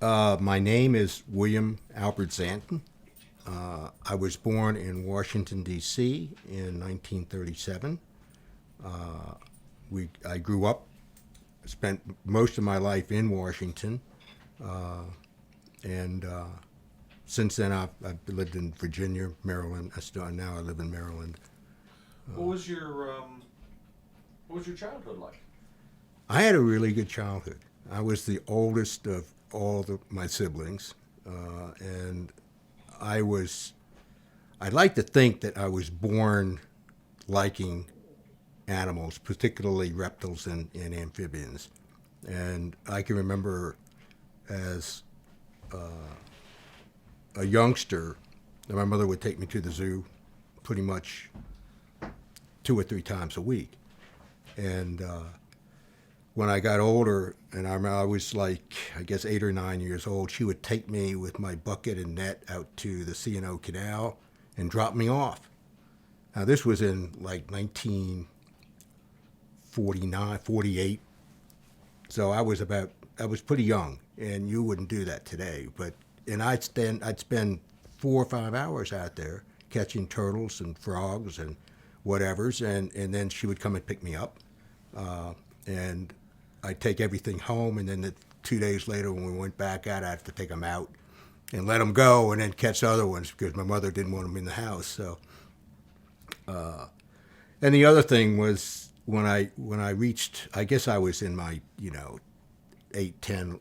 My name is William Albert Xanten. I was born in Washington, D.C. in 1937. I grew up, spent most of my life in Washington, and since then I've lived in Virginia, Maryland. Now I live in Maryland. What was your childhood like? I had a really good childhood. I was the oldest of my siblings, and I'd like to think that I was born liking animals, particularly reptiles and amphibians. And I can remember as a youngster, that my mother would take me to the zoo pretty much 2 or 3 times a week. And when I got older, and I was like, I guess 8 or 9 years old, she would take me with my bucket and net out to the C&O Canal and drop me off. Now, this was in like 1949, 48. So I was pretty young, and you wouldn't do that today. And I'd spend 4 or 5 hours out there catching turtles and frogs and whatevers, and then she would come and pick me up. And I'd take everything home, and then 2 days later when we went back out, I'd have to take them out and let them go and then catch other ones because my mother didn't want them in the house. So, and the other thing was when I reached, I guess I was in my, 8, 10,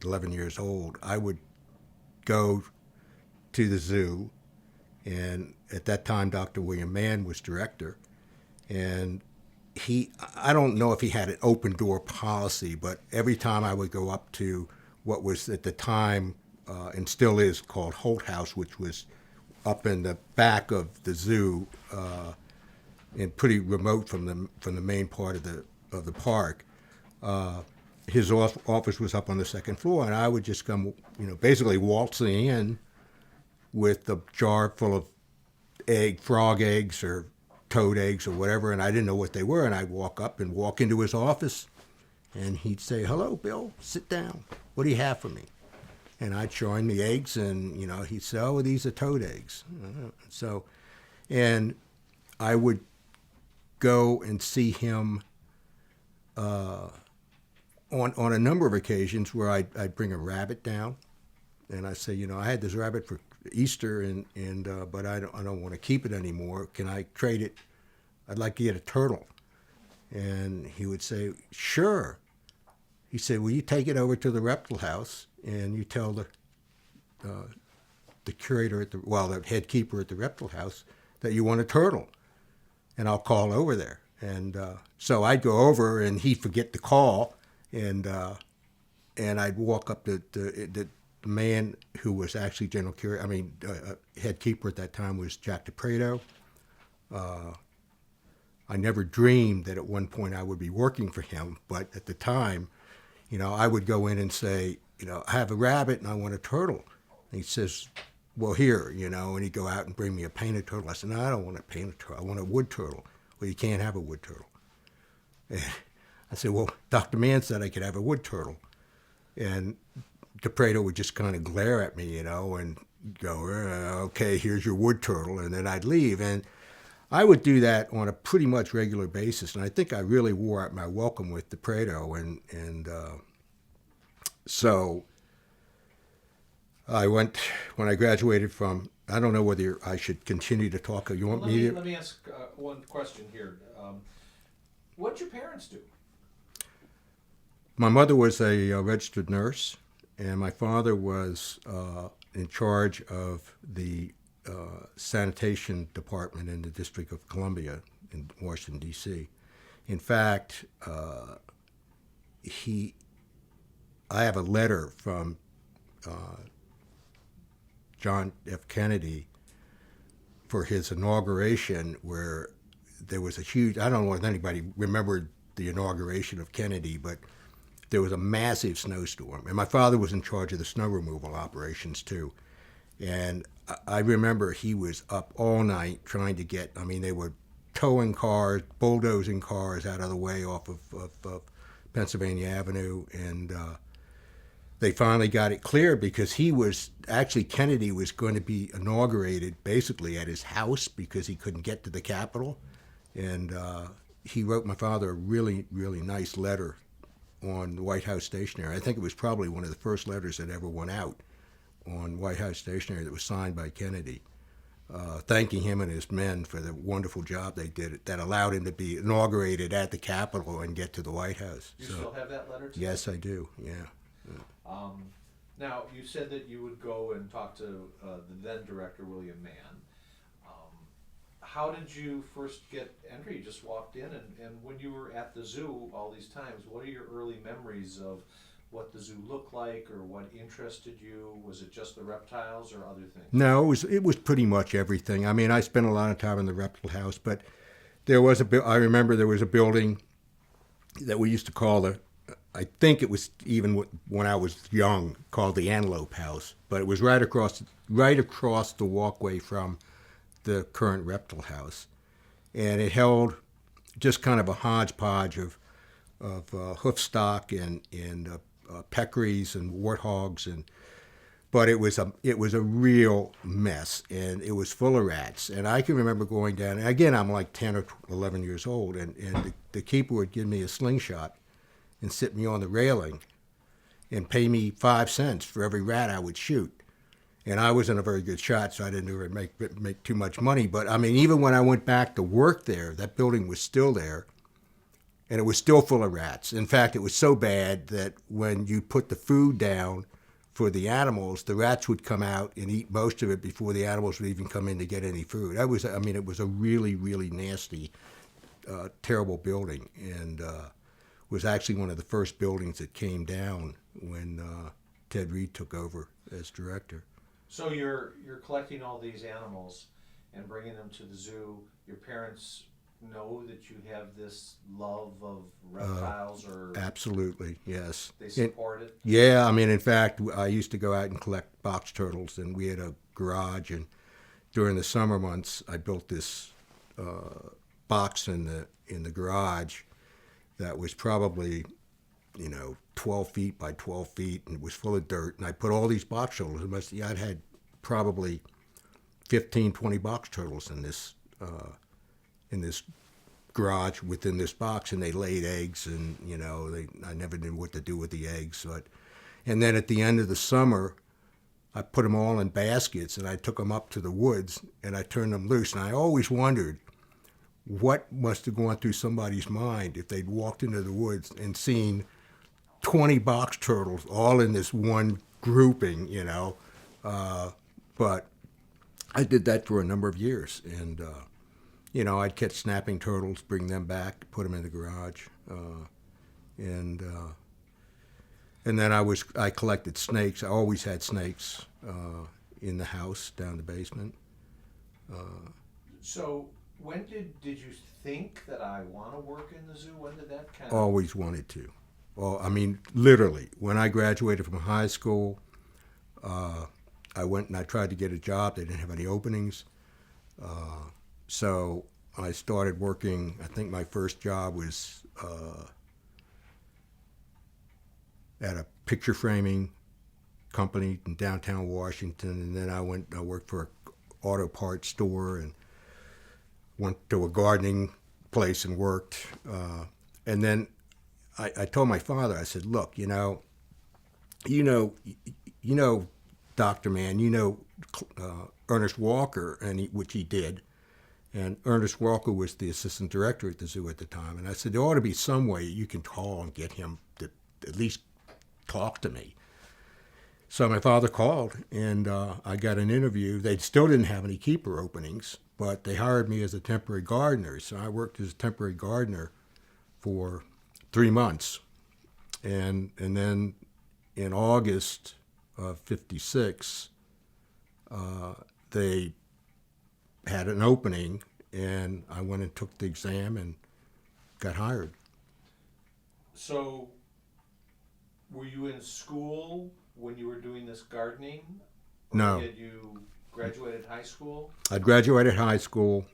11 years old, I would go to the zoo, and at that time Dr. William Mann was director, and I don't know if he had an open door policy, but every time I would go up to what was at the time and still is called Holt House, which was up in the back of the zoo and pretty remote from the main part of the park. His office was up on the second floor, and I would just come, basically waltzing in with a jar full of frog eggs or toad eggs or whatever, and I didn't know what they were, and I'd walk up and walk into his office, and he'd say, "Hello, Bill, sit down. What do you have for me?" And I'd show him the eggs, and, he'd say, "Oh, these are toad eggs." And I would go and see him on a number of occasions where I'd bring a rabbit down, and I'd say, I had this rabbit for Easter, but I don't want to keep it anymore. Can I trade it? I'd like to get a turtle. And he would say, "Sure." He said, "Will you take it over to the reptile house and you tell the curator the head keeper at the reptile house that you want a turtle, and I'll call over there." And so I'd go over, and he'd forget to call, and I'd walk up to the man who was actually general curator, head keeper at that time was Jack DePreto. I never dreamed that at one point I would be working for him, but at the time, I would go in and say, "I have a rabbit and I want a turtle." And he says, "Well, here," and he'd go out and bring me a painted turtle. I said, "No, I don't want a painted turtle. I want a wood turtle." "Well, you can't have a wood turtle." And I said, "Well, Dr. Mann said I could have a wood turtle." And DePreto would just kind of glare at me, and go, "Okay, here's your wood turtle," and then I'd leave. And I would do that on a pretty much regular basis, and I think I really wore out my welcome with DePreto, and so I went, when I graduated from, I don't know whether I should continue to talk, or you want me to? Let me ask one question here. What'd your parents do? My mother was a registered nurse, and my father was in charge of the sanitation department in the District of Columbia in Washington, D.C. In fact, I have a letter from John F. Kennedy for his inauguration where there was a huge, I don't know if anybody remembered the inauguration of Kennedy, but there was a massive snowstorm. And my father was in charge of the snow removal operations too. And I remember he was up all night trying to get, they were towing cars, bulldozing cars out of the way off of Pennsylvania Avenue. And they finally got it cleared because he was actually Kennedy was going to be inaugurated basically at his house because he couldn't get to the Capitol, and he wrote my father a really nice letter on the White House stationery. I think it was probably one of the first letters that ever went out on White House stationery that was signed by Kennedy, thanking him and his men for the wonderful job they did that allowed him to be inaugurated at the Capitol and get to the White House. You still have that letter today? Yes, I do. Yeah. Now, you said that you would go and talk to the then director, William Mann. How did you first get entry? You just walked in, and when you were at the zoo all these times, what are your early memories of what the zoo looked like or what interested you? Was it just the reptiles or other things? No, it was pretty much everything. I mean, I spent a lot of time in the reptile house, but there was I remember there was a building that we used to call I think it was even when I was young, called the Antelope House, but it was right across the walkway from the current reptile house, and it held just kind of a hodgepodge of hoof stock and peccaries and warthogs, but it was a real mess, and it was full of rats. And I can remember going down, and again, I'm like 10 or 11 years old, and the keeper would give me a slingshot and sit me on the railing and pay me 5 cents for every rat I would shoot. And I wasn't a very good shot, so I didn't really make too much money. But I mean, even when I went back to work there, that building was still there, and it was still full of rats. In fact, it was so bad that when you put the food down for the animals, the rats would come out and eat most of it before the animals would even come in to get any food. It was a really nasty, terrible building, and was actually one of the first buildings that came down when Ted Reed took over as director. So you're collecting all these animals and bringing them to the zoo. Your parents know that you have this love of reptiles, or absolutely, yes. They support it? Yeah, I mean, in fact, I used to go out and collect box turtles, and we had a garage, and during the summer months, I built this box in the garage that was probably 12 feet by 12 feet, and it was full of dirt. And I put all these box turtles. I'd had probably 15, 20 box turtles in this garage within this box, and they laid eggs, and I never knew what to do with the eggs. And then at the end of the summer, I put them all in baskets, and I took them up to the woods, and I turned them loose. And I always wondered what must have gone through somebody's mind if they'd walked into the woods and seen 20 box turtles all in this one grouping, but I did that for a number of years, and I'd catch snapping turtles, bring them back, put them in the garage, and then I collected snakes. I always had snakes in the house down the basement. So when did you think that I want to work in the zoo? When did that kind of... Always wanted to. Well, I mean, literally, when I graduated from high school, I went and I tried to get a job. They didn't have any openings. So I started working. I think my first job was at a picture framing company in downtown Washington. And then I worked for an auto parts store and went to a gardening place and worked. And then I told my father, I said, look, Dr. Mann, Ernest Walker, which he did, and Ernest Walker was the assistant director at the zoo at the time. And I said, there ought to be some way you can call and get him to at least talk to me. So my father called, and I got an interview. They still didn't have any keeper openings, but they hired me as a temporary gardener. So I worked as a temporary gardener for 3 months. And then in August of '56, they had an opening, and I went and took the exam and got hired. So were you in school when you were doing this gardening? Or No. Had you graduated high school? I'd graduated high school.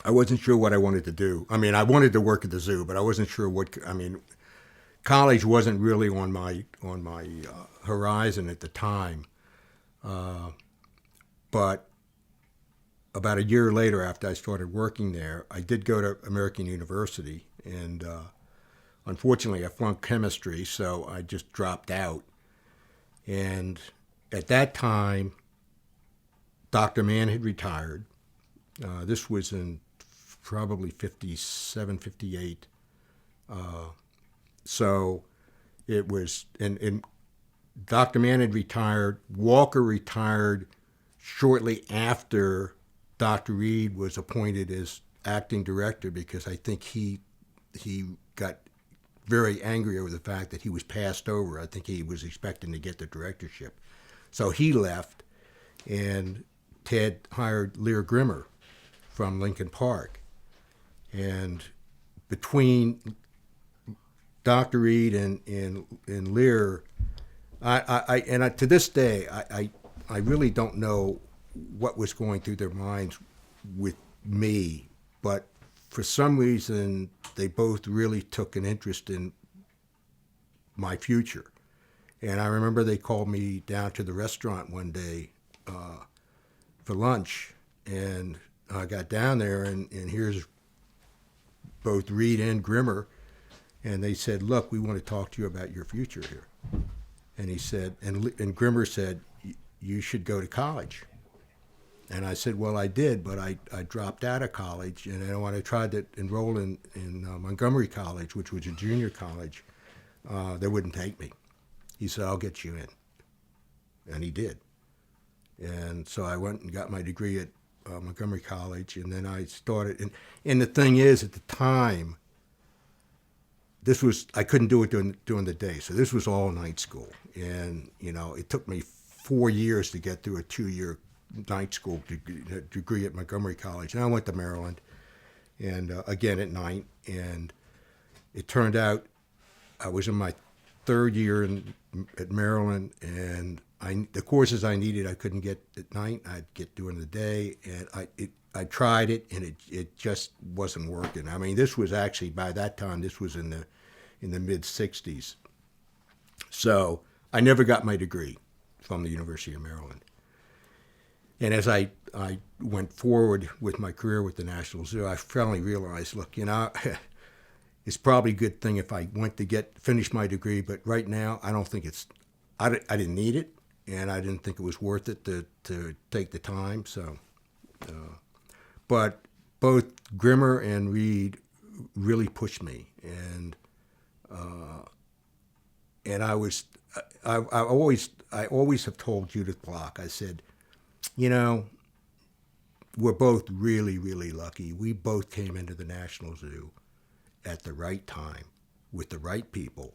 I wasn't sure what I wanted to do. I mean, I wanted to work at the zoo, but I wasn't sure college wasn't really on my horizon at the time. But about a year later, after I started working there, I did go to American University, and unfortunately, I flunked chemistry, so I just dropped out. And at that time, Dr. Mann had retired. This was in probably 57, 58. So it was, and Dr. Mann had retired. Walker retired shortly after Dr. Reed was appointed as acting director, because I think he got very angry over the fact that he was passed over. I think he was expecting to get the directorship. So he left, and Ted hired Lear Grimmer from Lincoln Park. And between Dr. Reed and Lear, to this day, I really don't know what was going through their minds with me, but for some reason, they both really took an interest in my future. And I remember they called me down to the restaurant one day for lunch, and I got down there, and here's both Reed and Grimmer, and they said, "Look, we want to talk to you about your future here." And he said, and Grimmer said, "You should go to college." And I said, "Well, I did, but I dropped out of college, and then when I tried to enroll in Montgomery College, which was a junior college, they wouldn't take me." He said, "I'll get you in." And he did. And so I went and got my degree at Montgomery College, and then I started. And the thing is, at the time, I couldn't do it during the day, so this was all night school. And, it took me 4 years to get through a 2-year night school degree at Montgomery College. And I went to Maryland, and again at night. And it turned out I was in my third year at Maryland, and the courses I needed I couldn't get at night. I'd get during the day, and I tried it, and it just wasn't working. I mean, this was actually, by that time, this was in the mid '60s. So I never got my degree from the University of Maryland. And as I went forward with my career with the National Zoo, I finally realized, look, it's probably a good thing if I went to finish my degree, but right now I don't think I didn't need it, and I didn't think it was worth it to take the time. So, but both Grimmer and Reed really pushed me, and I always have told Judith Block, I said, we're both really, really lucky. We both came into the National Zoo at the right time with the right people.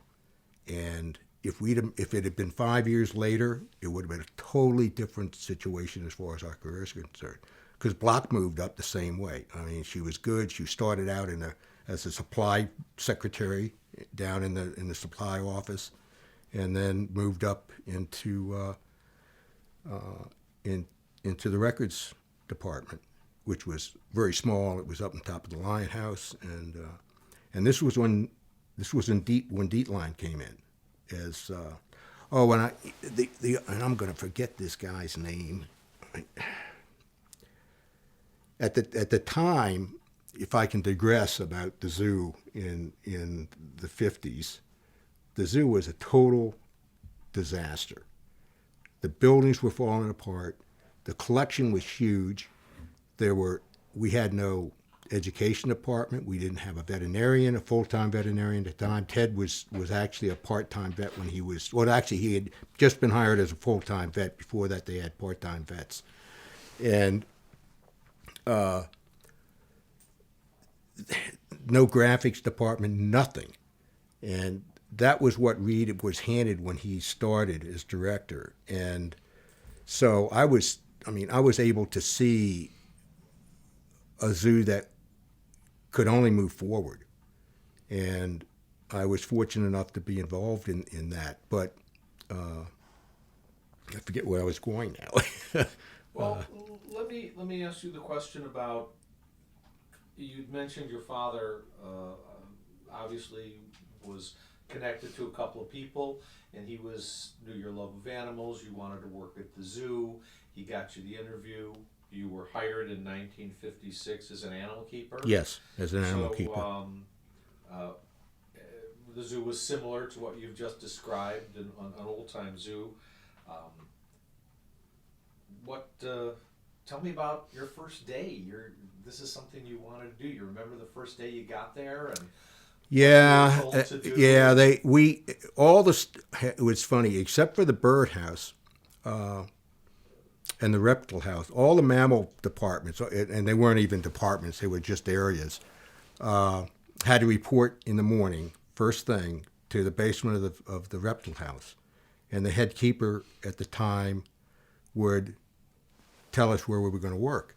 And if it had been 5 years later, it would have been a totally different situation as far as our career is concerned. Because Block moved up the same way. I mean, she was good. She started out as a supply secretary down in the supply office, and then moved up into the records department, which was very small. It was up on top of the Lion House, and this was when Dietline came in as and I'm going to forget this guy's name. At the time, if I can digress about the zoo in the 50s, the zoo was a total disaster. The buildings were falling apart. The collection was huge. We had no education department. We didn't have a full-time veterinarian at the time. Ted was actually a part-time vet when he had just been hired as a full-time vet. Before that, they had part-time vets. And no graphics department, nothing. And that was what Reed was handed when he started as director. And so I was able to see a zoo that could only move forward. And I was fortunate enough to be involved in that. But I forget where I was going now. Well, let me ask you the question about, you'd mentioned your father obviously was connected to a couple of people, and he knew your love of animals. You wanted to work at the zoo. He got you the interview. You were hired in 1956 as an animal keeper. Yes, as an animal So, keeper. The zoo was similar to what you've just described, an old-time zoo. Um, Tell me about your first day. This is something you wanted to do. You remember the first day you got there, and Yeah, what you were told to do? yeah. It was funny, except for the birdhouse and the reptile house. All the mammal departments, and they weren't even departments; they were just areas. Had to report in the morning, first thing, to the basement of the reptile house, and the head keeper at the time would tell us where we were going to work,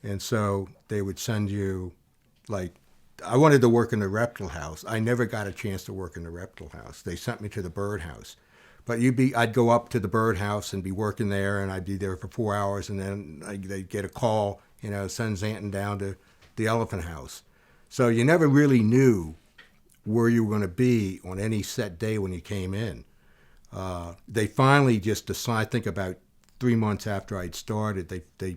and so they would send you, like, I wanted to work in the reptile house. I never got a chance to work in the reptile house. They sent me to the birdhouse. But I'd go up to the birdhouse and be working there, and I'd be there for 4 hours, and then they'd get a call, send Xanten down to the elephant house. So you never really knew where you were going to be on any set day when you came in. They finally just decided, I think about 3 months after I'd started, they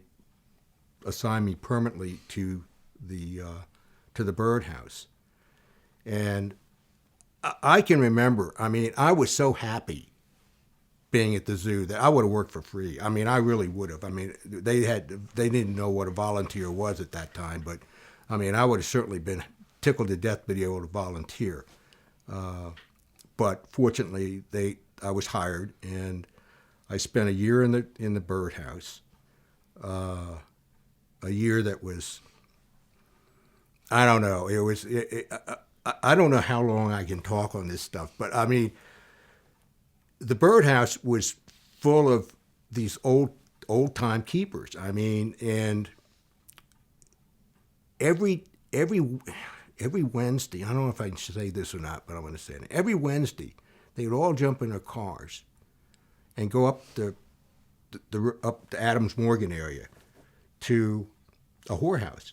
assigned me permanently to the birdhouse. And I can remember, I was so happy being at the zoo that I would have worked for free. I really would have. They didn't know what a volunteer was at that time, but I would have certainly been tickled to death to be able to volunteer. But fortunately, I was hired, and I spent a year in the birdhouse. A year that was, I don't know. I don't know how long I can talk on this stuff, but the birdhouse was full of these old time keepers. And every Wednesday, I don't know if I can say this or not, but I'm going to say it. Every Wednesday, they would all jump in their cars and go up up the Adams Morgan area to a whorehouse.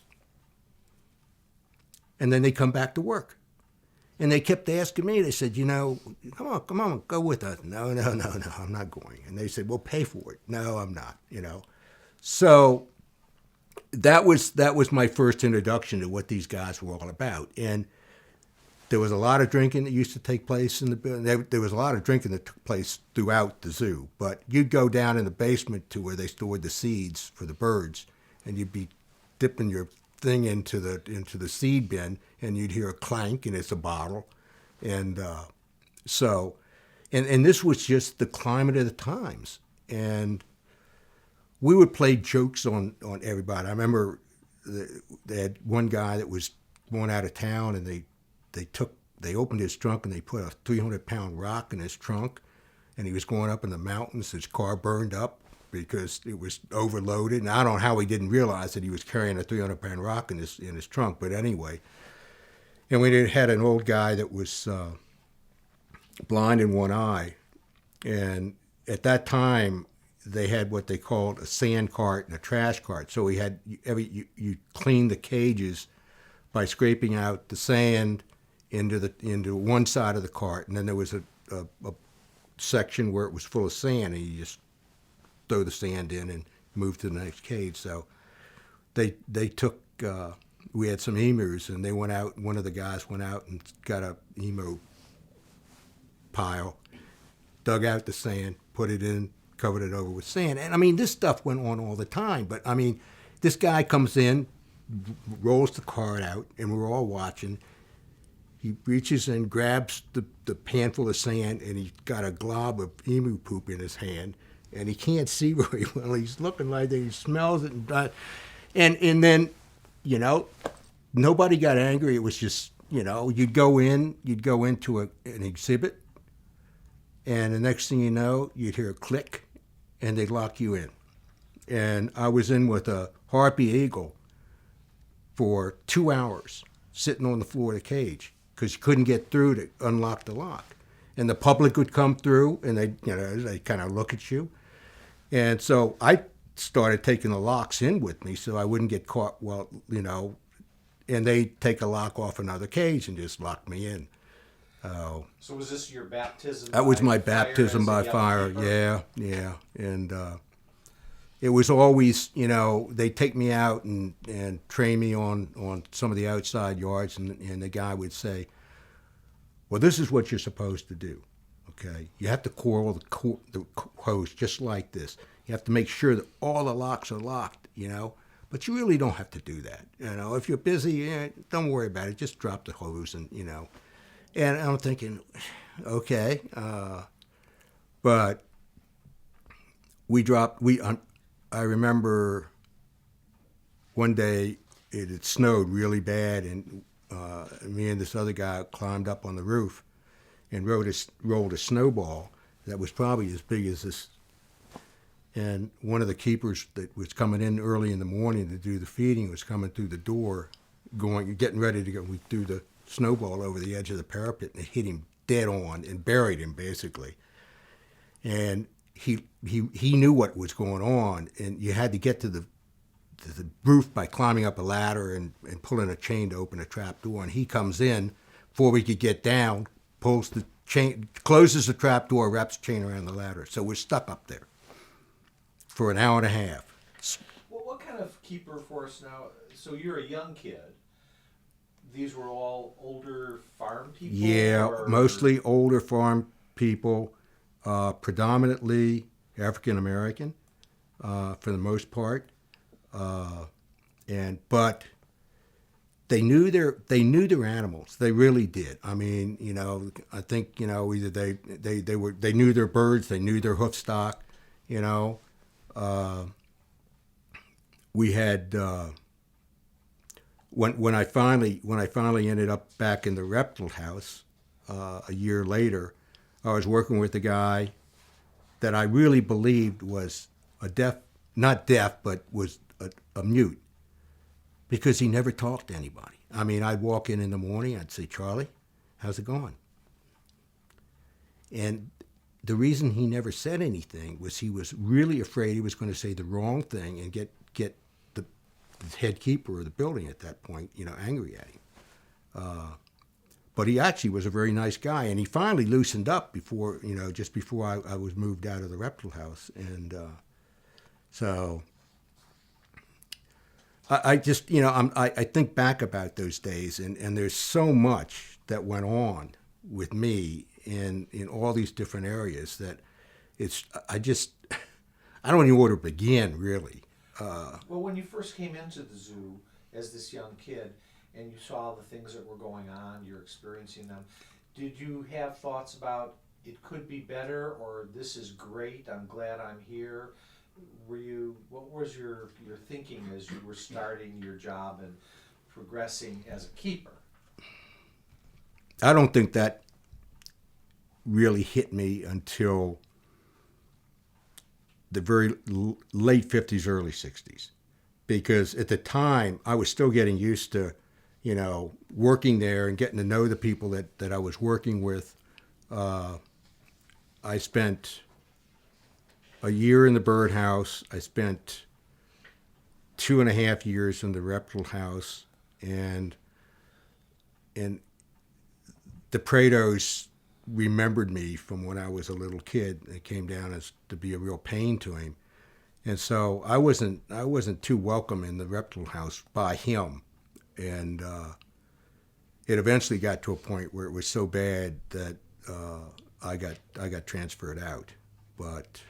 And then they come back to work. And they kept asking me, they said, come on, go with us. No, I'm not going. And they said, we'll pay for it. No, I'm not, So that was my first introduction to what these guys were all about. And there was a lot of drinking that used to take place in the building. There was a lot of drinking that took place throughout the zoo. But you'd go down in the basement to where they stored the seeds for the birds, and you'd be dipping your thing into the seed bin, and you'd hear a clank, and it's a bottle. And and this was just the climate of the times. And we would play jokes on everybody. I remember they had one guy that was going out of town, and they opened his trunk, and they put a 300-pound rock in his trunk, and he was going up in the mountains. His car burned up because it was overloaded, and I don't know how he didn't realize that he was carrying a 300-pound rock in his trunk. But anyway, and we had an old guy that was blind in one eye, and at that time they had what they called a sand cart and a trash cart. So we had you clean the cages by scraping out the sand into one side of the cart, and then there was a section where it was full of sand, and you just throw the sand in and move to the next cage. So they took, we had some emus, and they went out, one of the guys went out and got a emu pile, dug out the sand, put it in, covered it over with sand. And this stuff went on all the time. But this guy comes in, rolls the cart out, and we're all watching. He reaches and grabs the panful of sand, and he's got a glob of emu poop in his hand, and he can't see very well. He's looking like he smells it, and then, nobody got angry. It was just, you'd go into an exhibit, and the next thing you know, you'd hear a click, and they'd lock you in. And I was in with a harpy eagle for 2 hours, sitting on the floor of the cage, because you couldn't get through to unlock the lock. And the public would come through, and they kind of look at you. And so I started taking the locks in with me so I wouldn't get caught. Well, and they take a lock off another cage and just lock me in. Oh, So was this your baptism? that was by my fire baptism as a by young fire. keeper? Yeah. And it was always, they'd take me out and train me on some of the outside yards, and the guy would say, well, this is what you're supposed to do. Okay, you have to coil the hose just like this. You have to make sure that all the locks are locked, but you really don't have to do that. If you're busy, don't worry about it. Just drop the hose, and. And I'm thinking, okay, but we dropped. I remember one day it had snowed really bad, and me and this other guy climbed up on the roof and rolled a snowball that was probably as big as this. And one of the keepers that was coming in early in the morning to do the feeding was coming through the door, getting ready to go. We threw the snowball over the edge of the parapet, and it hit him dead on and buried him basically. And he knew what was going on, and you had to get to the roof by climbing up a ladder and pulling a chain to open a trap door. And he comes in before we could get down, pulls the chain, closes the trap door, wraps the chain around the ladder. So we're stuck up there for an hour and a half. Well, what kind of keeper force now? So you're a young kid. These were all older farm people? Yeah, or? mostly older farm people, predominantly African American, for the most part, but they knew their animals. They really did. I mean, I think either they knew their birds, they knew their hoof stock. We had. When I finally ended up back in the reptile house a year later, I was working with a guy that I really believed was not deaf, but was a mute, because he never talked to anybody. I mean, I'd walk in the morning, I'd say, Charlie, how's it going? And the reason he never said anything was he was really afraid he was going to say the wrong thing and get the head keeper of the building at that point, angry at him. But he actually was a very nice guy, and he finally loosened up just before I was moved out of the reptile house. And so I just, I think back about those days, and there's so much that went on with me in all these different areas that I don't even know where to begin, really. Well, when you first came into the zoo as this young kid and you saw the things that were going on, you're experiencing them, did you have thoughts about it could be better, or this is great, I'm glad I'm here? What was your thinking as you were starting your job and progressing as a keeper? I don't think that really hit me until the very late 50s, early 60s, because at the time I was still getting used to, working there and getting to know the people that I was working with. I spent a year in the birdhouse. I spent 2.5 years in the reptile house, and the Prados remembered me from when I was a little kid. It came down as to be a real pain to him, and so I wasn't too welcome in the reptile house by him, and it eventually got to a point where it was so bad that I got transferred out. But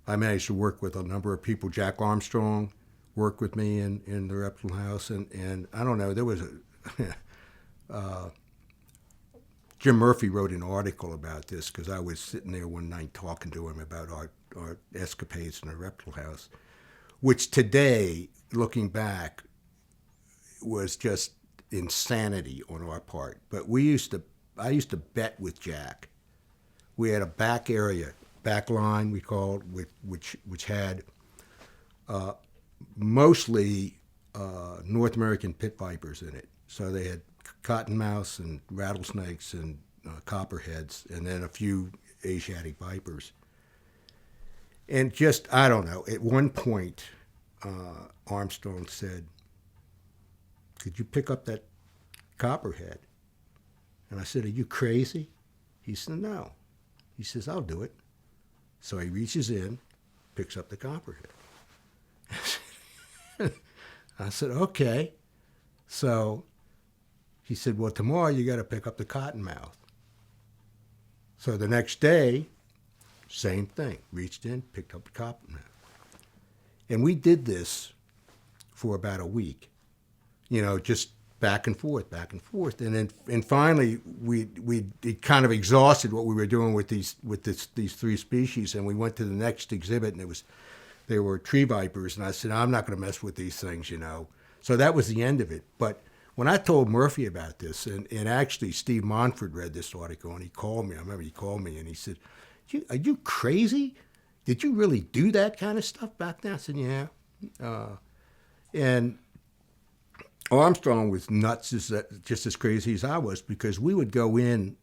I managed to work with a number of people. Jack Armstrong worked with me in the reptile house, and I don't know, there was a Jim Murphy wrote an article about this, because I was sitting there one night talking to him about our escapades in the reptile house, which today, looking back, was just insanity on our part. But I used to bet with Jack. We had a back area, back line we called, which had mostly North American pit vipers in it. So they had cottonmouths and rattlesnakes and copperheads, and then a few Asiatic vipers. And just, I don't know, at one point, Armstrong said, could you pick up that copperhead? And I said, are you crazy? He said, no. He says, I'll do it. So he reaches in, picks up the copperhead. I said, okay. So he said, well, tomorrow you got to pick up the cottonmouth. So the next day, same thing. Reached in, picked up the cottonmouth. And we did this for about a week, just back and forth. And finally, it kind of exhausted what we were doing with these three species. And we went to the next exhibit, and they were tree vipers. And I said, I'm not going to mess with these things, So that was the end of it. But when I told Murphy about this, and actually Steve Monford read this article, and he called me. I remember he called me, and he said, are you crazy? Did you really do that kind of stuff back then? I said, yeah. And Armstrong was nuts, just as crazy as I was, because we would go in.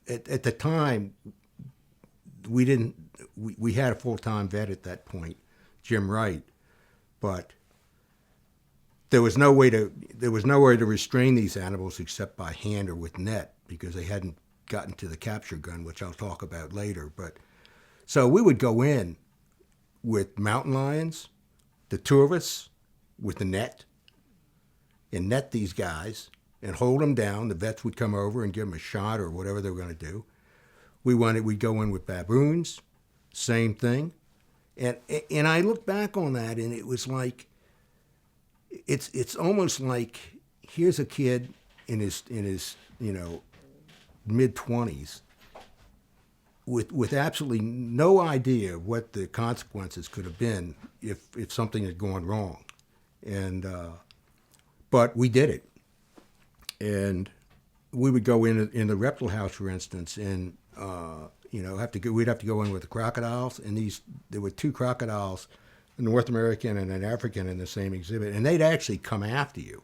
At the time, we had a full-time vet at that point, Jim Wright, but there was no way to restrain these animals except by hand or with net, because they hadn't gotten to the capture gun, which I'll talk about later. But so we would go in with mountain lions, the two of us with the net, and net these guys and hold them down. The vets would come over and give them a shot or whatever they were going to do. We'd go in with baboons, same thing. And I look back on that, and it was like, it's almost like, here's a kid in his mid-20s with absolutely no idea what the consequences could have been if something had gone wrong. And but we did it. And we would go in the reptile house, for instance, and we'd have to go in with the crocodiles, and there were two crocodiles, a North American and an African, in the same exhibit, and they'd actually come after you.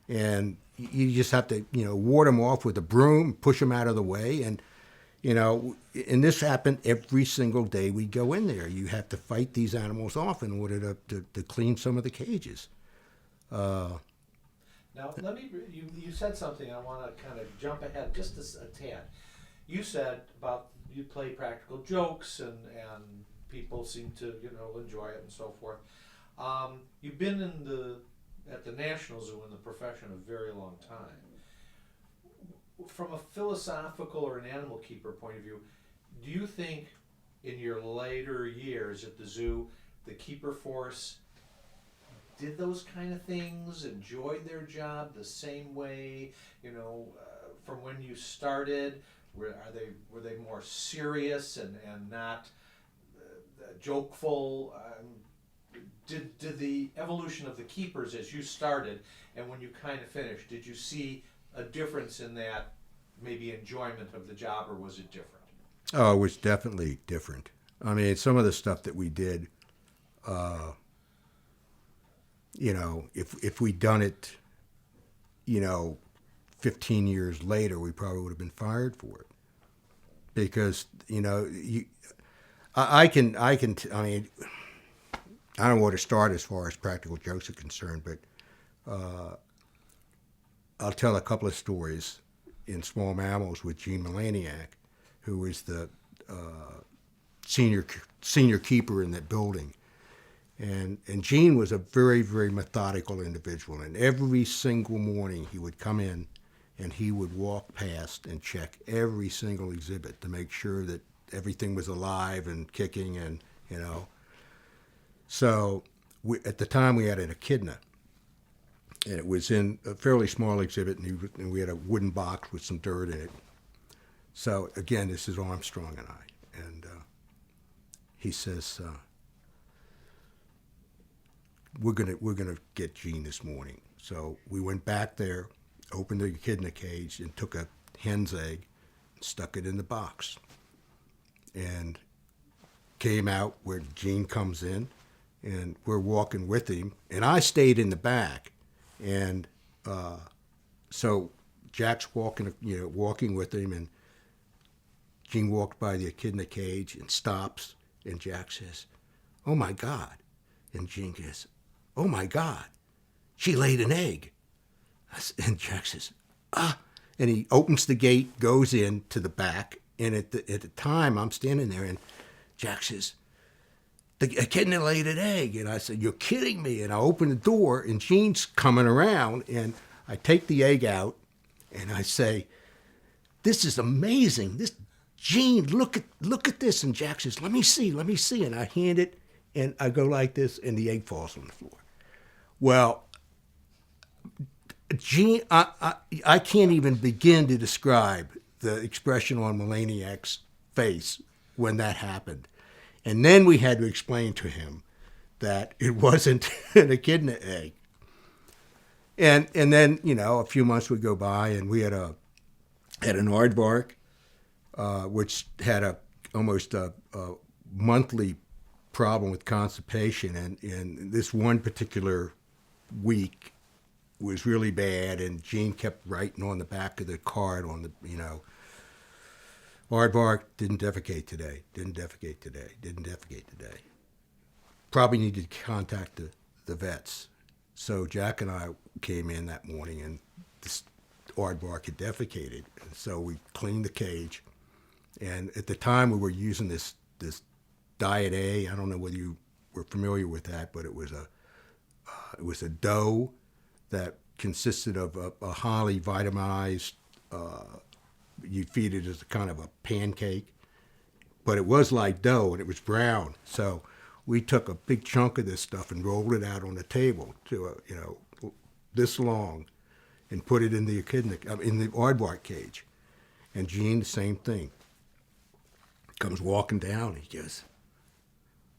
And you just have to, ward them off with a broom, push them out of the way. And, and this happened every single day we go in there. You have to fight these animals off in order to clean some of the cages. Now, you said something, I want to kind of jump ahead just a tad. You said about you play practical jokes and people seem to, enjoy it and so forth. You've been at the National Zoo in the profession a very long time. From a philosophical or an animal keeper point of view, do you think in your later years at the zoo, the keeper force did those kind of things, enjoyed their job the same way, from when you started? Were they more serious and not jokeful? Did the evolution of the keepers as you started and when you kind of finished, did you see a difference in that maybe enjoyment of the job, or was it different? Oh, it was definitely different. I mean, some of the stuff that we did, if we'd done it, 15 years later, we probably would have been fired for it. Because, I mean, I don't know where to start as far as practical jokes are concerned, but I'll tell a couple of stories in Small Mammals with Gene Melaniak, who was the senior keeper in that building. And Gene was a very, very methodical individual. And every single morning he would come in and he would walk past and check every single exhibit to make sure that everything was alive and kicking and, So at the time we had an echidna, and it was in a fairly small exhibit, and we had a wooden box with some dirt in it. So again, this is Armstrong and I, and he says, we're gonna get Gene this morning. So we went back there, opened the echidna cage, and took a hen's egg, and stuck it in the box, and came out where Gene comes in, and we're walking with him, and I stayed in the back, and so Jack's walking with him, and Gene walked by the echidna cage and stops, and Jack says, "Oh my God," and Gene goes, "Oh my God, she laid an egg." And Jack says, And he opens the gate, goes in to the back, and at the time I'm standing there, and Jack says, "A kidney laid an egg," and I said, "You're kidding me!" And I open the door, and Gene's coming around, and I take the egg out, and I say, "This is amazing! This Gene, look at this!" And Jack says, let me see," and I hand it, and I go like this, and the egg falls on the floor. Well, Gene, I can't even begin to describe the expression on Melaniak's face when that happened. And then we had to explain to him that it wasn't an echidna egg. And then, a few months would go by, and we had an aardvark, which had almost a monthly problem with constipation. And this one particular week was really bad, and Gene kept writing on the back of the card on the, aardvark didn't defecate today, didn't defecate today, didn't defecate today. Probably needed to contact the vets. So Jack and I came in that morning, and this aardvark had defecated. And so we cleaned the cage. And at the time we were using this Diet A. I don't know whether you were familiar with that, but it was a dough that consisted of a highly vitaminized, you feed it as a kind of a pancake, but it was like dough, and it was brown. So we took a big chunk of this stuff and rolled it out on the table to this long, and put it in the aardvark cage. And Gene, the same thing, comes walking down. He goes,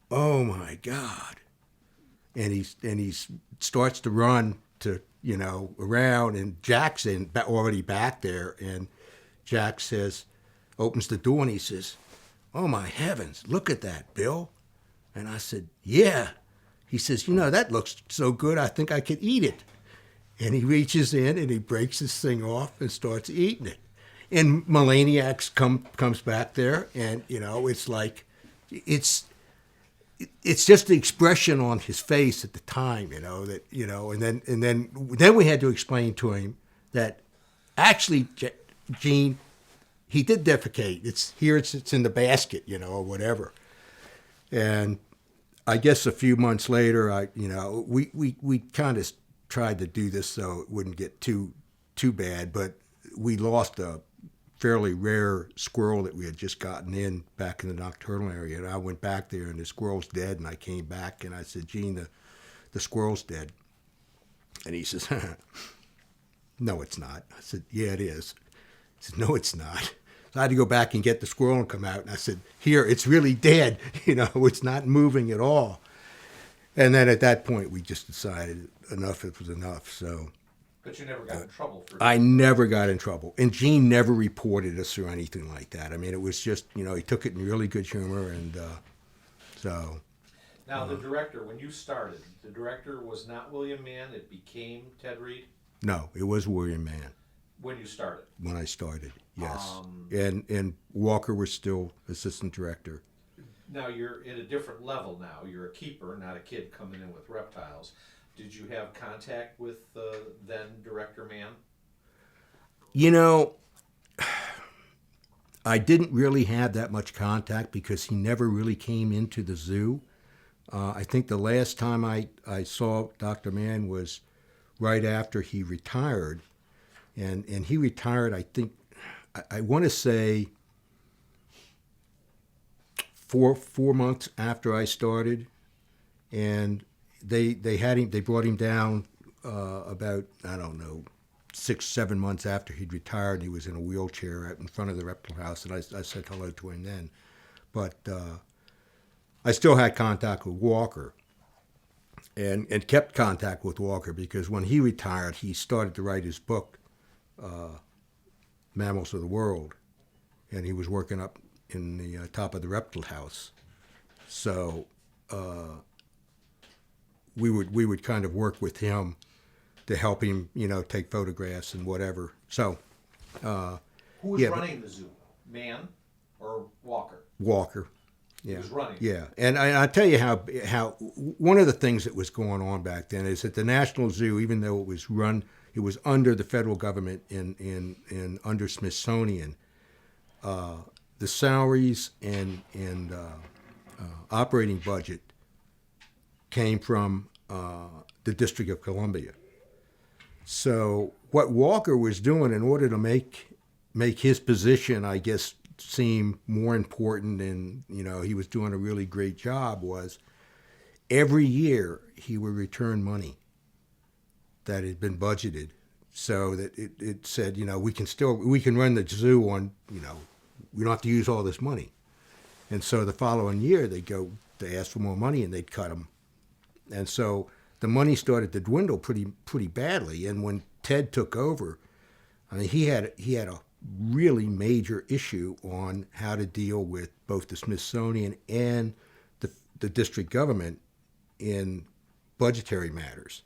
"Oh my God!" And he starts to run to around, and Jack's already back there, and Jack opens the door, and he says, "Oh my heavens, look at that, Bill." And I said, "Yeah." He says, "That looks so good, I think I could eat it." And he reaches in, and he breaks this thing off and starts eating it. And Melaniak comes back there, and it's like, it's just the expression on his face at the time, and then we had to explain to him that actually, Gene, he did defecate. It's in the basket, or whatever. And I guess a few months later, we kind of tried to do this so it wouldn't get too bad, but we lost a fairly rare squirrel that we had just gotten in back in the nocturnal area. And I went back there, and the squirrel's dead, and I came back, and I said, "Gene, the squirrel's dead." And he says, "No, it's not." I said, "Yeah, it is." He said, "No, it's not." So I had to go back and get the squirrel and come out, and I said, "Here, it's really dead. It's not moving at all." And then at that point, we just decided enough was enough. So. But you never got in trouble for it. I never got in trouble. And Gene never reported us or anything like that. I mean, it was just, he took it in really good humor. And so. Now, the director, when you started, the director was not William Mann. It became Ted Reed? No, it was William Mann. When you started? When I started, yes. And Walker was still assistant director. Now, you're at a different level now. You're a keeper, not a kid coming in with reptiles. Did you have contact with then director Mann? I didn't really have that much contact because he never really came into the zoo. I think the last time I saw Dr. Mann was right after he retired. And he retired, I think, I want to say 4 months after I started. And they brought him down about, I don't know, 6-7 months after he'd retired. And he was in a wheelchair out in front of the reptile house, and I said hello to him then. But I still had contact with Walker, and kept contact with Walker, because when he retired, he started to write his book, Mammals of the World, and he was working up in the top of the reptile house. So we would kind of work with him to help him, take photographs and whatever. So who was running the zoo, Mann or Walker? Walker. Yeah. He was running. Yeah, and I tell you how one of the things that was going on back then is that the National Zoo, even though it was run, it was under the federal government in under Smithsonian. The salaries and operating budget came from the District of Columbia. So what Walker was doing in order to make his position, I guess, seem more important, and he was doing a really great job, was every year he would return money that had been budgeted, so that it said, we can run the zoo on, we don't have to use all this money. And so the following year they ask for more money and they'd cut them. And so the money started to dwindle pretty badly. And when Ted took over, I mean, he had a really major issue on how to deal with both the Smithsonian and the district government in budgetary matters.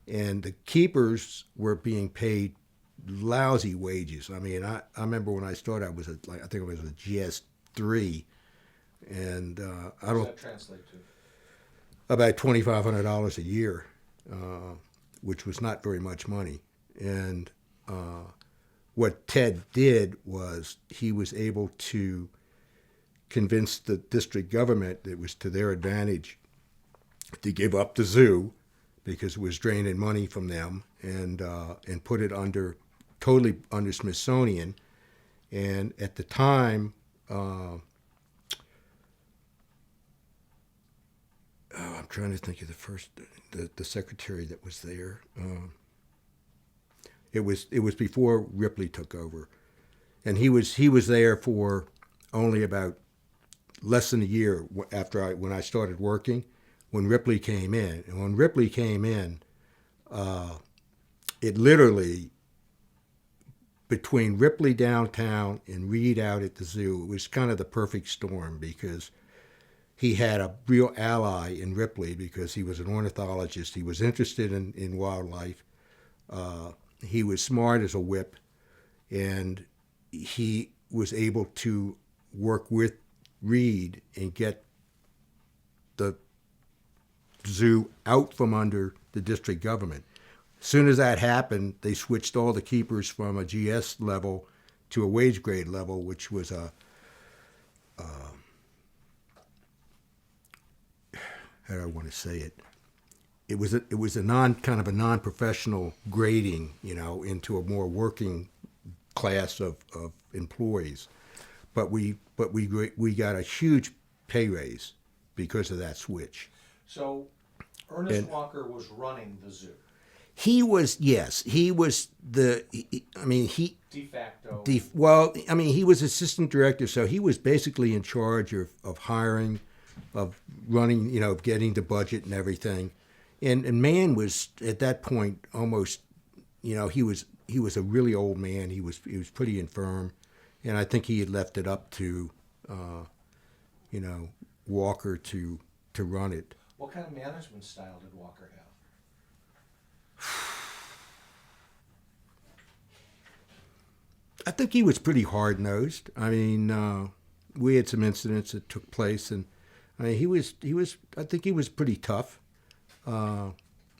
And the keepers were being paid lousy wages. I mean, I remember when I started, I think it was a GS3, and What does that translate to? About $2,500 a year, which was not very much money. And what Ted did was he was able to convince the district government that it was to their advantage to give up the zoo because it was draining money from them, and put it totally under Smithsonian. And at the time, I'm trying to think of the secretary that was there. It was before Ripley took over, and he was there for only about less than a year after when I started working, when Ripley came in. And when Ripley came in, it literally, between Ripley downtown and Reed out at the zoo, it was kind of the perfect storm, because he had a real ally in Ripley because he was an ornithologist. He was interested in wildlife. He was smart as a whip, and he was able to work with Reed and get the zoo out from under the district government. As soon as that happened, they switched all the keepers from a GS level to a wage grade level, which was how do I want to say it? It was a non-professional grading, into a more working class of employees. But we got a huge pay raise because of that switch. So Ernest Walker was running the zoo. He was, yes, he was de facto. He was assistant director, so he was basically in charge of hiring, of running, of getting the budget and everything. And Mann was at that point almost, he was a really old man. He was pretty infirm, and I think he had left it up to, Walker to run it. What kind of management style did Walker have? I think he was pretty hard-nosed. I mean, we had some incidents that took place, and I mean, I think he was pretty tough.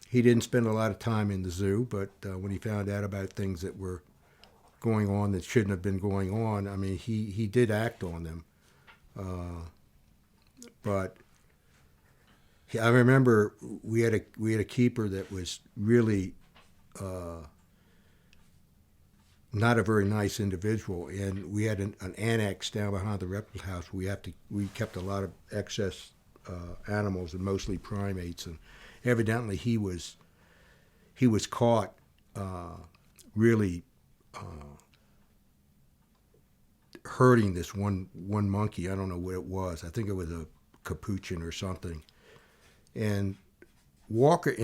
He didn't spend a lot of time in the zoo, but when he found out about things that were going on that shouldn't have been going on, I mean, he did act on them. But I remember we had a keeper that was really not a very nice individual, and we had an annex down behind the reptile house. We kept a lot of excess animals, and mostly primates, and evidently he was caught really hurting this one monkey. I don't know what it was. I think it was a capuchin or something. And Walker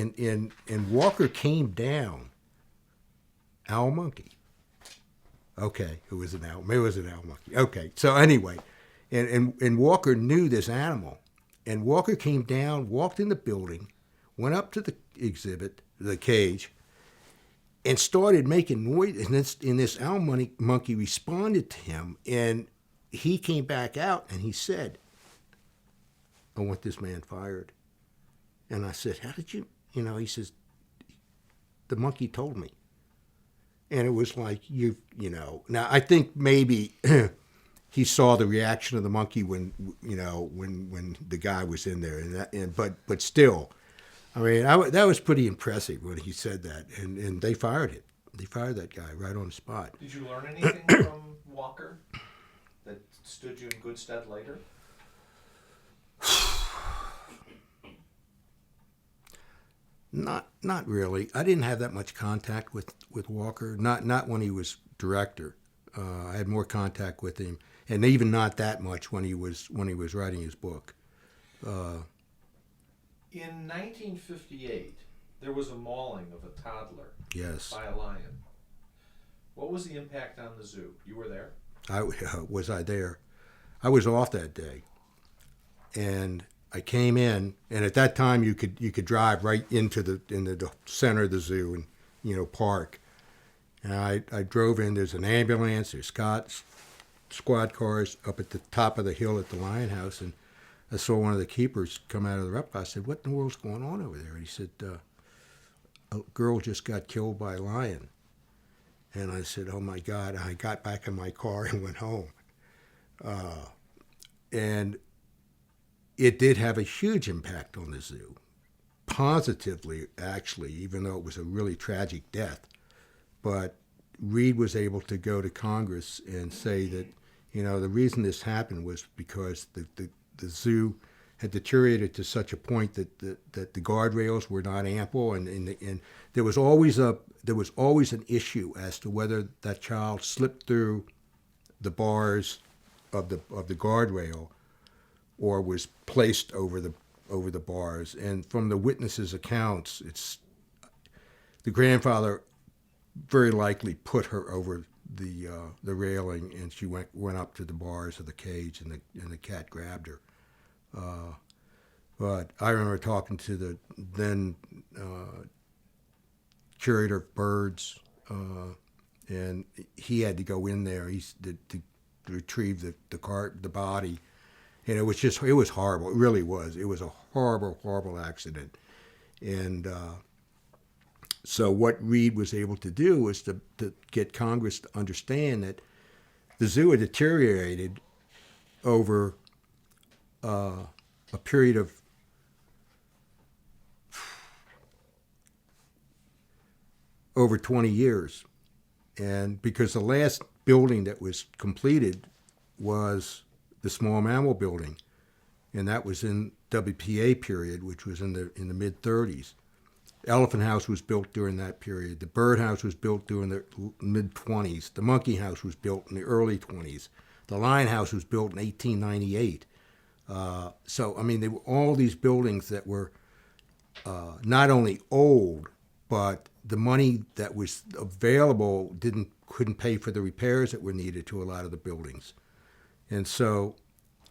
Walker came down. Owl monkey. Okay, it was an owl. Maybe it was an owl monkey. Okay, so anyway, and Walker knew this animal, and Walker came down, walked in the building, went up to the exhibit, the cage, and started making noise. And this owl monkey responded to him, and he came back out and he said, "I want this man fired." And I said, "How did you?" He says, "The monkey told me." And it was like, now I think maybe he saw the reaction of the monkey when the guy was in there, but still, I mean, that was pretty impressive when he said that, and they fired it. They fired that guy right on the spot. Did you learn anything from Walker that stood you in good stead later? Not really. I didn't have that much contact with Walker. Not when he was director. I had more contact with him, and even not that much when he was writing his book. In 1958, there was a mauling of a toddler. Yes. By a lion. What was the impact on the zoo? You were there? Was I there? I was off that day, and I came in, and at that time you could drive right into the center of the zoo and park. And I drove in. There's an ambulance. There's squad cars up at the top of the hill at the lion house, and I saw one of the keepers come out of the reptile. I said, "What in the world's going on over there?" And he said, "A girl just got killed by a lion." And I said, "Oh my God!" And I got back in my car and went home. And it did have a huge impact on the zoo, positively, actually, even though it was a really tragic death. But Reed was able to go to Congress and say that, the reason this happened was because the zoo had deteriorated to such a point that the guardrails were not ample, and there was always an issue as to whether that child slipped through the bars of the guardrail or was placed over the bars. And from the witnesses' accounts, it's the grandfather very likely put her over the railing, and she went up to the bars of the cage, and the cat grabbed her. But I remember talking to the then curator of birds, and he had to go in there. To retrieve the body, and it was horrible. It really was. It was a horrible accident, and so what Reed was able to do was to get Congress to understand that the zoo had deteriorated over a period of over 20 years. And because the last building that was completed was the small mammal building, and that was in WPA period, which was in the mid 30s. Elephant House was built during that period. The Bird House was built during the mid 20s. The Monkey House was built in the early 20s. The Lion House was built in 1898. So, I mean, there were all these buildings that were not only old, but the money that was available couldn't pay for the repairs that were needed to a lot of the buildings. And so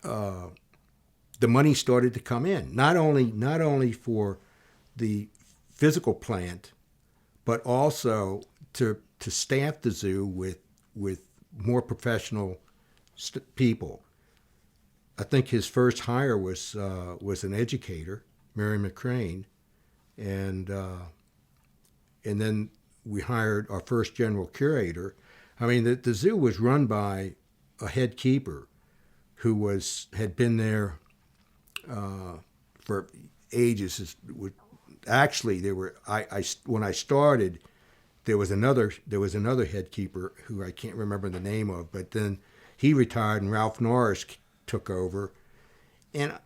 the money started to come in, not only for the physical plant, but also to staff the zoo with more professional people. I think his first hire was an educator, Mary McCrane, and then we hired our first general curator. I mean, the zoo was run by a head keeper who had been there for ages. Actually, when I started, there was another head keeper who I can't remember the name of, but then he retired and Ralph Norris took over, and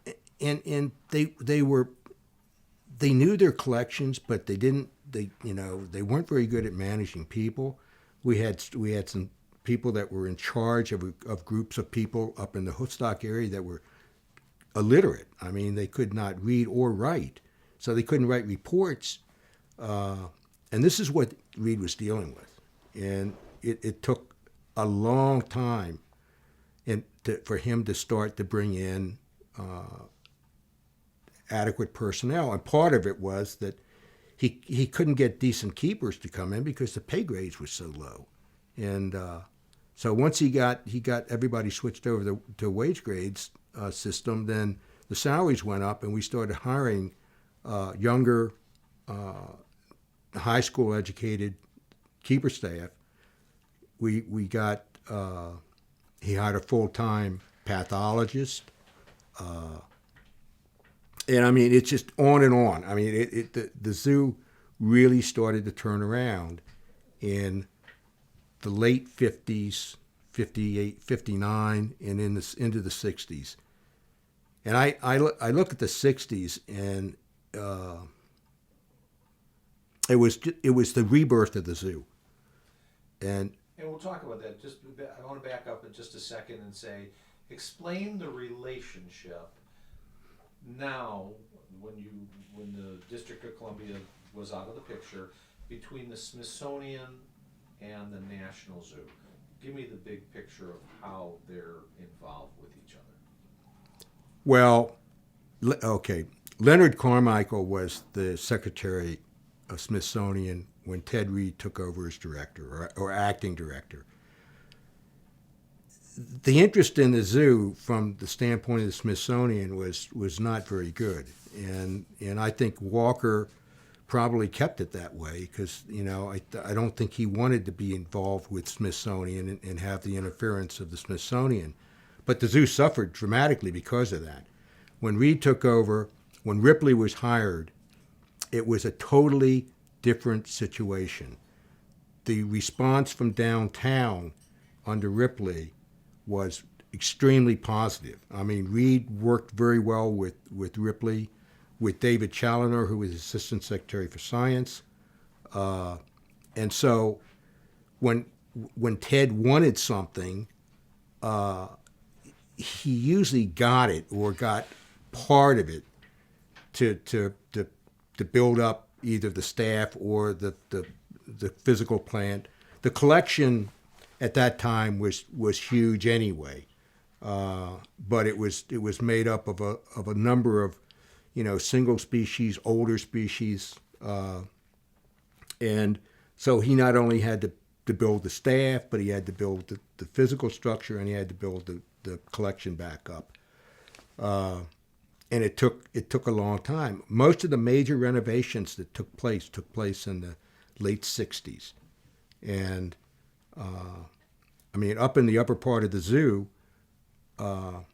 they knew their collections, but they weren't very good at managing people. We had some people that were in charge of groups of people up in the Hoofstock area that were illiterate. I mean, they could not read or write, so they couldn't write reports. And this is what Reed was dealing with, and it took a long time, for him to start to bring in adequate personnel. And part of it was that he couldn't get decent keepers to come in because the pay grades were so low. And so once he got everybody switched over to wage grades system, then the salaries went up, and we started hiring younger, high school educated keeper staff we got he hired a full-time pathologist, and I mean it's just on and on. I mean the zoo really started to turn around in the late 50s, 58, 59, and into the 60s. And I look at the 60s, and it was the rebirth of the zoo. And we'll talk about that. I want to back up in just a second and say, explain the relationship now when the District of Columbia was out of the picture between the Smithsonian and the National Zoo. Give me the big picture of how they're involved with each other. Well, okay. Leonard Carmichael was the secretary of Smithsonian when Ted Reed took over as director or acting director. The interest in the zoo from the standpoint of the Smithsonian was not very good. And I think Walker probably kept it that way because, I don't think he wanted to be involved with Smithsonian and have the interference of the Smithsonian. But the zoo suffered dramatically because of that. When Reed took over, when Ripley was hired, it was a totally different situation. The response from downtown under Ripley was extremely positive. I mean, Reed worked very well with Ripley, with David Challoner, who was Assistant Secretary for Science. And so when Ted wanted something, he usually got it or got part of it to build up either the staff or the physical plant. The collection at that time was huge anyway, but it was made up of a number of single species, older species, and so he not only had to build the staff, but he had to build the physical structure, and he had to build the collection back up. And it took a long time. Most of the major renovations that took place in the late 60s. And, I mean, up in the upper part of the zoo, the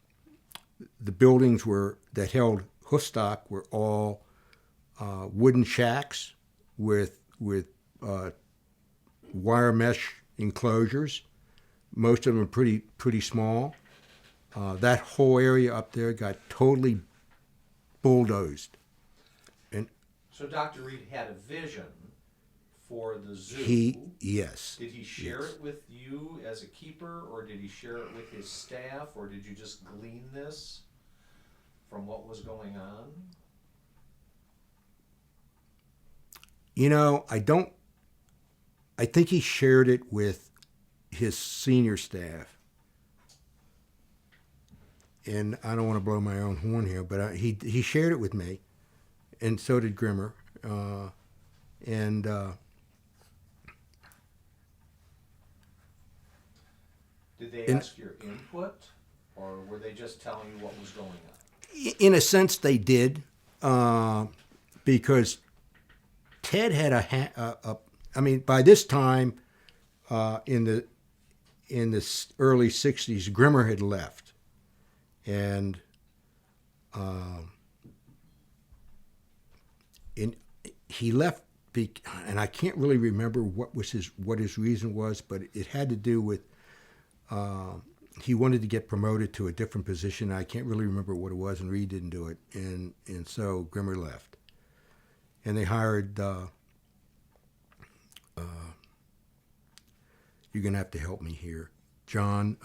buildings that held hoofstock were all wooden shacks with wire mesh enclosures. Most of them are pretty small. That whole area up there got totally bulldozed. And so Dr. Reed had a vision for the zoo. Yes. Did he share it with you as a keeper, or did he share it with his staff, or did you just glean this from what was going on? I think he shared it with his senior staff. And I don't want to blow my own horn here, but he shared it with me, and so did Grimmer. Did they ask your input, or were they just telling you what was going on? In a sense, they did, because Ted had I mean, by this time, in the early '60s, Grimmer had left, and he left, and I can't really remember what his reason was, but it had to do with he wanted to get promoted to a different position. I can't really remember what it was, and Reed didn't do it, and so Grimmer left, and they hired. You're gonna have to help me here, John,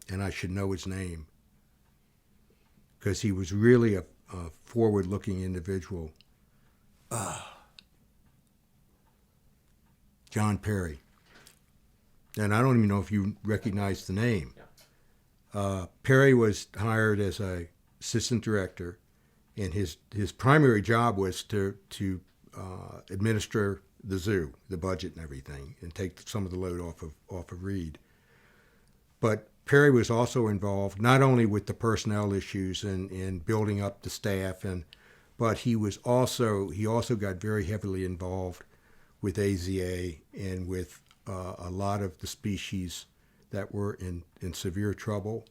and I should know his name because he was really a forward-looking individual. John Perry. And I don't even know if you recognize the name. Yeah. Perry was hired as a assistant director, and his primary job was to administer the zoo, the budget and everything, and take some of the load off of Reed. But Perry was also involved not only with the personnel issues and building up the staff, but he also got very heavily involved with AZA and with a lot of the species that were in severe trouble.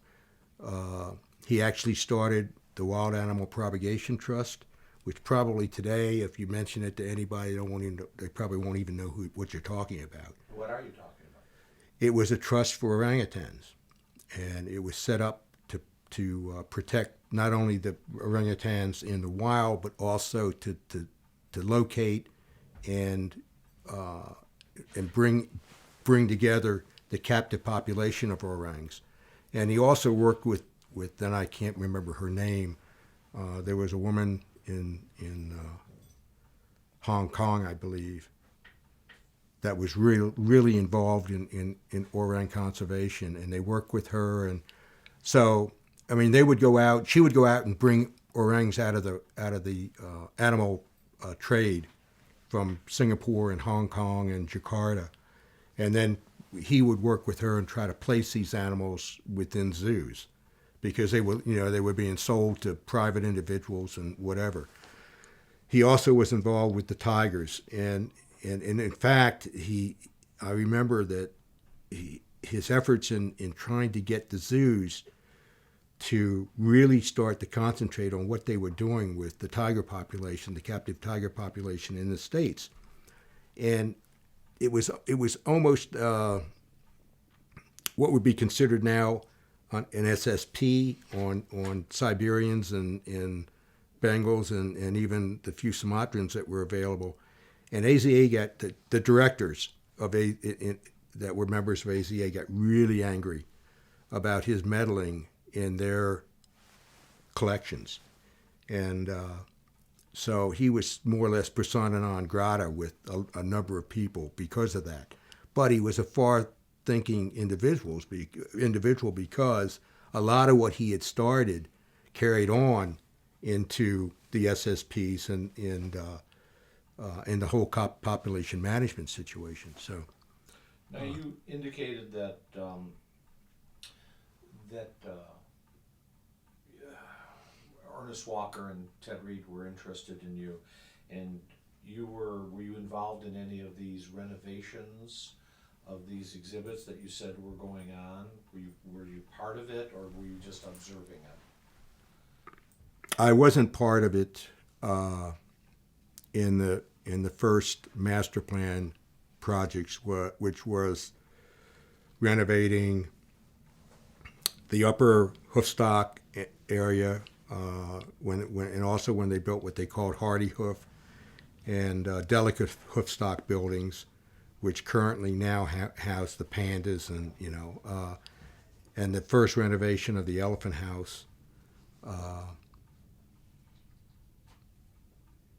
He actually started the Wild Animal Propagation Trust, which probably today, if you mention it to anybody, they probably won't even know what you're talking about. What are you talking about? It was a trust for orangutans, and it was set up to protect not only the orangutans in the wild, but also to locate and bring together the captive population of orangs. And he also worked with then I can't remember her name. There was a woman in Hong Kong, I believe, that was really involved in orang conservation, and they worked with her. And so, I mean, she would go out and bring orangs out of the animal trade from Singapore and Hong Kong and Jakarta, and then he would work with her and try to place these animals within zoos, because they were being sold to private individuals and whatever. He also was involved with the tigers, and in fact, I remember that his efforts in trying to get the zoos to really start to concentrate on what they were doing with the tiger population, the captive tiger population in the States. And it was almost what would be considered now an SSP on Siberians and Bengals and even the few Sumatrans that were available. And AZA got the directors that were members of AZA got really angry about his meddling in their collections. And so he was more or less persona non grata with a number of people because of that. But he was a far-thinking individual because a lot of what he had started carried on into the SSPs and the whole population management situation. So now you indicated that Ernest Walker and Ted Reed were interested in you, and were you involved in any of these renovations of these exhibits that you said were going on? Were you part of it, or were you just observing it? I wasn't part of it in the first master plan projects, which was renovating the upper hoofstock area, and also when they built what they called hardy hoof and delicate hoofstock buildings, which currently now house the pandas, and the first renovation of the elephant house,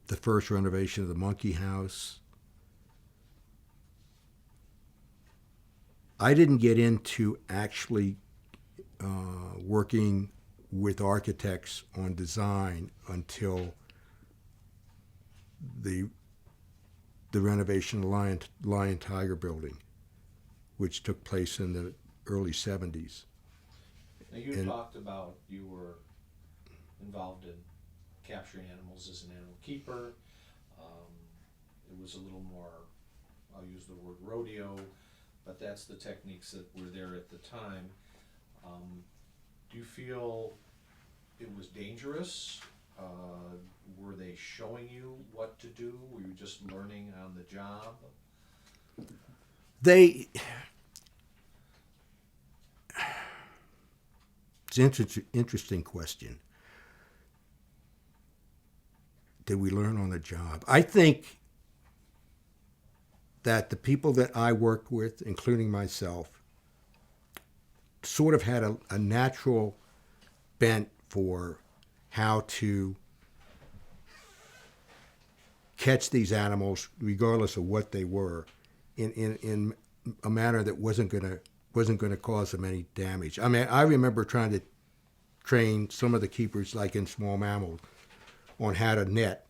the first renovation of the monkey house. I didn't get into actually working with architects on design until the renovation of the Lion Tiger building, which took place in the early 70s. Now you talked about you were involved in capturing animals as an animal keeper. It was a little more, I'll use the word rodeo, but that's the techniques that were there at the time. Do you feel it was dangerous? Were they showing you what to do? Were you just learning on the job? It's an interesting question. Did we learn on the job? I think that the people that I worked with, including myself, sort of had a natural bent for how to catch these animals, regardless of what they were, in a manner that wasn't going to cause them any damage. I mean, I remember trying to train some of the keepers, like in small mammals, on how to net,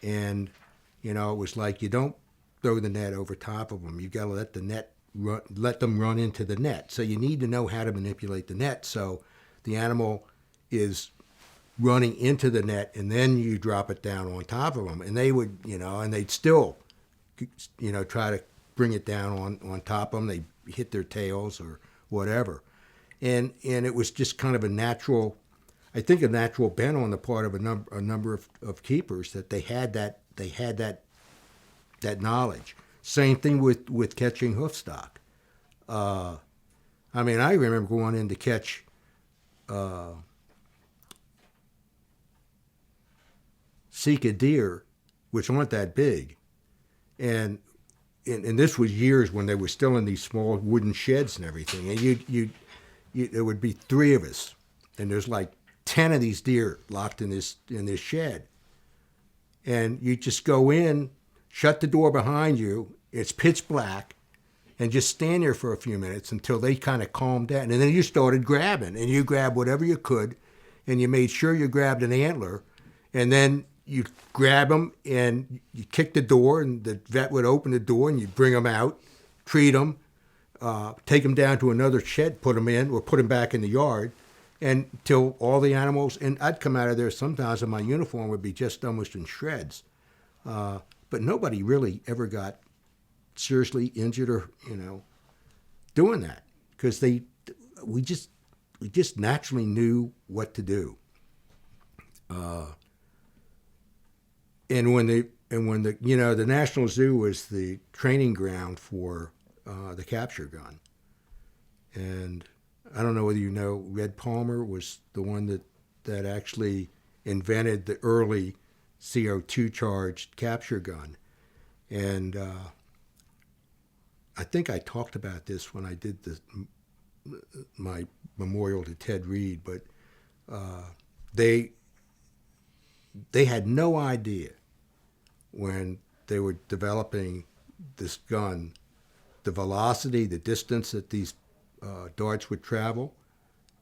and it was like, you don't throw the net over top of them. You got to let the net let them run into the net. So you need to know how to manipulate the net so the animal is running into the net, and then you drop it down on top of them, and they would, and they'd still, try to bring it down on top of them. They hit their tails or whatever, and it was just kind of a natural, I think, a natural bent on the part of a number of keepers that they had that knowledge. Same thing with catching hoofstock. I mean, I remember going in to catch Sika deer, which aren't that big, and this was years when they were still in these small wooden sheds and everything. And there would be three of us, and there's like 10 of these deer locked in this shed, and you just go in, shut the door behind you. It's pitch black, and just stand there for a few minutes until they kind of calmed down. And then you started grabbing, and you grabbed whatever you could, and you made sure you grabbed an antler, and then you grab them and you kick the door, and the vet would open the door, and you bring them out, treat them, take them down to another shed, put them in, or put them back in the yard, and till all the animals. And I'd come out of there sometimes, and my uniform would be just almost in shreds. But nobody really ever got seriously injured or doing that, because we just naturally knew what to do. And when the National Zoo was the training ground for the capture gun, and I don't know whether you know, Red Palmer was the one that actually invented the early CO2 charged capture gun, and I think I talked about this when I did my memorial to Ted Reed, but they had no idea when they were developing this gun, the velocity, the distance that these darts would travel.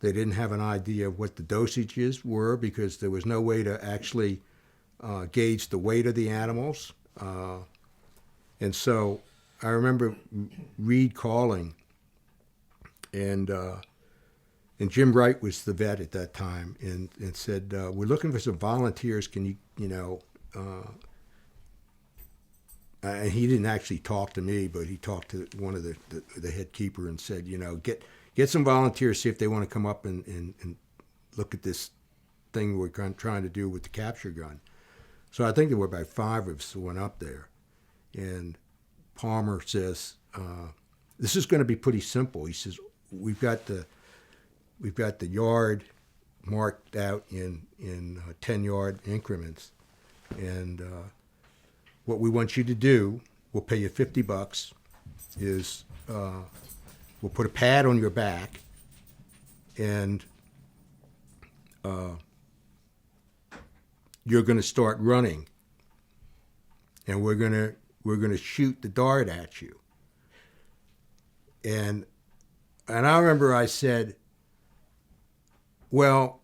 They didn't have an idea of what the dosages were, because there was no way to actually gauge the weight of the animals. And so I remember Reed calling, and Jim Wright was the vet at that time, and said, we're looking for some volunteers. Can and he didn't actually talk to me, but he talked to one of the head keeper and said, get some volunteers, see if they want to come up and look at this thing we're trying to do with the capture gun. So I think there were about 5 of us who went up there, and Palmer says, this is going to be pretty simple. He says, we've got the yard marked out in 10-yard increments, and what we want you to do, we'll pay you $50, is we'll put a pad on your back, and you're going to start running, and we're going to shoot the dart at you. And I remember I said, well,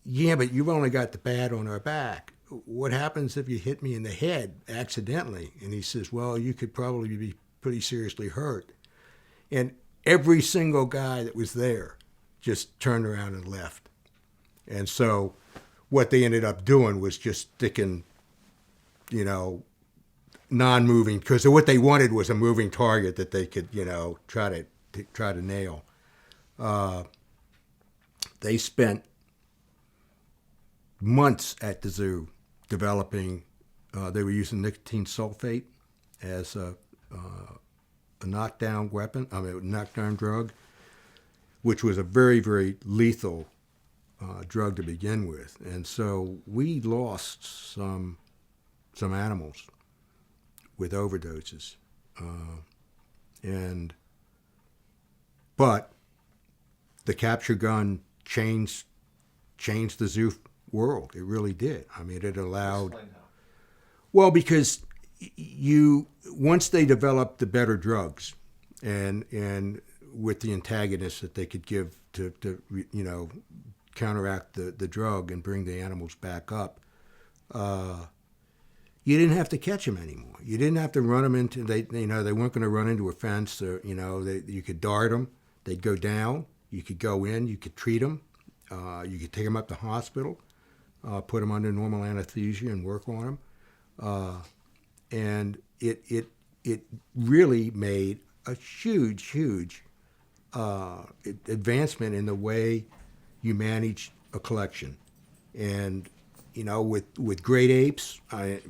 yeah, but you've only got the pad on our back. What happens if you hit me in the head accidentally? And he says, well, you could probably be pretty seriously hurt. And every single guy that was there just turned around and left. And so what they ended up doing was just sticking, non-moving, because what they wanted was a moving target that they could, try to nail. They spent months at the zoo developing. They were using nicotine sulfate as a knockdown weapon. Knockdown drug, which was a very, very lethal drug to begin with. And so we lost some animals with overdoses, but the capture gun changed the zoo world. It really did. I mean, it allowed. Explain how. Well, because once they developed the better drugs, and with the antagonists that they could give to counteract the drug and bring the animals back up, you didn't have to catch them anymore. You didn't have to run them into, they weren't going to run into a fence. Or, you could dart them. They'd go down. You could go in. You could treat them. You could take them up to hospital, put them under normal anesthesia and work on them. And it it really made a huge advancement in the way you manage a collection. And with great apes,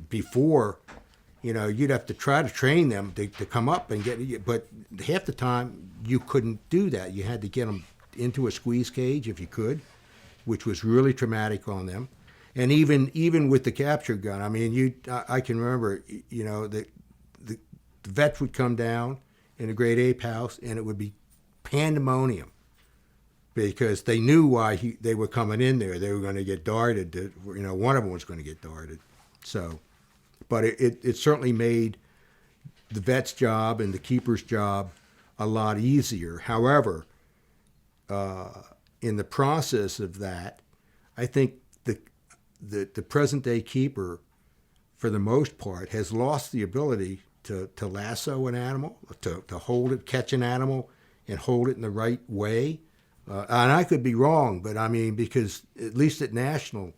before, you'd have to try to train them to come up and get, but half the time you couldn't do that. You had to get them into a squeeze cage if you could, which was really traumatic on them. And even with the capture gun, I mean, I can remember, the vets would come down in a great ape house, and it would be pandemonium because they knew why they were coming in there. They were going to get darted. One of them was going to get darted. So, but it certainly made the vet's job and the keeper's job a lot easier. However, in the process of that, I think the present day keeper, for the most part, has lost the ability to lasso an animal, to hold it, catch an animal, and hold it in the right way. And I could be wrong, but I mean, because at least at National,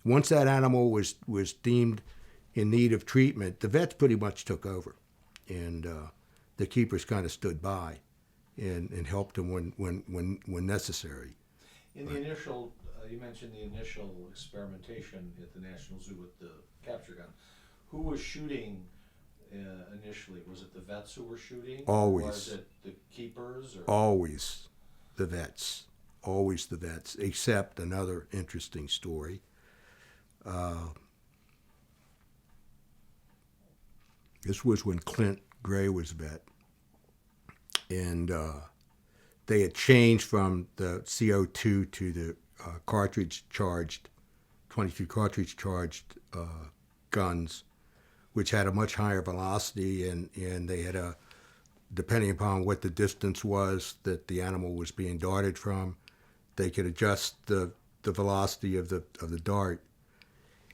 once that animal was deemed in need of treatment, the vets pretty much took over, and the keepers kind of stood by and helped them when necessary. In the initial, you mentioned the initial experimentation at the National Zoo with the capture gun. Who was shooting initially? Was it the vets who were shooting? Always. Or was it the keepers? Or? Always the vets. Always the vets, except another interesting story. This was when Clint Gray was vet. And they had changed from the CO2 to the cartridge-charged, 22 cartridge-charged guns, which had a much higher velocity, and they had depending upon what the distance was that the animal was being darted from, they could adjust the velocity of the dart.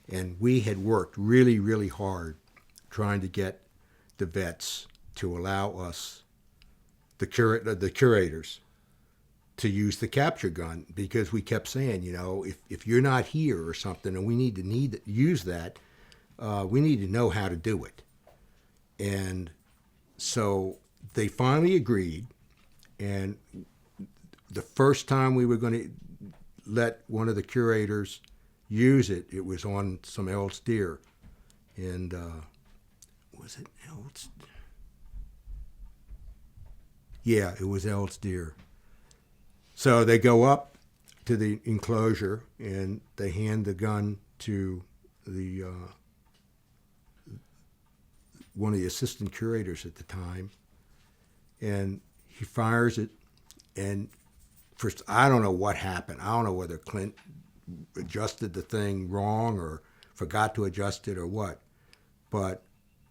And we had worked really, really hard trying to get the vets to allow us, the curators, to use the capture gun, because we kept saying, if you're not here or something and we need to use that, we need to know how to do it. And so they finally agreed, and the first time we were going to let one of the curators use it, it was on some Elks deer. And was it Elks? Yeah, it was Elks deer. So they go up to the enclosure and they hand the gun to the one of the assistant curators at the time, and he fires it. And first, I don't know what happened. I don't know whether Clint adjusted the thing wrong or forgot to adjust it or what, but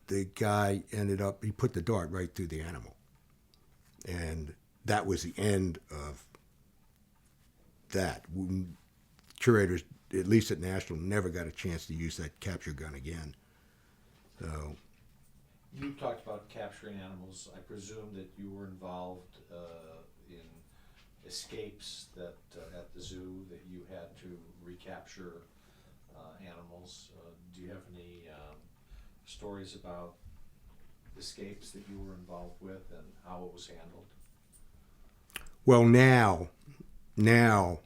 the guy he put the dart right through the animal. And that was the end of that. Curators, at least at National, never got a chance to use that capture gun again. So, you talked about capturing animals. I presume that you were involved in escapes that at the zoo that you had to recapture animals. Do you have any stories about escapes that you were involved with and how it was handled? Well, now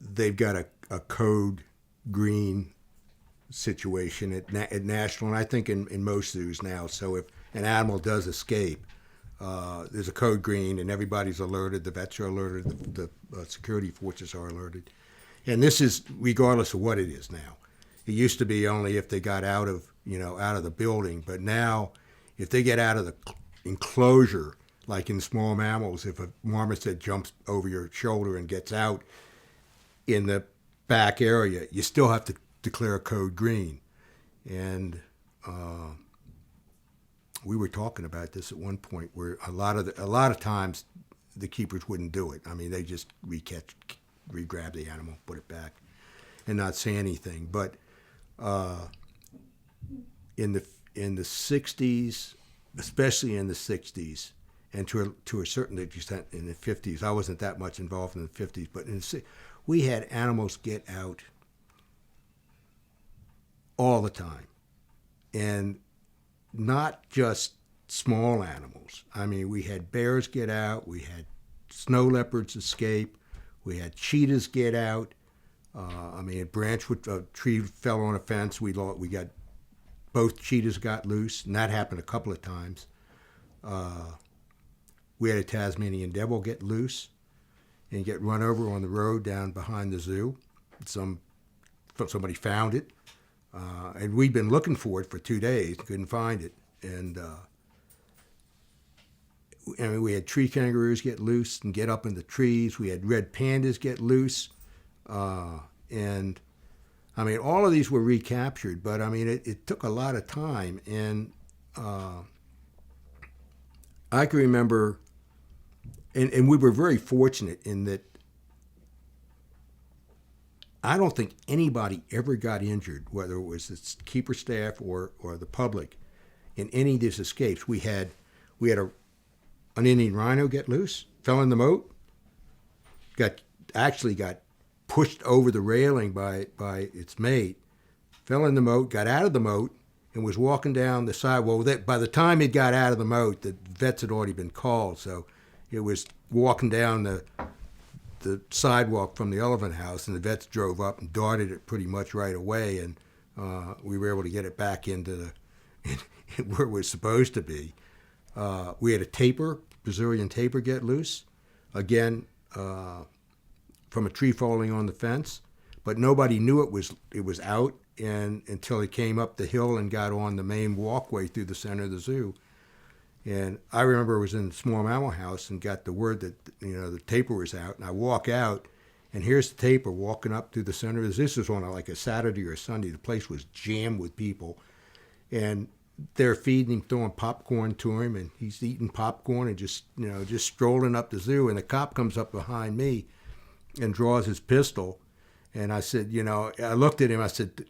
they've got a code green situation at National, and I think in most zoos now. So if an animal does escape, there's a code green, and everybody's alerted. The vets are alerted. The security forces are alerted, and this is regardless of what it is now. It used to be only if they got out of the building, but now if they get out of the enclosure, like in small mammals, if a marmoset jumps over your shoulder and gets out in the back area, you still have to declare code green. And we were talking about this at one point, where a lot of times the keepers wouldn't do it. I mean, they just re-grab the animal, put it back, and not say anything. But in the 60s, especially in the 60s, and to a certain extent in the 50s, I wasn't that much involved in the 50s, but we had animals get out all the time, and not just small animals. I mean, we had bears get out, we had snow leopards escape, we had cheetahs get out. I mean, a tree fell on a fence. We got both cheetahs got loose, and that happened a couple of times. We had a Tasmanian devil get loose and get run over on the road down behind the zoo. Somebody found it, and we'd been looking for it for 2 days, couldn't find it. And I mean, we had tree kangaroos get loose and get up in the trees. We had red pandas get loose. And I mean, all of these were recaptured, but I mean, it took a lot of time. And I can remember, and we were very fortunate in that I don't think anybody ever got injured, whether it was the keeper staff or the public, in any of these escapes. We had an Indian rhino get loose, fell in the moat, got pushed over the railing by its mate, fell in the moat, got out of the moat, and was walking down the side. Well, by the time it got out of the moat, the vets had already been called, so it was walking down the sidewalk from the elephant house, and the vets drove up and darted it pretty much right away, and we were able to get it back into where it was supposed to be. We had a Brazilian tapir get loose, again, from a tree falling on the fence, but nobody knew it was out until it came up the hill and got on the main walkway through the center of the zoo. And I remember I was in the small mammal house and got the word that the tapir was out, and I walk out, and here's the tapir walking up through the center of the zoo. This was on like a Saturday or a Sunday. The place was jammed with people, and they're feeding him, throwing popcorn to him, and he's eating popcorn and just strolling up the zoo. And the cop comes up behind me and draws his pistol. And I said, I looked at him, I said,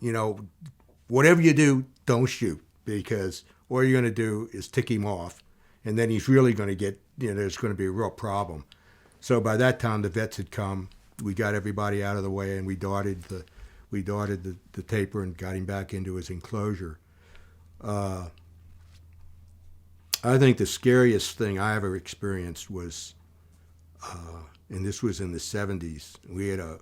whatever you do, don't shoot, because all you're going to do is tick him off. And then he's really going to get, there's going to be a real problem. So by that time, the vets had come. We got everybody out of the way, and we darted the tapir and got him back into his enclosure. I think the scariest thing I ever experienced was, and this was in the 70s, we had a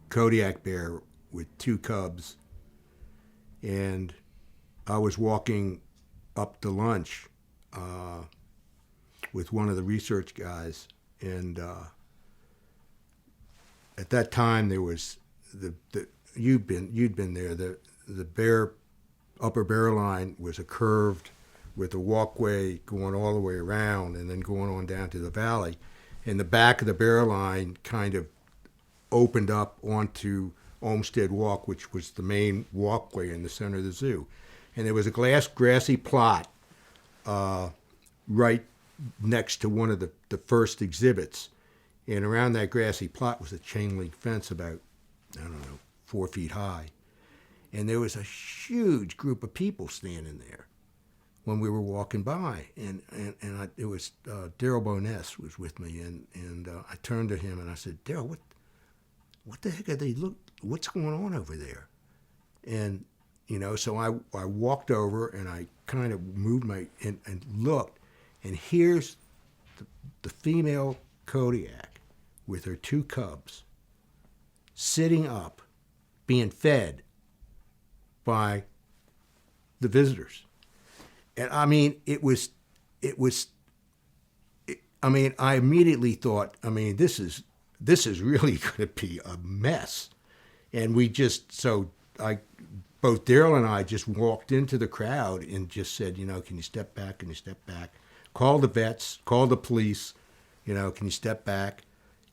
Kodiak bear with 2 cubs, and I was walking up to lunch with one of the research guys, and at that time there was you'd been there. The upper bear line was a curved with a walkway going all the way around and then going on down to the valley. And the back of the bear line kind of opened up onto Olmsted Walk, which was the main walkway in the center of the zoo. And there was a grassy plot right next to one of the first exhibits. And around that grassy plot was a chain link fence about, 4 feet high. And there was a huge group of people standing there when we were walking by. And it was Daryl Boness was with me. And I turned to him and I said, Daryl, what the heck are they what's going on over there? And, so I walked over and I kind of moved and looked. And here's the female Kodiak with her 2 cubs sitting up, being fed by the visitors. And I mean, I immediately thought, this is really going to be a mess. And both Daryl and I just walked into the crowd and just said, can you step back? Can you step back? Call the vets, call the police, can you step back?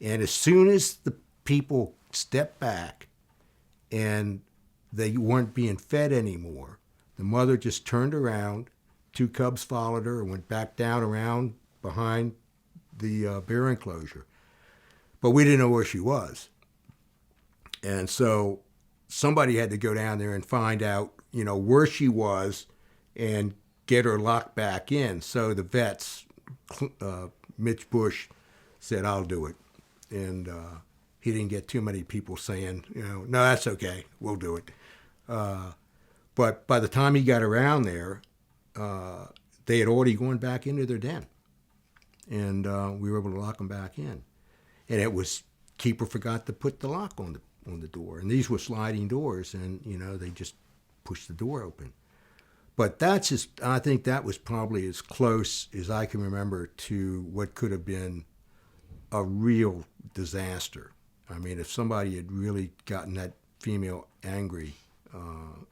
And as soon as the people stepped back and they weren't being fed anymore, the mother just turned around, 2 cubs followed her and went back down around behind the bear enclosure. But we didn't know where she was. And so somebody had to go down there and find out, where she was and get her locked back in. So the vets, Mitch Bush, said, I'll do it. And he didn't get too many people saying, no, that's okay, we'll do it. But by the time he got around there, they had already gone back into their den, and we were able to lock them back in. And it was keeper forgot to put the lock on the door, and these were sliding doors, and they just pushed the door open. But I think that was probably as close as I can remember to what could have been a real disaster. I mean, if somebody had really gotten that female angry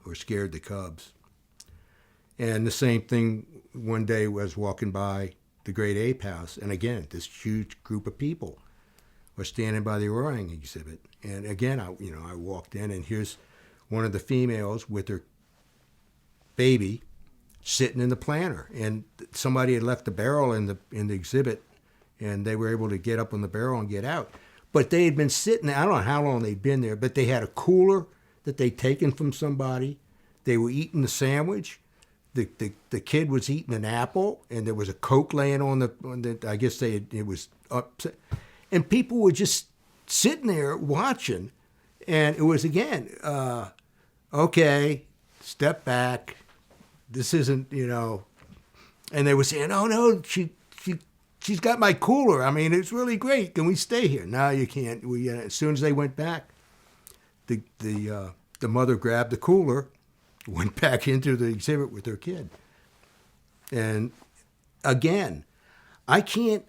or scared the cubs. And the same thing one day was walking by the Great Ape House, and again, this huge group of people were standing by the orang exhibit. And again, I walked in, and here's one of the females with her baby sitting in the planter, and somebody had left the barrel in the exhibit, and they were able to get up on the barrel and get out. But they had been sitting there, I don't know how long they'd been there, but they had a cooler that they'd taken from somebody. They were eating the sandwich. The kid was eating an apple, and there was a Coke laying on the I guess it was upset. And people were just sitting there watching, and it was, again, okay, step back. This isn't, and they were saying, oh, no, she's got my cooler. I mean, it's really great. Can we stay here? No, you can't. As soon as they went back, the mother grabbed the cooler, went back into the exhibit with her kid. And again, I keep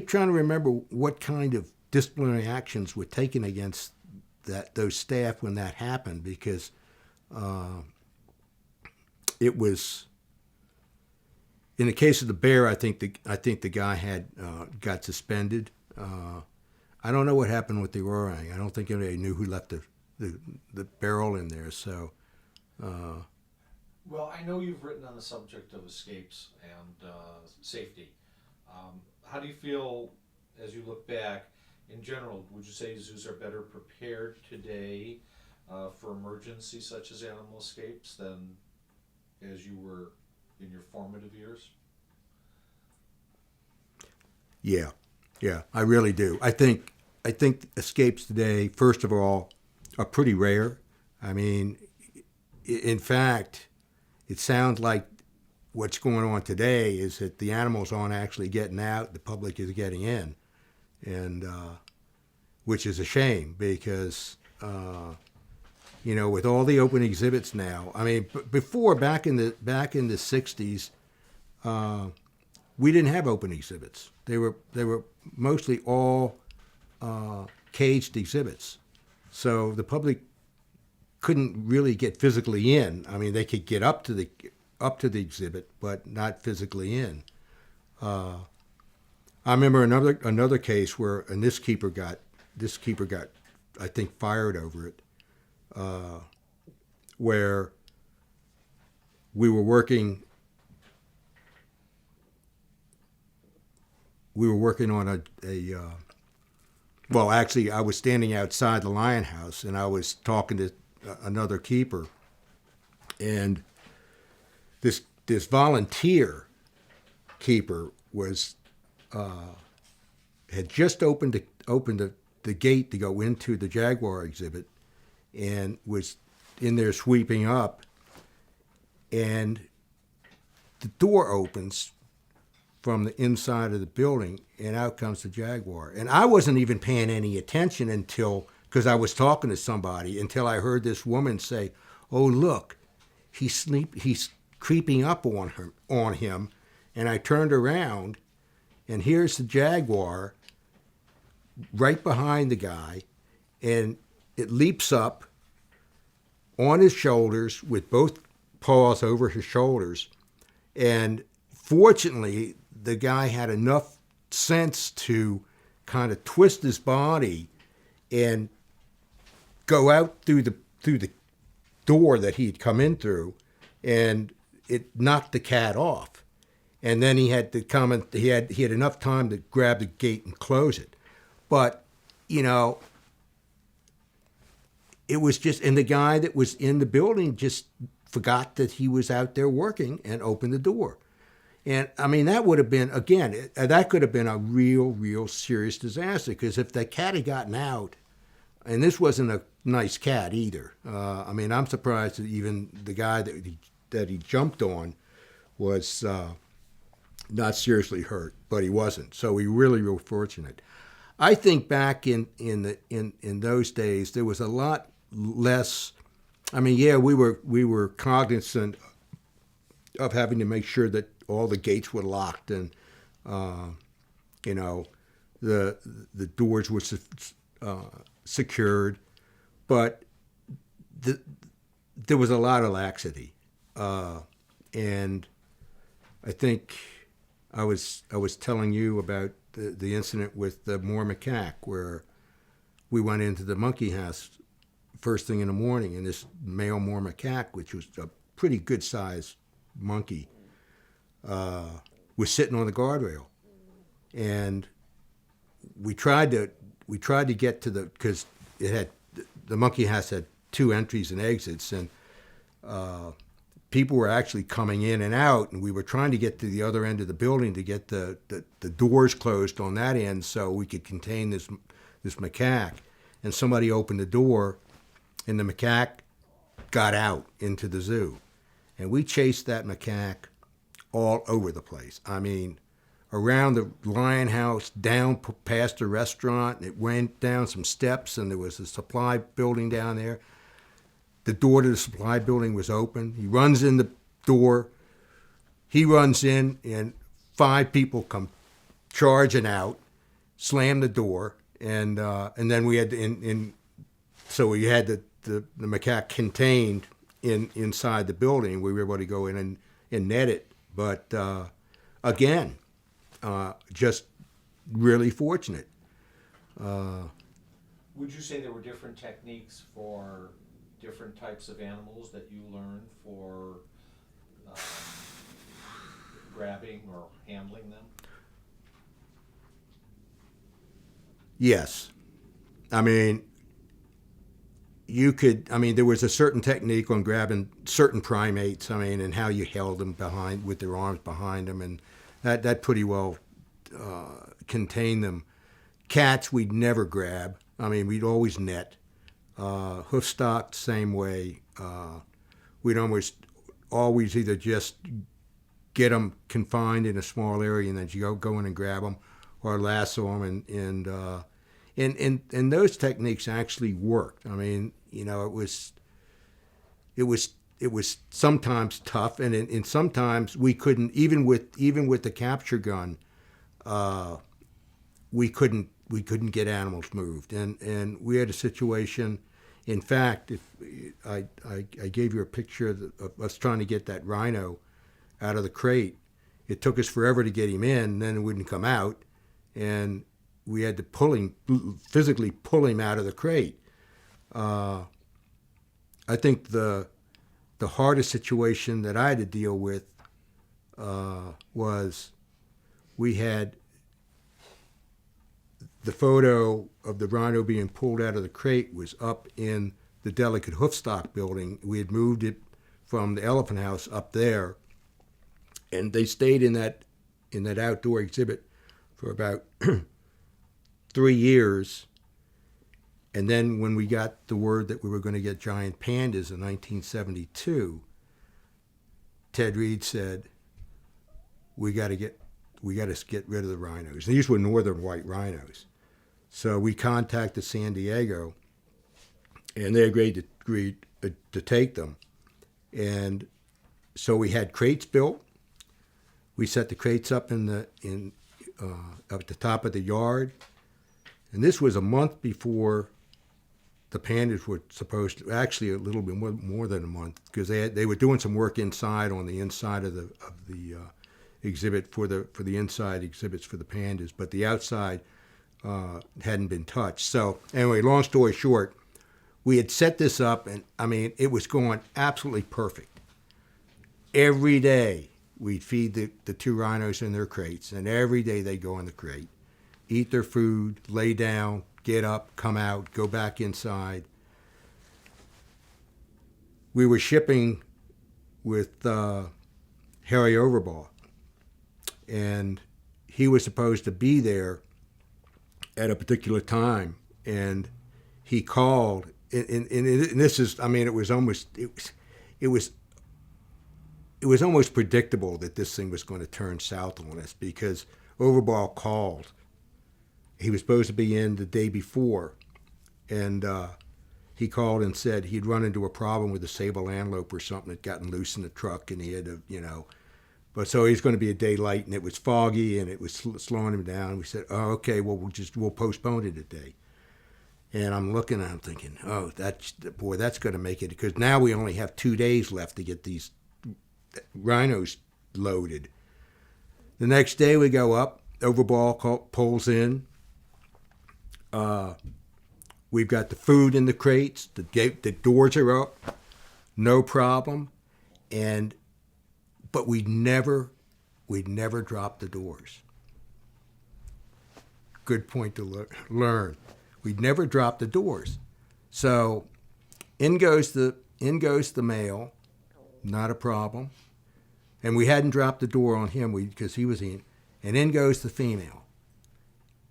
trying to remember what kind of disciplinary actions were taken against those staff when that happened, because it was, in the case of the bear, I think the guy had got suspended. I don't know what happened with the orang. I don't think anybody knew who left the barrel in there. So, well, I know you've written on the subject of escapes and safety. How do you feel as you look back? In general, would you say zoos are better prepared today for emergencies such as animal escapes than as you were in your formative years? Yeah, I really do. I think escapes today, first of all, are pretty rare. I mean, in fact, it sounds like what's going on today is that the animals aren't actually getting out; the public is getting in, and which is a shame, because with all the open exhibits now. I mean, before, back in the '60s, we didn't have open exhibits. They were mostly all caged exhibits, so the public couldn't really get physically in. I mean, they could get up to the exhibit, but not physically in. I remember another case where this keeper got, I think, fired over it, where we were working on well, actually, I was standing outside the lion house, and I was talking to another keeper, and this volunteer keeper was had just opened the gate to go into the jaguar exhibit, and was in there sweeping up, and the door opens from the inside of the building, and out comes the jaguar. And I wasn't even paying any attention because I was talking to somebody, until I heard this woman say, "Oh, look, he's creeping up on him." And I turned around, and here's the jaguar right behind the guy, and it leaps up on his shoulders with both paws over his shoulders. And fortunately, the guy had enough sense to kind of twist his body and go out through the door that he'd come in through, and it knocked the cat off. And then he had enough time to grab the gate and close it. But, it was just, and the guy that was in the building just forgot that he was out there working and opened the door. And I mean, that would have been, again, that could have been a real serious disaster, because if the cat had gotten out, and this wasn't a nice cat either. I mean, I'm surprised that even the guy that he jumped on was not seriously hurt, but he wasn't. So we really were fortunate. I think back in those days, there was a lot less. I mean, yeah, we were cognizant of having to make sure that all the gates were locked and you know the doors were secured, but there was a lot of laxity, and I think I was telling you about the incident with the Moor macaque, where we went into the monkey house first thing in the morning, and this male Moor macaque, which was a pretty good sized monkey, was sitting on the guardrail, and we tried to get to because the monkey house had 2 entries and exits, and people were actually coming in and out, and we were trying to get to the other end of the building to get the doors closed on that end so we could contain this macaque. And somebody opened the door, and the macaque got out into the zoo. And we chased that macaque all over the place. I mean, around the lion house, down past the restaurant. It went down some steps, and there was a supply building down there. The door to the supply building was open. He runs in the door. He runs in, and 5 people come charging out, slam the door, and then we had so we had the macaque contained inside the building. We were able to go in and net it, but again, just really fortunate. Would you say there were different techniques for different types of animals that you learned for grabbing or handling them? Yes. I mean, there was a certain technique on grabbing certain primates, and how you held them behind with their arms behind them, and that pretty well contained them. Cats we'd never grab. We'd always net. Hoofstock, same way. We'd almost always either just get them confined in a small area and then you go in and grab them, or lasso them, and those techniques actually worked. It was sometimes tough, and sometimes we couldn't, even with the capture gun, we couldn't get animals moved, and we had a situation. In fact, if I gave you a picture of us trying to get that rhino out of the crate, it took us forever to get him in, and then it wouldn't come out, and we had to physically pull him out of the crate. I think the hardest situation that I had to deal with was we had the photo of the rhino being pulled out of the crate was up in the delicate hoofstock building. We had moved it from the elephant house up there, and they stayed in that outdoor exhibit for about 3 years. And then when we got the word that we were going to get giant pandas in 1972, Ted Reed said, we got to get rid of the rhinos. These were northern white rhinos. So we contacted San Diego, and they agreed to take them. And so we had crates built. We set the crates up up at the top of the yard. And this was a month before the pandas were supposed to, actually a little bit more than a month, because they were doing some work inside on the inside of the exhibit for the inside exhibits for the pandas, but the outside hadn't been touched. So anyway, long story short, we had set this up, and it was going absolutely perfect. Every day we'd feed the 2 rhinos in their crates, and every day they'd go in the crate, eat their food, lay down, get up, come out, go back inside. We were shipping with Harry Overbaugh, and he was supposed to be there at a particular time, and he called, and this is, I mean, it was almost predictable that this thing was going to turn south on us, because Overball called. He was supposed to be in the day before, and he called and said he'd run into a problem with a sable antelope or something that gotten loose in the truck, and he had to, but so he's going to be a day late, and it was foggy, and it was slowing him down. We said, oh, okay, well, we'll postpone it a day. And I'm looking and I'm thinking, oh, that's going to make it, because now we only have 2 days left to get these rhinos loaded. The next day we go up, Overball pulls in. We've got the food in the crates, the doors are up, no problem, but we'd never drop the doors. Good point to learn. We'd never drop the doors. So in goes the male, not a problem. And we hadn't dropped the door on him because he was in. And in goes the female.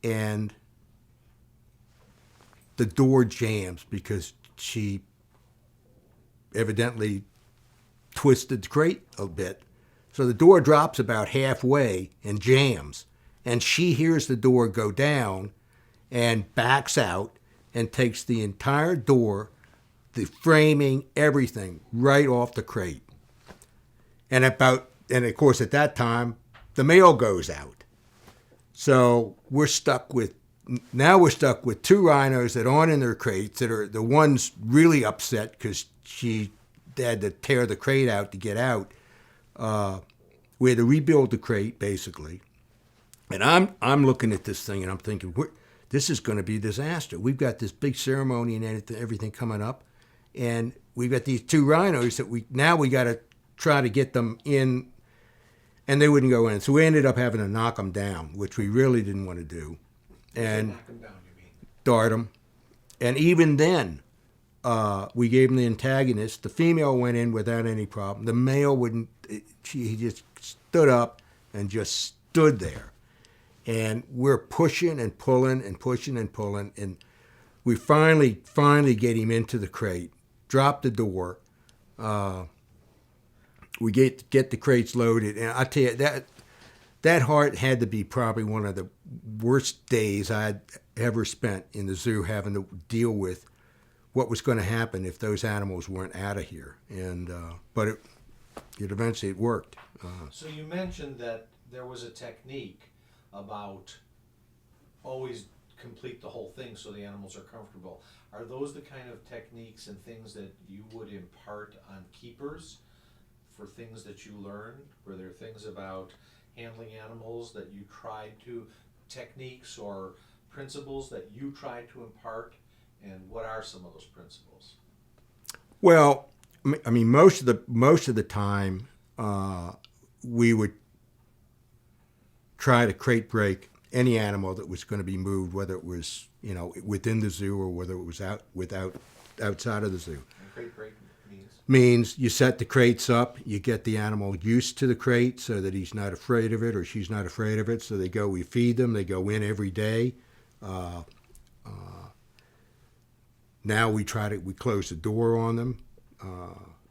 And the door jams because she evidently twisted the crate a bit. So the door drops about halfway and jams. And she hears the door go down and backs out and takes the entire door, the framing, everything, right off the crate. And of course at that time, the male goes out. So we're stuck with 2 rhinos that aren't in their crates, that are the ones really upset because she had to tear the crate out to get out. We had to rebuild the crate basically. And I'm looking at this thing and I'm thinking, this is going to be a disaster. We've got this big ceremony and everything coming up, and we've got these 2 rhinos that we got to try to get them in, and they wouldn't go in. So we ended up having to knock them down, which we really didn't want to do. And knock them down, you mean? Dart them. And even then, we gave them the antagonist. The female went in without any problem. The male wouldn't. He just stood up and just stood there. And we're pushing and pulling and pushing and pulling. And we finally get him into the crate, drop the door. We get the crates loaded. And I tell you, that had to be probably one of the worst days I'd ever spent in the zoo, having to deal with what was going to happen if those animals weren't out of here. And but it eventually worked. So you mentioned that there was a technique about always complete the whole thing so the animals are comfortable. Are those the kind of techniques and things that you would impart on keepers for things that you learned? Were there things about handling animals that you tried to, techniques or principles that you tried to impart? And what are some of those principles? Well, I mean, most of the time, we would try to crate break any animal that was going to be moved, whether it was within the zoo or whether it was outside of the zoo. And crate break means you set the crates up, you get the animal used to the crate so that he's not afraid of it or she's not afraid of it. So we feed them, they go in every day. Now we close the door on them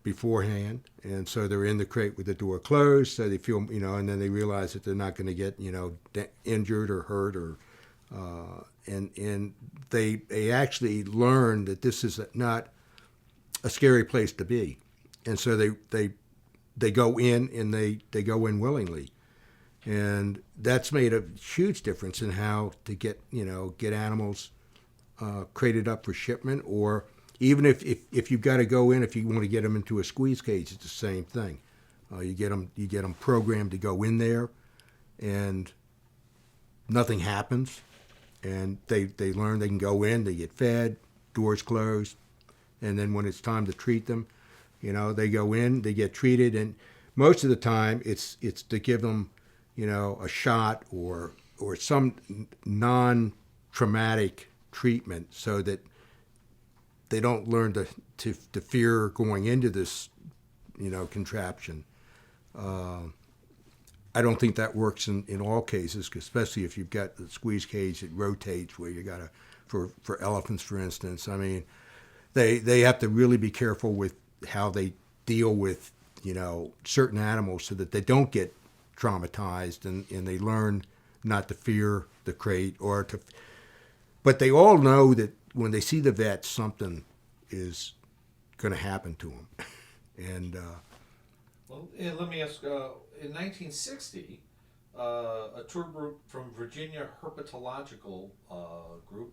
beforehand, and so they're in the crate with the door closed, so they feel, and then they realize that they're not going to get, injured or hurt, or and they actually learn that this is not a scary place to be, and so they go in, and they go in willingly, and that's made a huge difference in how to get animals crated up for shipment, or even if you've got to go in, if you want to get them into a squeeze cage, it's the same thing. You get them programmed to go in there, and nothing happens, and they learn they can go in, they get fed, doors closed, and then when it's time to treat them, they go in, they get treated, and most of the time it's to give them, a shot or some non-traumatic treatment so that they don't learn to fear going into this, contraption. I don't think that works in all cases, especially if you've got the squeeze cage that rotates where you got to for elephants, for instance. I mean, they have to really be careful with how they deal with, certain animals so that they don't get traumatized and they learn not to fear the crate but they all know that when they see the vet, something is going to happen to them. And Well, let me ask. In 1960, a tour group from Virginia Herpetological Group,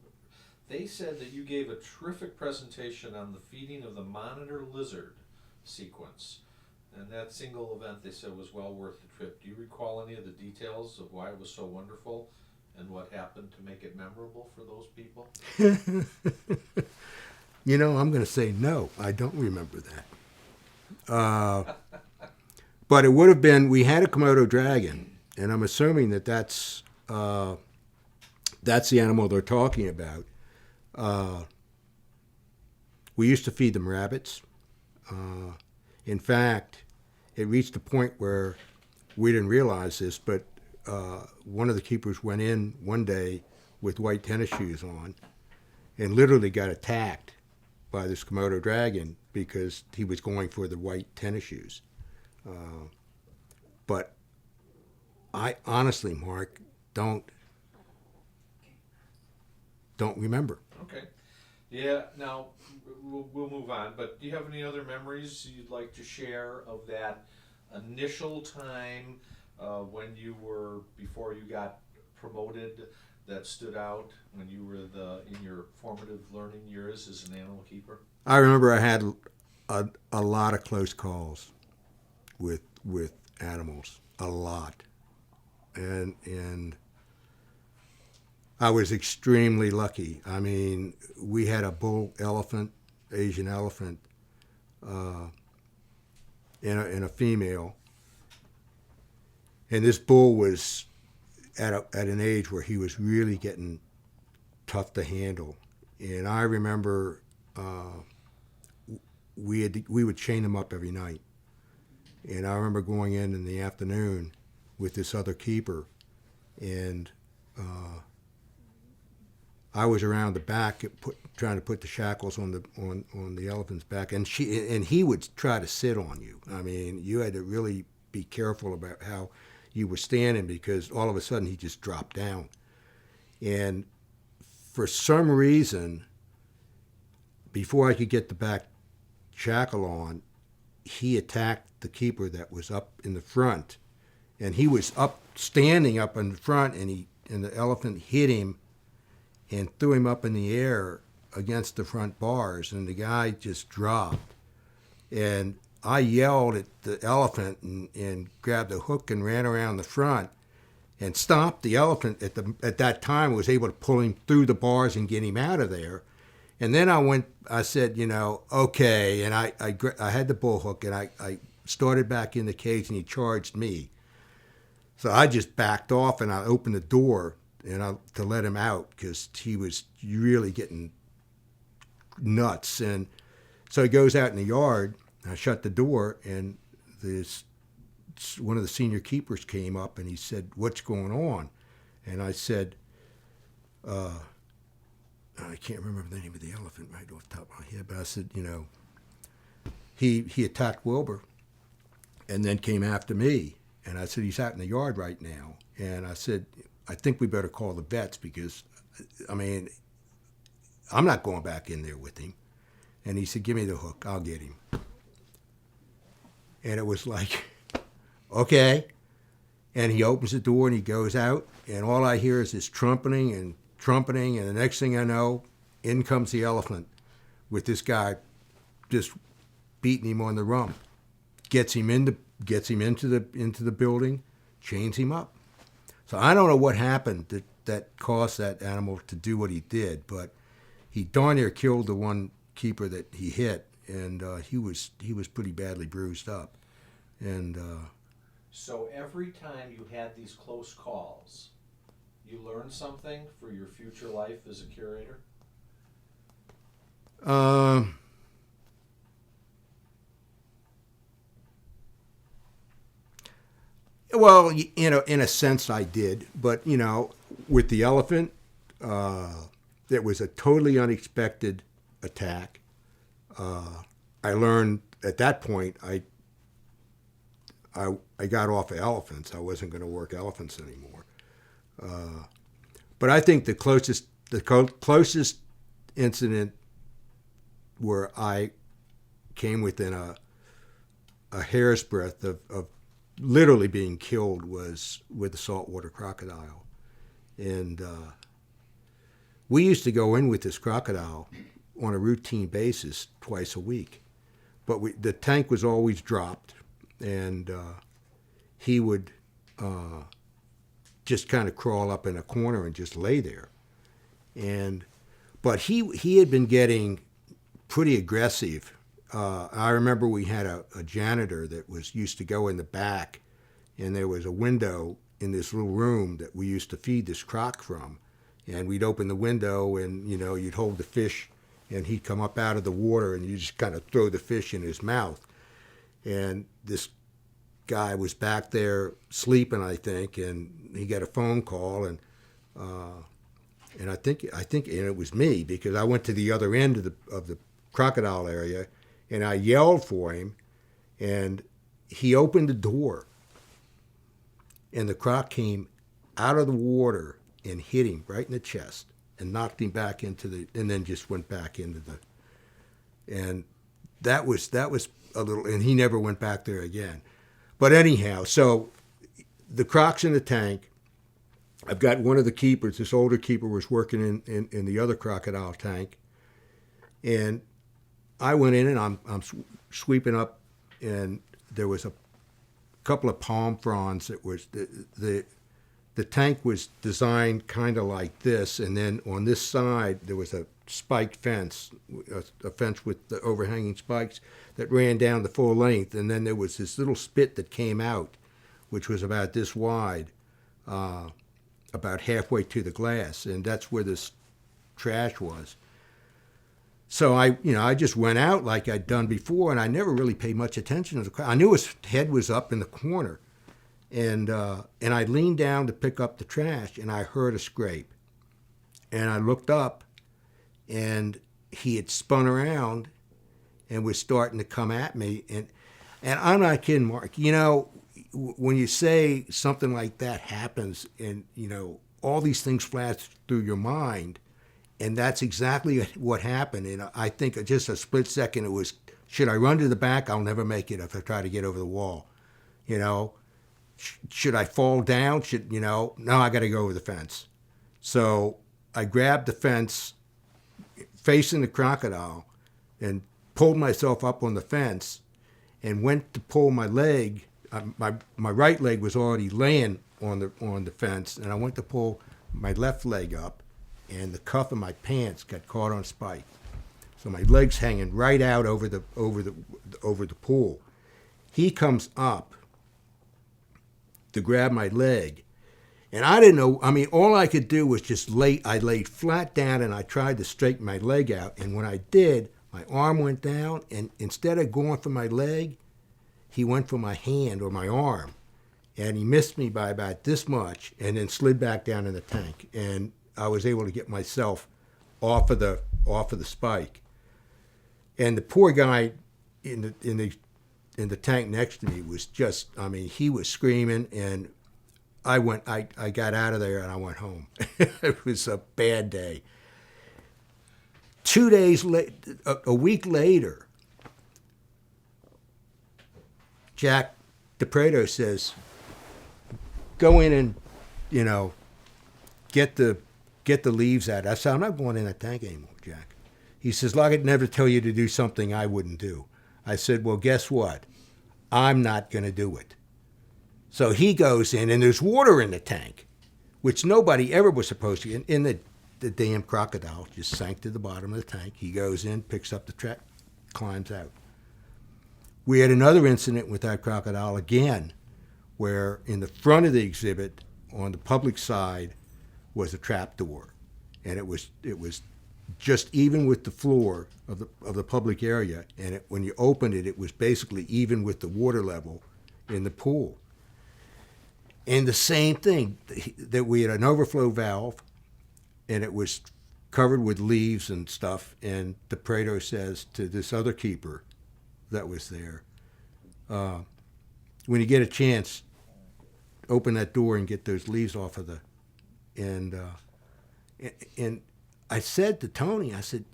they said that you gave a terrific presentation on the feeding of the monitor lizard sequence. And that single event, they said, was well worth the trip. Do you recall any of the details of why it was so wonderful and what happened to make it memorable for those people? I'm going to say no. I don't remember that. But it would have been, we had a Komodo dragon, and I'm assuming that's the animal they're talking about. We used to feed them rabbits. In fact, it reached a point where we didn't realize this, but one of the keepers went in one day with white tennis shoes on and literally got attacked by this Komodo dragon because he was going for the white tennis shoes. But I honestly, Mark, don't remember. Okay. Yeah, now we'll move on, but do you have any other memories you'd like to share of that initial time when before you got promoted, that stood out when you were in your formative learning years as an animal keeper? I remember I had a lot of close calls with animals, a lot. And I was extremely lucky. I mean, we had a bull elephant, Asian elephant, and a female. And this bull was at an age where he was really getting tough to handle. And I remember we would chain him up every night. And I remember going in the afternoon with this other keeper, and I was around the back trying to put the shackles on the elephant's back, and he would try to sit on you. I mean, you had to really be careful about how you were standing because all of a sudden he just dropped down. And for some reason, before I could get the back shackle on, he attacked the keeper that was up in the front, and he was standing up in the front, and the elephant hit him and threw him up in the air against the front bars, and the guy just dropped. And I yelled at the elephant and grabbed a hook and ran around the front and stopped the elephant. At that time, was able to pull him through the bars and get him out of there. And then I said, okay, and I had the bull hook, and I started back in the cage, and he charged me. So I just backed off, and I opened the door to let him out because he was really getting nuts. And so he goes out in the yard. I shut the door, and one of the senior keepers came up, and he said, "What's going on?" And I said, I can't remember the name of the elephant right off the top of my head, but I said, he attacked Wilbur and then came after me. And I said, he's out in the yard right now. And I said, I think we better call the vets because, I mean, I'm not going back in there with him. And he said, give me the hook, I'll get him. And it was like, okay. And he opens the door and he goes out, and all I hear is this trumpeting, and the next thing I know, in comes the elephant with this guy just beating him on the rump. Gets him into the building, chains him up. So I don't know what happened that caused that animal to do what he did, but he darn near killed the one keeper that he hit, and he was pretty badly bruised up. And so every time you had these close calls, you learned something for your future life as a curator? Well, in a sense I did, but with the elephant, It was a totally unexpected attack. I learned at that point I got off of elephants. I wasn't going to work elephants anymore. But I think the closest incident where I came within a hair's breadth of literally being killed was with the saltwater crocodile. And we used to go in with this crocodile on a routine basis twice a week. But the tank was always dropped, and he would just kind of crawl up in a corner and just lay there. But he had been getting pretty aggressive. I remember we had a janitor that used to go in the back, and there was a window in this little room that we used to feed this croc from. And we'd open the window, and you'd hold the fish, and he'd come up out of the water, and you just kind of throw the fish in his mouth. And this guy was back there sleeping, I think, and he got a phone call, and I think it was me, because I went to the other end of the crocodile area, and I yelled for him, and he opened the door, and the croc came out of the water and hit him right in the chest and knocked him back and then just went back and that was a little, and he never went back there again. But anyhow, so the croc's in the tank. I've got one of the keepers, this older keeper was working in the other crocodile tank, and I went in and I'm sweeping up, and there was a couple of palm fronds that was the tank was designed kind of like this, and then on this side there was a spiked fence, a fence with the overhanging spikes that ran down the full length, and then there was this little spit that came out, which was about this wide, about halfway to the glass, and that's where this trash was. So I just went out like I'd done before, and I never really paid much attention to the crowd. I knew his head was up in the corner, and I leaned down to pick up the trash, and I heard a scrape, and I looked up, and he had spun around and was starting to come at me, and I'm not kidding, Mark. When you say something like that happens, and all these things flash through your mind. And that's exactly what happened. And I think just a split second, it was, should I run to the back? I'll never make it if I try to get over the wall. Should I fall down? No, I got to go over the fence. So I grabbed the fence facing the crocodile and pulled myself up on the fence and went to pull my leg. My right leg was already laying on the fence, and I went to pull my left leg up, and the cuff of my pants got caught on spike. So my leg's hanging right out over the pool. He comes up to grab my leg, and I didn't know. I mean, all I could do was just I laid flat down, and I tried to straighten my leg out. And when I did, my arm went down, and instead of going for my leg, he went for my hand or my arm, and he missed me by about this much, and then slid back down in the tank. And I was able to get myself off of the spike. And the poor guy in the tank next to me was just, I mean, he was screaming, and I got out of there and I went home. It was a bad day. 2 days later, a week later, Jack DePreto says, go in and, get the leaves out. I said, I'm not going in that tank anymore, Jack. He says, look, I'd never tell you to do something I wouldn't do. I said, well, guess what? I'm not going to do it. So he goes in, and there's water in the tank, which nobody ever was supposed to. In the damn crocodile just sank to the bottom of the tank. He goes in, picks up the trap, climbs out. We had another incident with that crocodile again, where in the front of the exhibit, on the public side, was a trap door, and it was just even with the floor of the public area, and when you opened it, it was basically even with the water level in the pool. And the same thing, that we had an overflow valve, and it was covered with leaves and stuff. And the Praetor says to this other keeper that was there, when you get a chance, open that door and get those leaves off of the. And I said to Tony, I said,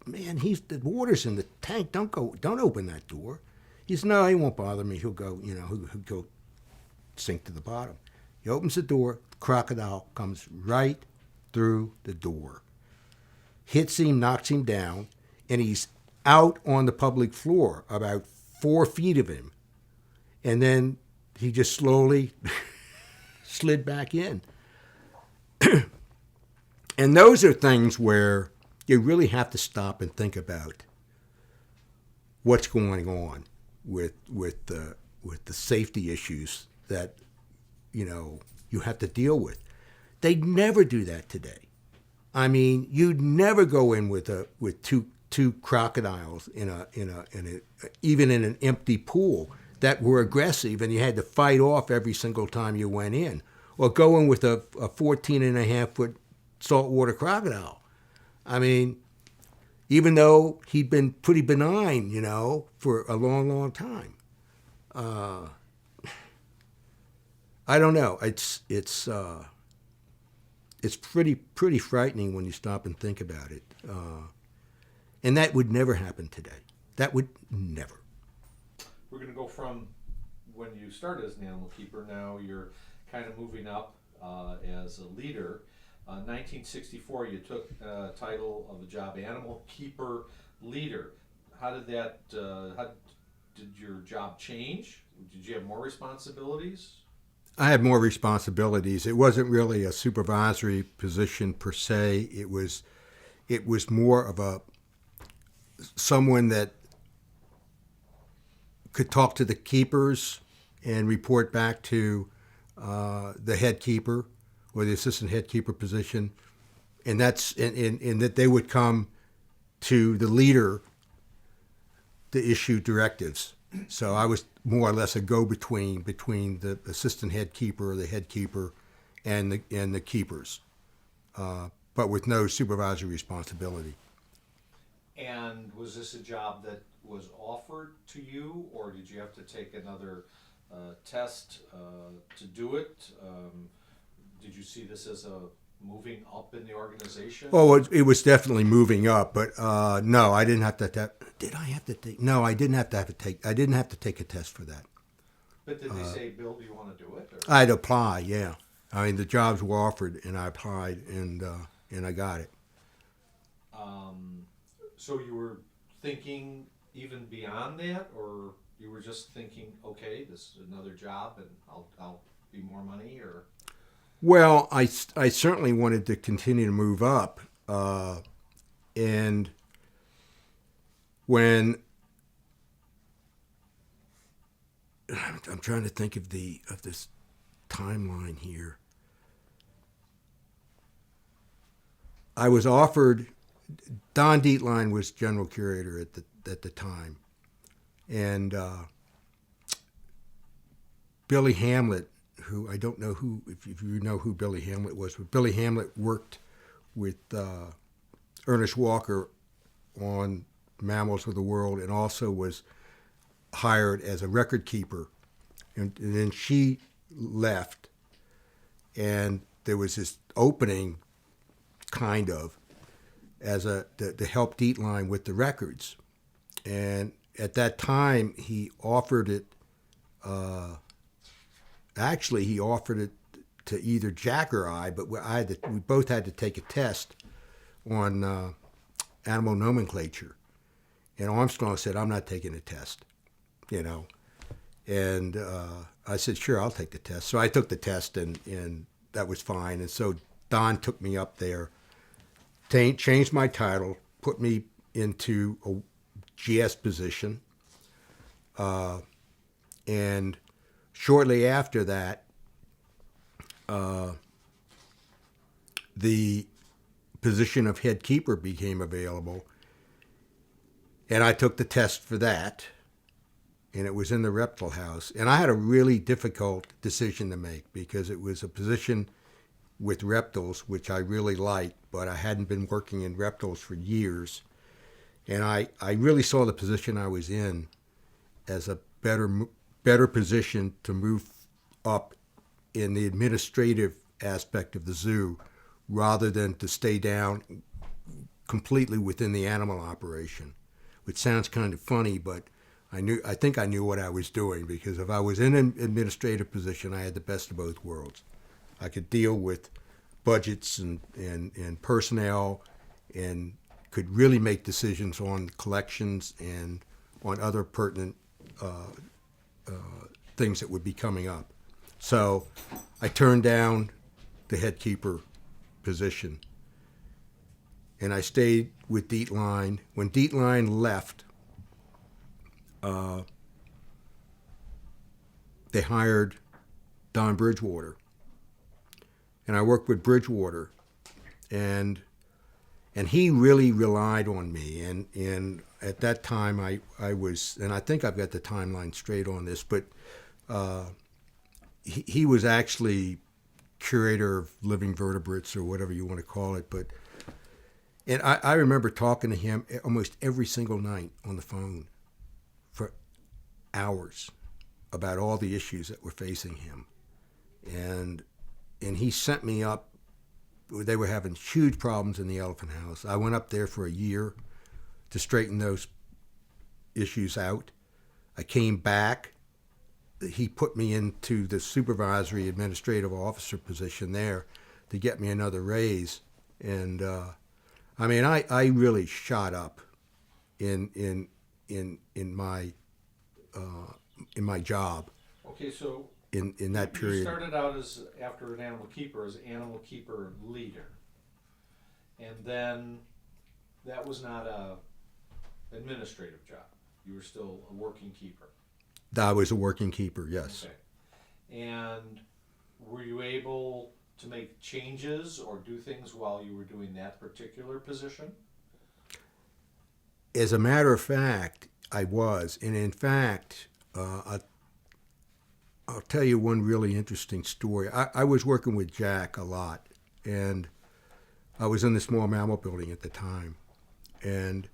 man, the water's in the tank. Don't open that door. He said, no, he won't bother me. He'll go, he'll go sink to the bottom. He opens the door. The crocodile comes right through the door, hits him, knocks him down, and he's out on the public floor, about 4 feet of him. And then he just slowly slid back in. And those are things where you really have to stop and think about what's going on with the safety issues that you have to deal with. They'd never do that today. I mean, you'd never go in with two crocodiles even in an empty pool that were aggressive, and you had to fight off every single time you went in, or go in with a 14.5-foot saltwater crocodile. I mean, even though he'd been pretty benign, for a long, long time. I don't know. It's pretty frightening when you stop and think about it. And that would never happen today. That would never. We're going to go from when you started as an animal keeper, now you're kind of moving up as a leader. 1964, you took title of the job Animal Keeper Leader. How did your job change? Did you have more responsibilities? I had more responsibilities. It wasn't really a supervisory position per se. It was more of someone that could talk to the keepers and report back to the head keeper or the assistant head keeper position, and that they would come to the leader to issue directives. So I was more or less a go-between between the assistant head keeper or the head keeper and the keepers, but with no supervisory responsibility. And was this a job that was offered to you, or did you have to take another test to do it? Did you see this as a moving up in the organization? Well, it was definitely moving up, but no, I didn't have to. Did I have to take? No, I didn't have to take. I didn't have to take a test for that. But did they say, Bill, do you want to do it? Or? I'd apply. Yeah, I mean the jobs were offered, and I applied, and I got it. So you were thinking even beyond that, or you were just thinking, okay, this is another job, and I'll be more money, or? Well, I certainly wanted to continue to move up, and when I'm trying to think of this timeline here, I was offered. Don Dietlein was general curator at the time, and Billy Hamlet, who I don't know if you know who Billy Hamlet was, but Billy Hamlet worked with Ernest Walker on Mammals of the World, and also was hired as a record keeper, and then she left, and there was this opening, kind of, as to help Dietlein with the records, and at that time he offered it. Actually, he offered it to either Jack or I, but we both had to take a test on animal nomenclature, and Armstrong said, "I'm not taking a test," and I said, "Sure, I'll take the test." So I took the test, and that was fine, and so Don took me up there. Changed my title, put me into a GS position, and shortly after that, the position of head keeper became available, and I took the test for that, and it was in the reptile house. And I had a really difficult decision to make because it was a position with reptiles, which I really liked, but I hadn't been working in reptiles for years. And I really saw the position I was in as a better position to move up in the administrative aspect of the zoo rather than to stay down completely within the animal operation, which sounds kind of funny, but I think I knew what I was doing, because if I was in an administrative position, I had the best of both worlds. I could deal with budgets and personnel, and could really make decisions on collections and on other pertinent things that would be coming up. So I turned down the head keeper position, and I stayed with Dietline. When Dietline left, they hired Don Bridgewater, and I worked with Bridgewater, and he really relied on me. And at that time, I was, and I think I've got the timeline straight on this, but he was actually curator of living vertebrates, or whatever you want to call it. And I remember talking to him almost every single night on the phone for hours about all the issues that were facing him. And he sent me up. They were having huge problems in the elephant house. I went up there for a year to straighten those issues out. I came back. He put me into the supervisory administrative officer position there to get me another raise. And I mean, I really shot up in my job. Okay, so in that period. You started out as, after an animal keeper, as animal keeper leader, and then that was not a administrative job. You were still a working keeper. I was a working keeper, yes. Okay. And were you able to make changes or do things while you were doing that particular position? As a matter of fact, I was. And in fact, I'll tell you one really interesting story. I was working with Jack a lot, and I was in the small mammal building at the time. And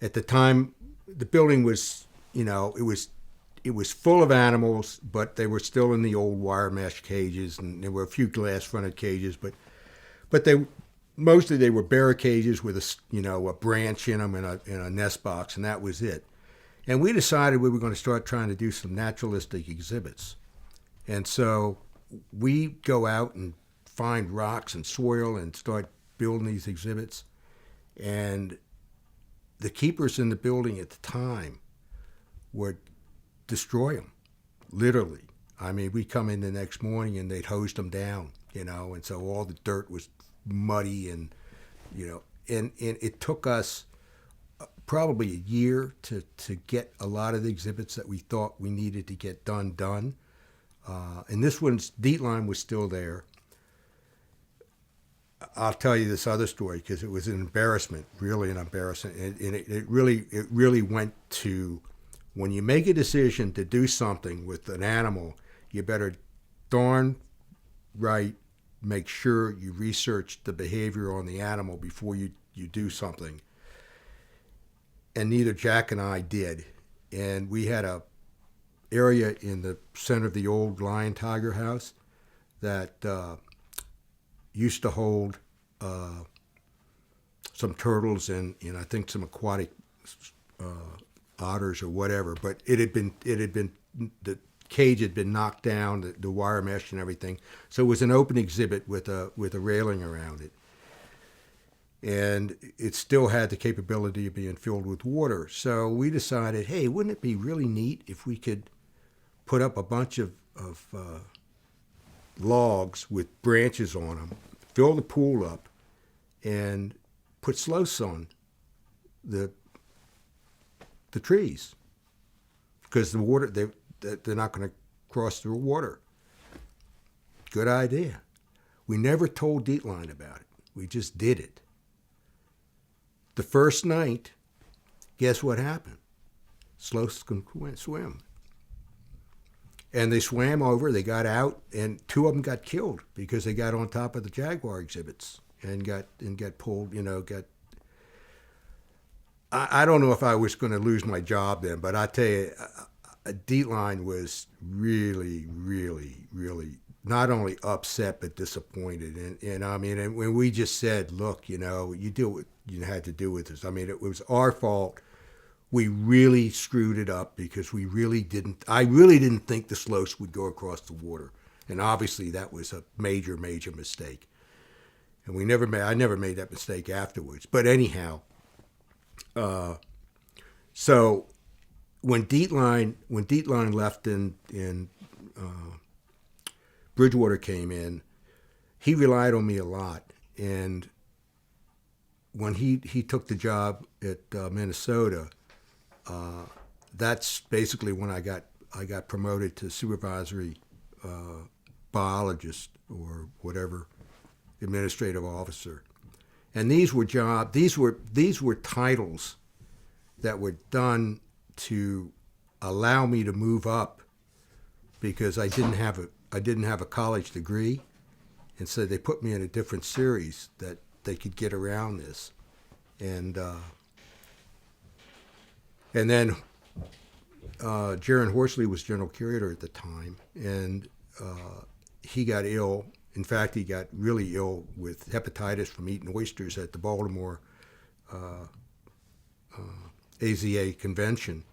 at the time, the building was, it was full of animals, but they were still in the old wire mesh cages, and there were a few glass fronted cages, but they mostly they were bear cages with a branch in them and a nest box, and that was it. And we decided we were going to start trying to do some naturalistic exhibits. And so we go out and find rocks and soil and start building these exhibits. And the keepers in the building at the time would destroy them, literally. I mean, we'd come in the next morning and they'd hose them down, and so all the dirt was muddy and it took us probably a year to get a lot of the exhibits that we thought we needed to get done. And this one's, Dietline was still there. I'll tell you this other story because it was an embarrassment, really an embarrassment. And it really went to, when you make a decision to do something with an animal, you better darn right make sure you research the behavior on the animal before you do something. And neither Jack and I did. And we had a area in the center of the old lion tiger house that used to hold some turtles and I think some aquatic otters or whatever. But it had been the cage had been knocked down, the wire mesh and everything. So it was an open exhibit with a railing around it. And it still had the capability of being filled with water. So we decided, hey, wouldn't it be really neat if we could put up a bunch of logs with branches on them, fill the pool up, and put sloths on the trees, because the water they're not going to cross through water. Good idea. We never told Dietline about it. We just did it. The first night, guess what happened? Sloths couldn't swim. And they swam over, they got out, and two of them got killed because they got on top of the jaguar exhibits and got pulled, got. I don't know if I was going to lose my job then, but I tell you, Dietline was really, really, really not only upset but disappointed. And I mean, and when we just said, look, you do what you had to do with this. I mean, it was our fault. We really screwed it up because I really didn't think the Sloths would go across the water. And obviously that was a major, major mistake. And I never made that mistake afterwards. But anyhow, so when Dietline left and Bridgewater came in, he relied on me a lot. And when he took the job at Minnesota, that's basically when I got promoted to supervisory biologist or whatever, administrative officer. And these were titles that were done to allow me to move up because I didn't have a college degree, and so they put me in a different series that they could get around this. And then Jaron Horsley was general curator at the time, and he got ill. In fact, he got really ill with hepatitis from eating oysters at the Baltimore AZA convention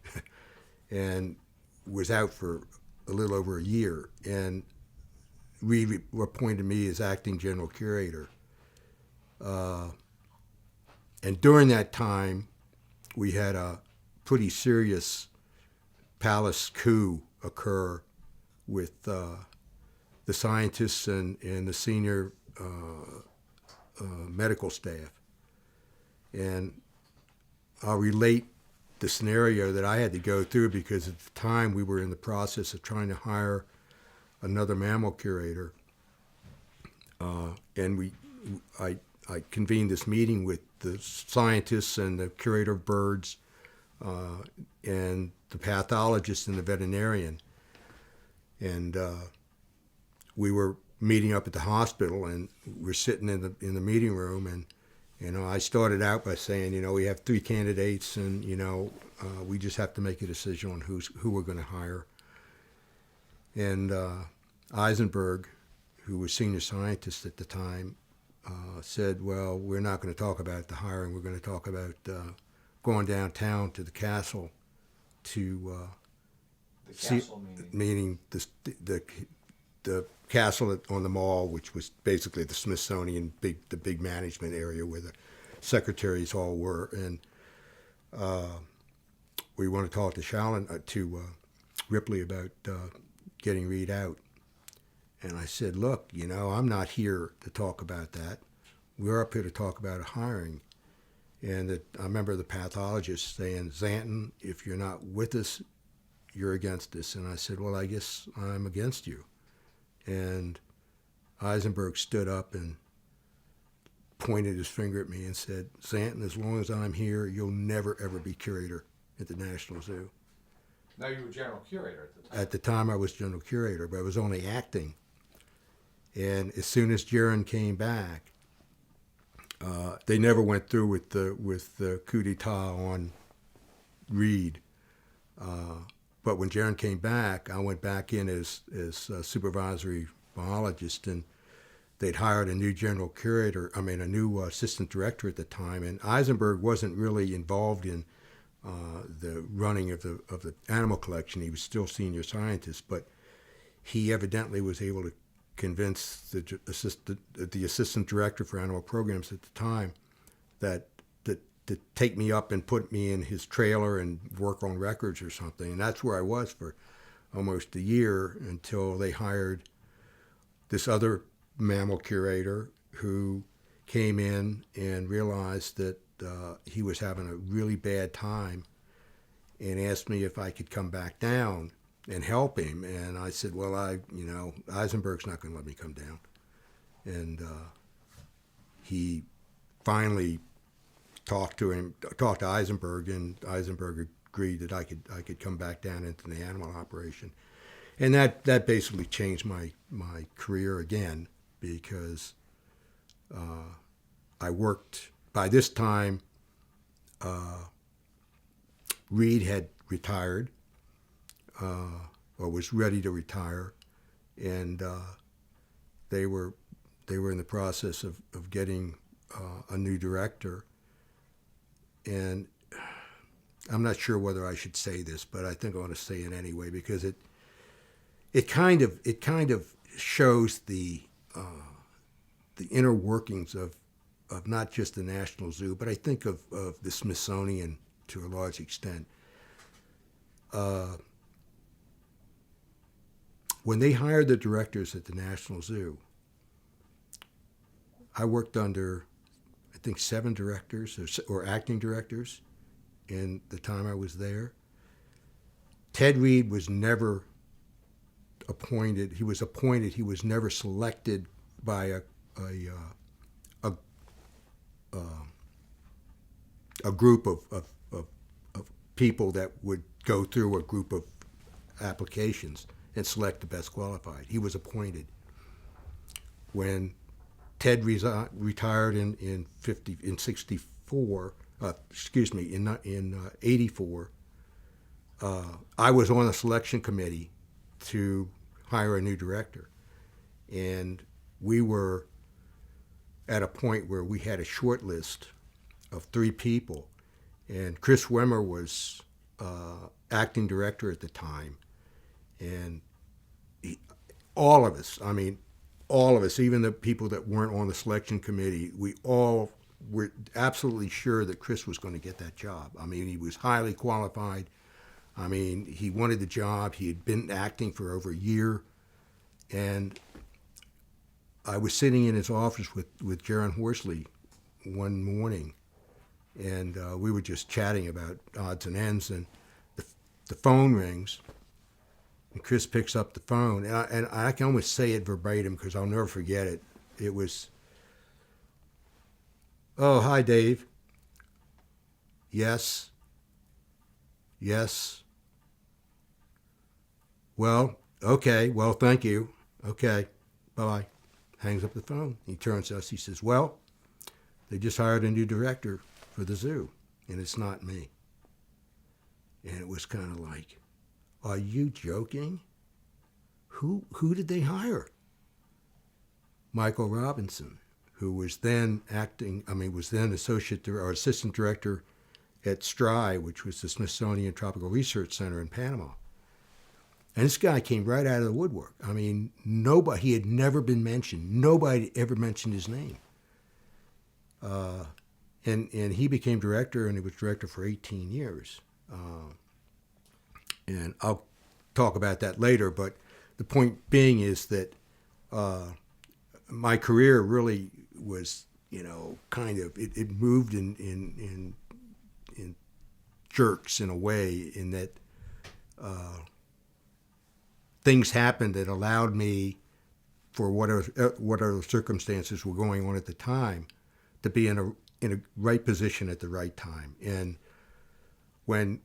and was out for a little over a year. And appointed me as acting general curator. And during that time, we had a pretty serious palace coup occur with the scientists and the senior medical staff. And I'll relate the scenario that I had to go through because at the time we were in the process of trying to hire another mammal curator. And I convened this meeting with the scientists and the curator of birds and the pathologist and the veterinarian. And we were meeting up at the hospital, and we're sitting in the meeting room, and I started out by saying, we have 3 candidates, and we just have to make a decision on who we're going to hire. And Eisenberg, who was senior scientist at the time, said, well, we're not going to talk about the hiring. We're going to talk about going downtown to the castle to the castle meaning the castle on the mall, which was basically the Smithsonian, the big management area where the secretaries all were. And we want to talk to Ripley about getting Reed out. And I said, look, I'm not here to talk about that. We're up here to talk about hiring. And I remember the pathologist saying, Xanten, if you're not with us, you're against us. And I said, well, I guess I'm against you. And Eisenberg stood up and pointed his finger at me and said, Xanten, as long as I'm here, you'll never, ever be curator at the National Zoo. Now you were general curator at the time. At the time I was general curator, but I was only acting. And as soon as Jaron came back, they never went through with the coup d'etat on Reed. But when Jaron came back, I went back in as a supervisory biologist, and they'd hired a new a new assistant director at the time. And Eisenberg wasn't really involved in the running of the animal collection. He was still senior scientist, but he evidently was able to convince the assistant director for animal programs at the time that to take me up and put me in his trailer and work on records or something. And that's where I was for almost a year until they hired this other mammal curator who came in and realized that he was having a really bad time and asked me if I could come back down and help him. And I said, well, Eisenberg's not going to let me come down. And he finally talked to Eisenberg, and Eisenberg agreed that I could come back down into the animal operation. And that basically changed my career again, because I worked, by this time, Reed had retired, or was ready to retire, and they were in the process of getting a new director. And I'm not sure whether I should say this, but I think I want to say it anyway, because it kind of shows the inner workings of not just the National Zoo, but I think of the Smithsonian to a large extent. When they hired the directors at the National Zoo, I worked under, I think, 7 directors or acting directors in the time I was there. Ted Reed was never appointed. He was appointed. He was never selected by a group of people that would go through a group of applications and select the best qualified. He was appointed. When Ted retired in 64, in 84, I was on a selection committee to hire a new director, and we were at a point where we had a short list of 3 people, and Chris Wimmer was acting director at the time, and all of us, even the people that weren't on the selection committee, we all were absolutely sure that Chris was going to get that job. I mean, he was highly qualified. I mean, he wanted the job. He had been acting for over a year, and I was sitting in his office with Jaron Horsley one morning, and we were just chatting about odds and ends, and the phone rings, and Chris picks up the phone, and I can almost say it verbatim because I'll never forget it. It was, "Oh, hi, Dave. Yes. Yes. Well, okay. Well, thank you. Okay. Bye-bye." Hangs up the phone. He turns to us. He says, "Well, they just hired a new director for the zoo, and it's not me." And it was kind of like, are you joking? Who did they hire? Michael Robinson, who was then associate or assistant director at STRI, which was the Smithsonian Tropical Research Center in Panama. And this guy came right out of the woodwork. I mean, he had never been mentioned. Nobody ever mentioned his name. And he became director, and he was director for 18 years. And I'll talk about that later, but the point being is that my career really was, it moved in jerks in a way, in that things happened that allowed me, for whatever circumstances were going on at the time, to be in a right position at the right time. And when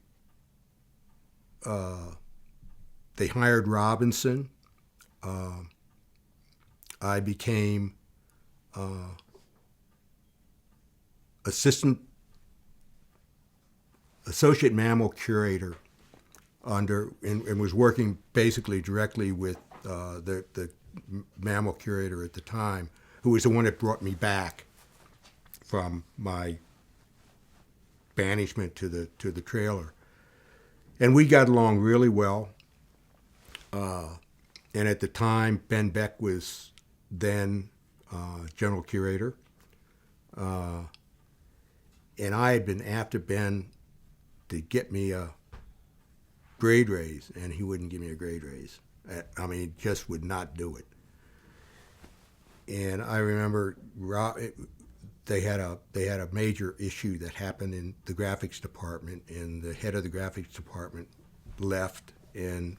they hired Robinson, I became associate mammal curator and was working basically directly with the mammal curator at the time, who was the one that brought me back from my banishment to the trailer. And we got along really well. And at the time, Ben Beck was then general curator. And I had been after Ben to get me a grade raise, and he wouldn't give me a grade raise. I mean, just would not do it. And I remember they had a major issue that happened in the graphics department, and the head of the graphics department left. And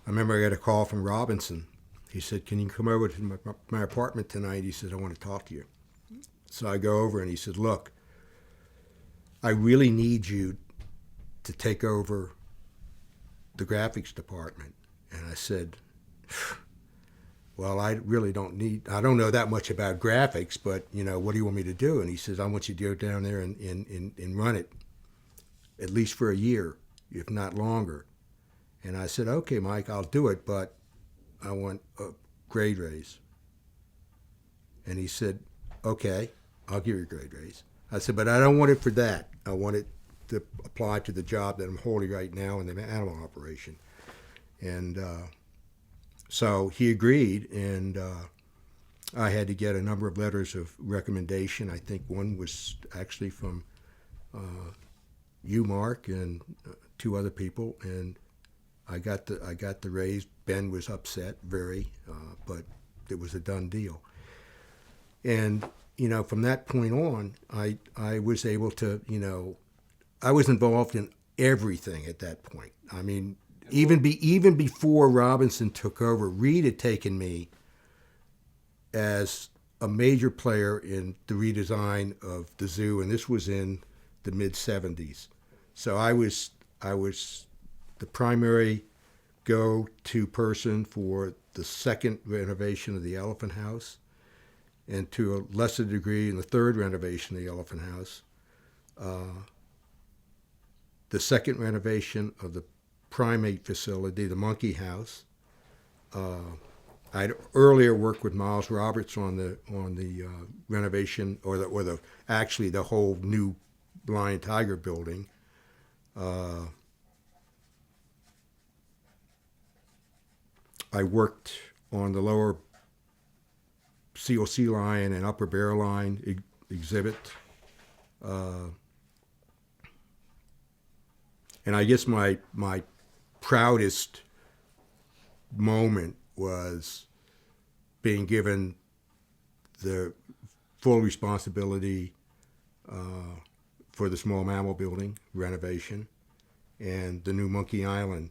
I remember I got a call from Robinson. He said, "Can you come over to my apartment tonight?" He said, "I want to talk to you." So I go over, and he said, "Look, I really need you to take over the graphics department." And I said, well, I really I don't know that much about graphics, but, what do you want me to do? And he says, I want you to go down there and run it at least for a year, if not longer. And I said, okay, Mike, I'll do it, but I want a grade raise. And he said, okay, I'll give you a grade raise. I said, but I don't want it for that. I want it to apply to the job that I'm holding right now in the animal operation. And so he agreed, and I had to get a number of letters of recommendation. I think one was actually from you, Mark, and two other people, and I got the raise. Ben was upset, very, but it was a done deal. And from that point on, I was able to, I was involved in everything at that point. I mean, even before Robinson took over, Reed had taken me as a major player in the redesign of the zoo, and this was in the mid-'70s. So I was the primary go-to person for the second renovation of the Elephant House, and to a lesser degree in the third renovation of the Elephant House. The second renovation of the primate facility, the Monkey House. I'd earlier worked with Miles Roberts on the renovation or the whole new lion tiger building. I worked on the lower seal sea lion and upper bear lion exhibit. And I guess my proudest moment was being given the full responsibility for the small mammal building renovation and the new Monkey Island.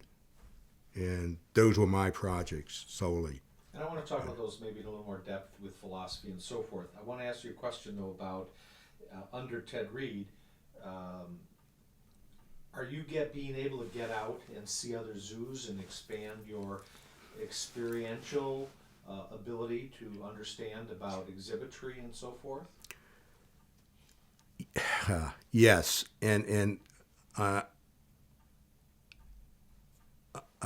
And those were my projects solely. And I want to talk about those maybe in a little more depth with philosophy and so forth. I want to ask you a question, though, about under Ted Reed. Are you being able to get out and see other zoos and expand your experiential ability to understand about exhibitry and so forth? Yes, and I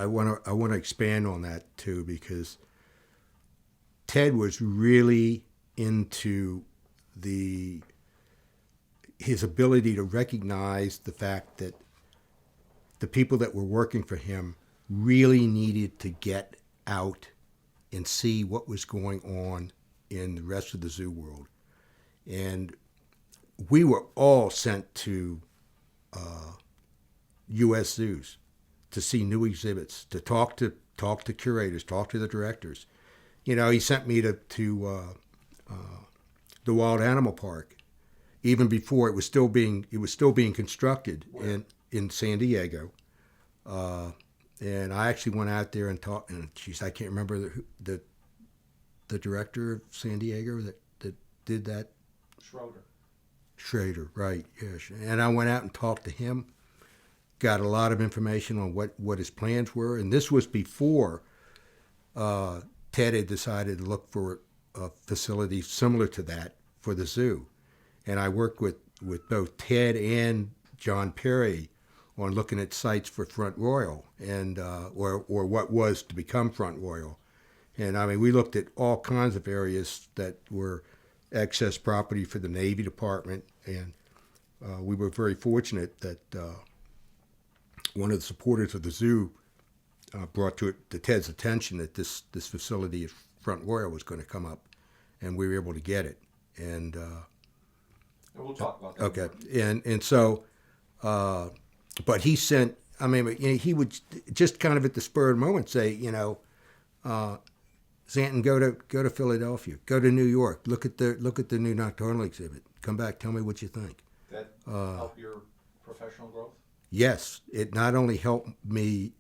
want to expand on that too, because Ted was really into his ability to recognize the fact that the people that were working for him really needed to get out and see what was going on in the rest of the zoo world. And we were all sent to U.S. zoos to see new exhibits, to talk to curators, talk to the directors. He sent me to the Wild Animal Park, even before it was still being constructed in San Diego. And I actually went out there and talked. And I can't remember the director of San Diego that did that. Schrader, right? Yes. And I went out and talked to him. Got a lot of information on what his plans were, and this was before Ted had decided to look for a facility similar to that for the zoo. And I worked with both Ted and John Perry on looking at sites for Front Royal and or what was to become Front Royal. And I mean, we looked at all kinds of areas that were excess property for the Navy Department, and we were very fortunate that one of the supporters of the zoo brought to Ted's attention that this facility at Front Royal was going to come up, and we were able to get it. And we'll talk about that. Okay, and so, but he sent. I mean, he would just kind of at the spur of the moment say, Xanten, go to Philadelphia, go to New York, look at the new nocturnal exhibit, come back, tell me what you think. That help your professional growth? Yes, it not only helped me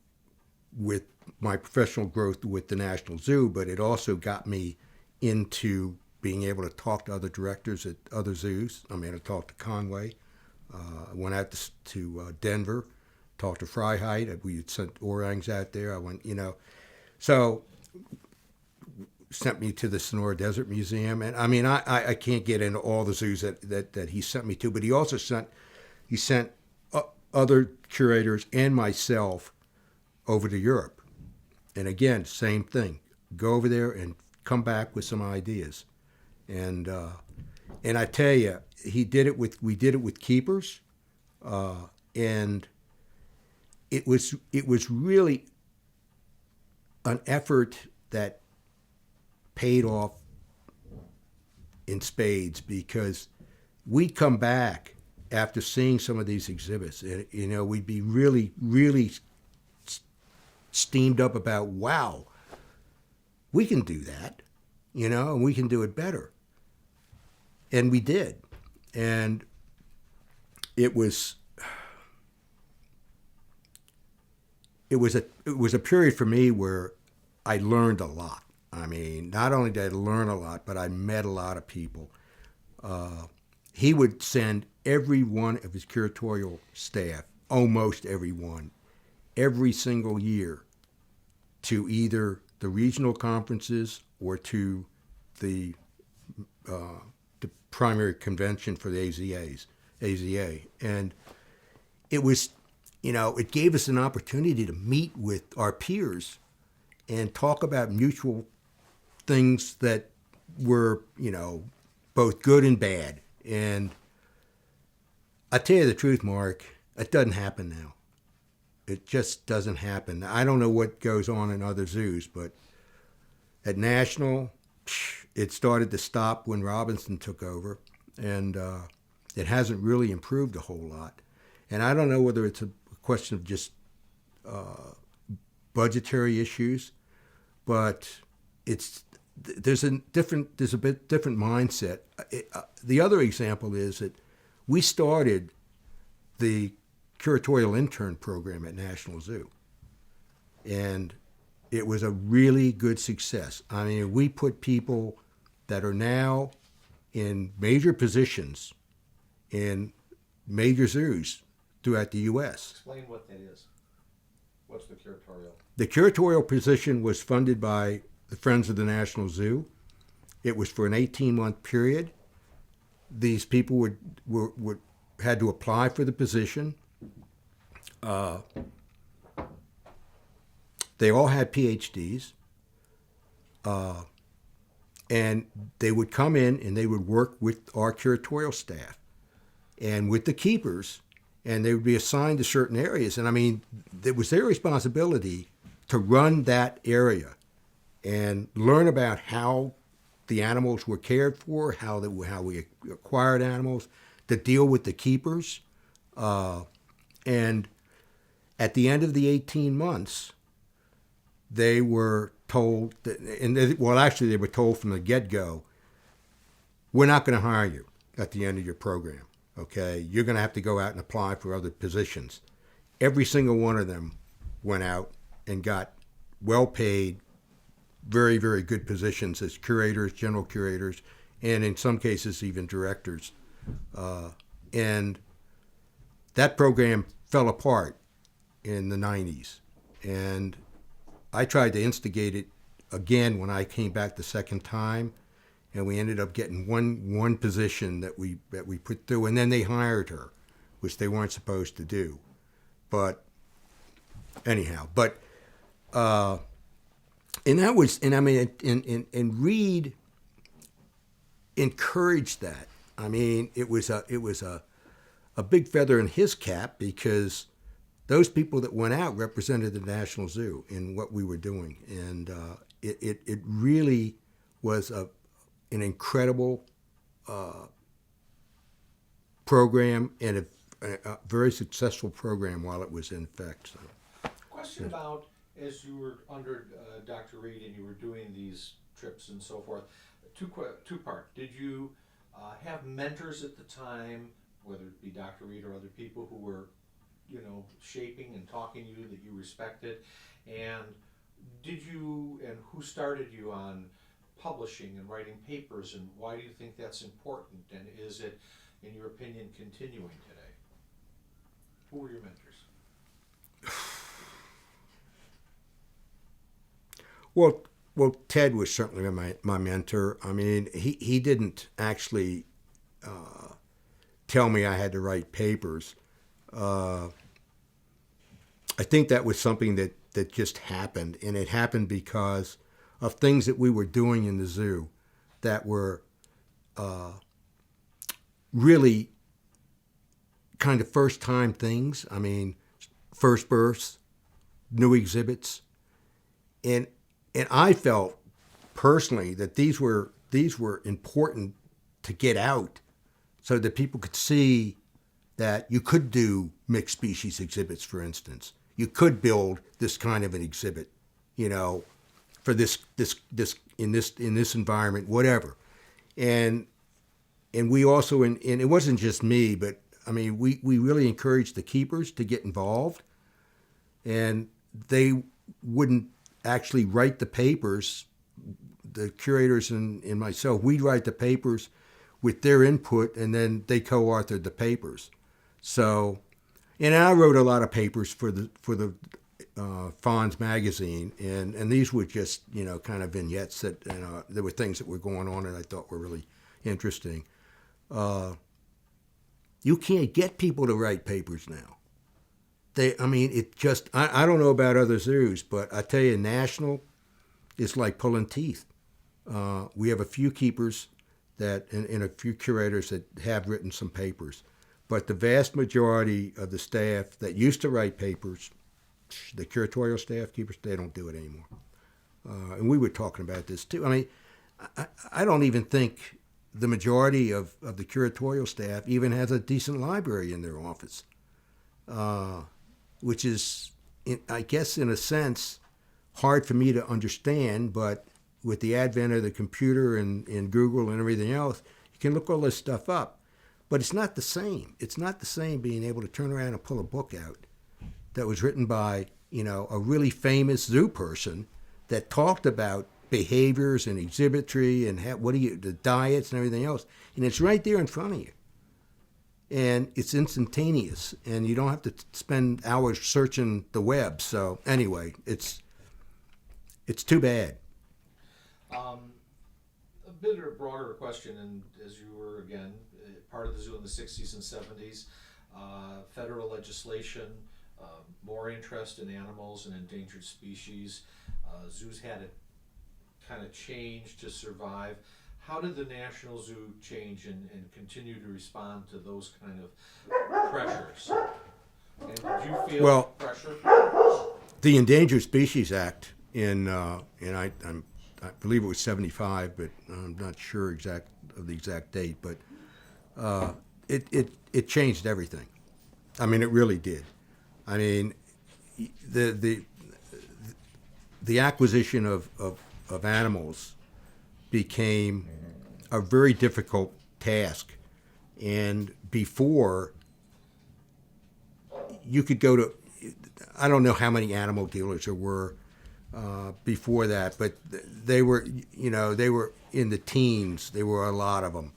with my professional growth with the National Zoo, but it also got me into being able to talk to other directors at other zoos. I mean, I talked to Conway. I went out to Denver, talked to Freiheit. We had sent orangs out there. I went, So sent me to the Sonora Desert Museum, and I mean I can't get into all the zoos that he sent me to, but he also sent other curators and myself over to Europe. And again, same thing. Go over there and come back with some ideas. And I tell you, we did it with keepers, and it was really an effort that paid off in spades, because we'd come back after seeing some of these exhibits, and we'd be really, really steamed up about, wow, we can do that, and we can do it better. And we did. And it was a period for me where I learned a lot. I mean, not only did I learn a lot, but I met a lot of people. He would send every one of his curatorial staff, almost every one, every single year, to either the regional conferences or to the primary convention for the AZA. And it was, it gave us an opportunity to meet with our peers and talk about mutual things that were, both good and bad. And I tell you the truth, Mark, it doesn't happen now. It just doesn't happen. I don't know what goes on in other zoos, but at National, it started to stop when Robinson took over, and it hasn't really improved a whole lot. And I don't know whether it's a question of just budgetary issues, but there's a bit different mindset. The other example is that we started the curatorial intern program at National Zoo, and it was a really good success. I mean, we put people that are now in major positions in major zoos throughout the U.S. Explain what that is. What's the curatorial? The curatorial position was funded by the Friends of the National Zoo. It was for an 18-month period. These people had to apply for the position. They all had PhDs, and they would come in and they would work with our curatorial staff and with the keepers, and they would be assigned to certain areas. And I mean, it was their responsibility to run that area and learn about how the animals were cared for, how we acquired animals, to deal with the keepers. And at the end of the 18 months, they were told, actually they were told from the get-go, we're not going to hire you at the end of your program, okay? You're going to have to go out and apply for other positions. Every single one of them went out and got well-paid, very, very good positions as curators, general curators, and in some cases even directors. And that program fell apart in the 90s. And I tried to instigate it again when I came back the second time, and we ended up getting one position that we put through, and then they hired her, which they weren't supposed to do. But anyhow, and that was, and I mean, and Reed encouraged that. I mean, it was a big feather in his cap, because those people that went out represented the National Zoo in what we were doing, and it really was an incredible program, and a very successful program while it was in effect. So. Question about, as you were under Dr. Reed and you were doing these trips and so forth, two-part. Did you have mentors at the time, whether it be Dr. Reed or other people who were, shaping and talking to you that you respected? And who started you on publishing and writing papers, and why do you think that's important? And is it, in your opinion, continuing today? Who were your mentors? Well, Ted was certainly my mentor. I mean, he didn't actually tell me I had to write papers. I think that was something that just happened, and it happened because of things that we were doing in the zoo that were really kind of first time things. I mean, first births, new exhibits, and I felt personally that these were important to get out so that people could see that you could do mixed species exhibits, for instance. You could build this kind of an exhibit, you know, for this in this environment, whatever. And we also, and it wasn't just me, but I mean, we really encouraged the keepers to get involved, and they wouldn't actually write the papers. The curators and myself, we'd write the papers with their input, and then they co-authored the papers. So, and I wrote a lot of papers for the Fawns magazine, and these were just, you know, kind of vignettes that, you know, there were things that were going on and I thought were really interesting. You can't get people to write papers now. I mean, it just, I don't know about other zoos, but I tell you, national, it's like pulling teeth. We have a few keepers that, and a few curators that have written some papers, but the vast majority of the staff that used to write papers, the curatorial staff, keepers, they don't do it anymore. And we were talking about this too. I mean, I don't even think the majority of the curatorial staff even has a decent library in their office, which is, I guess, in a sense, hard for me to understand. But with the advent of the computer and Google and everything else, you can look all this stuff up. But it's not the same. It's not the same being able to turn around and pull a book out that was written by, you know, a really famous zoo person that talked about behaviors and exhibitry and the diets and everything else, and it's right there in front of you, and it's instantaneous, and you don't have to spend hours searching the web. So anyway, it's too bad. A bit of a broader question, and as you were again part of the zoo in the 60s and 70s, federal legislation, more interest in animals and endangered species. Zoos had to kind of change to survive. How did the National Zoo change and continue to respond to those kind of pressures? And did you feel pressure? The Endangered Species Act I believe it was 75, but I'm not sure of the exact date, but it changed everything. I mean, it really did. I mean, the acquisition of animals became a very difficult task. And before, you could go to, I don't know how many animal dealers there were before that, but they were in the teens. There were a lot of them.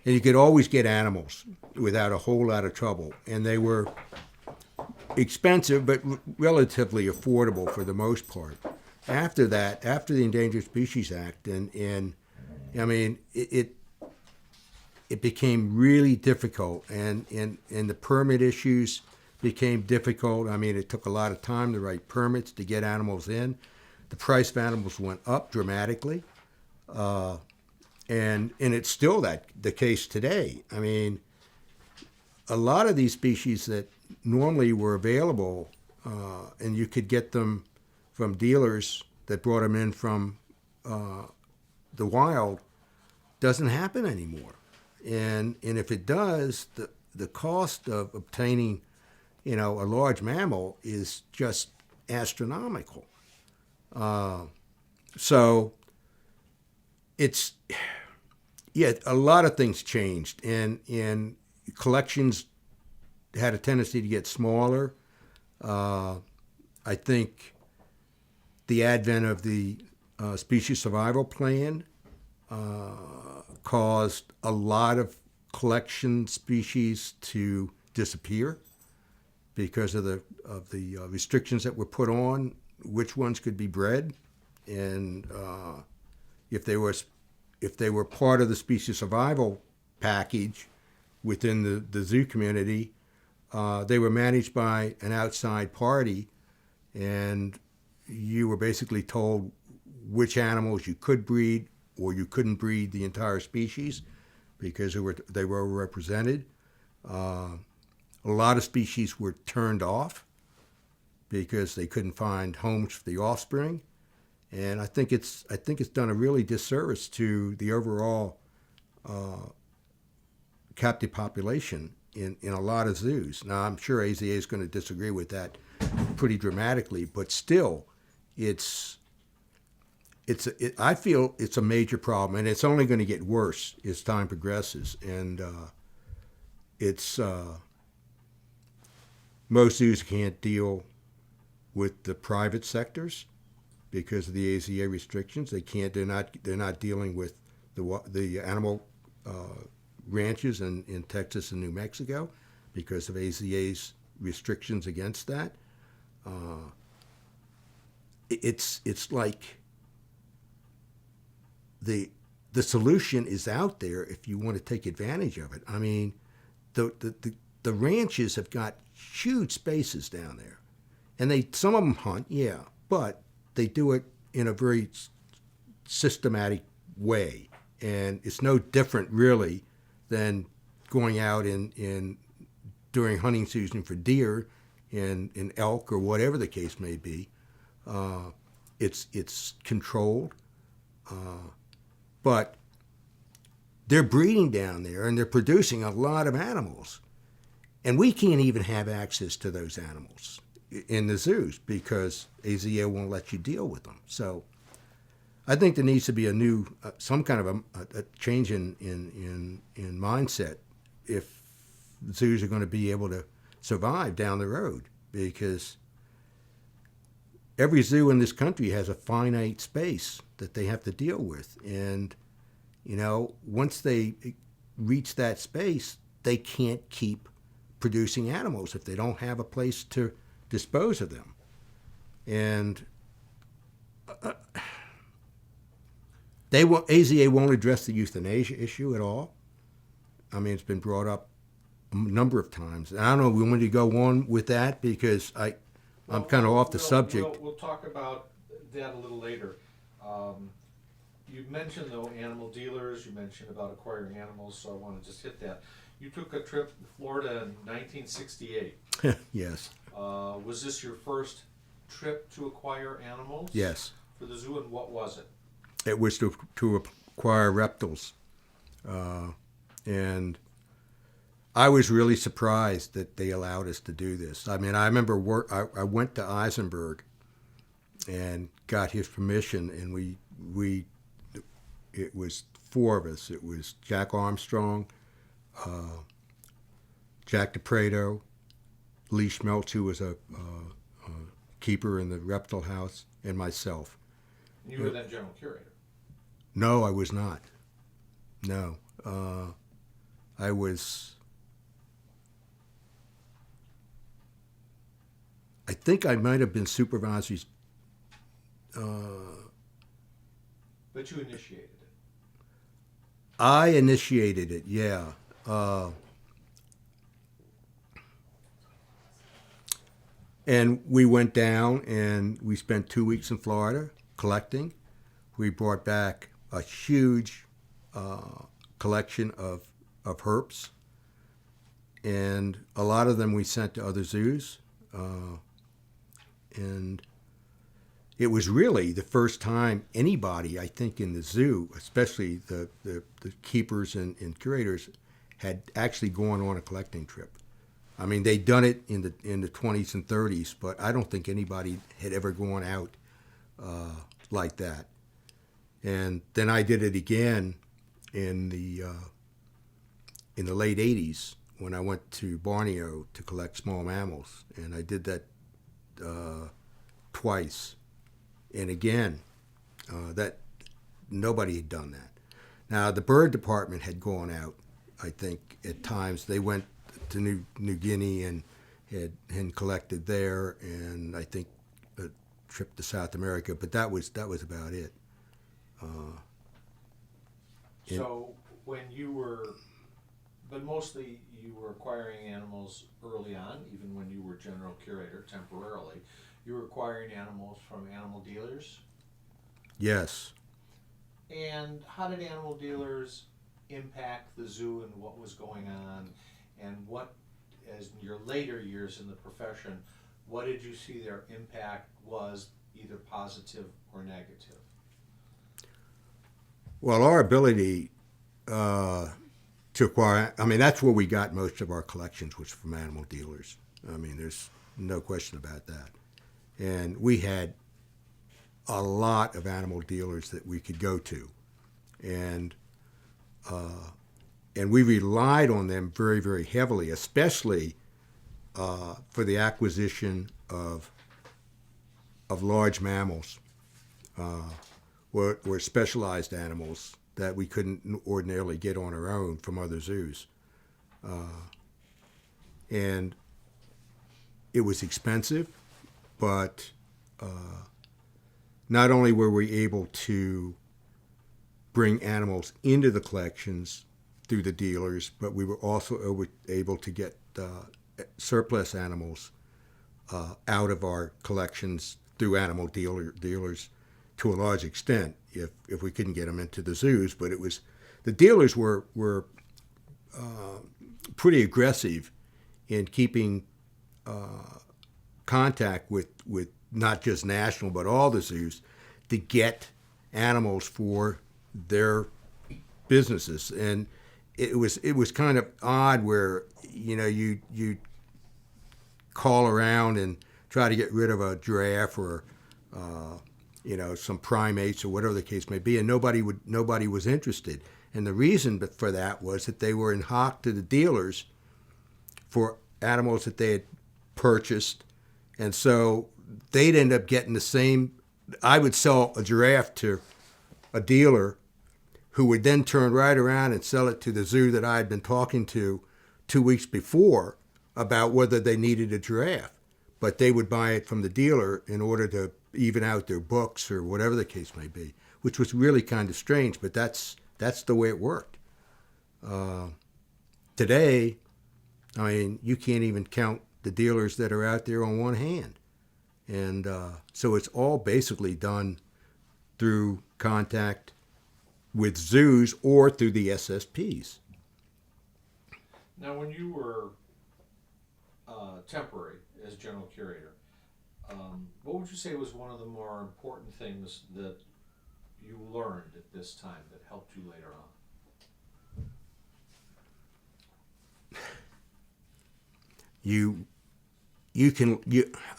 And you could always get animals without a whole lot of trouble. And they were expensive, but relatively affordable for the most part. After that, after the Endangered Species Act, and I mean, it became really difficult, and the permit issues became difficult. I mean, it took a lot of time to write permits to get animals in. The price of animals went up dramatically, and it's still the case today. I mean, a lot of these species that normally were available, and you could get them from dealers that brought them in from the wild, doesn't happen anymore. And if it does, the cost of obtaining, a large mammal is just astronomical. So it's, a lot of things changed, and collections had a tendency to get smaller. I think the advent of the species survival plan caused a lot of collection species to disappear because of the restrictions that were put on which ones could be bred and if they were part of the species survival package within the zoo community, they were managed by an outside party, and you were basically told which animals you could breed or you couldn't breed the entire species because they were overrepresented. A lot of species were turned off because they couldn't find homes for the offspring, and I think it's done a really disservice to the overall captive population in a lot of zoos. Now, I'm sure AZA is going to disagree with that pretty dramatically, but still, I feel it's a major problem, and it's only going to get worse as time progresses. And most zoos can't deal with the private sectors because of the AZA restrictions. They can't. They're not dealing with the animal ranches in Texas and New Mexico because of AZA's restrictions against that. It's like the solution is out there if you want to take advantage of it. I mean, the ranches have got huge spaces down there, and some of them hunt, yeah, but they do it in a very systematic way, and it's no different really than going out during hunting season for deer and elk or whatever the case may be. It's controlled, but they're breeding down there and they're producing a lot of animals, and we can't even have access to those animals in the zoos because AZA won't let you deal with them. So I think there needs to be some kind of a change in mindset if zoos are going to be able to survive down the road, because every zoo in this country has a finite space that they have to deal with. And, once they reach that space, they can't keep producing animals if they don't have a place to dispose of them. And AZA won't address the euthanasia issue at all. I mean, it's been brought up a number of times. And I don't know, we want to go on with that because I'm kind of off the subject. We'll talk about that a little later. You mentioned, though, animal dealers. You mentioned about acquiring animals, so I want to just hit that. You took a trip to Florida in 1968. Yes. Was this your first trip to acquire animals? Yes. For the zoo, and what was it? It was to acquire reptiles. And I was really surprised that they allowed us to do this. I mean, I remember I went to Eisenberg and got his permission, and it was four of us. It was Jack Armstrong, Jack DePreto, Lee Schmeltz, who was a keeper in the reptile house, and myself. You were then general curator. No, I was not. No. I was... I think I might have been supervisory. But you initiated it. I initiated it, yeah. And we went down and we spent 2 weeks in Florida collecting. We brought back a huge collection of herps, and a lot of them we sent to other zoos. And it was really the first time anybody, I think, in the zoo, especially the keepers and curators, had actually gone on a collecting trip. I mean, they'd done it in the 20s and 30s, but I don't think anybody had ever gone out like that. And then I did it again in the late 80s when I went to Borneo to collect small mammals, and I did that twice. And again, that nobody had done that. Now, the bird department had gone out, I think, at times. They went to New Guinea and collected there, and I think trip to South America, but that was about it. So when you were, but mostly you were acquiring animals early on, even when you were general curator temporarily, you were acquiring animals from animal dealers? Yes. And how did animal dealers impact the zoo and what was going on? And what, as in your later years in the profession, what did you see their impact was, either positive or negative? Well, our ability to acquire, I mean, that's where we got most of our collections, was from animal dealers. I mean, there's no question about that. And we had a lot of animal dealers that we could go to. And we relied on them very, very heavily, especially for the acquisition of large mammals, were specialized animals that we couldn't ordinarily get on our own from other zoos. And it was expensive, but not only were we able to bring animals into the collections through the dealers, but we were also able to get surplus animals out of our collections through animal dealers to a large extent, if we couldn't get them into the zoos. But it was, the dealers were pretty aggressive in keeping contact with not just national but all the zoos to get animals for their businesses. And it was kind of odd where, you know, you call around and try to get rid of a giraffe or you know, some primates or whatever the case may be, and nobody was interested. And the reason for that was that they were in hock to the dealers for animals that they had purchased, and so they'd end up getting the same. I would sell a giraffe to a dealer who would then turn right around and sell it to the zoo that I had been talking to 2 weeks before about whether they needed a giraffe. But they would buy it from the dealer in order to even out their books or whatever the case may be, which was really kind of strange, but that's the way it worked. Today, I mean, you can't even count the dealers that are out there on one hand. And so it's all basically done through contact with zoos or through the SSPs. Now, when you were temporary as general curator, what would you say was one of the more important things that you learned at this time that helped you later on?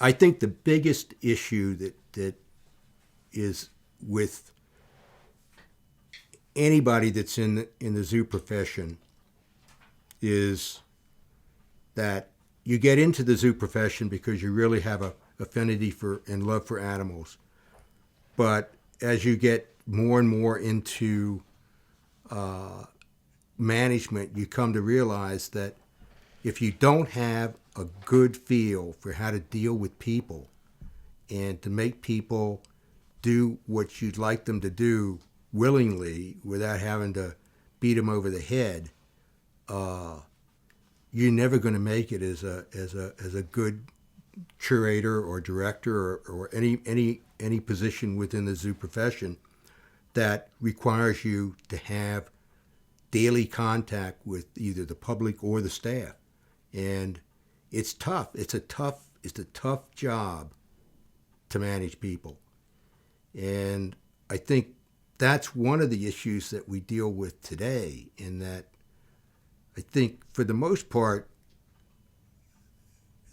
I think the biggest issue that is with anybody that's in the zoo profession is that you get into the zoo profession because you really have a affinity for and love for animals. But as you get more and more into management, you come to realize that if you don't have a good feel for how to deal with people and to make people do what you'd like them to do willingly without having to beat them over the head, you're never going to make it as a good curator or director or any position within the zoo profession that requires you to have daily contact with either the public or the staff. And it's tough. It's a tough job to manage people. And I think that's one of the issues that we deal with today, in that I think for the most part,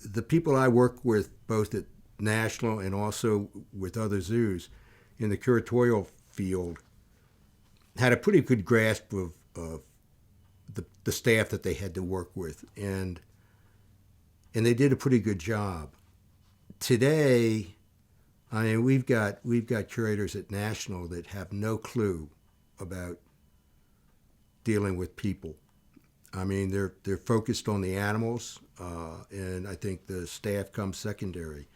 the people I work with, both at national and also with other zoos in the curatorial field, had a pretty good grasp of the staff that they had to work with, and they did a pretty good job. Today, I mean, we've got curators at national that have no clue about dealing with people. I mean, they're focused on the animals, and I think the staff comes secondary.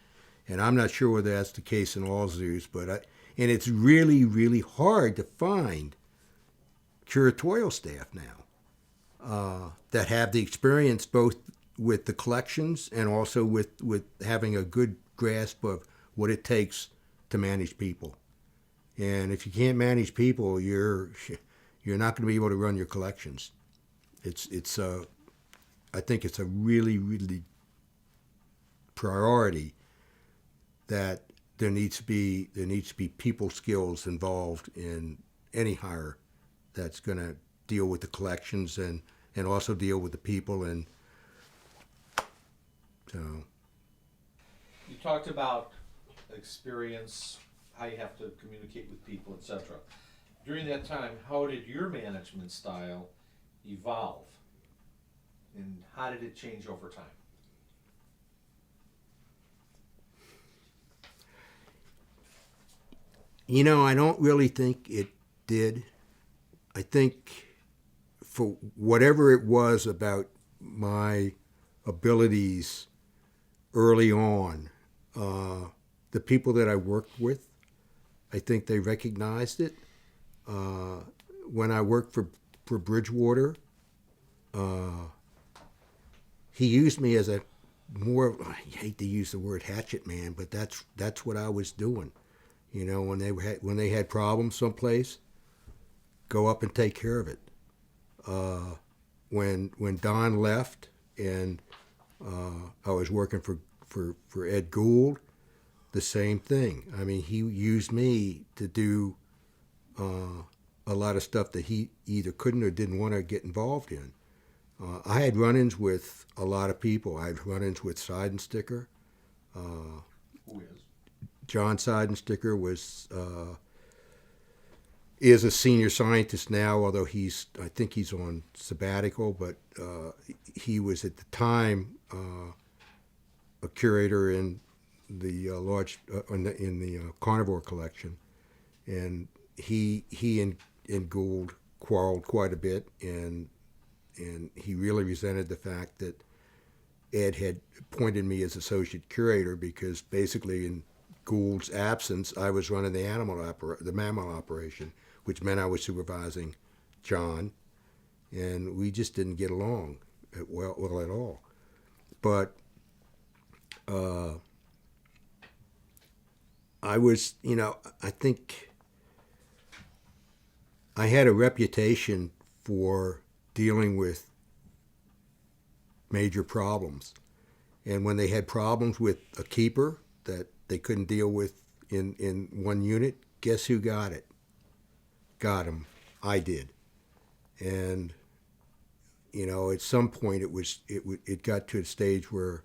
And I'm not sure whether that's the case in all zoos, and it's really, really hard to find curatorial staff now that have the experience both with the collections and also with having a good grasp of what it takes to manage people. And if you can't manage people, you're not going to be able to run your collections. I think it's a really, really priority that there needs to be people skills involved in any hire that's going to deal with the collections and also deal with the people. And so You talked about experience, how you have to communicate with people, etc. During that time, how did your management style evolve? And how did it change over time? I don't really think it did. I think for whatever it was about my abilities early on, the people that I worked with, I think they recognized it. When I worked for Bridgewater, he used me as a more, I hate to use the word hatchet man, but that's what I was doing. When they had problems someplace, go up and take care of it. When Don left and I was working for Ed Gould, the same thing. I mean, he used me to do a lot of stuff that he either couldn't or didn't want to get involved in. I had run-ins with a lot of people. I had run-ins with Seidensticker. Who is? John Seidensticker is a senior scientist now, although I think he's on sabbatical, but he was at the time a curator in the in the carnivore collection, and he and Gould quarreled quite a bit, and he really resented the fact that Ed had appointed me as associate curator because basically in Gould's absence, I was running the mammal operation, which meant I was supervising John, and we just didn't get along well at all. But I think I had a reputation for dealing with major problems. And when they had problems with a keeper that they couldn't deal with in one unit, guess who got it? Got him. I did. And at some point it got to a stage where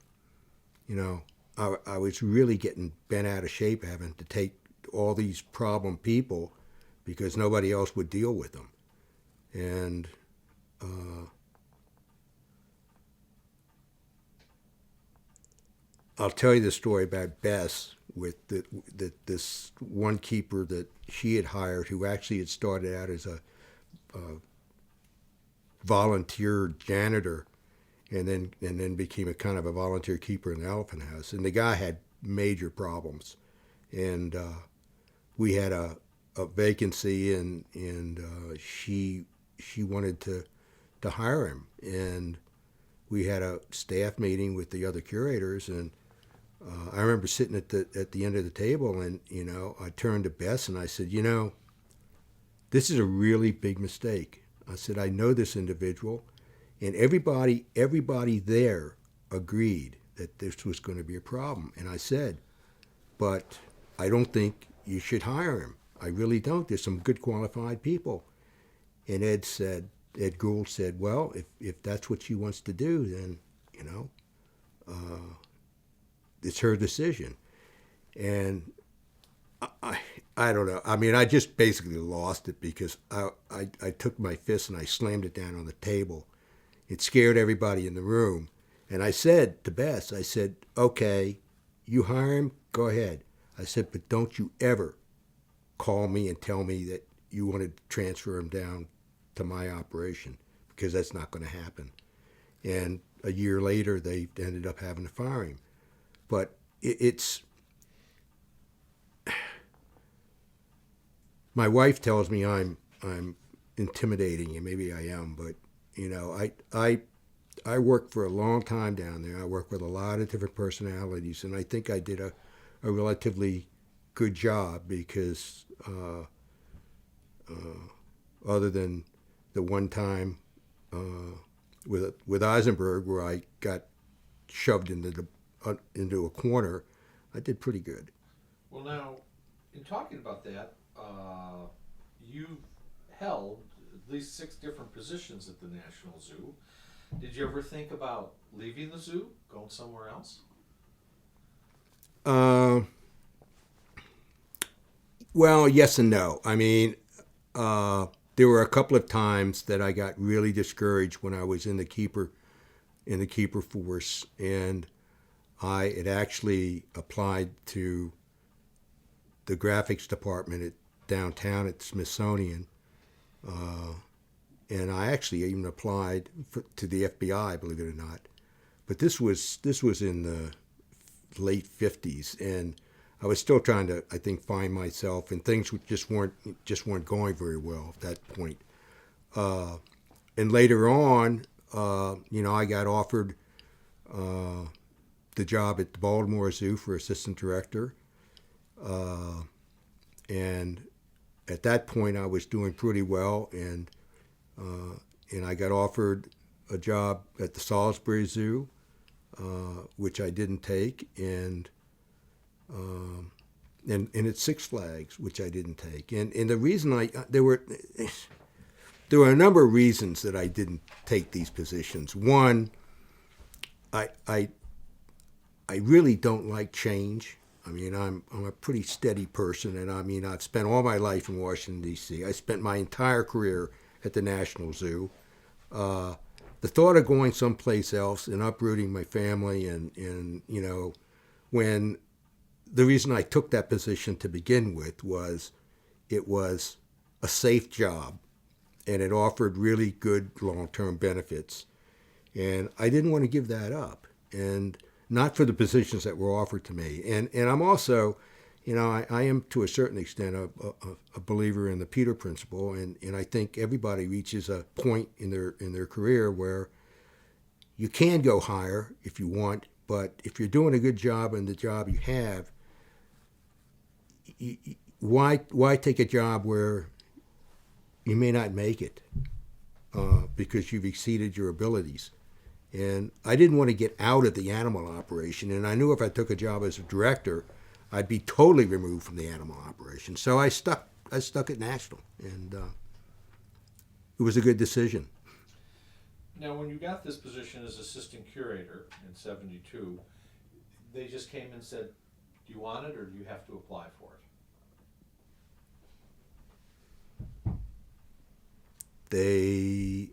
I was really getting bent out of shape having to take all these problem people because nobody else would deal with them. And I'll tell you the story about Bess with this one keeper that she had hired who actually had started out as a volunteer janitor and then became a kind of a volunteer keeper in the elephant house. And the guy had major problems. And we had a vacancy and she wanted to hire him. And we had a staff meeting with the other curators, and I remember sitting at the end of the table, and I turned to Bess and I said, this is a really big mistake. I said, I know this individual, and everybody there agreed that this was going to be a problem. And I said, but I don't think you should hire him. I really don't. There's some good qualified people. And Ed Gould said, well, if that's what she wants to do, then, it's her decision. And I don't know. I mean, I just basically lost it because I took my fist and I slammed it down on the table. It scared everybody in the room. And I said to Bess, I said, okay, you hire him, go ahead. I said, but don't you ever call me and tell me that you want to transfer him down to my operation, because that's not going to happen. And a year later, they ended up having to fire him. But it's my wife tells me I'm intimidating, and maybe I am, but I worked for a long time down there. I worked with a lot of different personalities, and I think I did a relatively good job because other than the one time with Eisenberg where I got shoved into a corner, I did pretty good. Well, now, in talking about that, you've held at least 6 different positions at the National Zoo. Did you ever think about leaving the zoo, going somewhere else? Well, yes and no. I mean, there were a couple of times that I got really discouraged when I was in the keeper force, and I had actually applied to the graphics department at downtown at Smithsonian, and I actually even applied to the FBI, believe it or not. But this was in the late '50s, and I was still trying to, I think, find myself, and things just weren't going very well at that point. And later on, I got offered the job at the Baltimore Zoo for assistant director, and at that point I was doing pretty well, and I got offered a job at the Salisbury Zoo, which I didn't take, and at Six Flags, which I didn't take. And the reason there were a number of reasons that I didn't take these positions. One, I really don't like change. I mean, I'm a pretty steady person, and I mean, I've spent all my life in Washington, D.C. I spent my entire career at the National Zoo. The thought of going someplace else and uprooting my family and when the reason I took that position to begin with was it was a safe job, and it offered really good long-term benefits. And I didn't want to give that up, and not for the positions that were offered to me. And I'm also, I am to a certain extent a believer in the Peter principle, and I think everybody reaches a point in their career where you can go higher if you want, but if you're doing a good job in the job you have, why take a job where you may not make it because you've exceeded your abilities? And I didn't want to get out of the animal operation, and I knew if I took a job as a director, I'd be totally removed from the animal operation. So I stuck at National, and it was a good decision. Now, when you got this position as assistant curator in '72, they just came and said, do you want it, or do you have to apply for it?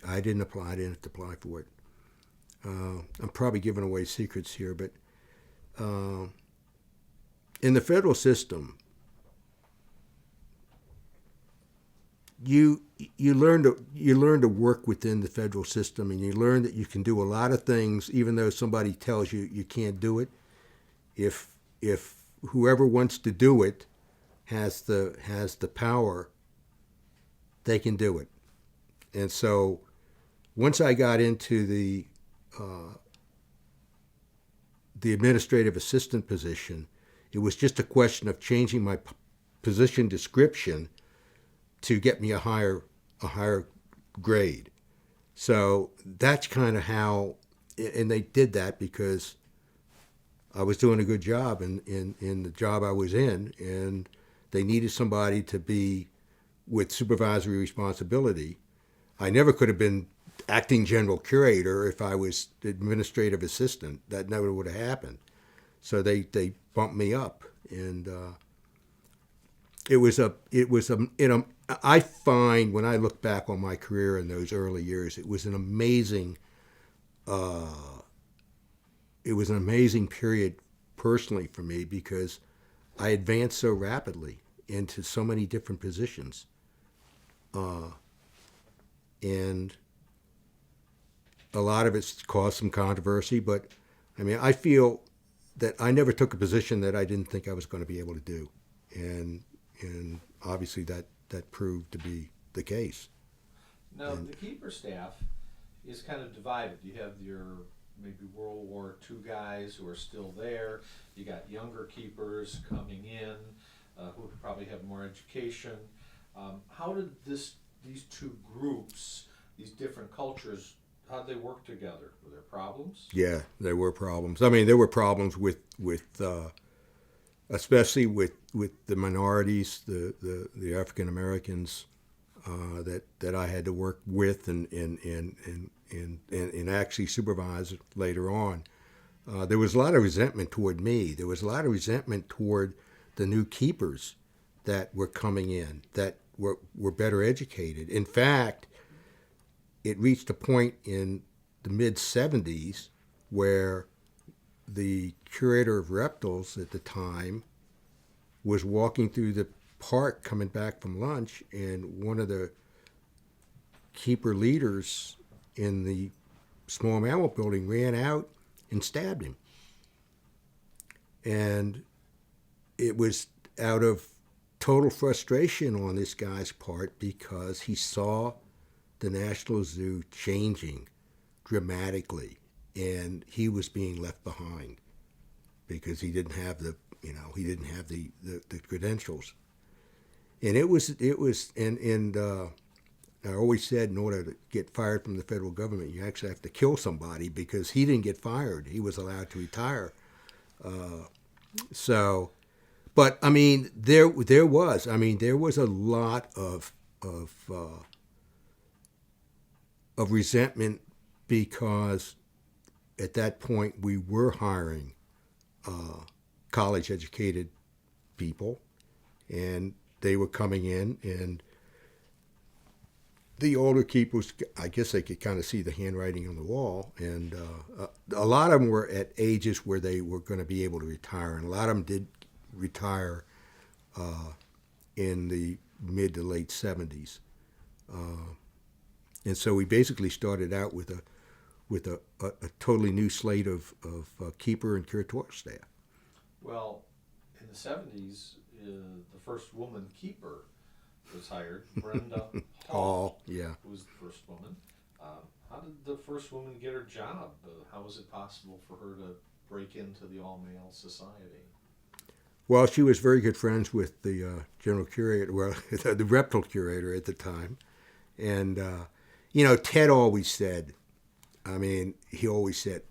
I didn't apply. I didn't have to apply for it. I'm probably giving away secrets here, but in the federal system, you learn to work within the federal system, and you learn that you can do a lot of things, even though somebody tells you you can't do it. If whoever wants to do it has the power, they can do it. And so, once I got into the administrative assistant position, it was just a question of changing my position description to get me a higher grade. So that's kind of how, and they did that because I was doing a good job in the job I was in, and they needed somebody to be with supervisory responsibility. I never could have been acting general curator if I was administrative assistant. That never would have happened. So they bumped me up, and I find when I look back on my career in those early years, it was an amazing period personally for me, because I advanced so rapidly into so many different positions, and a lot of it's caused some controversy. But I mean, I feel that I never took a position that I didn't think I was going to be able to do, and obviously that proved to be the case. Now, the keeper staff is kind of divided. You have your maybe World War II guys who are still there. You got younger keepers coming in who probably have more education. How did these two groups, these different cultures, how did they work together? Were there problems? Yeah, there were problems. I mean, there were problems with especially with the minorities, the African Americans that I had to work with and actually supervise later on. There was a lot of resentment toward me. There was a lot of resentment toward the new keepers that were coming in, that were better educated. In fact, it reached a point in the mid-'70s where the curator of reptiles at the time was walking through the park coming back from lunch, and one of the keeper leaders in the small mammal building ran out and stabbed him. And it was out of total frustration on this guy's part because he saw the National Zoo changing dramatically, and he was being left behind because he didn't have the credentials. And it was I always said in order to get fired from the federal government, you actually have to kill somebody, because he didn't get fired. He was allowed to retire. But I mean, there was a lot of resentment, because at that point we were hiring college-educated people, and they were coming in, and the older keepers, I guess they could kind of see the handwriting on the wall, and a lot of them were at ages where they were going to be able to retire, and a lot of them did retire in the mid to late 70s. And so we basically started out with a totally new slate of keeper and curatorial staff. Well, in the 70s, the first woman keeper was hired, Brenda Hall. Yeah. Who was the first woman. How did the first woman get her job? How was it possible for her to break into the all-male society? Well, she was very good friends with the general curator, well, the reptile curator at the time. And, Ted always said, he always said,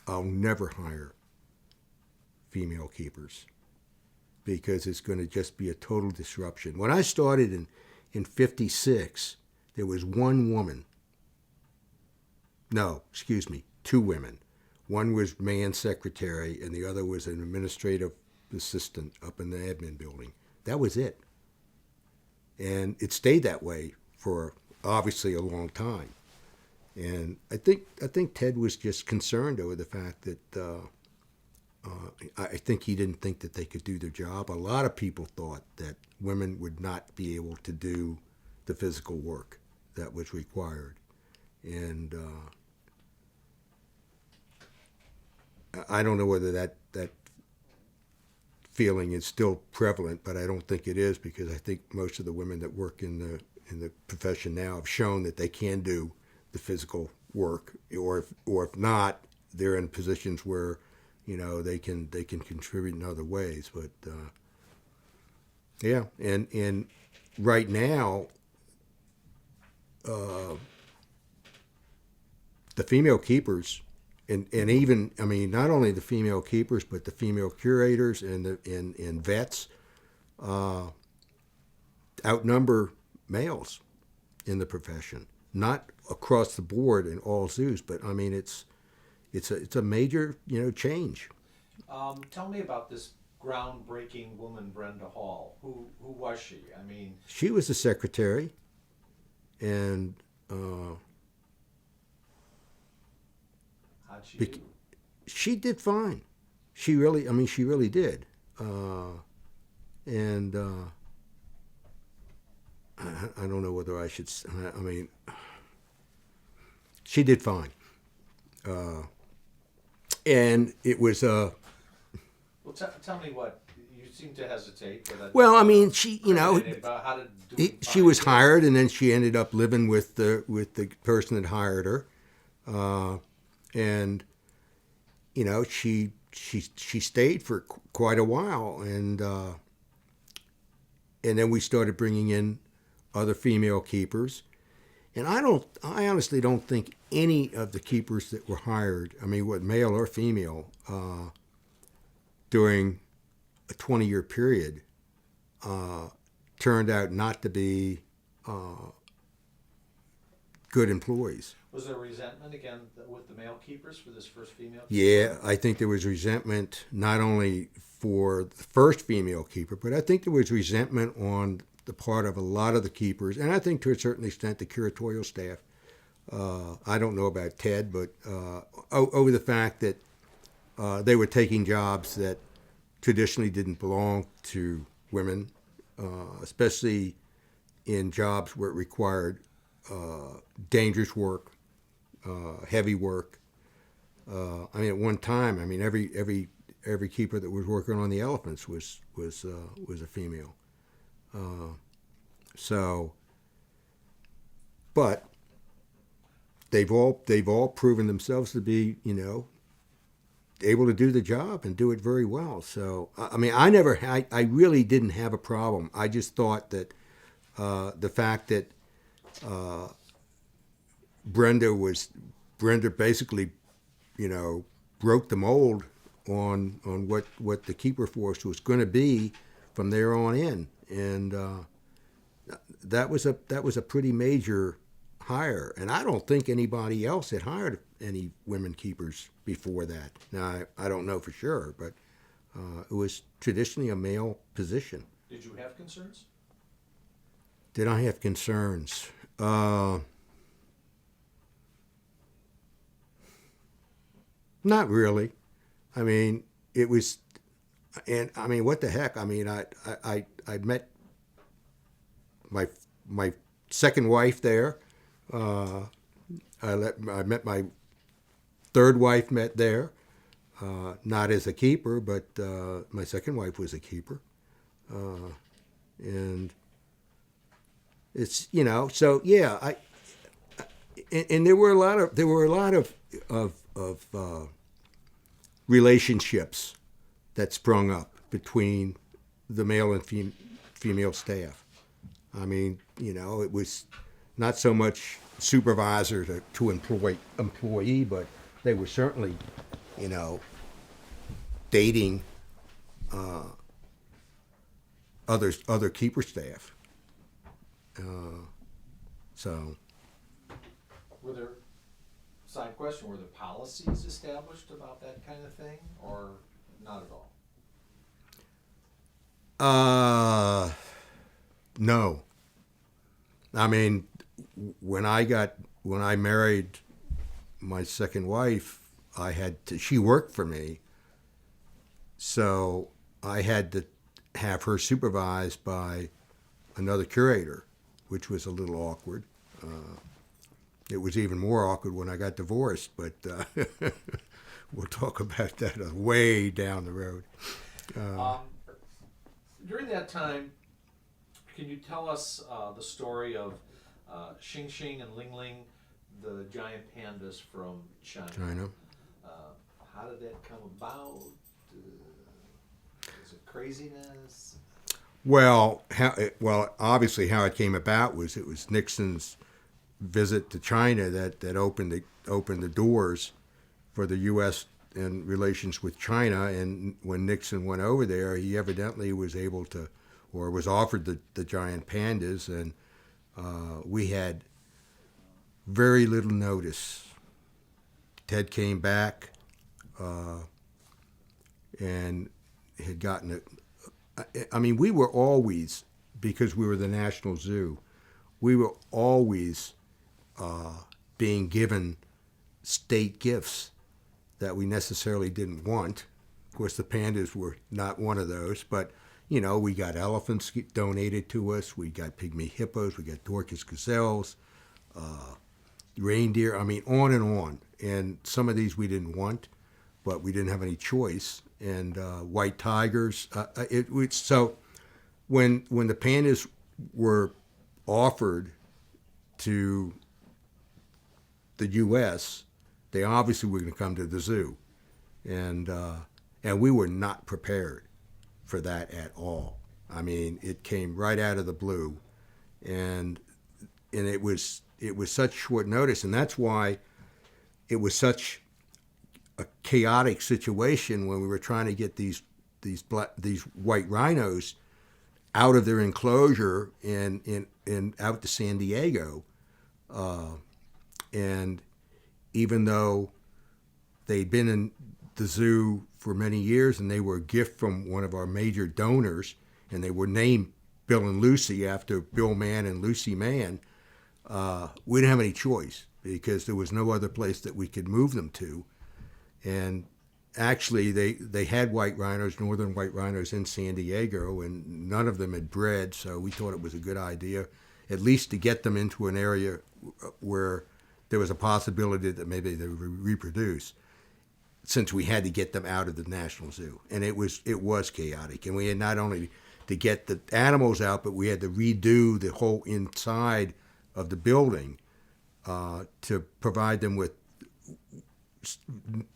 I'll never hire female keepers, because it's going to just be a total disruption. When I started in 56, there was one woman. No, excuse me, two women. One was Mann's secretary, and the other was an administrative assistant up in the admin building. That was it. And it stayed that way for obviously a long time. And I think Ted was just concerned over the fact that I think he didn't think that they could do their job. A lot of people thought that women would not be able to do the physical work that was required. And I don't know whether that feeling is still prevalent, but I don't think it is, because I think most of the women that work in the profession now have shown that they can do the physical work, or if not, they're in positions where they can contribute in other ways. But yeah, and right now, the female keepers, and even not only the female keepers, but the female curators and vets outnumber males in the profession. Not across the board in all zoos, but it's a major change. Tell me about this groundbreaking woman, Brenda Hall. Who was she? She was the secretary, and how'd she do? She did fine. She really did. And I don't know whether I should. She did fine. And it was Well, tell me what you seem to hesitate. But Well, I mean, she, about how to she was hired, and then she ended up living with the person that hired her, and she stayed for quite a while, and then we started bringing in other female keepers, and I honestly don't think any of the keepers that were hired, I mean, what male or female, during a 20-year period, turned out not to be good employees. Was there resentment again with the male keepers for this first female keeper? Yeah, I think there was resentment not only for the first female keeper, but I think there was resentment on the part of a lot of the keepers, and I think to a certain extent the curatorial staff. I don't know about Ted, but over the fact that they were taking jobs that traditionally didn't belong to women, especially in jobs where it required dangerous work, heavy work. I mean, at one time, I mean, every keeper that was working on the elephants was a female. But they've all proven themselves to be, able to do the job and do it very well. So, I mean, I really didn't have a problem. I just thought that the fact that Brenda basically, broke the mold on what the keeper force was going to be from there on in, and that was a pretty major hire, and I don't think anybody else had hired any women keepers before that. Now I don't know for sure, but it was traditionally a male position. Did you have concerns? Did I have concerns? Not really. I mean, it was, and I mean, what the heck? I mean, I met my second wife there. I met my third wife met there, not as a keeper, but my second wife was a keeper, and it's so yeah. And there were a lot of relationships that sprung up between the male and female staff. I mean, it was not so much supervisor to employee, but they were certainly, dating other keeper staff. So. Were there, side question, were there policies established about that kind of thing, or not at all? No. I mean, when I married my second wife, she worked for me, so I had to have her supervised by another curator, which was a little awkward. It was even more awkward when I got divorced, but we'll talk about that way down the road. During that time, can you tell us the story of Xing Xing and Ling Ling, the giant pandas from China? How did that come about? Is it craziness? Well, obviously how it came about was it was Nixon's visit to China that opened the doors for the U.S. in relations with China. And when Nixon went over there, he evidently was able to, or was offered the giant pandas, and we had very little notice. Ted came back and had gotten it. I mean, we were always, because we were the National Zoo, we were always being given state gifts that we necessarily didn't want. Of course, the pandas were not one of those, but, we got elephants donated to us, we got pygmy hippos, we got Dorcas gazelles, reindeer, I mean, on and on. And some of these we didn't want, but we didn't have any choice. And white tigers. So when the pandas were offered to the U.S., they obviously were going to come to the zoo, and we were not prepared for that at all. I mean, it came right out of the blue, and it was such short notice, and that's why it was such a chaotic situation when we were trying to get these white rhinos out of their enclosure and out to San Diego, and even though they'd been in the zoo for many years and they were a gift from one of our major donors, and they were named Bill and Lucy after Bill Mann and Lucy Mann, we didn't have any choice because there was no other place that we could move them to. And actually, they had white rhinos, northern white rhinos in San Diego, and none of them had bred, so we thought it was a good idea, at least to get them into an area where there was a possibility that maybe they would reproduce, since we had to get them out of the National Zoo. And it was chaotic. And we had not only to get the animals out, but we had to redo the whole inside of the building to provide them with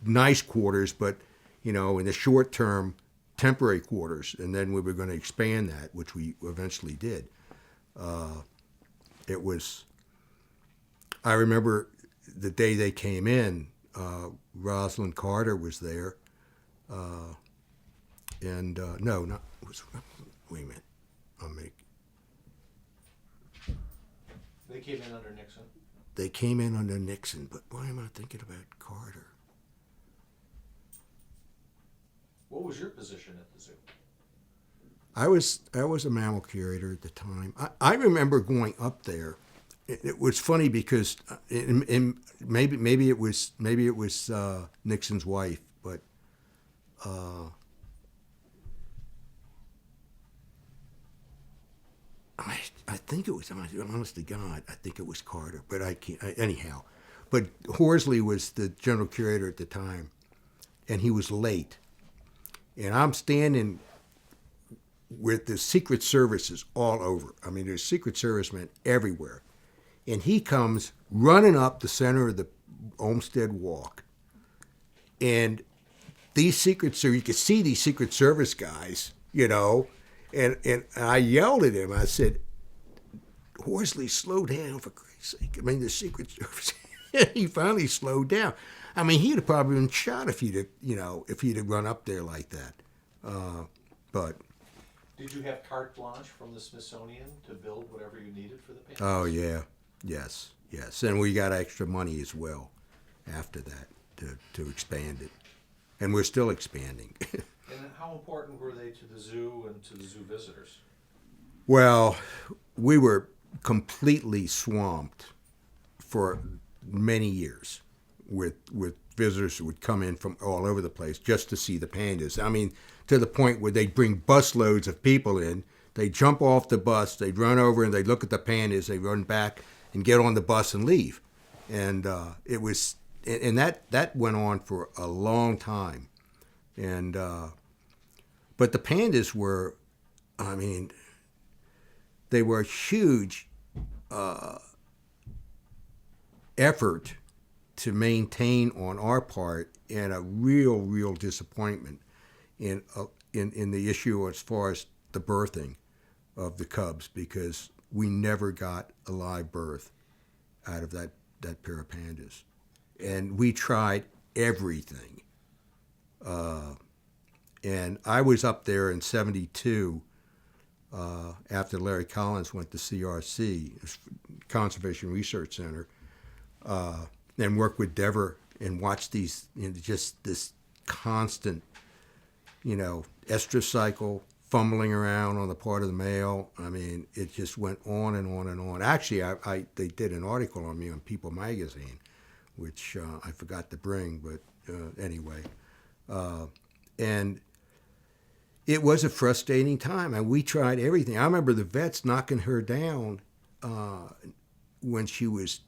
nice quarters, but in the short term, temporary quarters, and then we were going to expand that, which we eventually did. I remember the day they came in, Rosalind Carter was there, wait a minute, They came in under Nixon. They came in under Nixon, but why am I thinking about Carter? What was your position at the zoo? I was a mammal curator at the time. I remember going up there. It was funny because maybe it was Nixon's wife, but I think it was, honest to God, I think it was Carter, but I can't, anyhow. But Horsley was the general curator at the time, and he was late. And I'm standing with the Secret Services all over. I mean, there's Secret Servicemen everywhere. And he comes running up the center of the Olmsted Walk. And you could see these Secret Service guys, and I yelled at him. I said, Horsley, slow down, for Christ's sake. I mean, the Secret Service. He finally slowed down. I mean, he'd have probably been shot if he'd have run up there like that. But did you have carte blanche from the Smithsonian to build whatever you needed for the pandas? Oh yeah, yes, and we got extra money as well after that to expand it, and we're still expanding. And how important were they to the zoo and to the zoo visitors? Well, we were completely swamped for many years with visitors who would come in from all over the place just to see the pandas. I mean, to the point where they'd bring busloads of people in. They'd jump off the bus, they'd run over and they'd look at the pandas, they'd run back and get on the bus and leave. And that went on for a long time. And but the pandas were, I mean, they were a huge effort to maintain on our part, and a real disappointment in the issue as far as the birthing of the cubs, because we never got a live birth out of that pair of pandas. And we tried everything. And I was up there in 72 after Larry Collins went to CRC, Conservation Research Center, and worked with Dever and watched these, just this constant, estrus cycle, fumbling around on the part of the male. I mean, it just went on and on and on. Actually, they did an article on me on People magazine, which I forgot to bring, but anyway. And it was a frustrating time, and we tried everything. I remember the vets knocking her down when she was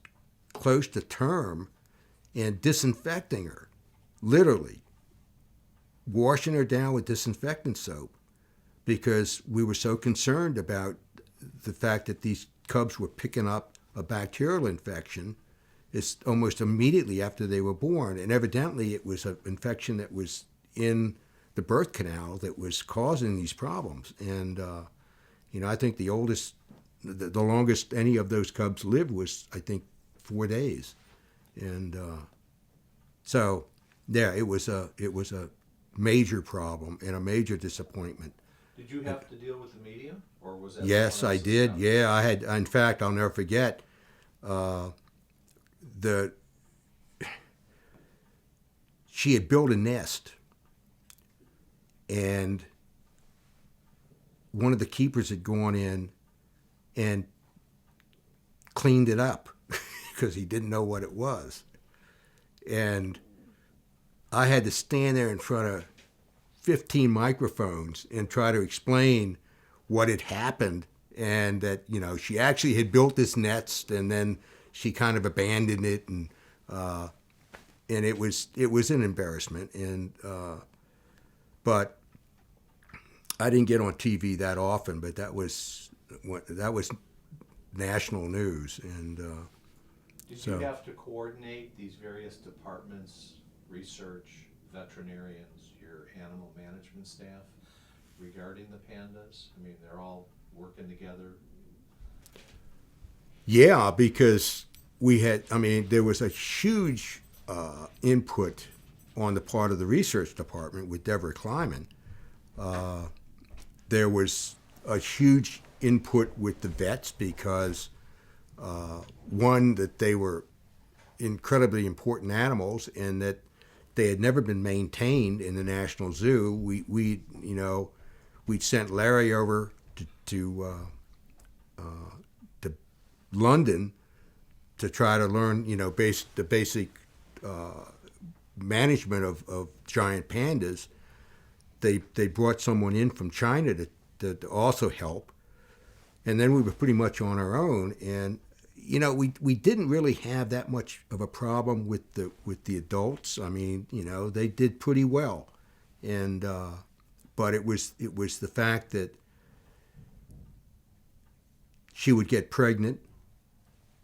close to term and disinfecting her, literally, washing her down with disinfectant soap because we were so concerned about the fact that these cubs were picking up a bacterial infection. It's almost immediately after they were born, and evidently it was an infection that was in the birth canal that was causing these problems. And I think the longest any of those cubs lived was, I think, 4 days. And so, yeah, it was a major problem and a major disappointment. Did you have to deal with the media, or was that? Yes, I did. Yeah, I had. In fact, I'll never forget. She had built a nest, and one of the keepers had gone in and cleaned it up because he didn't know what it was. And I had to stand there in front of 15 microphones and try to explain what had happened, and that, she actually had built this nest and then she kind of abandoned it, and it was an embarrassment. And but I didn't get on TV that often, but that was national news. And did you have to coordinate these various departments, research, veterinarians, your animal management staff, regarding the pandas? I mean, they're all working together. Yeah, because there was a huge input on the part of the research department with Deborah Kleiman. There was a huge input with the vets because, one, that they were incredibly important animals and that they had never been maintained in the National Zoo. We'd sent Larry over to London to try to learn, the basic management of giant pandas. They brought someone in from China to also help, and then we were pretty much on our own. And we didn't really have that much of a problem with the adults. I mean, they did pretty well, and but it was the fact that she would get pregnant,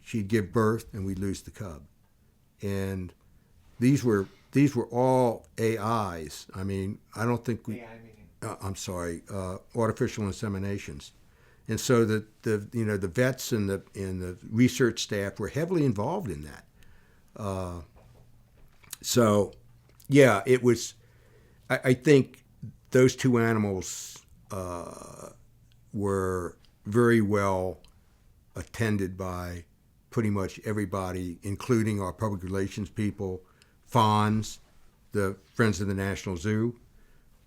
she'd give birth, and we'd lose the cub. And these were all AIs. I mean, I don't think we. AI meaning? I'm sorry, artificial inseminations. And so the vets and the research staff were heavily involved in that. So, yeah, it was. I think those two animals were very well attended by pretty much everybody, including our public relations people, FONS, the Friends of the National Zoo,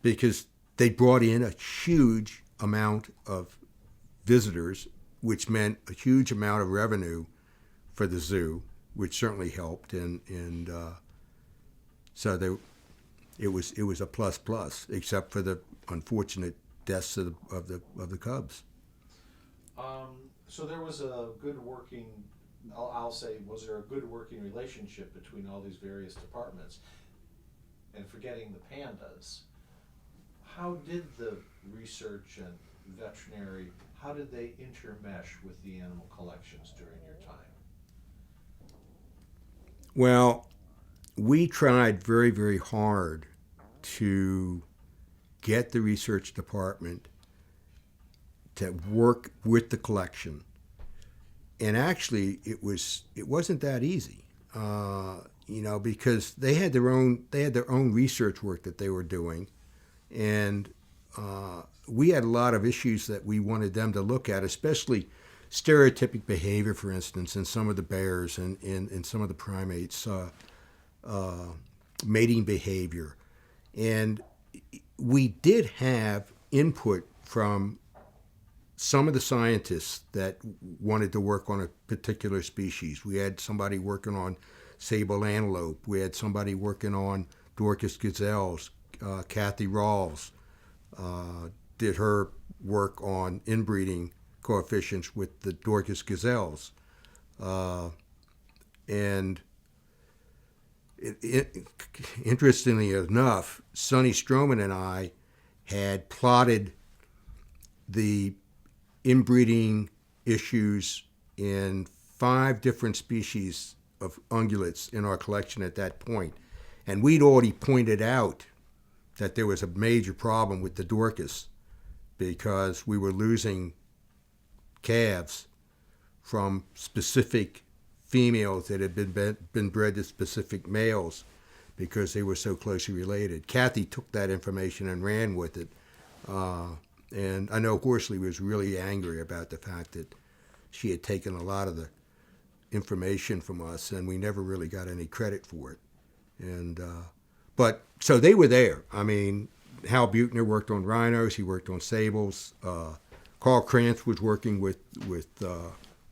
because they brought in a huge amount of visitors, which meant a huge amount of revenue for the zoo, which certainly helped. And so it was a plus, except for the unfortunate deaths of the cubs. So there was a good working, I'll say, was there a good working relationship between all these various departments? And forgetting the pandas, how did the research and veterinary, how did they intermesh with the animal collections during your time? Well, we tried very, very hard to get the research department to work with the collection, and actually it wasn't that easy, because they had their own research work that they were doing, and we had a lot of issues that we wanted them to look at, especially stereotypic behavior, for instance, in some of the bears and in some of the primates, mating behavior. And we did have input from some of the scientists that wanted to work on a particular species. We had somebody working on sable antelope. We had somebody working on Dorcas gazelles. Kathy Rawls did her work on inbreeding coefficients with the Dorcas gazelles. And interestingly enough, Sonny Stroman and I had plotted the inbreeding issues in 5 different species of ungulates in our collection at that point. And we'd already pointed out that there was a major problem with the Dorcas because we were losing calves from specific females that had been bred to specific males because they were so closely related. Kathy took that information and ran with it. And I know Horsley was really angry about the fact that she had taken a lot of the information from us and we never really got any credit for it. And but so they were there. I mean, Hal Buechner worked on rhinos. He worked on sables. Carl Krantz was working with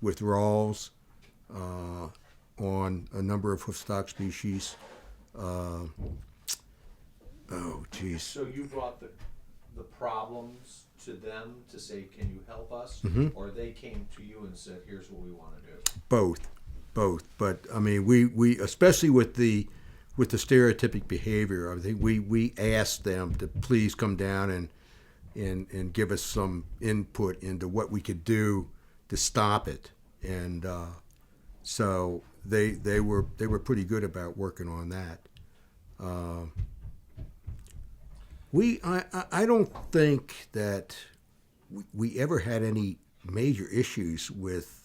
Rawls on a number of hoofstock species. Oh, geez. So you brought the problems to them to say, can you help us? Or they came to you and said, here's what we want to do? Both. But I mean, we especially with the stereotypic behavior, I think we asked them to please come down and give us some input into what we could do to stop it. And so they were pretty good about working on that. I don't think that we ever had any major issues with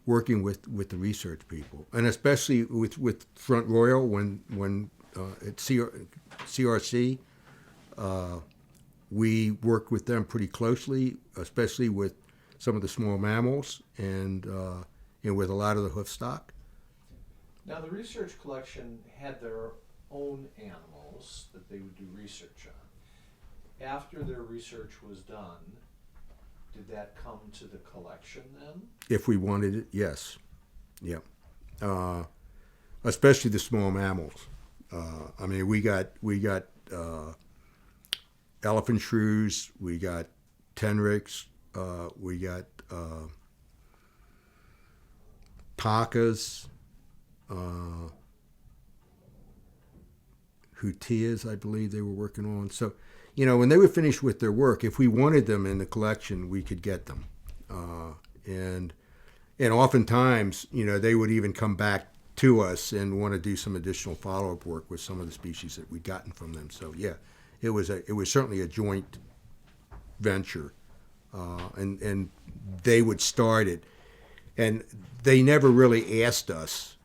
working with the research people, and especially with Front Royal when at CRC, we worked with them pretty closely, especially with some of the small mammals and with a lot of the hoof stock. Now the research collection had their own animals that they would do research on. After their research was done, did that come to the collection then? If we wanted it, yes. Yeah. Especially the small mammals. I mean, we got elephant shrews, we got tenrics, we got pacas, hutias, I believe they were working on. So, when they were finished with their work, if we wanted them in the collection, we could get them. And oftentimes, they would even come back to us and want to do some additional follow-up work with some of the species that we'd gotten from them. So, yeah, it was certainly a joint venture, and they would start it. And they never really asked us,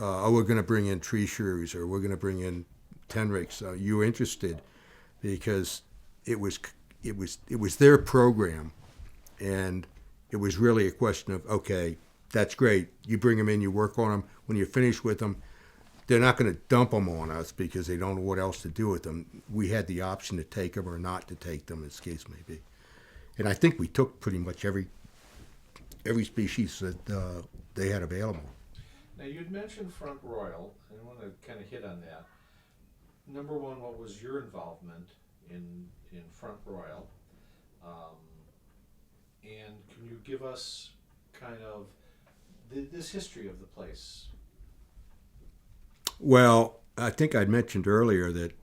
"Oh, we're going to bring in tree shrews, or we're going to bring in tenrics. Are you interested?" Because it was their program, and it was really a question of, okay, that's great. You bring them in, you work on them. When you're finished with them, they're not going to dump them on us because they don't know what else to do with them. We had the option to take them or not to take them, as the case may be. And I think we took pretty much every species that they had available. Now you'd mentioned Front Royal, and I want to kind of hit on that. Number one, what was your involvement in Front Royal? And can you give us kind of this history of the place? Well, I think I mentioned earlier that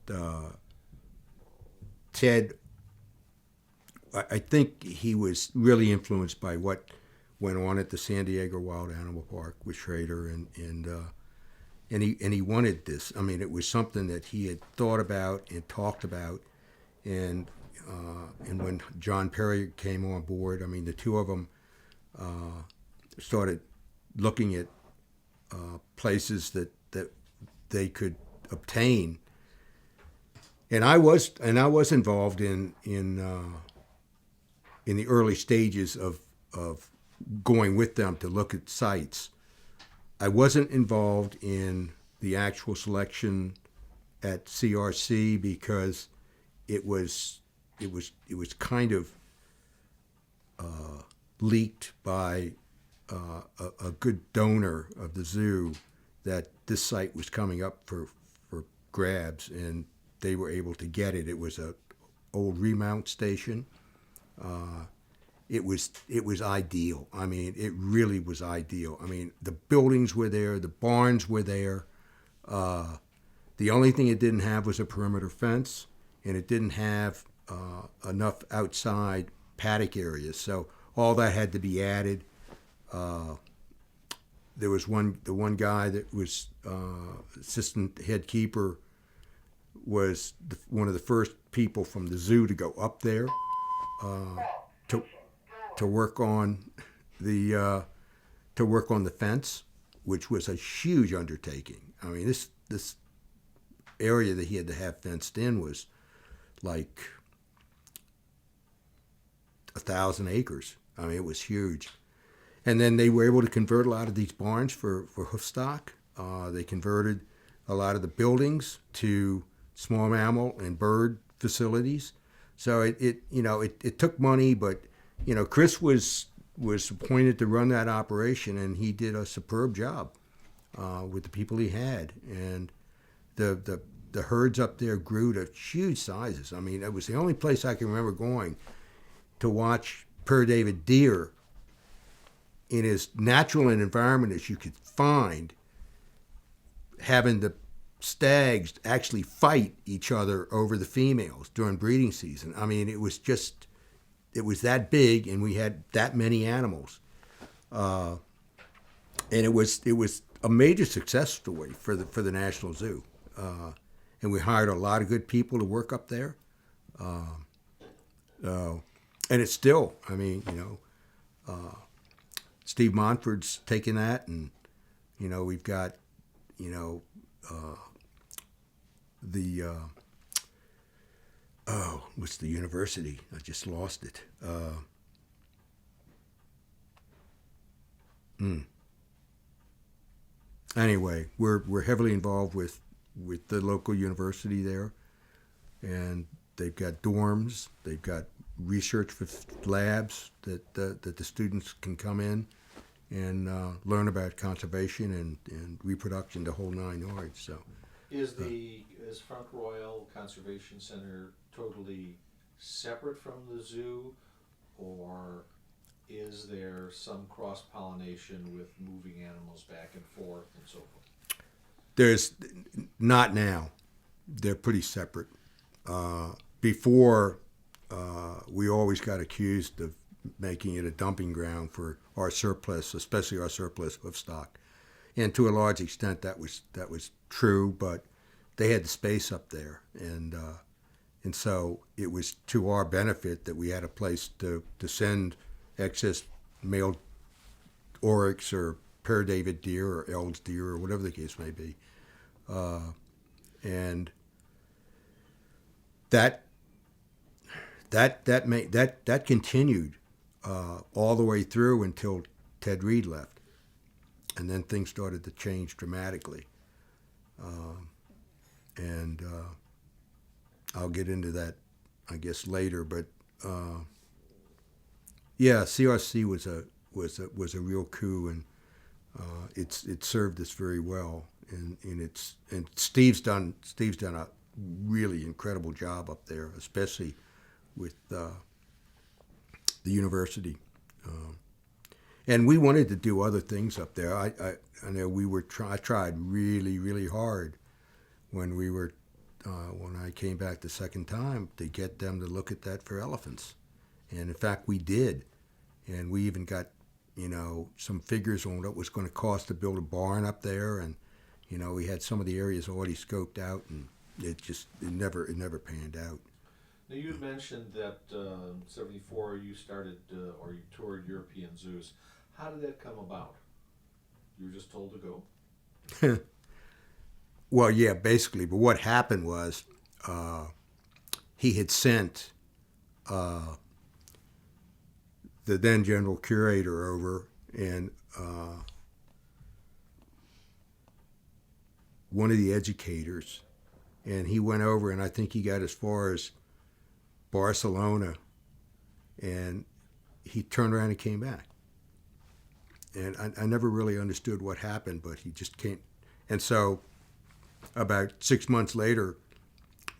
Ted, I think he was really influenced by what went on at the San Diego Wild Animal Park with Schrader, and he wanted this. I mean, it was something that he had thought about and talked about, and when John Perry came on board, I mean, the two of them started looking at places that they could obtain, and I was involved in the early stages of going with them to look at sites. I wasn't involved in the actual selection at CRC because it was kind of leaked by a good donor of the zoo that this site was coming up for grabs, and they were able to get it. It was a old remount station, it was ideal. I mean, it really was ideal. I mean, the buildings were there, the barns were there. The only thing it didn't have was a perimeter fence, and it didn't have enough outside paddock areas. So all that had to be added. There was the one guy that was assistant head keeper was one of the first people from the zoo to go up there to to work on the fence, which was a huge undertaking. I mean, this area that he had to have fenced in was like 1,000 acres. I mean, it was huge. And then they were able to convert a lot of these barns for hoof stock. They converted a lot of the buildings to small mammal and bird facilities. So it took money, but Chris was appointed to run that operation, and he did a superb job with the people he had. And the herds up there grew to huge sizes. I mean, it was the only place I can remember going to watch David deer in as natural an environment as you could find, having the stags actually fight each other over the females during breeding season. I mean, it was that big, and we had that many animals, and it was a major success story for the National Zoo, and we hired a lot of good people to work up there, and it's still, I mean, Steve Montford's taken that, and we've got what's the university? I just lost it. Anyway, we're heavily involved with the local university there, and they've got dorms, they've got research labs that the students can come in and learn about conservation and reproduction, the whole 9 yards. So, is Front Royal Conservation Center totally separate from the zoo, or is there some cross-pollination with moving animals back and forth and so forth? There's not now. They're pretty separate. Before, we always got accused of making it a dumping ground for our surplus, especially our surplus of stock. And to a large extent, that was true, but they had the space up there, and so it was to our benefit that we had a place to send excess male oryx or David deer or Eld's deer or whatever the case may be, and that continued all the way through until Ted Reed left, and then things started to change dramatically. And I'll get into that, I guess, later. But yeah, CRC was a real coup, and it served us very well. And Steve's done a really incredible job up there, especially with the university. And we wanted to do other things up there. I know I tried really, really hard when I came back the second time to get them to look at that for elephants. And in fact, we did. And we even got, some figures on what it was going to cost to build a barn up there. And, we had some of the areas already scoped out, and it never panned out. Now, you had mentioned that in '74 you started or you toured European zoos. How did that come about? You were just told to go? Well, yeah, basically. But what happened was he had sent the then general curator over, and one of the educators, and he went over, and I think he got as far as Barcelona, and he turned around and came back. And I never really understood what happened, but he just came. And so about 6 months later,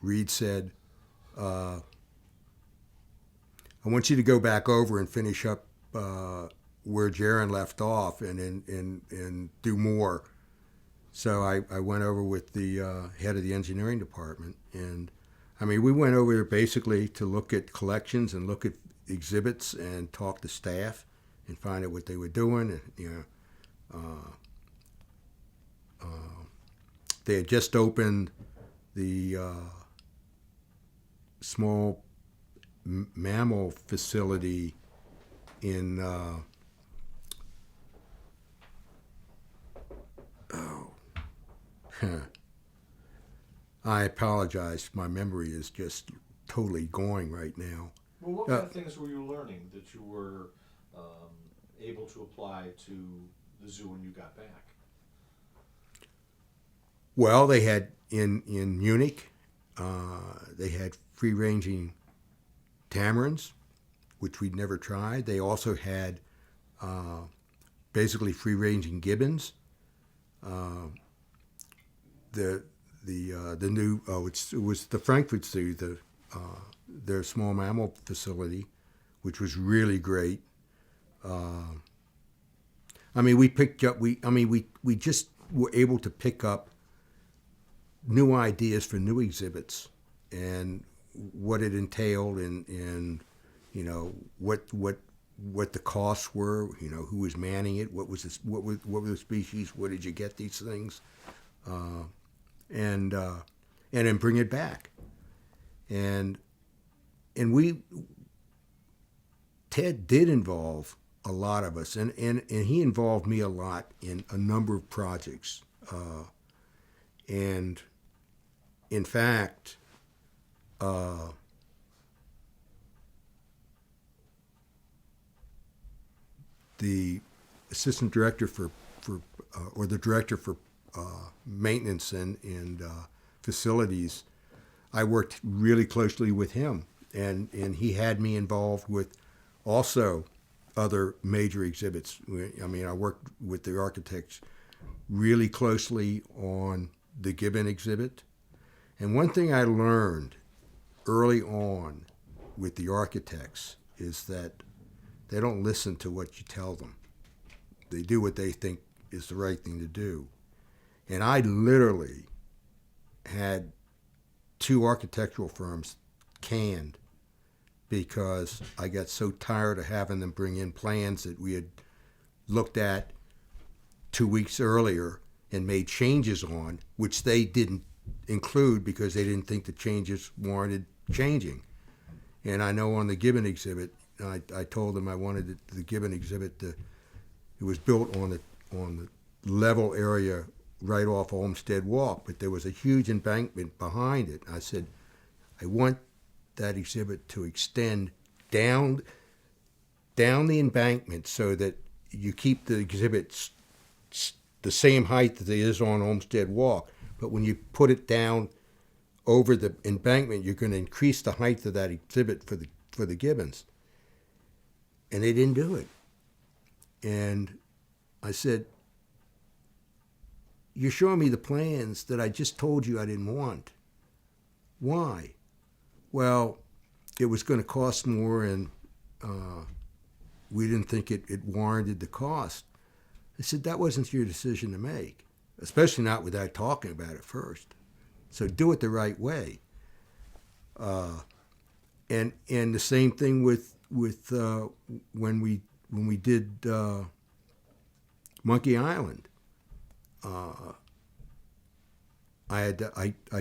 Reed said, I want you to go back over and finish up where Jaron left off and do more. So I went over with the head of the engineering department, and I mean, we went over there basically to look at collections and look at exhibits and talk to staff and find out what they were doing. And, they had just opened the small mammal facility in I apologize. My memory is just totally going right now. Well, what kind of things were you learning that you were able to apply to the zoo when you got back? Well, they had in Munich, they had free-ranging tamarins, which we'd never tried. They also had basically free-ranging gibbons. The new it was the Frankfurt Zoo, their small mammal facility, which was really great. I mean, we just were able to pick up new ideas for new exhibits and what it entailed, and what the costs were, who was manning it, what were the species, where did you get these things, and then bring it back, and Ted did involve a lot of us, and he involved me a lot in a number of projects, and in fact, the assistant director or the director for maintenance and facilities, I worked really closely with him, and he had me involved with also other major exhibits. I mean, I worked with the architects really closely on the gibbon exhibit. And one thing I learned early on with the architects is that they don't listen to what you tell them. They do what they think is the right thing to do. And I literally had 2 architectural firms canned because I got so tired of having them bring in plans that we had looked at 2 weeks earlier and made changes on, which they didn't include because they didn't think the changes warranted changing. And I know on the gibbon exhibit, I told them I wanted the gibbon exhibit to, it was built on the level area right off Olmsted Walk, but there was a huge embankment behind it. I said, I want that exhibit to extend down the embankment so that you keep the exhibit the same height that it is on Olmsted Walk, but when you put it down over the embankment, you're going to increase the height of that exhibit for the gibbons. And they didn't do it. And I said, you're showing me the plans that I just told you I didn't want. Why? Well, it was going to cost more, and we didn't think it warranted the cost. I said, that wasn't your decision to make, especially not without talking about it first. So do it the right way. And the same thing with when we did Monkey Island. I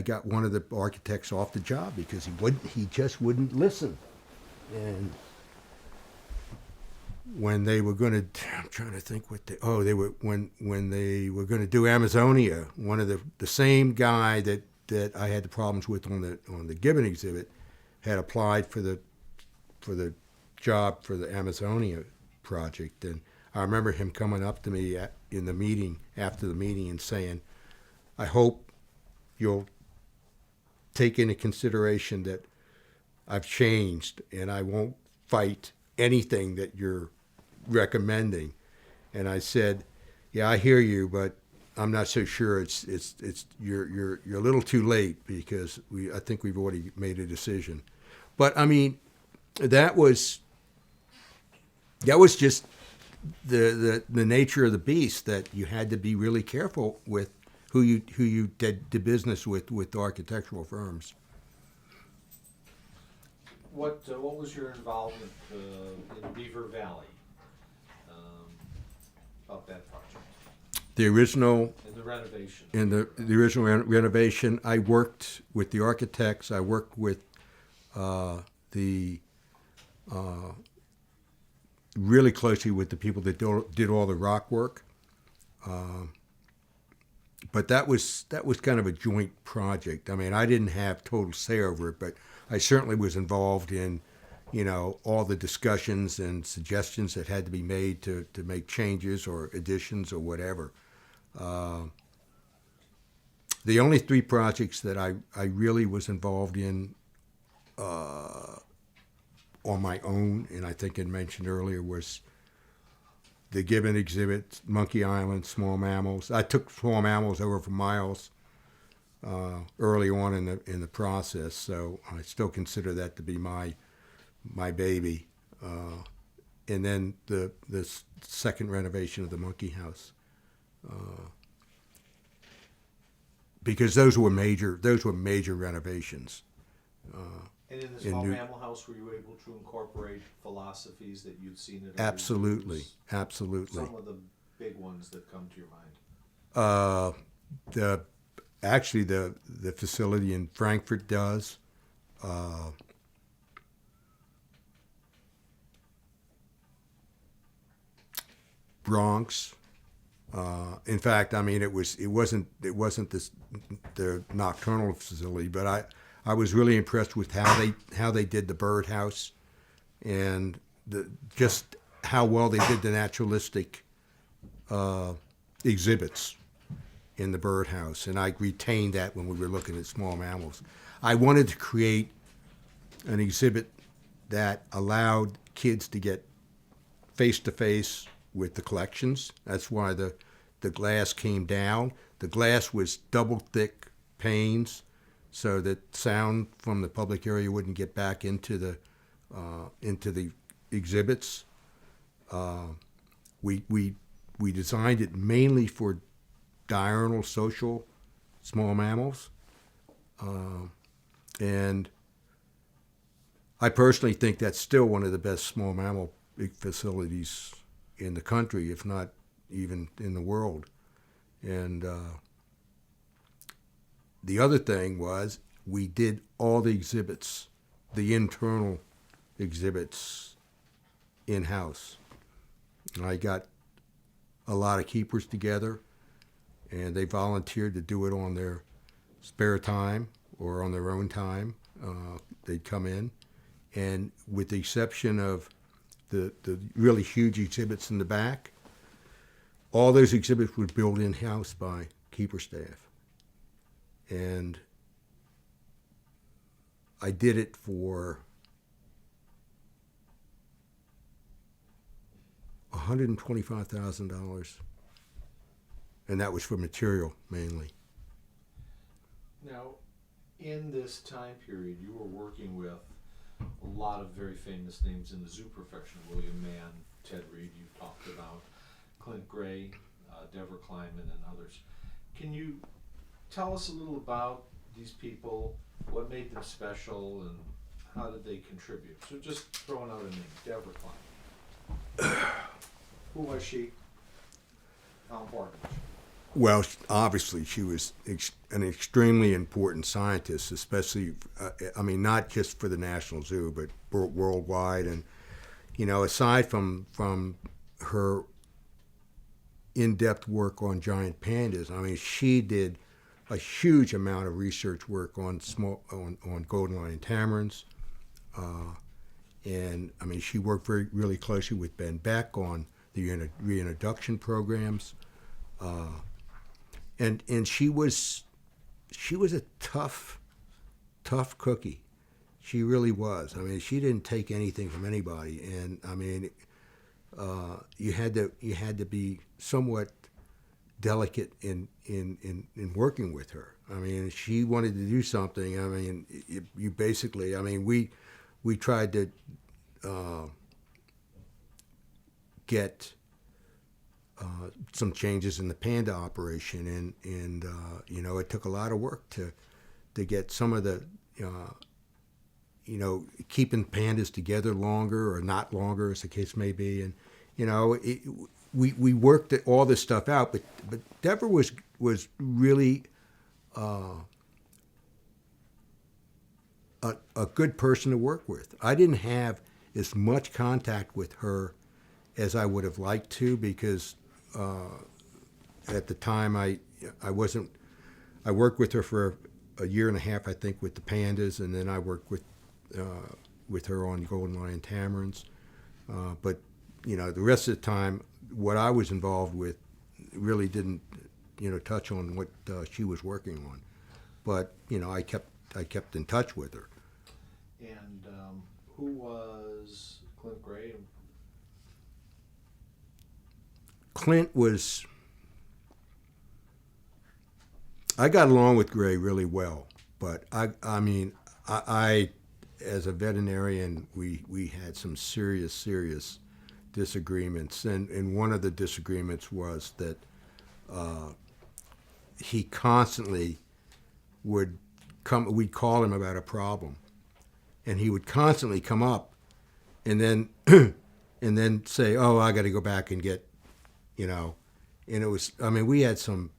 got one of the architects off the job because he just wouldn't listen. And when they were going to, I'm trying to think when they were going to do Amazonia, one of the same guy that I had the problems with on the gibbon exhibit had applied for the job for the Amazonia project. And I remember him coming up to me in the meeting, after the meeting, and saying, I hope you'll take into consideration that I've changed and I won't fight anything that you're recommending. And I said, yeah, I hear you, but I'm not so sure it's you're a little too late because I think we've already made a decision. But I mean, that was just the nature of the beast, that you had to be really careful with who you did business with architectural firms. What was your involvement in Beaver Valley about that project? The original In the renovation. in the original renovation, I worked with the architects. I worked with the really closely with the people that did all the rock work. But that was kind of a joint project. I mean, I didn't have total say over it, but I certainly was involved in, all the discussions and suggestions that had to be made to make changes or additions or whatever. The only three projects that I really was involved in on my own, and I think I mentioned earlier, was the Gibbon exhibit, Monkey Island, small mammals. I took small mammals over for miles early on in the process, so I still consider that to be my baby. And then the second renovation of the monkey house, because those were major renovations. And in the small mammal house, were you able to incorporate philosophies that you'd seen at other Absolutely, zoos? absolutely. Some of the big ones that come to your mind. The facility in Frankfurt does. Bronx. In fact, I mean, it wasn't the nocturnal facility, but I was really impressed with how they did the birdhouse, and just how well they did the naturalistic exhibits in the birdhouse, and I retained that when we were looking at small mammals. I wanted to create an exhibit that allowed kids to get face to face with the collections. That's why the glass came down. The glass was double thick panes, so that sound from the public area wouldn't get back into the exhibits. We designed it mainly for diurnal social small mammals, and I personally think that's still one of the best small mammal facilities in the country, if not even in the world. And the other thing was, we did all the exhibits, the internal exhibits, in-house. I got a lot of keepers together, and they volunteered to do it on their spare time or on their own time. They'd come in, and with the exception of the really huge exhibits in the back, all those exhibits were built in-house by keeper staff. And I did it for $125,000, and that was for material mainly. Now, in this time period, you were working with a lot of very famous names in the zoo profession: William Mann, Ted Reed, you've talked about, Clint Gray, Deborah Kleiman, and others. Can you tell us a little about these people, what made them special, and how did they contribute? So just throwing out a name, Deborah Kleiman. Who was she? How important was she? Well, obviously, she was an extremely important scientist, especially, not just for the National Zoo, but worldwide. And, aside from her in-depth work on giant pandas, she did a huge amount of research work on golden lion tamarins. And, she worked really closely with Ben Beck on the reintroduction programs. And she was a tough cookie. She really was. She didn't take anything from anybody, and you had to be somewhat delicate in working with her. She wanted to do something. You basically. We tried to get some changes in the panda operation, and you know, it took a lot of work to get some of the you know, keeping pandas together longer or not longer, as the case may be, and you know, we worked all this stuff out, but Deborah was really a good person to work with. I didn't have as much contact with her as I would have liked to, because at the time I worked with her for a year and a half, I think, with the pandas, and then I worked with her on golden lion tamarins. But you know, the rest of the time, what I was involved with really didn't, you know, touch on what she was working on. But you know, I kept in touch with her. And who was Clint Gray? Clint was. I got along with Gray really well, but I mean, I as a veterinarian, we had some serious disagreements, and one of the disagreements was that he constantly would come. We'd call him about a problem, and he would constantly come up, and then and then say, "Oh, I got to go back and get," you know, and it was. I mean, we had some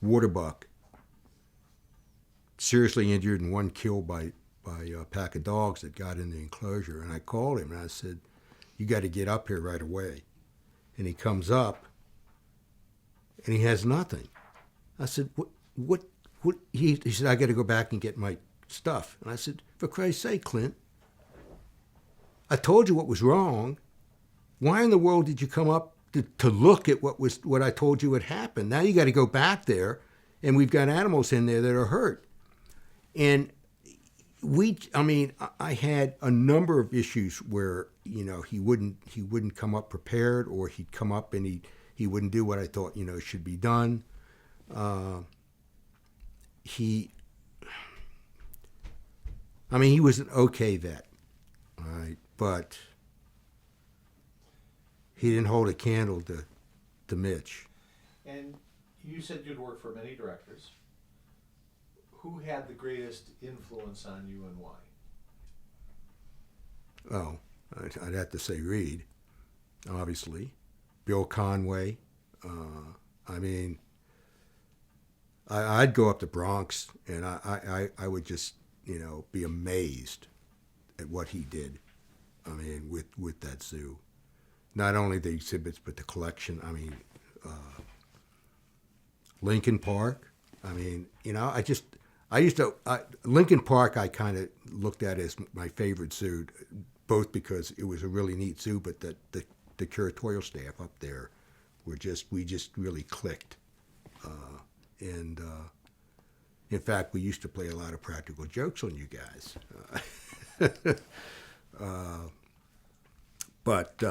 water buck seriously injured and one killed by a pack of dogs that got in the enclosure, and I called him and I said, "You got to get up here right away." And he comes up, and he has nothing. I said, "What?" He said, "I got to go back and get my stuff." And I said, "For Christ's sake, Clint, I told you what was wrong. Why in the world did you come up to look at what I told you had happened? Now you got to go back there, and we've got animals in there that are hurt." And I had a number of issues where, you know, he wouldn't come up prepared, or he'd come up and he wouldn't do what I thought, you know, should be done. He was an okay vet, all right, but he didn't hold a candle to Mitch. And you said you'd worked for many directors. Who had the greatest influence on you, and why? Oh, I'd have to say Reed, obviously. Bill Conway. I'd go up to Bronx, and I would just, you know, be amazed at what he did. I mean, with that zoo. Not only the exhibits, but the collection. I mean, Lincoln Park. I mean, you know, Lincoln Park I kind of looked at as my favorite zoo, both because it was a really neat zoo, but the curatorial staff up there we just really clicked. And in fact, we used to play a lot of practical jokes on you guys. But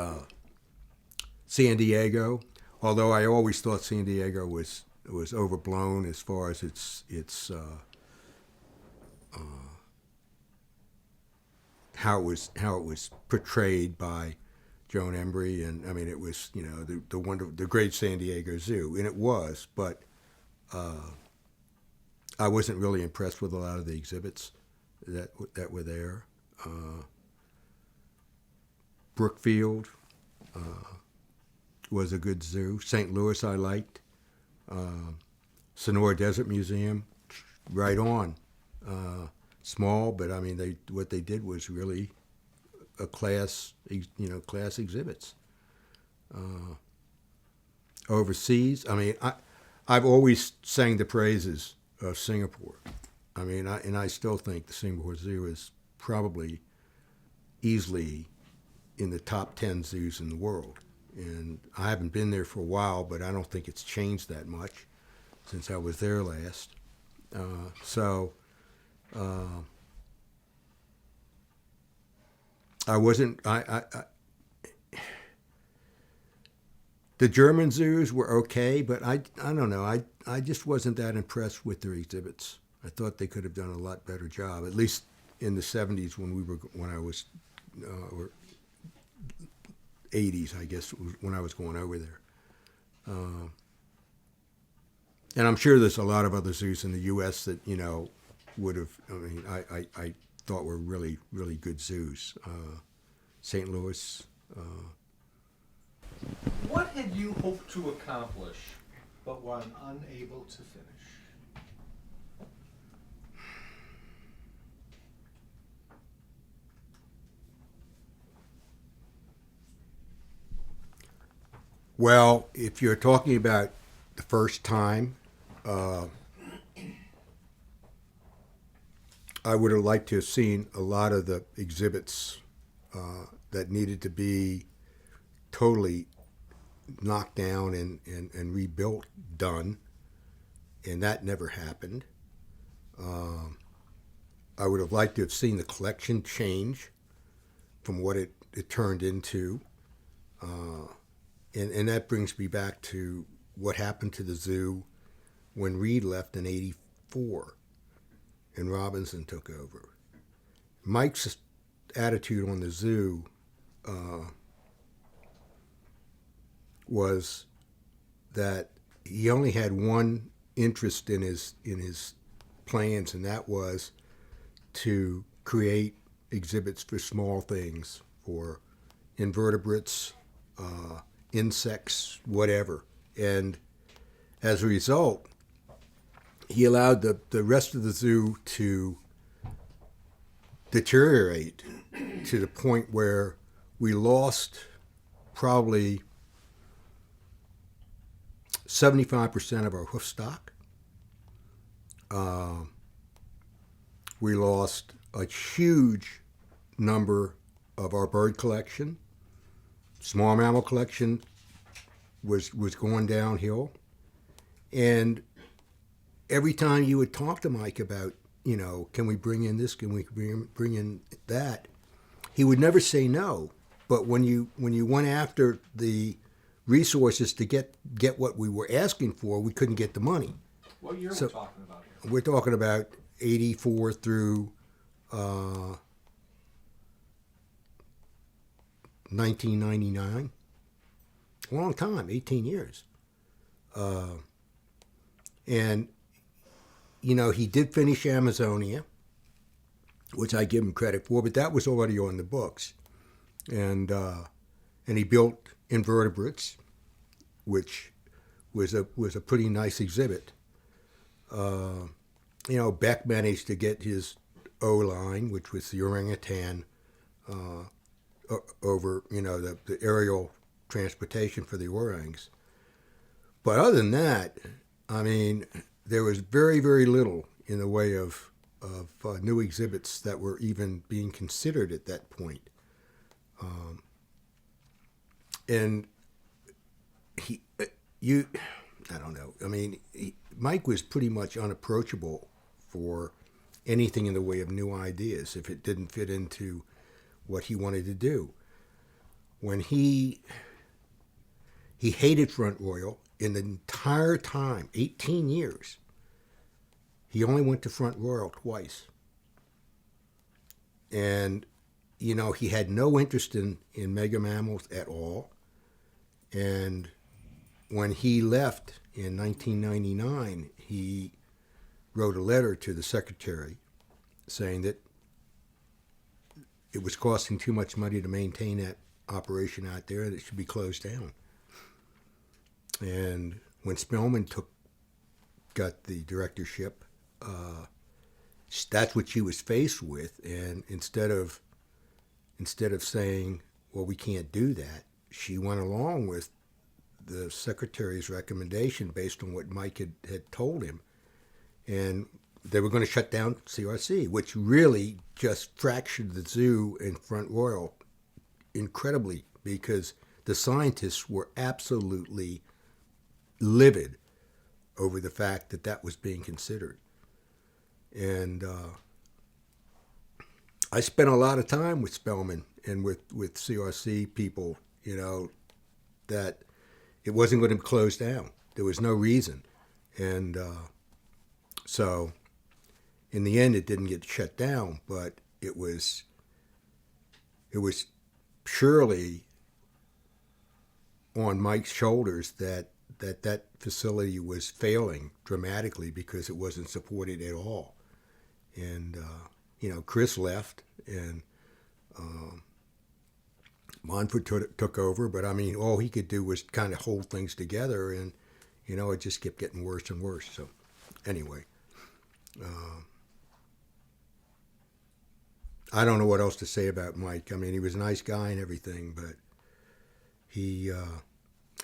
San Diego, although I always thought San Diego was overblown as far as its how it was portrayed by Joan Embry, and I mean, it was, you know, the great San Diego Zoo, and it was, but I wasn't really impressed with a lot of the exhibits that were there. Brookfield was a good zoo. St. Louis I liked. Sonora Desert Museum, right on. Small, but I mean, what they did was really a class exhibits. Overseas, I mean, I've always sang the praises of Singapore. I mean, I still think the Singapore Zoo is probably easily in the top 10 zoos in the world. And I haven't been there for a while, but I don't think it's changed that much since I was there last. I wasn't. The German zoos were okay, but I don't know. I just wasn't that impressed with their exhibits. I thought they could have done a lot better job, at least in the '70s when I was, or '80s, I guess, when I was going over there. And I'm sure there's a lot of other zoos in the U.S. that would have. I mean, I thought were really really good zoos. St. Louis. What had you hoped to accomplish, but were unable to finish? Well, if you're talking about the first time, I would have liked to have seen a lot of the exhibits that needed to be totally knocked down and rebuilt done, and that never happened. I would have liked to have seen the collection change from what it turned into. And that brings me back to what happened to the zoo when Reed left in '84 and Robinson took over. Mike's attitude on the zoo was that he only had one interest in his plans, and that was to create exhibits for small things, for invertebrates, insects, whatever. And as a result, he allowed the rest of the zoo to deteriorate to the point where we lost probably 75% of our hoof stock. We lost a huge number of our bird collection. Small mammal collection was going downhill. And every time you would talk to Mike about, can we bring in this, can we bring in that, he would never say no. But when you went after the resources to get what we were asking for, we couldn't get the money. What year are we talking about here? We're talking about '84 through 1999. A long time, 18 years. And, he did finish Amazonia, which I give him credit for, but that was already on the books. And he built invertebrates, which was a pretty nice exhibit. Beck managed to get his O-line, which was the orangutan, over, the aerial transportation for the orangs. But other than that, I mean, there was very, very little in the way of new exhibits that were even being considered at that point. And I don't know. I mean, Mike was pretty much unapproachable for anything in the way of new ideas if it didn't fit into what he wanted to do. When he hated Front Royal in the entire time, 18 years, he only went to Front Royal twice. And, he had no interest in mega mammals at all. And when he left in 1999, he wrote a letter to the secretary saying that it was costing too much money to maintain that operation out there and it should be closed down. And when Spellman got the directorship, that's what she was faced with. And instead of saying, well, we can't do that, she went along with the secretary's recommendation based on what Mike had told him. And they were going to shut down CRC, which really just fractured the zoo and Front Royal incredibly because the scientists were absolutely livid over the fact that was being considered. And I spent a lot of time with Spellman and with CRC people, that it wasn't going to close down. There was no reason. And so In the end, it didn't get shut down, but it was surely on Mike's shoulders that facility was failing dramatically because it wasn't supported at all. And Chris left, and Monfort took over. But I mean, all he could do was kind of hold things together, and it just kept getting worse and worse. So anyway, I don't know what else to say about Mike. I mean, he was a nice guy and everything, but he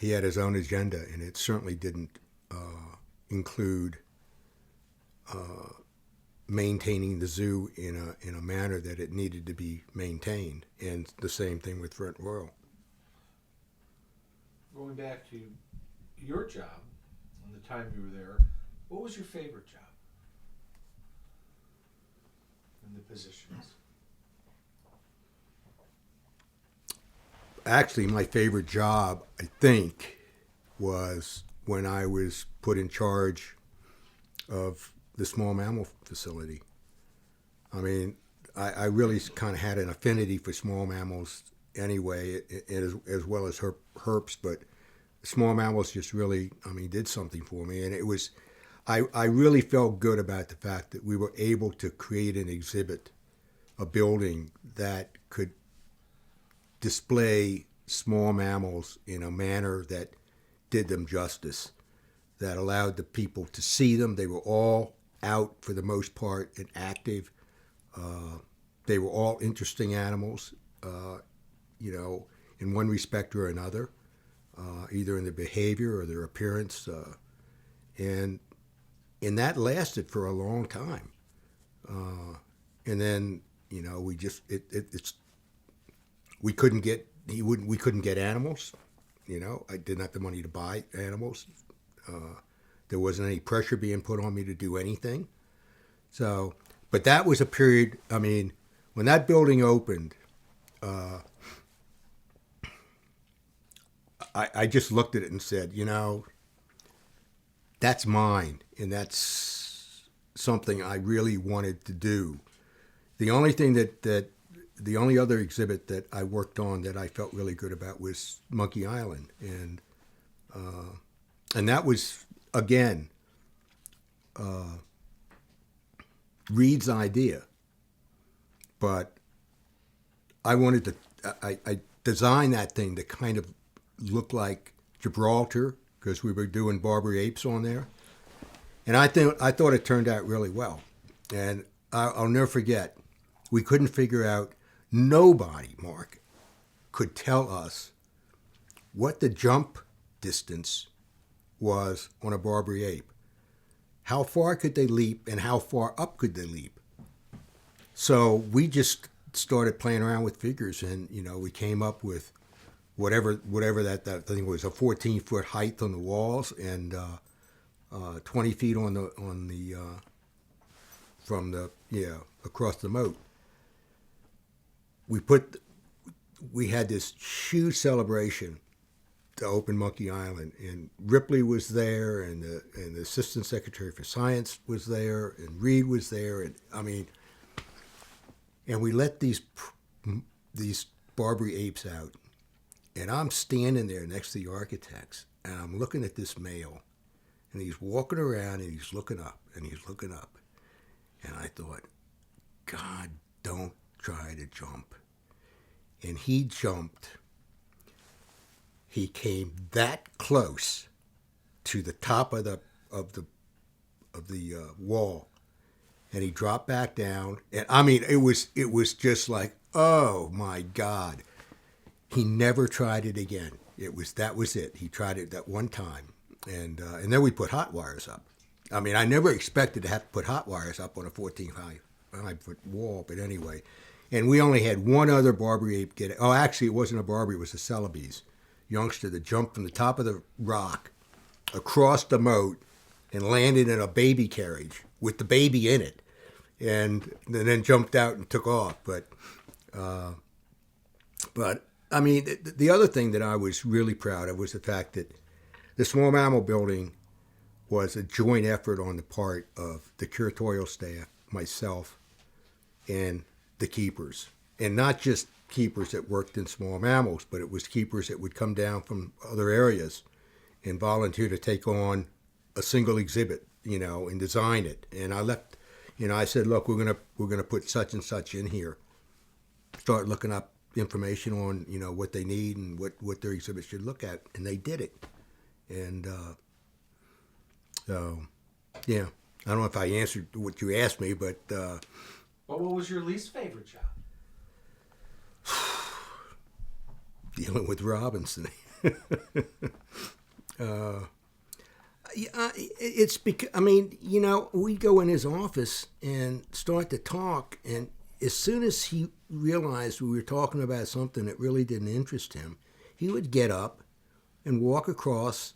had his own agenda, and it certainly didn't include maintaining the zoo in a manner that it needed to be maintained. And the same thing with Front Royal. Going back to your job and the time you were there, what was your favorite job in the positions? Actually, my favorite job, I think, was when I was put in charge of the small mammal facility. I mean, I really kind of had an affinity for small mammals anyway, as well as herps, but small mammals just really, did something for me. And it was, I really felt good about the fact that we were able to create an exhibit, a building that could display small mammals in a manner that did them justice, that allowed the people to see them. They were all out for the most part and active. They were all interesting animals, in one respect or another, either in their behavior or their appearance. And that lasted for a long time. And then, we couldn't get animals. I didn't have the money to buy animals. There wasn't any pressure being put on me to do anything. So, but that was a period. I mean, when that building opened, I just looked at it and said, that's mine, and that's something I really wanted to do. The only thing the only other exhibit that I worked on that I felt really good about was Monkey Island, and that was again Reed's idea, but I wanted to. I designed that thing to kind of look like Gibraltar because we were doing Barbary apes on there, and I thought it turned out really well, and I'll never forget. We couldn't figure out. Nobody, Mark, could tell us what the jump distance was on a Barbary ape. How far could they leap and how far up could they leap? So we just started playing around with figures, and we came up with whatever that thing was, a 14-foot height on the walls and 20 feet on the from the across the moat. We had this huge celebration to open Monkey Island, and Ripley was there, and the Assistant Secretary for Science was there, and Reed was there, and we let these Barbary apes out, and I'm standing there next to the architects, and I'm looking at this male, and he's walking around, and he's looking up, and I thought, God, don't try to jump. And he jumped. He came that close to the top of the wall, and he dropped back down. And it was just like, oh my God. He never tried it again. That was it. He tried it that one time, and then we put hot wires up. I never expected to have to put hot wires up on a 14-foot wall, but anyway. And we only had one other Barbary ape get it. Oh, actually, it wasn't a Barbary, it was a Celebes youngster that jumped from the top of the rock across the moat and landed in a baby carriage with the baby in it, and then jumped out and took off. But the other thing that I was really proud of was the fact that the small mammal building was a joint effort on the part of the curatorial staff myself and the keepers, and not just keepers that worked in small mammals, but it was keepers that would come down from other areas and volunteer to take on a single exhibit, and design it. And I left, I said, look, we're gonna put such and such in here. Start looking up information on, what they need and what their exhibit should look at, and they did it. And so, yeah, I don't know if I answered what you asked me, but. But what was your least favorite job? Dealing with Robinson. It's because, we'd go in his office and start to talk, and as soon as he realized we were talking about something that really didn't interest him, he would get up and walk across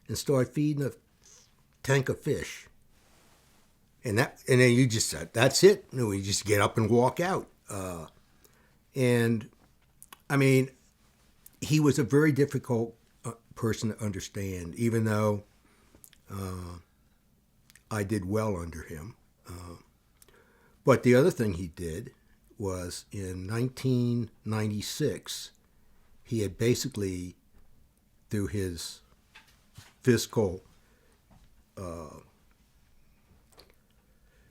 and start feeding a tank of fish. And then you just said, that's it. And we just get up and walk out. He was a very difficult person to understand, even though I did well under him. But the other thing he did was in 1996, he had basically, through his fiscal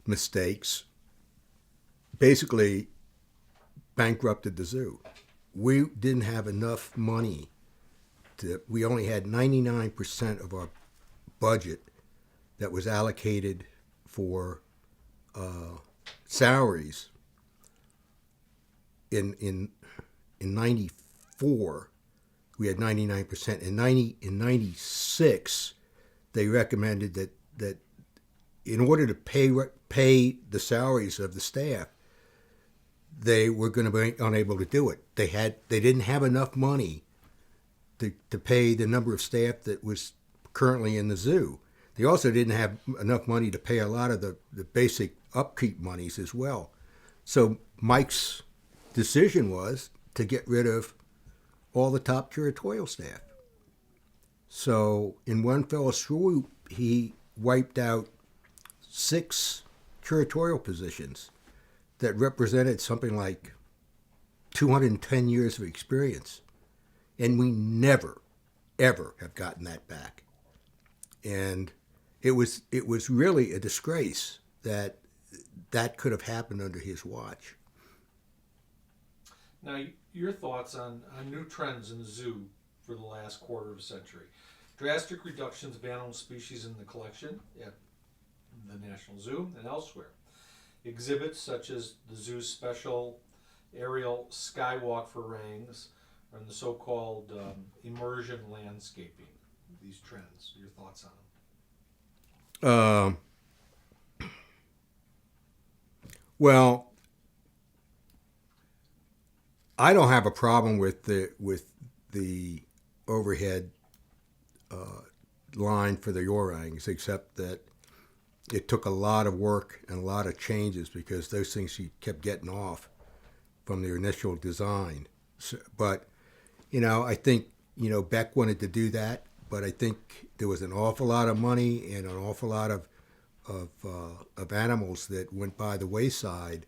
mistakes, basically bankrupted the zoo. We didn't have enough money we only had 99% of our budget that was allocated for salaries. In 94, we had 99%. In 96, they recommended that in order to pay the salaries of the staff, they were going to be unable to do it. They didn't have enough money to pay the number of staff that was currently in the zoo. They also didn't have enough money to pay a lot of the basic upkeep monies as well. So Mike's decision was to get rid of all the top curatorial staff. So in one fell swoop, he wiped out 6 curatorial positions that represented something like 210 years of experience. And we never, ever have gotten that back. And it was really a disgrace that could have happened under his watch. Now, your thoughts on new trends in the zoo for the last quarter of a century. Drastic reductions of animal species in the collection at the National Zoo and elsewhere. Exhibits such as the zoo's special aerial skywalk for orangs and the so-called immersion landscaping. These trends, your thoughts on them? Well, I don't have a problem with the overhead line for the orangs, except that it took a lot of work and a lot of changes because those things he kept getting off from the initial design. So, but, I think, Beck wanted to do that, but I think there was an awful lot of money and an awful lot of animals that went by the wayside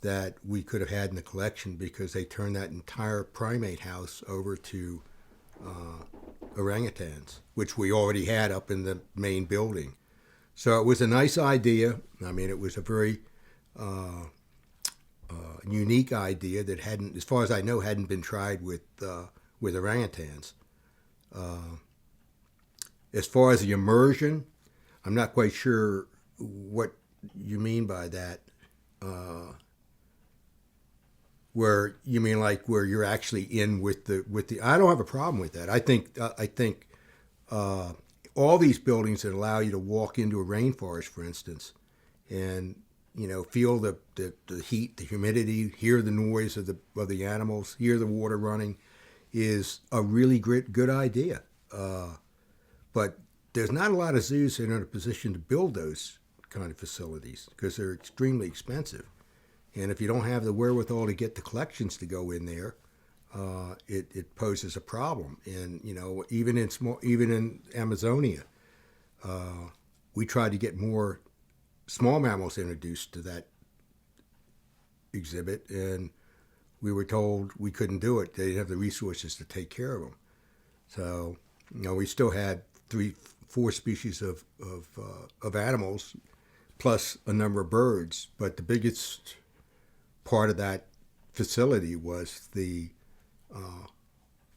that we could have had in the collection because they turned that entire primate house over to orangutans, which we already had up in the main building. So it was a nice idea. I mean, it was a very unique idea that hadn't, as far as I know, hadn't been tried with orangutans. As far as the immersion, I'm not quite sure what you mean by that. Where you mean like where you're actually in with the I don't have a problem with that. I think all these buildings that allow you to walk into a rainforest, for instance, and feel the heat, the humidity, hear the noise of the animals, hear the water running, is a really good idea. But there's not a lot of zoos that are in a position to build those kind of facilities because they're extremely expensive. And if you don't have the wherewithal to get the collections to go in there, it poses a problem. And even in Amazonia, we tried to get more small mammals introduced to that exhibit, and we were told we couldn't do it. They didn't have the resources to take care of them. So, we still had 4 species of animals, plus a number of birds. But the biggest part of that facility was the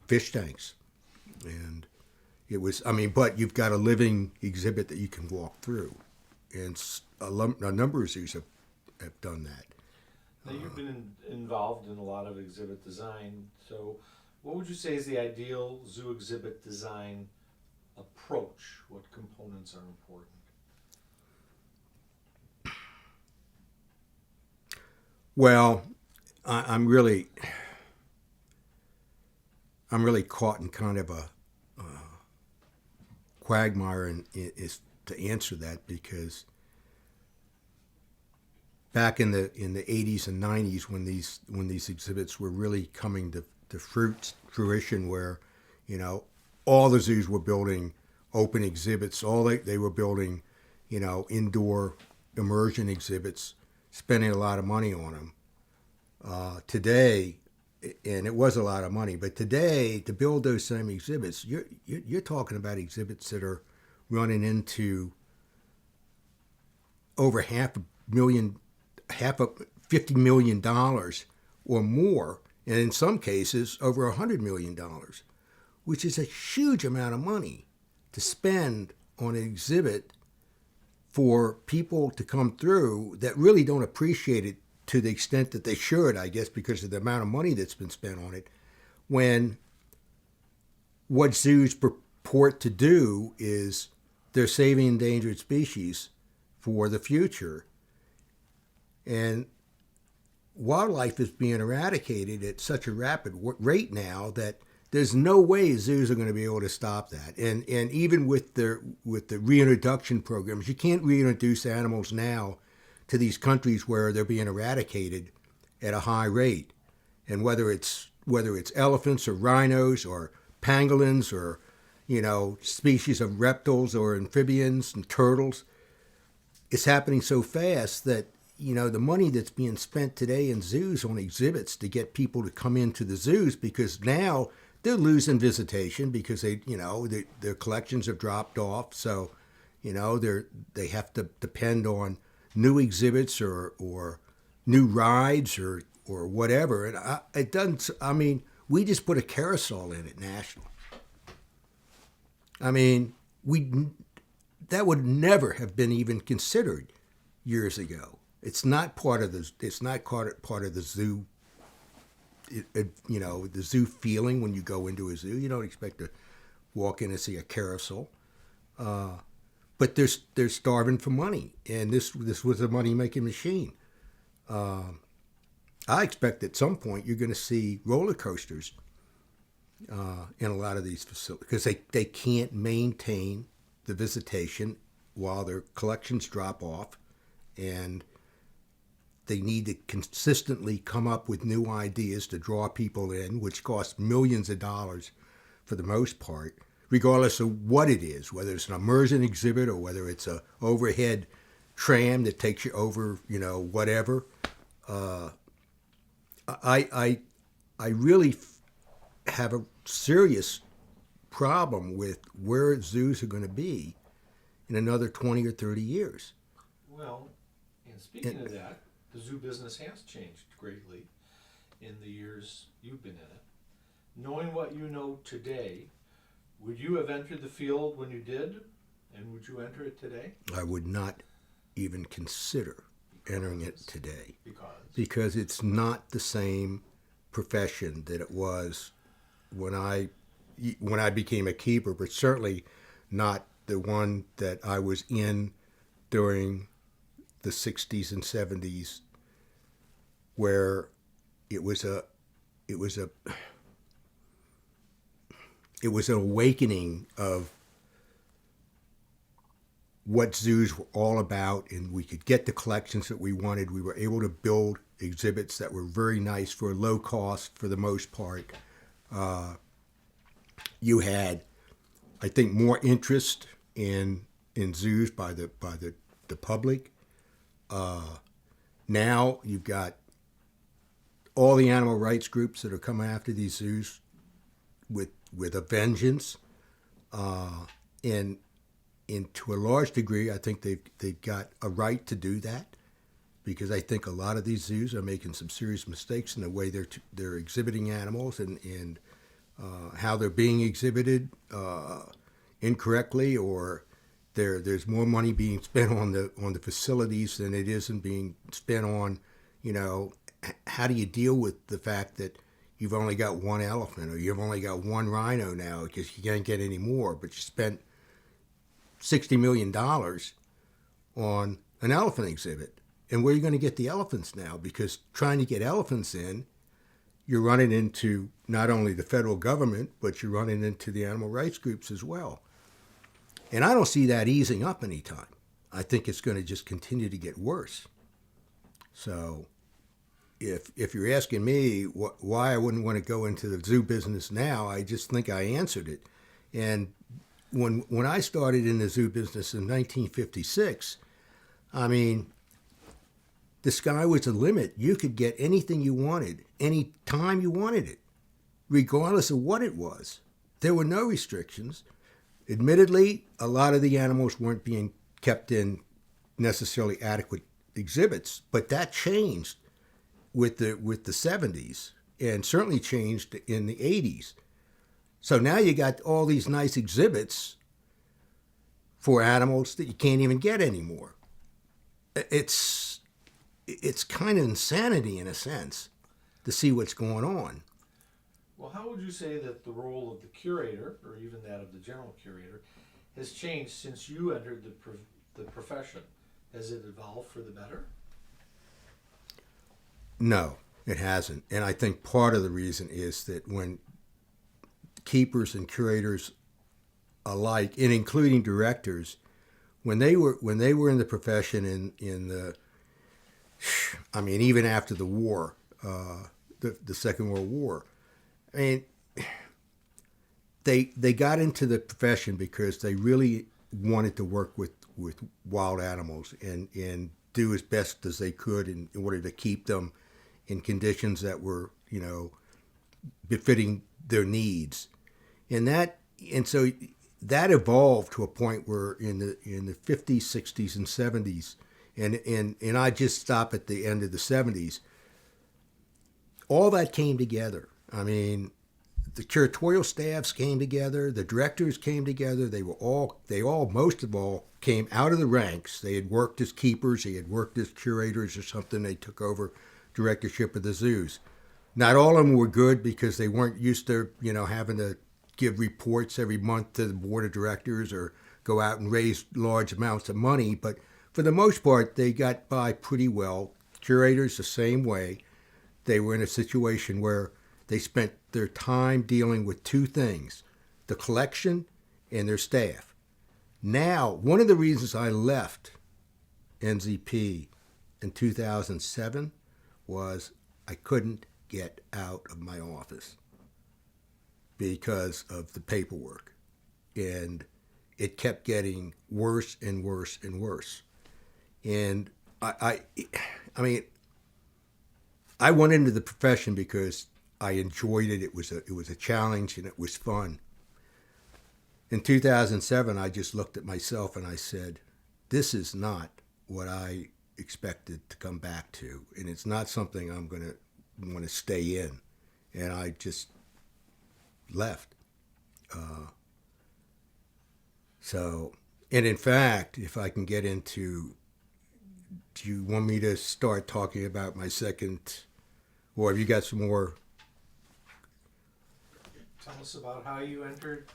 fish tanks, and it was. But you've got a living exhibit that you can walk through, and a number of zoos have done that. Now, you've been involved in a lot of exhibit design, so what would you say is the ideal zoo exhibit design approach? What components are important? Well, I'm really caught in kind of a quagmire is to answer that, because back in the 80s and 90s, when these exhibits were really coming to fruition, where all the zoos were building open exhibits, they were building indoor immersion exhibits, spending a lot of money on them. Today, and it was a lot of money, but today to build those same exhibits, you're talking about exhibits that are running into over $50 million or more, and in some cases over $100 million, which is a huge amount of money to spend on an exhibit for people to come through that really don't appreciate it to the extent that they should, I guess, because of the amount of money that's been spent on it, when what zoos purport to do is they're saving endangered species for the future. And wildlife is being eradicated at such a rapid rate now that there's no way zoos are going to be able to stop that. And even with the reintroduction programs, you can't reintroduce animals now to these countries where they're being eradicated at a high rate. And whether it's elephants or rhinos or pangolins or species of reptiles or amphibians and turtles, it's happening so fast that the money that's being spent today in zoos on exhibits to get people to come into the zoos, because now they're losing visitation because their collections have dropped off. So, they have to depend on new exhibits or new rides or whatever. And it doesn't. We just put a carousel in it, national. That would never have been even considered years ago. It's not part of the. It's not part of the zoo. The zoo feeling when you go into a zoo. You don't expect to walk in and see a carousel. But they're starving for money, and this was a money-making machine. I expect at some point you're going to see roller coasters in a lot of these facilities, because they can't maintain the visitation while their collections drop off, and they need to consistently come up with new ideas to draw people in, which costs millions of dollars for the most part, regardless of what it is, whether it's an immersion exhibit or whether it's a overhead tram that takes you over, whatever. I really have a serious problem with where zoos are going to be in another 20 or 30 years. Well, and speaking of that, the zoo business has changed greatly in the years you've been in it. Knowing what you know today, would you have entered the field when you did, and would you enter it today? I would not even consider entering it today. Because it's not the same profession that it was when I became a keeper, but certainly not the one that I was in during the 60s and 70s, where it was an awakening of what zoos were all about, and we could get the collections that we wanted. We were able to build exhibits that were very nice for low cost for the most part. You had, I think, more interest in zoos by the public. Now you've got all the animal rights groups that are coming after these zoos with a vengeance, and to a large degree, I think they've got a right to do that, because I think a lot of these zoos are making some serious mistakes in the way they're exhibiting animals, and how they're being exhibited incorrectly, or there's more money being spent on the facilities than it isn't being spent on, how do you deal with the fact that you've only got one elephant, or you've only got one rhino now because you can't get any more, but you spent $60 million on an elephant exhibit. And where are you going to get the elephants now? Because trying to get elephants in, you're running into not only the federal government, but you're running into the animal rights groups as well. And I don't see that easing up anytime. I think it's going to just continue to get worse. So if you're asking me why I wouldn't want to go into the zoo business now, I just think I answered it. And when I started in the zoo business in 1956, I mean, the sky was the limit. You could get anything you wanted, any time you wanted it, regardless of what it was. There were no restrictions. Admittedly, a lot of the animals weren't being kept in necessarily adequate exhibits, but that changed with the 70s, and certainly changed in the 80s. So now you got all these nice exhibits for animals that you can't even get anymore. It's kind of insanity in a sense to see what's going on. Well, how would you say that the role of the curator, or even that of the general curator, has changed since you entered the profession? Has it evolved for the better? No, it hasn't. And I think part of the reason is that when keepers and curators alike, and including directors, when they were in the profession in the, I mean, even after the war, the Second World War, I mean, they got into the profession because they really wanted to work with wild animals and do as best as they could in order to keep them in conditions that were, befitting their needs. And so that evolved to a point where in the 50s, 60s, and 70s, and I just stop at the end of the 70s, all that came together. I mean, the curatorial staffs came together, the directors came together. They all, most of all, came out of the ranks. They had worked as keepers, they had worked as curators or something. They took over directorship of the zoos. Not all of them were good because they weren't used to, having to give reports every month to the board of directors or go out and raise large amounts of money. But for the most part, they got by pretty well. Curators, the same way. They were in a situation where they spent their time dealing with two things, the collection and their staff. Now, one of the reasons I left NZP in 2007 was I couldn't get out of my office because of the paperwork. And it kept getting worse and worse and worse. And I mean, I went into the profession because I enjoyed it. It was a challenge and it was fun. In 2007, I just looked at myself and I said, this is not what I expected to come back to, and it's not something I'm going to want to stay in. And I just left. And in fact, if I can get into, do you want me to start talking about my second, or have you got some more? Tell us about how you retired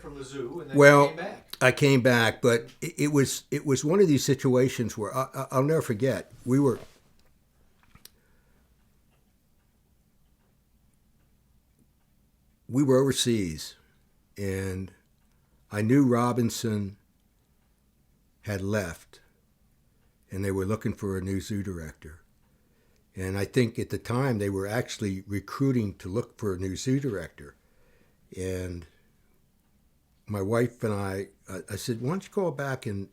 from the zoo, and then Well, you came back. I came back, but it was one of these situations where I'll never forget. We were overseas, and I knew Robinson had left, and they were looking for a new zoo director. And I think at the time they were actually recruiting to look for a new zoo director. And my wife and I said, why don't you call back and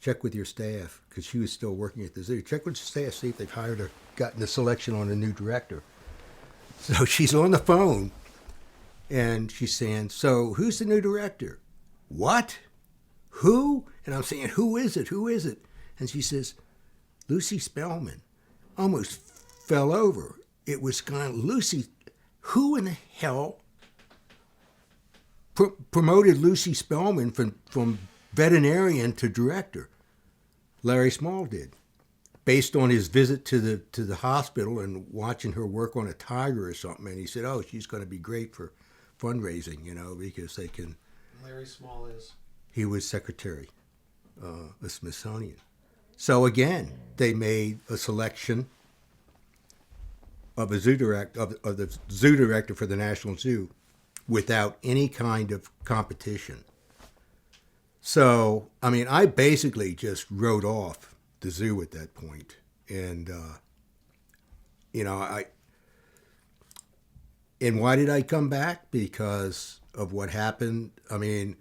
check with your staff, because she was still working at the zoo. Check with your staff, see if they've hired or gotten a selection on a new director. So she's on the phone, and she's saying, so who's the new director? What? Who? And I'm saying, who is it? Who is it? And she says, Lucy Spellman. Almost fell over. It was kind of, Lucy, who in the hell promoted Lucy Spellman from veterinarian to director? Larry Small did, based on his visit to the hospital and watching her work on a tiger or something. And he said, oh, she's going to be great for fundraising, because they can. Larry Small is? He was secretary of Smithsonian. So again, they made a selection of a zoo director of the zoo director for the National Zoo without any kind of competition. So, I mean, I basically just wrote off the zoo at that point. And, and why did I come back? Because of what happened. I mean,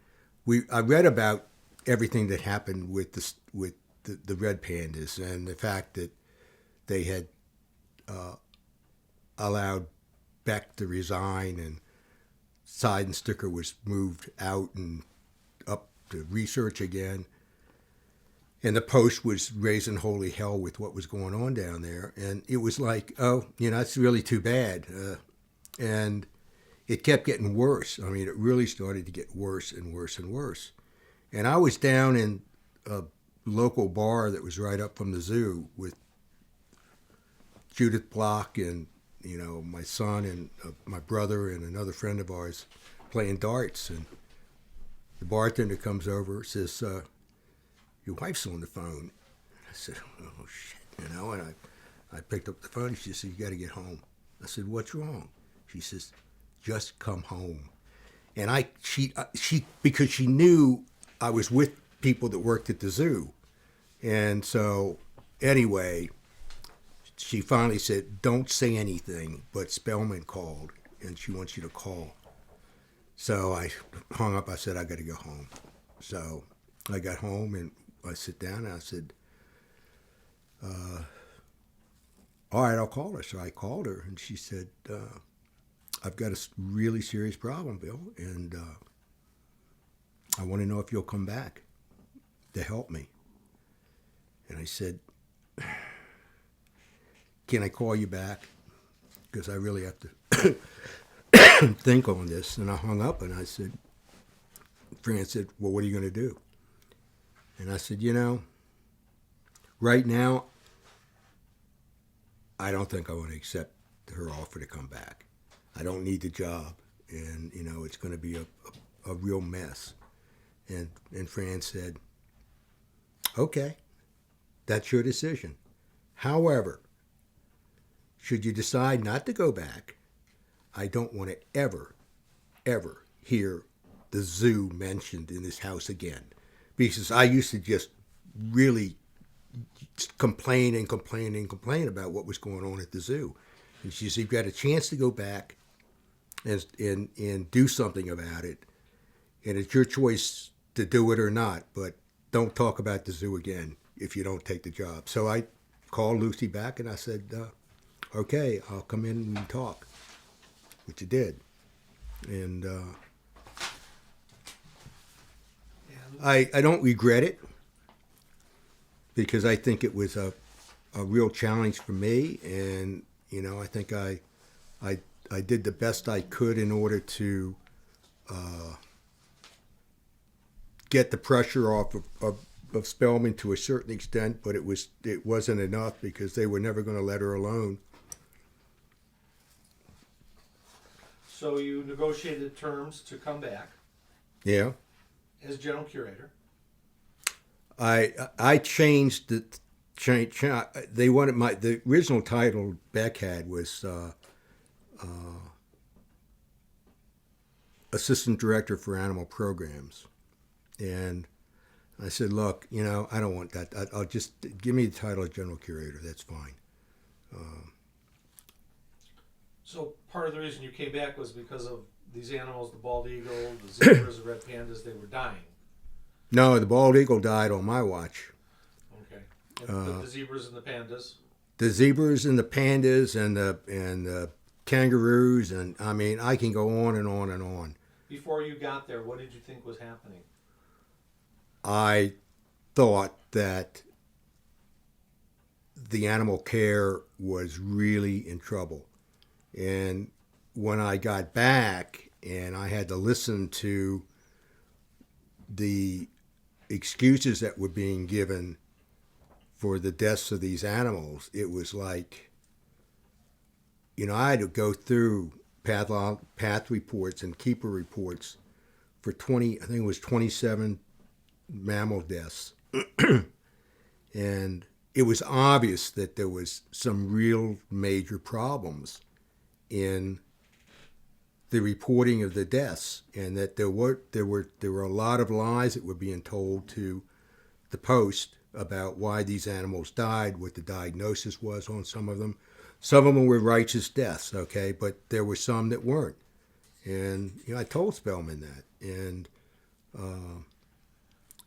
I read about everything that happened with the red pandas and the fact that they had allowed Beck to resign and Seidensticker was moved out and up to research again. And the Post was raising holy hell with what was going on down there. And it was like, oh, it's really too bad. And it kept getting worse. I mean, it really started to get worse and worse and worse. And I was down in a local bar that was right up from the zoo with Judith Block and, my son and my brother and another friend of ours playing darts. And the bartender comes over and says, your wife's on the phone. I said, oh, shit, and I picked up the phone. She said, you got to get home. I said, what's wrong? She says, just come home. And she because she knew I was with people that worked at the zoo. And so, anyway, she finally said, don't say anything, but Spellman called, and she wants you to call. So I hung up. I said, I got to go home. So I got home, and I sit down, and I said, all right, I'll call her. So I called her, and she said, I've got a really serious problem, Bill, and I want to know if you'll come back to help me. And I said, can I call you back? Because I really have to think on this. And I hung up, and I said, Fran said, well, what are you going to do? And I said, right now, I don't think I want to accept her offer to come back. I don't need the job, and, it's going to be a real mess. And Fran said, okay, that's your decision. However, should you decide not to go back, I don't want to ever, ever hear the zoo mentioned in this house again. Because I used to just really complain and complain and complain about what was going on at the zoo. And she said, you've got a chance to go back and do something about it. And it's your choice to do it or not, but don't talk about the zoo again if you don't take the job. So I called Lucy back, and I said, okay, I'll come in and talk, which I did. And I don't regret it, because I think it was a real challenge for me, and I think I did the best I could in order to get the pressure off of Spellman to a certain extent, but it wasn't enough, because they were never going to let her alone. So you negotiated terms to come back. Yeah. As general curator. I changed the they wanted the original title Beck had was assistant director for animal programs, and I said, look, I don't want that. I'll just give me the title of general curator. That's fine. So part of the reason you came back was because of these animals, the bald eagle, the zebras, the red pandas, they were dying. No, the bald eagle died on my watch. Okay. And but the zebras and the pandas? The zebras and the pandas and the kangaroos, and I mean, I can go on and on and on. Before you got there, what did you think was happening? I thought that the animal care was really in trouble. And when I got back and I had to listen to the excuses that were being given for the deaths of these animals, it was like, I had to go through path reports and keeper reports for 20, I think it was 27 mammal deaths. And it was obvious that there was some real major problems in the reporting of the deaths, and that there were a lot of lies that were being told to the Post about why these animals died, what the diagnosis was on some of them. Some of them were righteous deaths, okay, but there were some that weren't. And I told Spellman that, and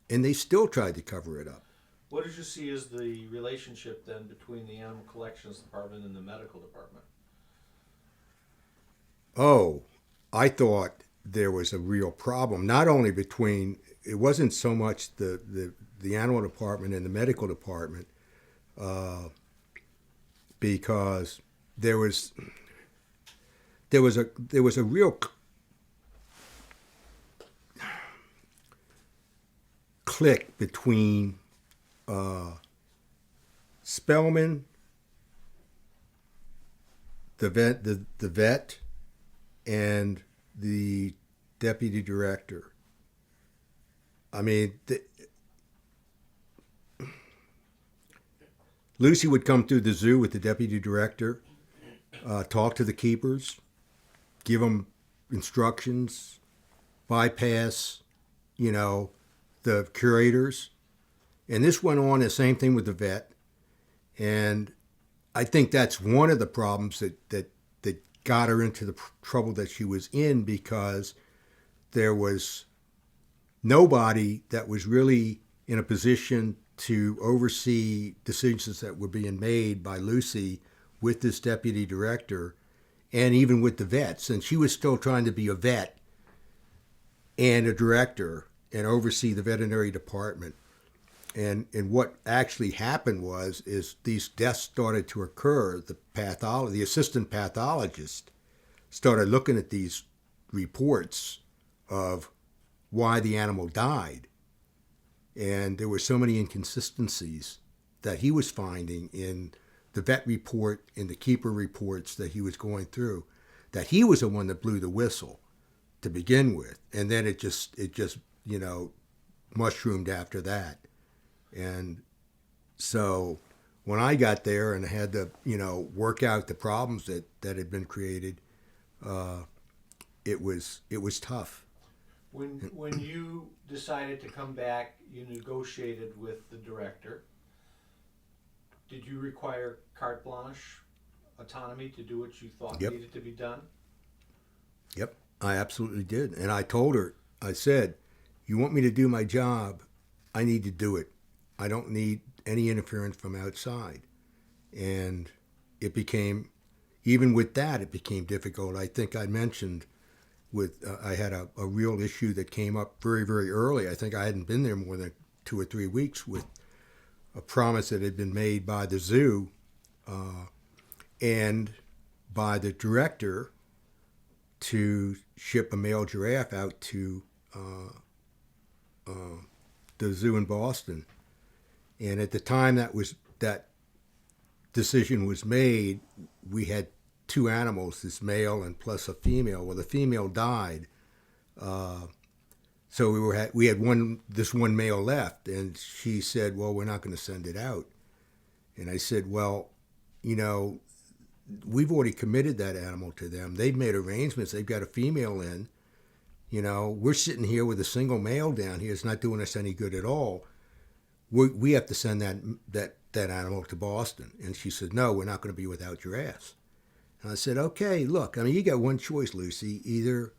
they still tried to cover it up. What did you see as the relationship then between the animal collections department and the medical department? Oh, I thought there was a real problem, not only between, it wasn't so much the animal department and the medical department, because there was a real click between Spellman, the vet, and the deputy director. I mean, Lucy would come through the zoo with the deputy director, talk to the keepers, give them instructions, bypass, the curators. And this went on the same thing with the vet. And I think that's one of the problems that got her into the trouble that she was in, because there was nobody that was really in a position to oversee decisions that were being made by Lucy with this deputy director and even with the vets. And she was still trying to be a vet and a director and oversee the veterinary department. And what actually happened is these deaths started to occur. The assistant pathologist started looking at these reports of why the animal died. And there were so many inconsistencies that he was finding in the vet report, in the keeper reports that he was going through, that he was the one that blew the whistle to begin with. And then it just mushroomed after that. And so when I got there and had to, work out the problems that had been created, it was tough. When you decided to come back, you negotiated with the director. Did you require carte blanche, autonomy to do what you thought Yep. needed to be done? Yep, I absolutely did. And I told her, I said, you want me to do my job, I need to do it. I don't need any interference from outside. And it became, even with that, it became difficult. I think I mentioned I had a real issue that came up very, very early. I think I hadn't been there more than 2 or 3 weeks, with a promise that had been made by the zoo and by the director to ship a male giraffe out to the zoo in Boston. And at the time that decision was made, we had 2 animals, this male and plus a female. Well, the female died, so we had this one male left, and she said, "Well, we're not going to send it out." And I said, "Well, we've already committed that animal to them. They've made arrangements. They've got a female in. We're sitting here with a single male down here. It's not doing us any good at all. We have to send that animal to Boston." And she said, "No, we're not going to be without your ass." And I said, "Okay, look, you got one choice, Lucy. Either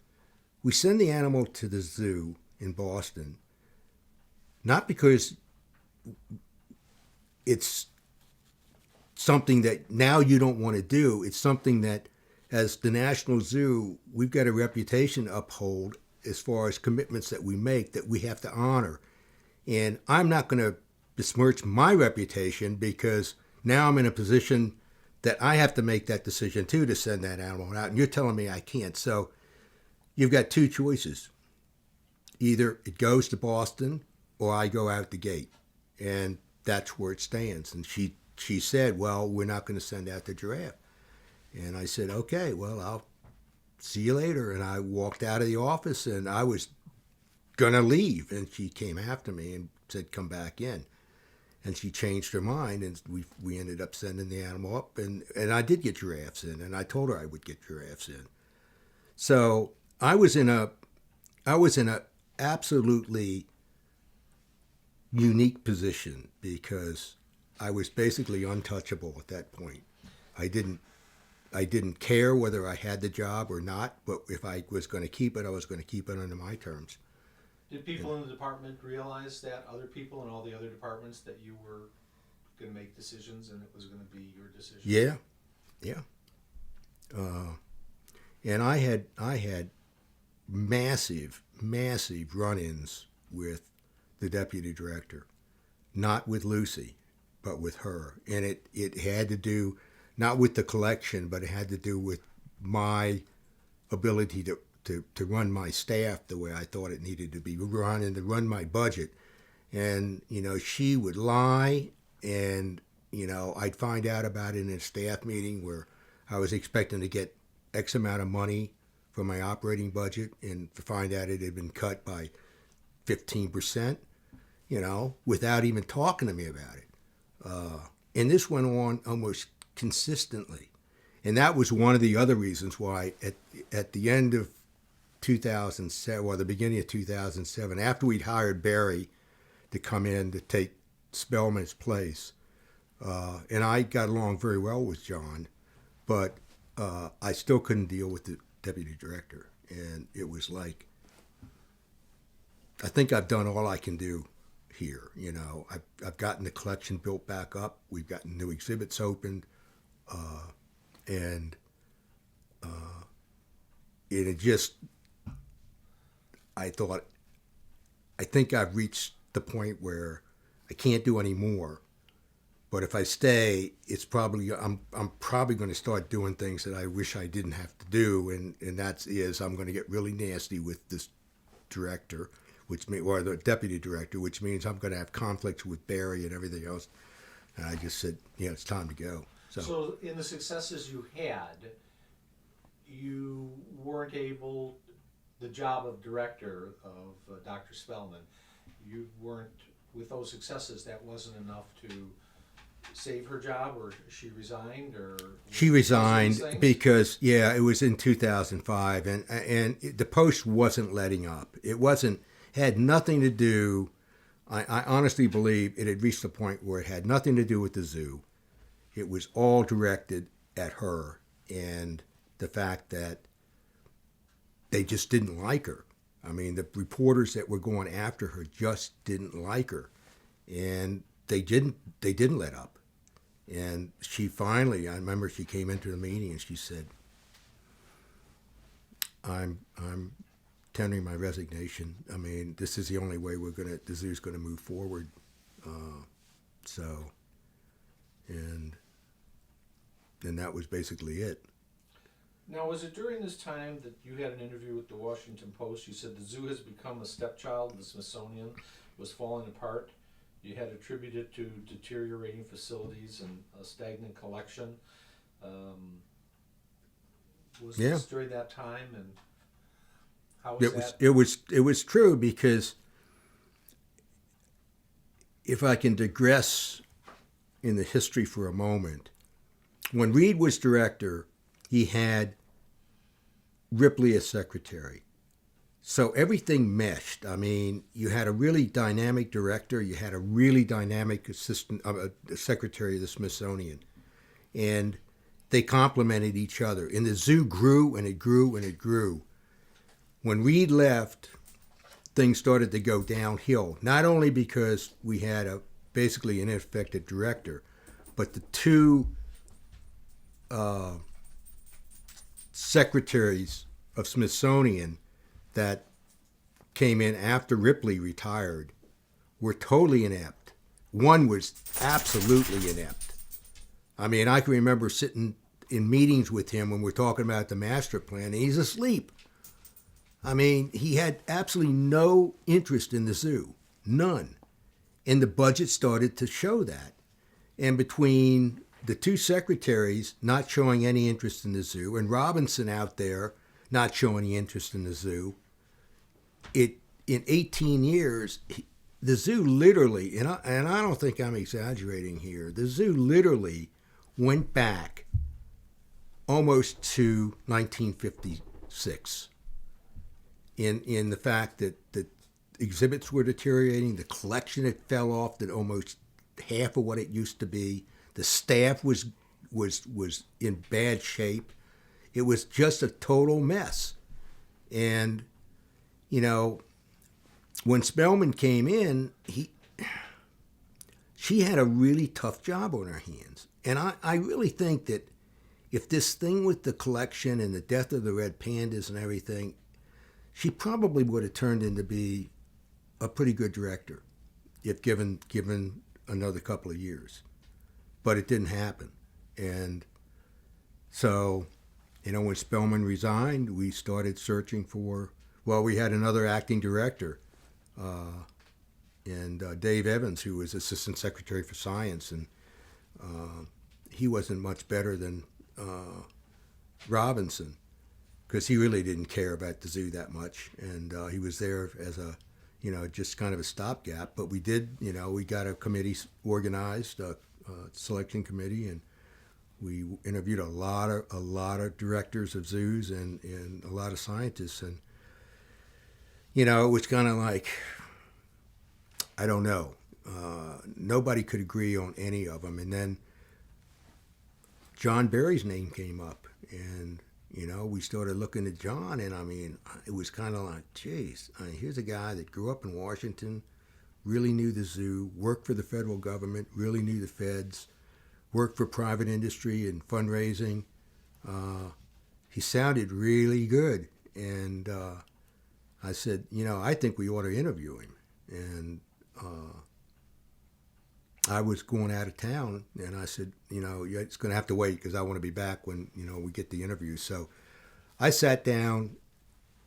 we send the animal to the zoo in Boston not because it's something that now you don't want to do. It's something that, as the National Zoo, we've got a reputation to uphold as far as commitments that we make that we have to honor. And I'm not going to besmirch my reputation because now I'm in a position that I have to make that decision too to send that animal out. And you're telling me I can't. So you've got two choices. Either it goes to Boston or I go out the gate. And that's where it stands. And she said, well, we're not going to send out the giraffe. And I said, okay, well, I'll see you later. And I walked out of the office and I was going to leave. And she came after me and said, come back in. And she changed her mind, and we ended up sending the animal up. And I did get giraffes in, and I told her I would get giraffes in. So I was in a absolutely unique position because I was basically untouchable at that point. I didn't care whether I had the job or not, but if I was going to keep it, I was going to keep it under my terms. Did people in the department realize that, other people in all the other departments, that you were going to make decisions and it was going to be your decision? Yeah. And I had massive run-ins with the deputy director, not with Lucy, but with her. And it had to do not with the collection, but it had to do with my ability to run my staff the way I thought it needed to be run and to run my budget. And, she would lie and, I'd find out about it in a staff meeting where I was expecting to get X amount of money for my operating budget and to find out it had been cut by 15%, without even talking to me about it. And this went on almost consistently. And that was one of the other reasons why at the end of 2007, or the beginning of 2007, after we'd hired Barry to come in to take Spellman's place, and I got along very well with John, but I still couldn't deal with the deputy director. And it was like, I think I've done all I can do here. I've gotten the collection built back up. We've gotten new exhibits opened. And it just, I think I've reached the point where I can't do any more. But if I stay, I'm probably going to start doing things that I wish I didn't have to do, and that is I'm going to get really nasty with this director, or the deputy director, which means I'm going to have conflicts with Barry and everything else. And I just said, it's time to go. So in the successes you had, you weren't able, the job of director of Dr. Spellman, you weren't, with those successes, that wasn't enough to save her job, or she resigned, or? She resigned because, it was in 2005, and the post wasn't letting up. It had nothing to do, I honestly believe it had reached a point where it had nothing to do with the zoo. It was all directed at her and the fact that they just didn't like her. I mean, the reporters that were going after her just didn't like her, and they didn't let up. And she finally, I remember she came into the meeting and she said, I'm tendering my resignation. I mean, this is the only way the zoo's gonna move forward. And that was basically it. Now, was it during this time that you had an interview with the Washington Post? You said the zoo has become a stepchild, the Smithsonian was falling apart. You had attributed it to deteriorating facilities and a stagnant collection. Was this during that time, and how was that? It was true, because if I can digress in the history for a moment, when Reed was director, he had Ripley as secretary. So everything meshed. I mean, you had a really dynamic director, you had a really dynamic assistant, secretary of the Smithsonian, and they complemented each other. And the zoo grew and it grew and it grew. When Reed left, things started to go downhill. Not only because we had basically an ineffective director, but the two secretaries of Smithsonian that came in after Ripley retired were totally inept. One was absolutely inept. I mean, I can remember sitting in meetings with him when we're talking about the master plan, and he's asleep. I mean, he had absolutely no interest in the zoo, none. And the budget started to show that. And between the two secretaries not showing any interest in the zoo and Robinson out there not showing any interest in the zoo, in 18 years, the zoo literally, and I don't think I'm exaggerating here, the zoo literally went back almost to 1956 in the fact that the exhibits were deteriorating, the collection had fell off to almost half of what it used to be, the staff was in bad shape. It was just a total mess. And, you know, when Spellman came in, she had a really tough job on her hands. And I really think that if this thing with the collection and the death of the red pandas and everything, she probably would have turned into be a pretty good director if given another couple of years. But it didn't happen. And so, you know, when Spellman resigned, we started searching for, well, we had another acting director, and Dave Evans, who was Assistant Secretary for Science, and he wasn't much better than Robinson, because he really didn't care about the zoo that much, and he was there as a, you know, just kind of a stopgap. But we did, you know, we got a committee organized, a selection committee, and we interviewed a lot of directors of zoos and a lot of scientists, and you know, it was kind of like, I don't know, nobody could agree on any of them. And then John Barry's name came up, and you know, we started looking at John, and I mean, it was kind of like, geez, I mean, here's a guy that grew up in Washington, really knew the zoo, worked for the federal government, really knew the feds, worked for private industry and fundraising. He sounded really good, and I said, you know, I think we ought to interview him. And I was going out of town, and I said, you know, it's going to have to wait because I want to be back when, you know, we get the interview. So I sat down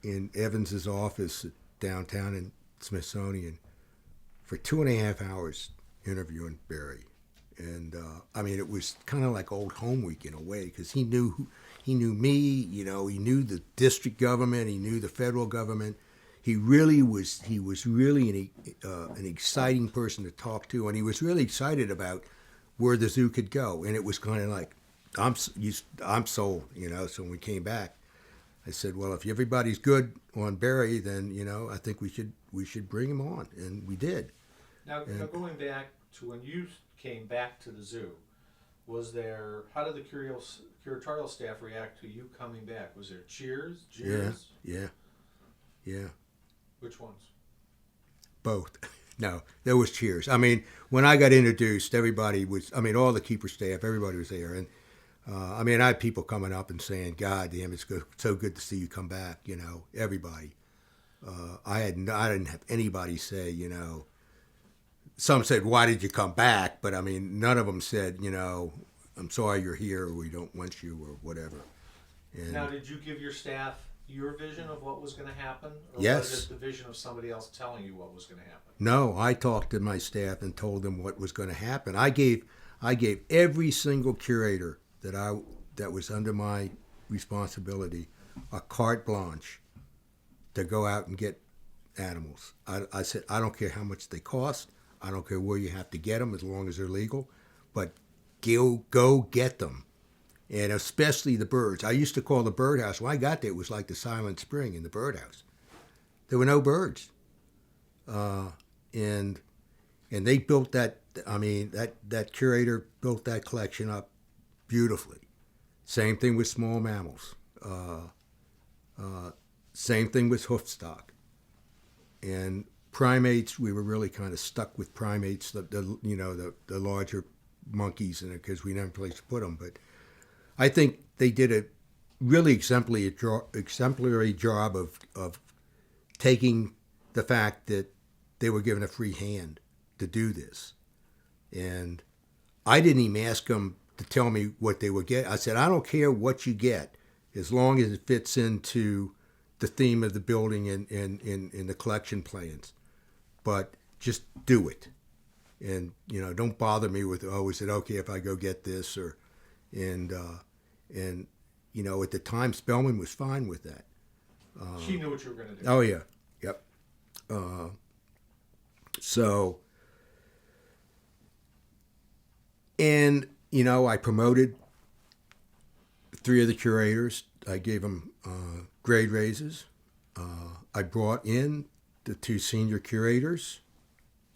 in Evans's office downtown in Smithsonian for 2.5 hours interviewing Barry. And I mean, it was kind of like old home week in a way, because he knew me, you know, he knew the district government, he knew the federal government. He was really an exciting person to talk to, and he was really excited about where the zoo could go. And it was kind of like, I'm sold, you know. So when we came back, I said, well, if everybody's good on Barry, then, you know, I think we should bring him on, and we did. Now going back to when you came back to the zoo, how did the curatorial staff react to you coming back? Was there cheers? Jeers? Yeah. Which ones? Both. No, there was cheers. I mean, when I got introduced, everybody was, I mean, all the keeper staff, everybody was there. And I mean, I had people coming up and saying, God damn, it's so good to see you come back, you know, everybody. I didn't have anybody say, you know, some said, why did you come back? But I mean, none of them said, you know, I'm sorry you're here, or we don't want you, or whatever. And now, did you give your staff your vision of what was going to happen? Or yes. was it the vision of somebody else telling you what was going to happen? No, I talked to my staff and told them what was going to happen. I gave every single curator that was under my responsibility a carte blanche to go out and get animals. I said, I don't care how much they cost. I don't care where you have to get them, as long as they're legal. But go get them. And especially the birds. I used to call the birdhouse, when I got there, it was like the Silent Spring in the birdhouse. There were no birds. And they built that, I mean, that curator built that collection up beautifully. Same thing with small mammals. Same thing with hoof stock. and primates, we were really kind of stuck with primates, the larger monkeys, and because we didn't have a place to put them. But I think they did a really exemplary job of taking the fact that they were given a free hand to do this. And I didn't even ask them to tell me what they would get. I said, I don't care what you get, as long as it fits into the theme of the building and in the collection plans. But just do it. And, don't bother me with, oh, is it okay if I go get this? And at the time, Spellman was fine with that. She knew what you were going to do. Oh, yeah. Yep. So, and, I promoted 3 of the curators. I gave them grade raises. I brought in the 2 senior curators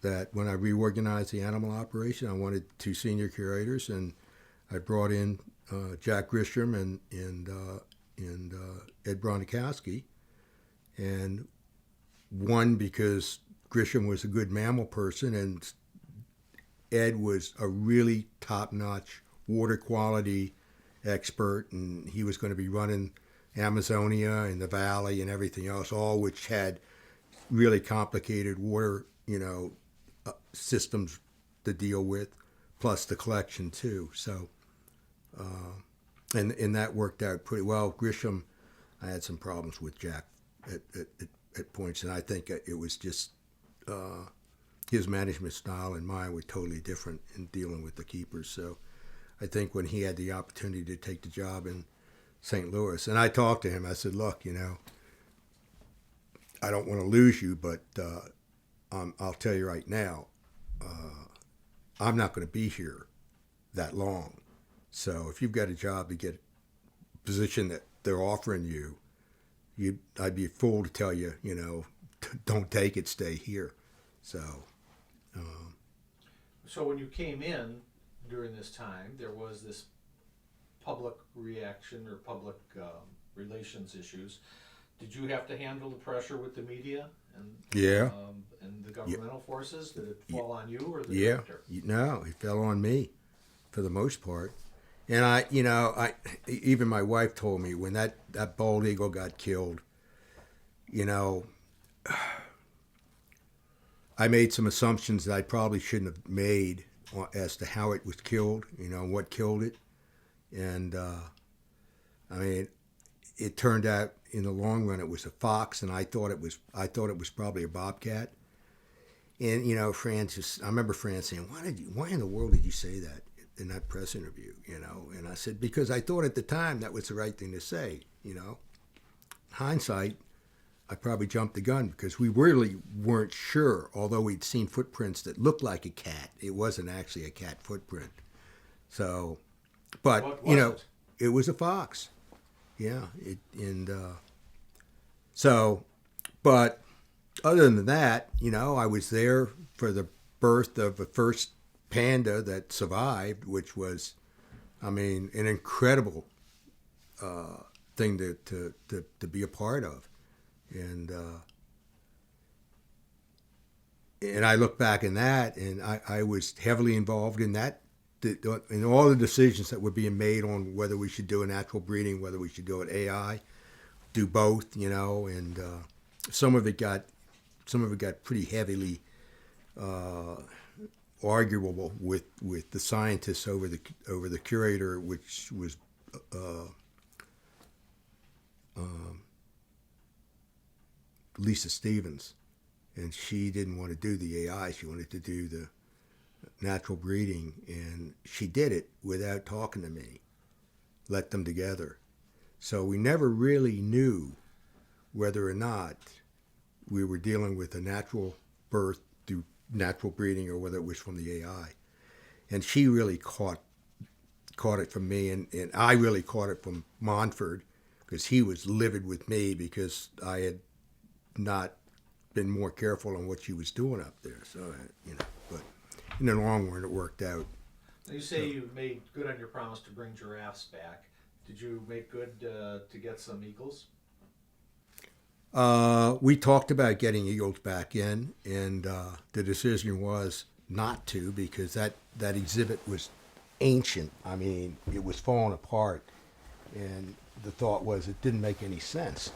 that when I reorganized the animal operation, I wanted 2 senior curators, and I brought in Jack Grisham and Ed Bronikowski. And one, because Grisham was a good mammal person, and Ed was a really top-notch water quality expert, and he was going to be running Amazonia and the valley and everything else, all which had really complicated water, systems to deal with, plus the collection too. So, and that worked out pretty well. Grisham, I had some problems with Jack at points, and I think it was just his management style and mine were totally different in dealing with the keepers. So I think when he had the opportunity to take the job in St. Louis, and I talked to him, I said, look, I don't want to lose you, but I'll tell you right now, I'm not going to be here that long. So if you've got a job to get a position that they're offering you, I'd be a fool to tell you, don't take it, stay here. So. So when you came in during this time, there was this public reaction or public relations issues. Did you have to handle the pressure with the media and the governmental forces? Did it fall on you or the director? No, it fell on me for the most part. And I even my wife told me when that bald eagle got killed, I made some assumptions that I probably shouldn't have made as to how it was killed, what killed it. And, it turned out in the long run it was a fox, and I thought it was probably a bobcat. And, Francis, I remember Fran saying, why in the world did you say that in that press interview, And I said, because I thought at the time that was the right thing to say, Hindsight, I probably jumped the gun because we really weren't sure, although we'd seen footprints that looked like a cat. It wasn't actually a cat footprint. So, but, it was a fox. Yeah. But other than that, I was there for the birth of the first panda that survived, which was, an incredible thing to be a part of. And I look back in that, and I was heavily involved in that, in all the decisions that were being made on whether we should do a natural breeding, whether we should do an AI, do both, and some of it got pretty heavily arguable with the scientists over the curator, which was Lisa Stevens, and she didn't want to do the AI. She wanted to do the natural breeding, and she did it without talking to me. Let them together. So we never really knew whether or not we were dealing with a natural birth through natural breeding or whether it was from the AI. And she really caught it from me, and I really caught it from Montford, because he was livid with me because I had not been more careful on what she was doing up there. So, but in the long run, it worked out. Now you say you made good on your promise to bring giraffes back. Did you make good to get some eagles? We talked about getting eagles back in, and the decision was not to because that exhibit was ancient. I mean, it was falling apart, and the thought was it didn't make any sense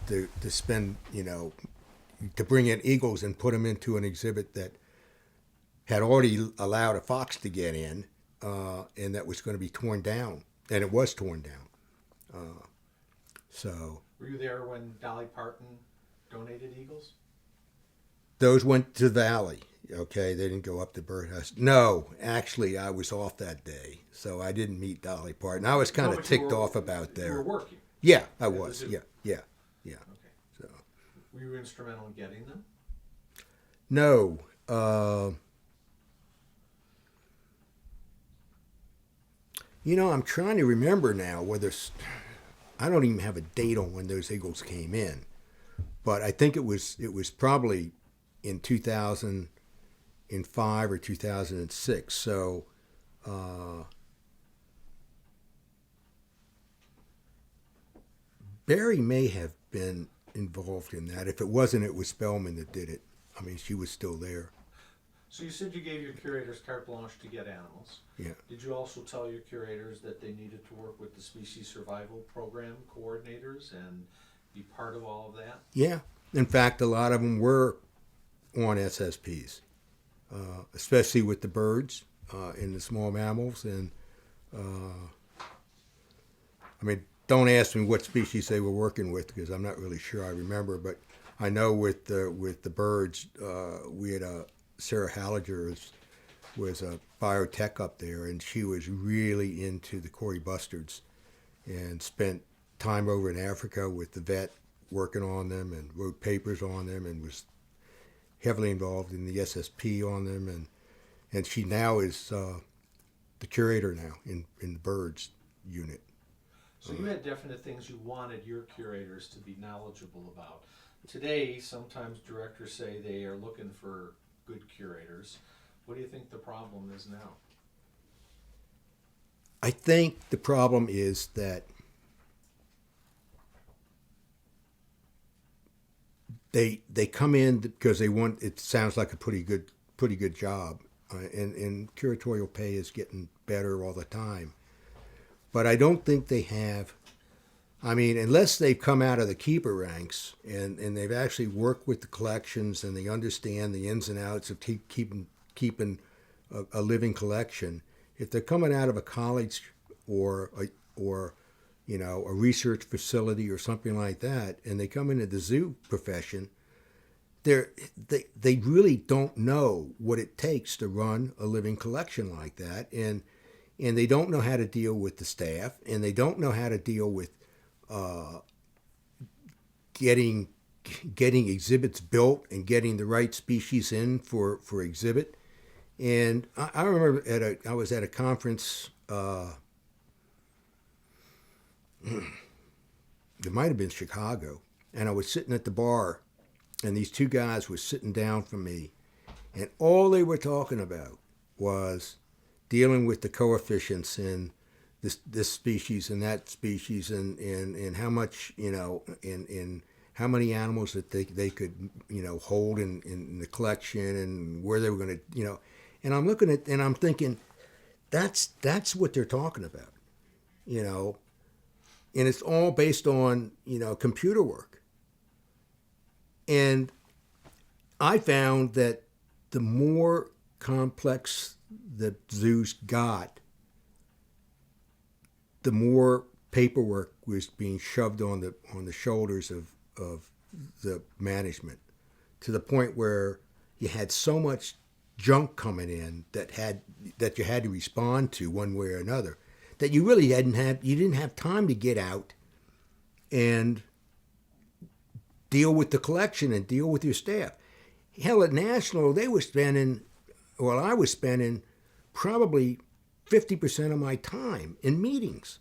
to spend, to bring in eagles and put them into an exhibit that had already allowed a fox to get in, and that was going to be torn down, and it was torn down. So Were you there when Dolly Parton donated eagles? those went to the valley. Okay, they didn't go up to birdhouse. No, actually, I was off that day, so I didn't meet Dolly Parton. I was kind No, of but you ticked were- off about You were there. working. Yeah, I at the was. zoo. Yeah. Okay. So Were you instrumental in getting them? no. I'm trying to remember now whether I don't even have a date on when those eagles came in, but I think it was probably in 2005 or 2006. So Barry may have been involved in that. If it wasn't, it was Spellman that did it. I mean, she was still there. So you said you gave your curators carte blanche to get animals. Yeah. Did you also tell your curators that they needed to work with the species survival program coordinators and be part of all of that? Yeah. In fact, a lot of them were on SSPs, especially with the birds and the small mammals. And I mean, don't ask me what species they were working with because I'm not really sure I remember. But I know with the birds, we had Sarah Halliger was a biotech up there, and she was really into the Cory bustards and spent time over in Africa with the vet working on them and wrote papers on them and was heavily involved in the SSP on them. And she now is the curator now in the birds unit. So you had definite things you wanted your curators to be knowledgeable about. Today, sometimes directors say they are looking for good curators. What do you think the problem is now? I think the problem is that they come in because they want. It sounds like a pretty good job, and curatorial pay is getting better all the time. But I don't think they have. I mean, unless they've come out of the keeper ranks and they've actually worked with the collections and they understand the ins and outs of keeping a living collection. If they're coming out of a college or a research facility or something like that, and they come into the zoo profession, they really don't know what it takes to run a living collection like that, and they don't know how to deal with the staff, and they don't know how to deal with getting exhibits built and getting the right species in for exhibit. And I remember I was at a conference. It might have been Chicago, and I was sitting at the bar, and these two guys were sitting down from me, and all they were talking about was dealing with the coefficients in this species and that species, and how much, and how many animals that they could hold in the collection, and where they were going to. And I'm looking at, and I'm thinking, that's what they're talking about, and it's all based on computer work. And I found that the more complex the zoos got, the more paperwork was being shoved on the shoulders of the management, to the point where you had so much junk coming in that you had to respond to one way or another, that you really didn't have time to get out and deal with the collection and deal with your staff. Hell, at National, I was spending probably 50% of my time in meetings.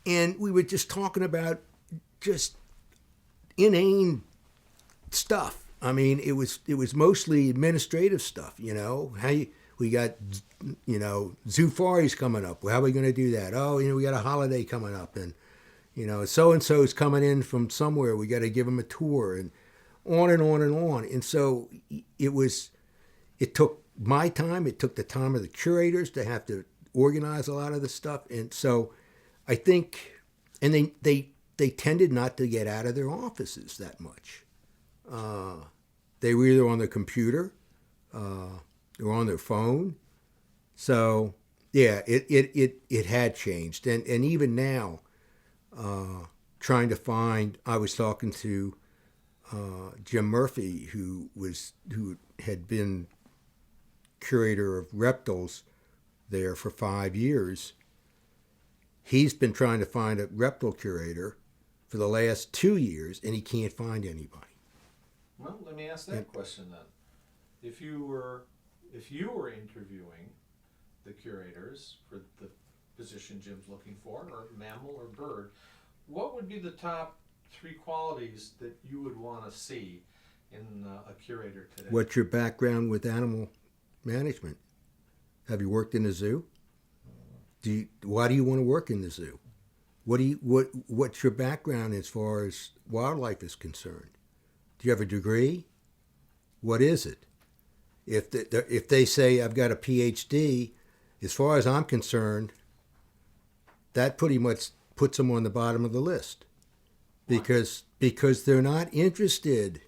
And we were just talking about just inane stuff. I mean, it was mostly administrative stuff, we got, Zoo Faris coming up. How are we going to do that? Oh, we got a holiday coming up, and, so and so's coming in from somewhere. We got to give them a tour, and on and on and on. And so it took my time. It took the time of the curators to have to organize a lot of the stuff. And so I think, and they tended not to get out of their offices that much. They were either on the computer or on their phone. So yeah, it had changed. And even now, trying to find, I was talking to Jim Murphy, who had been curator of reptiles there for 5 years. He's been trying to find a reptile curator for the last 2 years, and he can't find anybody. Well, let me ask that question then. If you were interviewing the curators for the position Jim's looking for, or mammal or bird, what would be the top 3 qualities that you would want to see in a curator today? What's your background with animal management? Have you worked in a zoo? Why do you want to work in the zoo? What's your background as far as wildlife is concerned? Do you have a degree? What is it? If they say I've got a PhD, as far as I'm concerned, that pretty much puts them on the bottom of the list, because they're not interested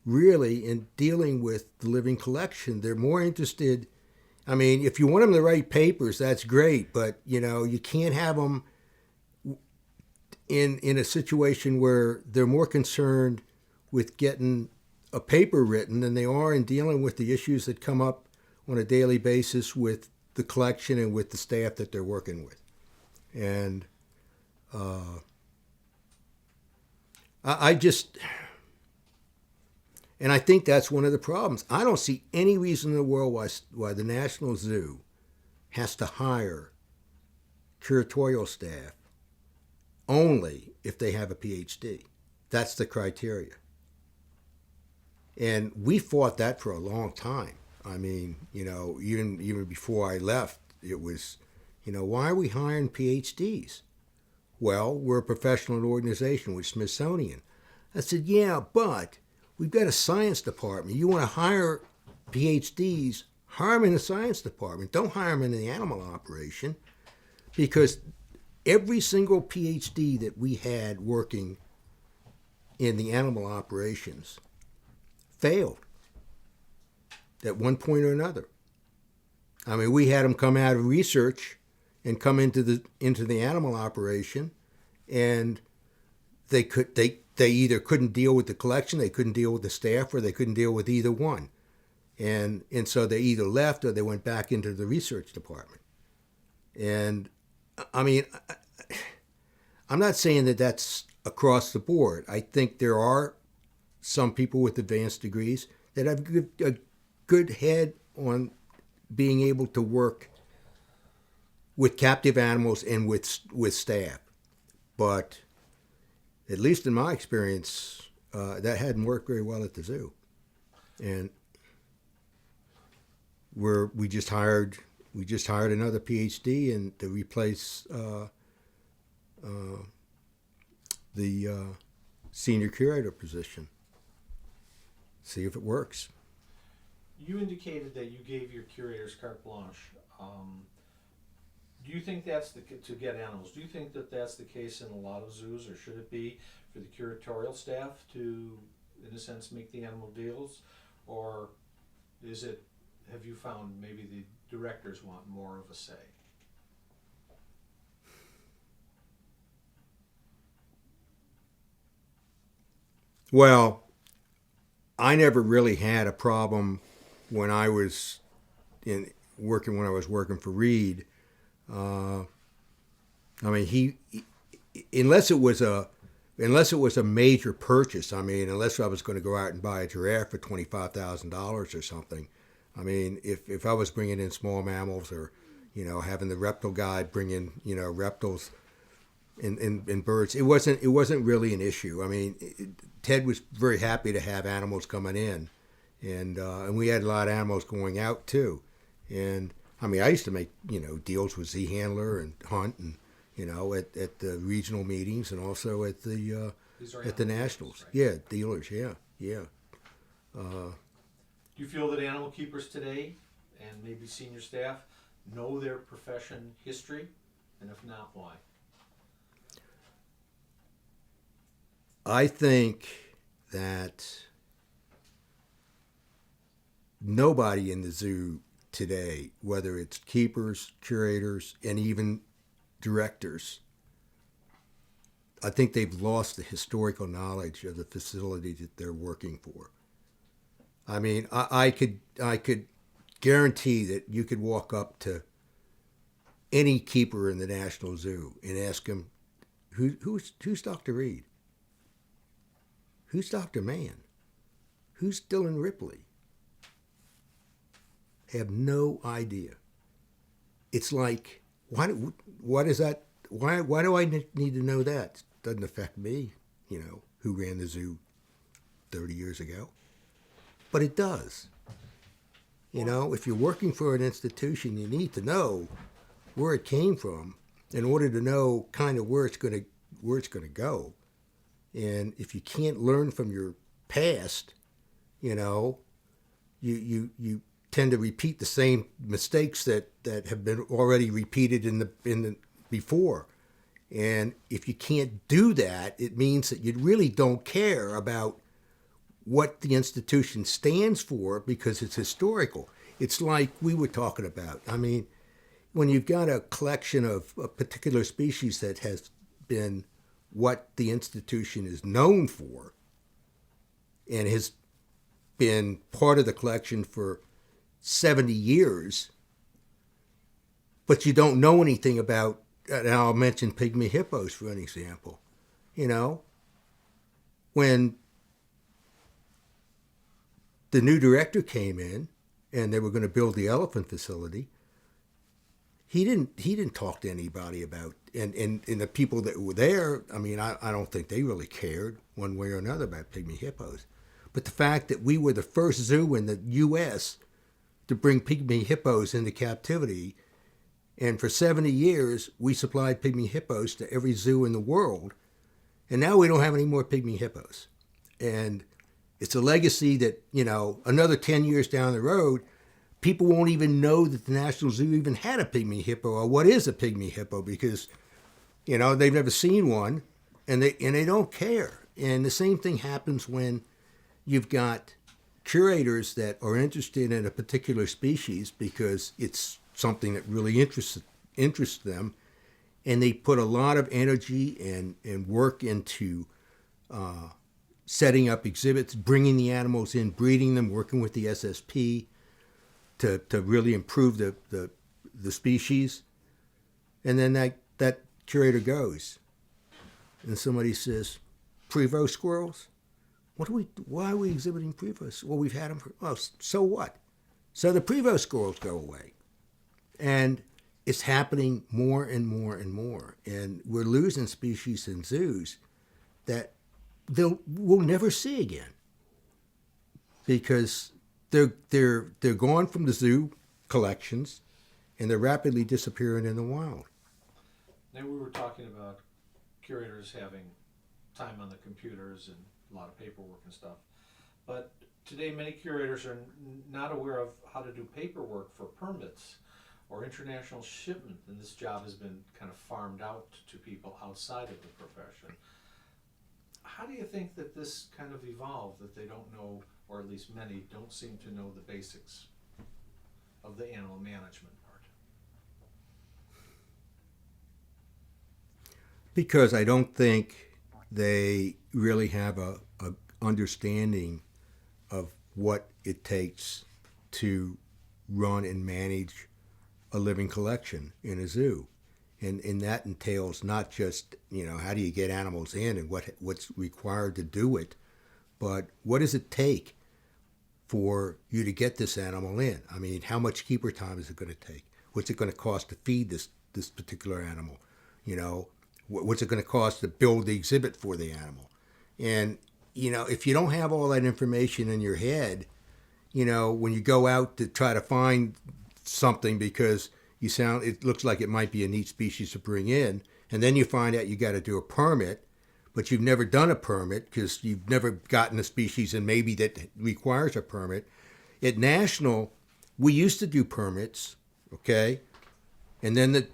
really in dealing with the living collection. They're more interested. I mean, if you want them to write papers, that's great, but you can't have them in a situation where they're more concerned with getting a paper written than they are in dealing with the issues that come up on a daily basis with the collection and with the staff that they're working with. And I think that's one of the problems. I don't see any reason in the world why the National Zoo has to hire curatorial staff only if they have a PhD. That's the criteria. And we fought that for a long time. I mean, even before I left, it was, why are we hiring PhDs? Well, we're a professional organization with Smithsonian. I said, yeah, but we've got a science department. You want to hire PhDs, hire them in the science department. Don't hire them in the animal operation, because every single PhD that we had working in the animal operations failed at one point or another. I mean, we had them come out of research and come into the animal operation, and they either couldn't deal with the collection, they couldn't deal with the staff, or they couldn't deal with either one. And so they either left or they went back into the research department. And I mean, I'm not saying that that's across the board. I think there are some people with advanced degrees that have a good head on being able to work with captive animals and with staff. But at least in my experience, that hadn't worked very well at the zoo. And we just hired another PhD and to replace the senior curator position. See if it works. You indicated that you gave your curators carte blanche. Do you think that's to get animals? Do you think that that's the case in a lot of zoos, or should it be for the curatorial staff to, in a sense, make the animal deals, or is it? Have you found maybe the directors want more of a say? Well, I never really had a problem when I was working for Reed. I mean, unless it was a major purchase. I mean, unless I was going to go out and buy a giraffe for $25,000 or something. I mean, if I was bringing in small mammals, or having the reptile guide bring in reptiles and birds, it wasn't really an issue. I mean, Ted was very happy to have animals coming in, and we had a lot of animals going out too. And I mean, I used to make deals with Z Handler and Hunt, and at the regional meetings and also at the These are at the animal nationals. dealers, right? Yeah, dealers. Yeah. Do you feel that animal keepers today, and maybe senior staff, know their profession history? And if not, why? I think that nobody in the zoo today, whether it's keepers, curators, and even directors, I think they've lost the historical knowledge of the facility that they're working for. I mean, I could guarantee that you could walk up to any keeper in the National Zoo and ask him, who's Dr. Reed? Who's Dr. Mann? Who's Dylan Ripley? I have no idea. It's like, what is that? Why do I need to know that? It doesn't affect me, who ran the zoo 30 years ago. But it does. If you're working for an institution, you need to know where it came from in order to know kind of where it's going to go. And if you can't learn from your past, you tend to repeat the same mistakes that have been already repeated in the before. And if you can't do that, it means that you really don't care about what the institution stands for because it's historical. It's like we were talking about. I mean, when you've got a collection of a particular species that has been what the institution is known for and has been part of the collection for 70 years, but you don't know anything about, and I'll mention pygmy hippos for an example. When the new director came in and they were going to build the elephant facility, he didn't talk to anybody about, and the people that were there, I mean, I don't think they really cared one way or another about pygmy hippos. But the fact that we were the first zoo in the U.S. to bring pygmy hippos into captivity, and for 70 years we supplied pygmy hippos to every zoo in the world, and now we don't have any more pygmy hippos. And it's a legacy that, another 10 years down the road, people won't even know that the National Zoo even had a pygmy hippo or what is a pygmy hippo because, they've never seen one and they don't care. And the same thing happens when you've got curators that are interested in a particular species because it's something that really interests them, and they put a lot of energy and work into setting up exhibits, bringing the animals in, breeding them, working with the SSP to really improve the species. And then that curator goes and somebody says, Prevost squirrels? Why are we exhibiting Prevost? Well, we've had them for, so what? So the Prevost squirrels go away. And it's happening more and more and more. And we're losing species in zoos that we'll never see again because they're gone from the zoo collections and they're rapidly disappearing in the wild. Now we were talking about curators having time on the computers and a lot of paperwork and stuff, but today many curators are not aware of how to do paperwork for permits or international shipment, and this job has been kind of farmed out to people outside of the profession. How do you think that this kind of evolved, that they don't know, or at least many don't seem to know the basics of the animal management part? Because I don't think they really have a understanding of what it takes to run and manage a living collection in a zoo. And that entails not just, how do you get animals in and what's required to do it, but what does it take for you to get this animal in? I mean, how much keeper time is it going to take? What's it going to cost to feed this particular animal? What's it going to cost to build the exhibit for the animal? And, if you don't have all that information in your head, when you go out to try to find something because it looks like it might be a neat species to bring in, and then you find out you got to do a permit, but you've never done a permit because you've never gotten a species and maybe that requires a permit. At National, we used to do permits, okay, and then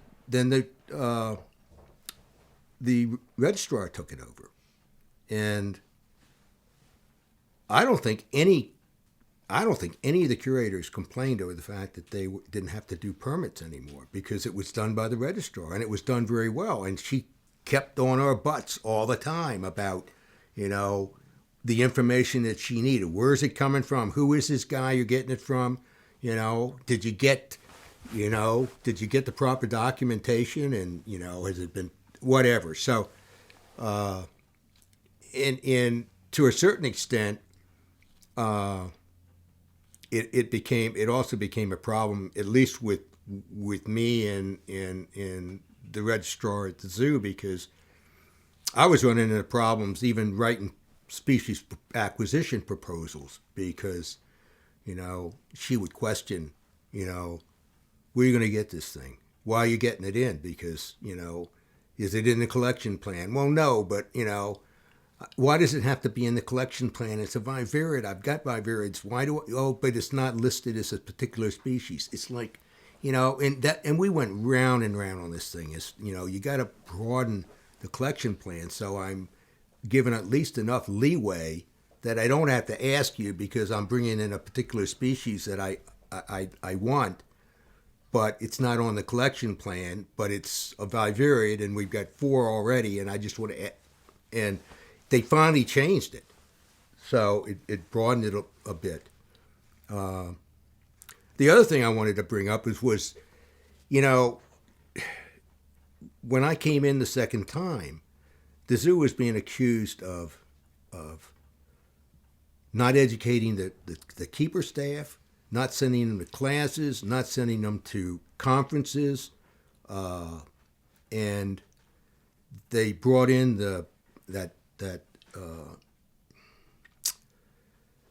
the registrar took it over, and I don't think any of the curators complained over the fact that they didn't have to do permits anymore because it was done by the registrar and it was done very well. And she kept on our butts all the time about, the information that she needed. Where's it coming from? Who is this guy you're getting it from? Did you get the proper documentation? And, has it been whatever? So, in to a certain extent, it also became a problem, at least with me and the registrar at the zoo, because I was running into problems even writing species acquisition proposals because, she would question, where are you going to get this thing? Why are you getting it in? Because, is it in the collection plan? Well, no, but, why does it have to be in the collection plan? It's a vivarid. I've got vivarids. But it's not listed as a particular species. It's like, and we went round and round on this thing. You got to broaden the collection plan. So I'm given at least enough leeway that I don't have to ask you because I'm bringing in a particular species that I want, but it's not on the collection plan, but it's a vivarid and we've got 4 already. And I just want to, and they finally changed it. So it broadened it a bit. The other thing I wanted to bring up was, when I came in the second time, the zoo was being accused of not educating the keeper staff, not sending them to classes, not sending them to conferences, and they brought in that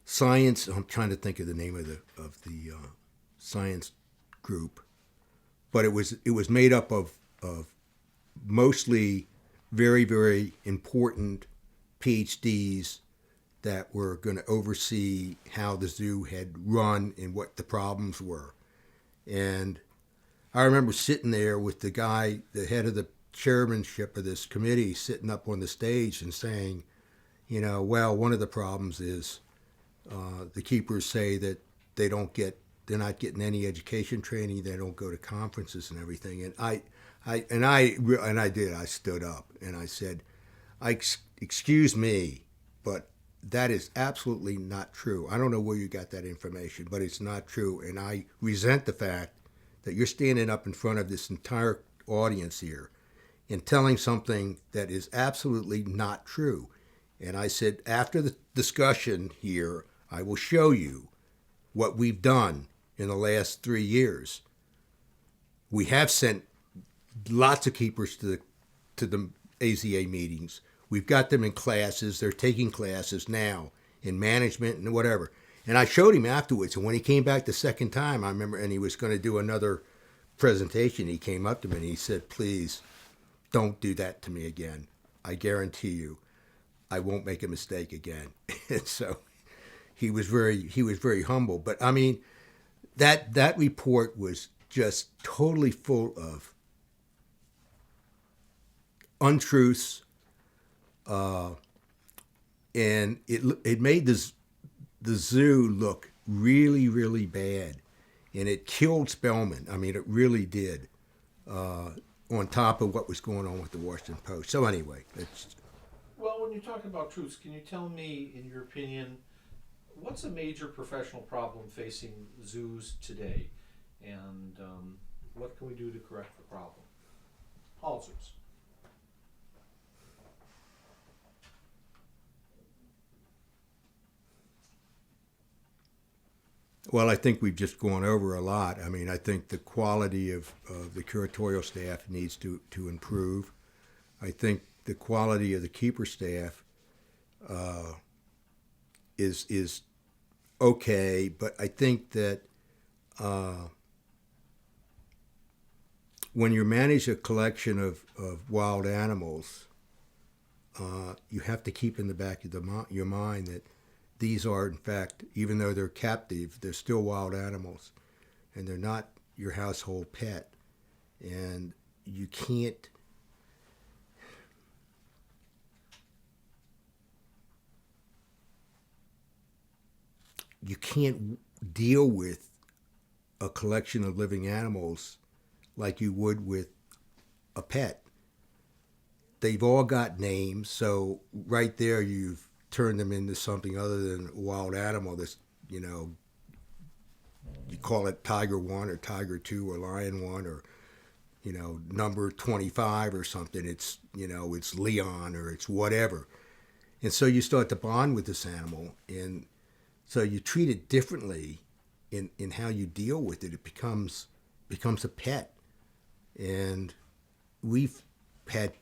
science. I'm trying to think of the name of the science group, but it was made up of mostly very, very important PhDs that were going to oversee how the zoo had run and what the problems were. And I remember sitting there with the guy, the head of the chairmanship of this committee, sitting up on the stage and saying, well, one of the problems is the keepers say that they're not getting any education training. They don't go to conferences and everything. And I stood up and I said, excuse me, but that is absolutely not true. I don't know where you got that information, but it's not true. And I resent the fact that you're standing up in front of this entire audience here and telling something that is absolutely not true. And I said, after the discussion here, I will show you what we've done in the last 3 years. We have sent lots of keepers to the AZA meetings. We've got them in classes. They're taking classes now in management and whatever. And I showed him afterwards. And when he came back the second time, I remember, and he was going to do another presentation, he came up to me and he said, please don't do that to me again. I guarantee you, I won't make a mistake again. And so he was very humble. But I mean, that report was just totally full of untruths, and it made the zoo look really, really bad, and it killed Spellman. I mean, it really did. On top of what was going on with the Washington Post. So anyway, well, when you talk about truths, can you tell me, in your opinion, what's a major professional problem facing zoos today, and what can we do to correct the problem? All zoos. Well, I think we've just gone over a lot. I mean, I think the quality of the curatorial staff needs to improve. I think the quality of the keeper staff is okay, but I think that when you manage a collection of wild animals, you have to keep in the back of your mind that these are, in fact, even though they're captive, they're still wild animals, and they're not your household pet. And you can't deal with a collection of living animals like you would with a pet. They've all got names, so right there you've turned them into something other than a wild animal. This, you call it Tiger 1 or Tiger 2 or Lion 1 or, number 25 or something. It's, it's Leon or it's whatever. And so you start to bond with this animal, and so you treat it differently in how you deal with it. It becomes a pet. And we've had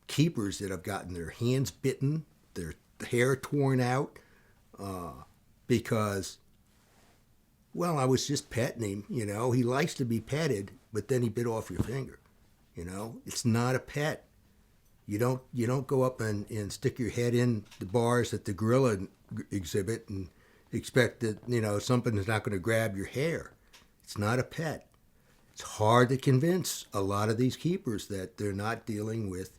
keepers that have gotten their hands bitten, their hair torn out, because, well, I was just petting him. He likes to be petted, but then he bit off your finger. It's not a pet. You don't go up and stick your head in the bars at the gorilla exhibit and expect that something's not going to grab your hair. It's not a pet. It's hard to convince a lot of these keepers that they're not dealing with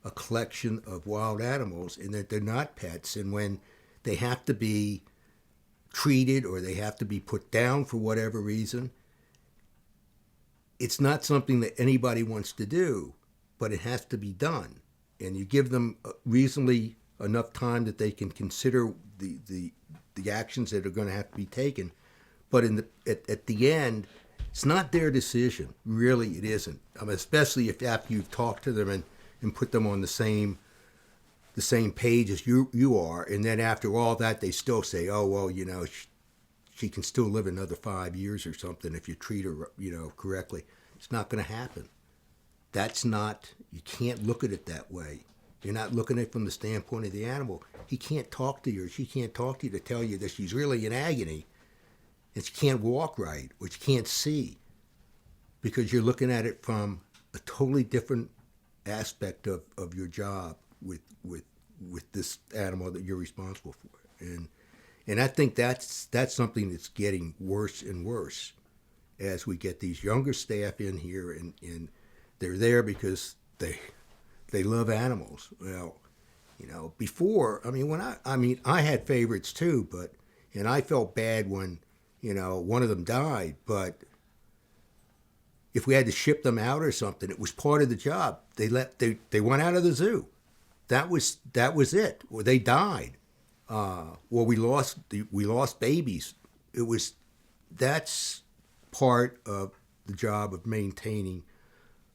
a collection of wild animals and that they're not pets. And when they have to be treated or they have to be put down for whatever reason, it's not something that anybody wants to do, but it has to be done. And you give them reasonably enough time that they can consider the actions that are going to have to be taken. But at the end, it's not their decision. Really, it isn't. Especially if after you've talked to them and put them on the same page as you are, and then after all that, they still say, "Oh well, she can still live another 5 years or something if you treat her, correctly." It's not going to happen. That's not. You can't look at it that way. You're not looking at it from the standpoint of the animal. He can't talk to you, or she can't talk to you to tell you that she's really in agony, and she can't walk right, or she can't see, because you're looking at it from a totally different aspect of your job with this animal that you're responsible for. And I think that's something that's getting worse and worse as we get these younger staff in here, and they're there because they love animals. Well, before, I had favorites too, and I felt bad when, one of them died, but if we had to ship them out or something, it was part of the job. They went out of the zoo. That was it. Or they died. We lost babies. That's part of the job of maintaining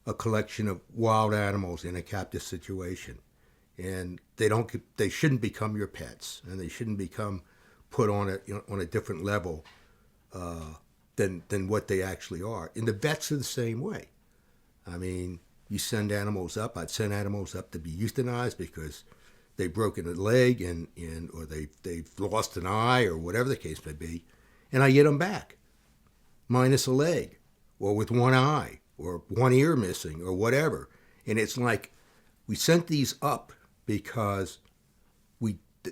a collection of wild animals in a captive situation. And they shouldn't become your pets, and they shouldn't become put on a different level than what they actually are. And the vets are the same way. You send animals up. I'd send animals up to be euthanized because they've broken a leg or they've lost an eye or whatever the case may be, and I get them back, minus a leg, or with one eye, or one ear missing, or whatever. And it's like we sent these up because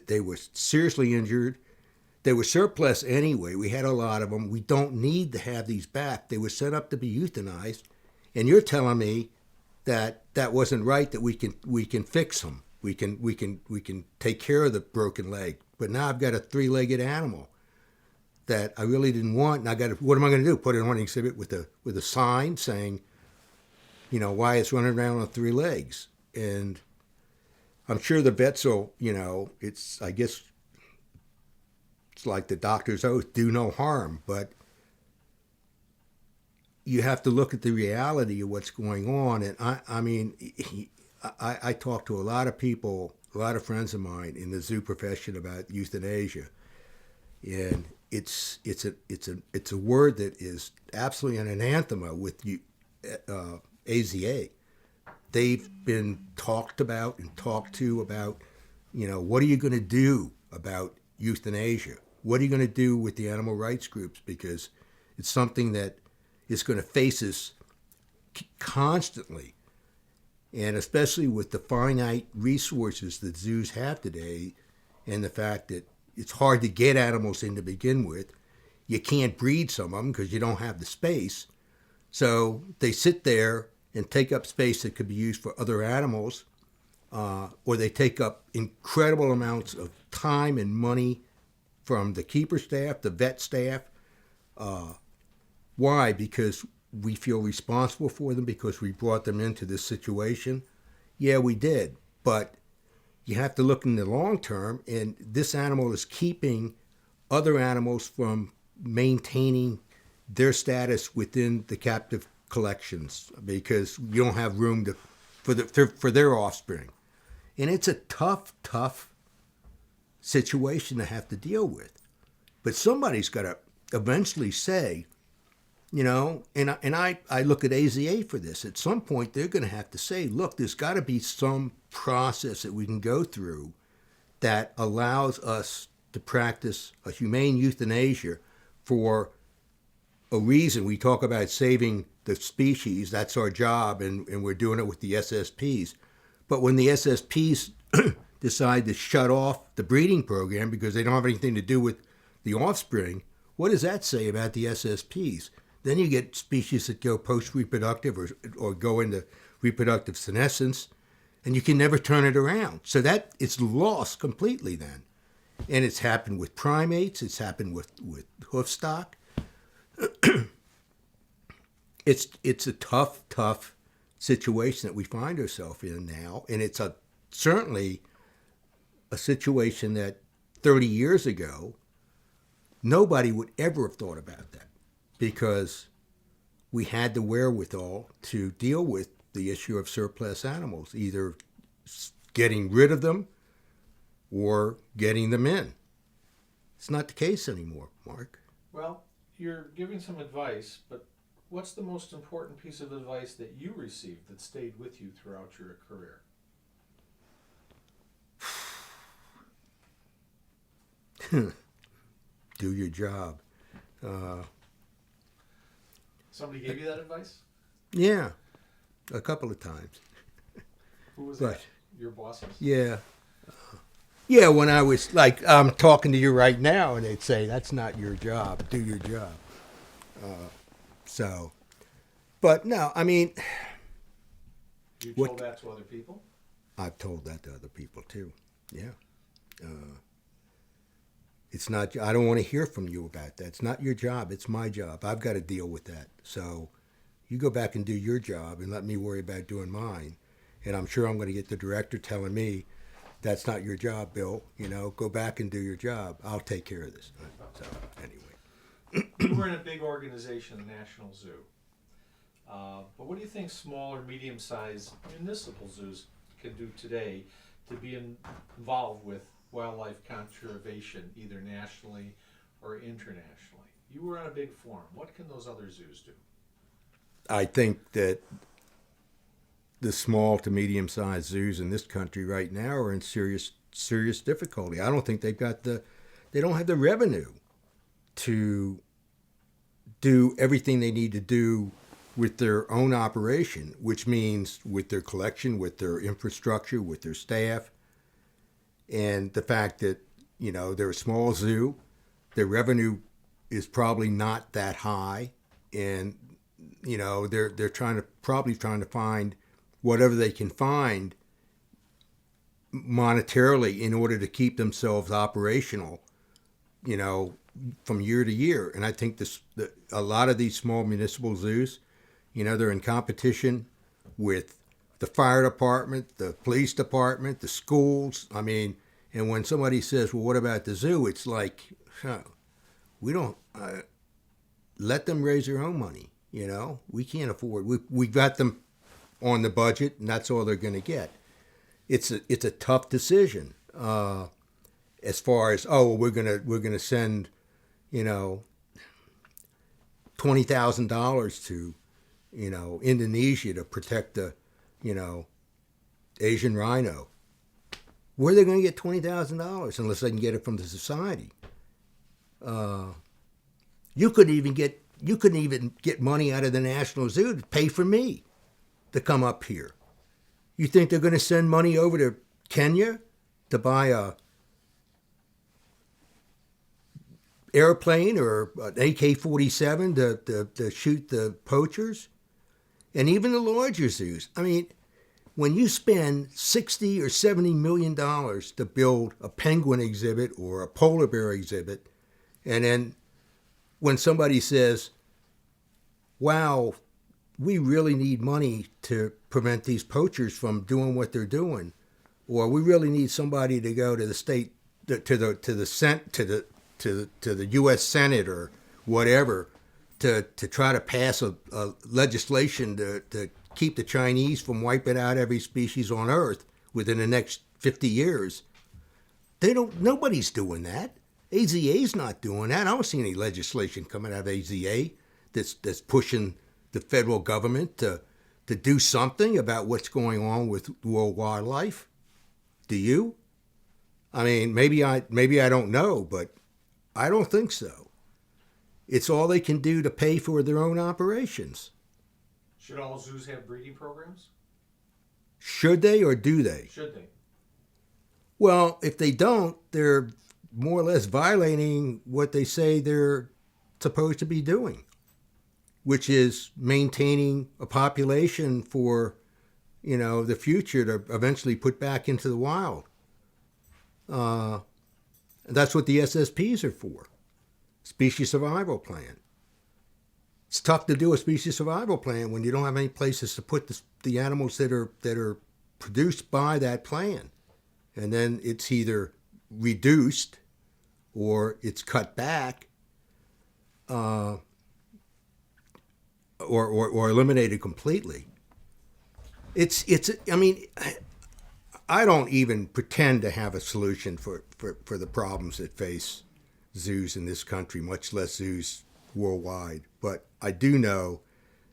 they were seriously injured. They were surplus anyway. We had a lot of them. We don't need to have these back. They were set up to be euthanized, and you're telling me that wasn't right. That we can fix them. We can take care of the broken leg. But now I've got a 3-legged animal that I really didn't want, and what am I going to do? Put it on an exhibit with a sign saying, why it's running around on 3 legs? And I'm sure the vets will, I guess it's like the doctor's oath, do no harm, but you have to look at the reality of what's going on. And I talk to a lot of people, a lot of friends of mine in the zoo profession about euthanasia, and it's a word that is absolutely an anathema with AZA. They've been talked about and talked to about, what are you going to do about euthanasia? What are you going to do with the animal rights groups? Because it's something that is going to face us constantly. And especially with the finite resources that zoos have today, and the fact that it's hard to get animals in to begin with, you can't breed some of them because you don't have the space. So they sit there and take up space that could be used for other animals, or they take up incredible amounts of time and money from the keeper staff, the vet staff. Why? Because we feel responsible for them, because we brought them into this situation. Yeah, we did. But you have to look in the long term, and this animal is keeping other animals from maintaining their status within the captive collections, because you don't have room for their offspring. And it's a tough situation to have to deal with. But somebody's got to eventually say, and I look at AZA for this. At some point, they're going to have to say, look, there's got to be some process that we can go through that allows us to practice a humane euthanasia for a reason. We talk about saving the species. That's our job, and we're doing it with the SSPs. But when the SSPs decide to shut off the breeding program because they don't have anything to do with the offspring, what does that say about the SSPs? Then you get species that go post-reproductive or go into reproductive senescence, and you can never turn it around. So that it's lost completely then. And it's happened with primates. It's happened with hoof stock. It's a tough situation that we find ourselves in now, and it's certainly a situation that 30 years ago nobody would ever have thought about that, because we had the wherewithal to deal with the issue of surplus animals, either getting rid of them or getting them in. It's not the case anymore, Mark. Well, you're giving some advice, but what's the most important piece of advice that you received that stayed with you throughout your career? Do your job. Somebody gave you that advice? Yeah, a couple of times. Who was that? Your bosses? Yeah. Yeah, when I was like, I'm talking to you right now, and they'd say, that's not your job. Do your job. But no, I mean. You told that to other people? I've told that to other people too. Yeah. It's not, I don't want to hear from you about that. It's not your job. It's my job. I've got to deal with that. So you go back and do your job and let me worry about doing mine. And I'm sure I'm going to get the director telling me, that's not your job, Bill. Go back and do your job. I'll take care of this. So anyway. You were in a big organization, the National Zoo. But what do you think small or medium-sized municipal zoos can do today to be involved with wildlife conservation, either nationally or internationally? You were on a big forum. What can those other zoos do? I think that the small to medium-sized zoos in this country right now are in serious difficulty. I don't think they don't have the revenue to do everything they need to do with their own operation, which means with their collection, with their infrastructure, with their staff. And the fact that, they're a small zoo, their revenue is probably not that high. And, they're trying to find whatever they can find monetarily in order to keep themselves operational, from year to year. And I think a lot of these small municipal zoos, they're in competition with the fire department, the police department, the schools. I mean, and when somebody says, well, what about the zoo? It's like, we don't let them raise their own money. We can't afford. We got them on the budget, and that's all they're going to get. It's a tough decision as far as we're gonna send $20,000 to Indonesia to protect the Asian rhino. Where are they going to get $20,000 unless they can get it from the society? You couldn't even get money out of the National Zoo to pay for me. to come up here. You think they're going to send money over to Kenya to buy a airplane or an AK-47 to shoot the poachers? And even the larger zoos. I mean, when you spend $60 or $70 million to build a penguin exhibit or a polar bear exhibit, and then when somebody says, wow, we really need money to prevent these poachers from doing what they're doing, or we really need somebody to go to the state to the U.S. Senate or whatever to try to pass a legislation to keep the Chinese from wiping out every species on Earth within the next 50 years. Nobody's doing that. AZA's not doing that. I don't see any legislation coming out of AZA that's pushing the federal government to do something about what's going on with world wildlife. Do you? I mean, maybe I don't know, but I don't think so. It's all they can do to pay for their own operations. Should all zoos have breeding programs? Should they or do they? Should they? Well, if they don't, they're more or less violating what they say they're supposed to be doing, which is maintaining a population for, the future to eventually put back into the wild. That's what the SSPs are for, Species Survival Plan. It's tough to do a species survival plan when you don't have any places to put the animals that are produced by that plan. And then it's either reduced or it's cut back or eliminated completely. I mean, I don't even pretend to have a solution for the problems that face zoos in this country, much less zoos worldwide. But I do know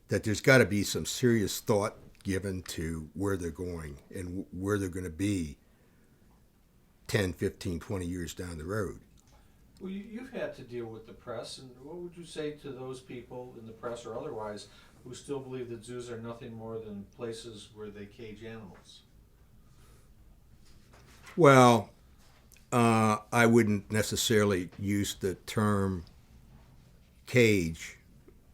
that there's got to be some serious thought given to where they're going and where they're going to be 10, 15, 20 years down the road. Well, you've had to deal with the press, and what would you say to those people in the press or otherwise who still believe that zoos are nothing more than places where they cage animals? Well, I wouldn't necessarily use the term cage,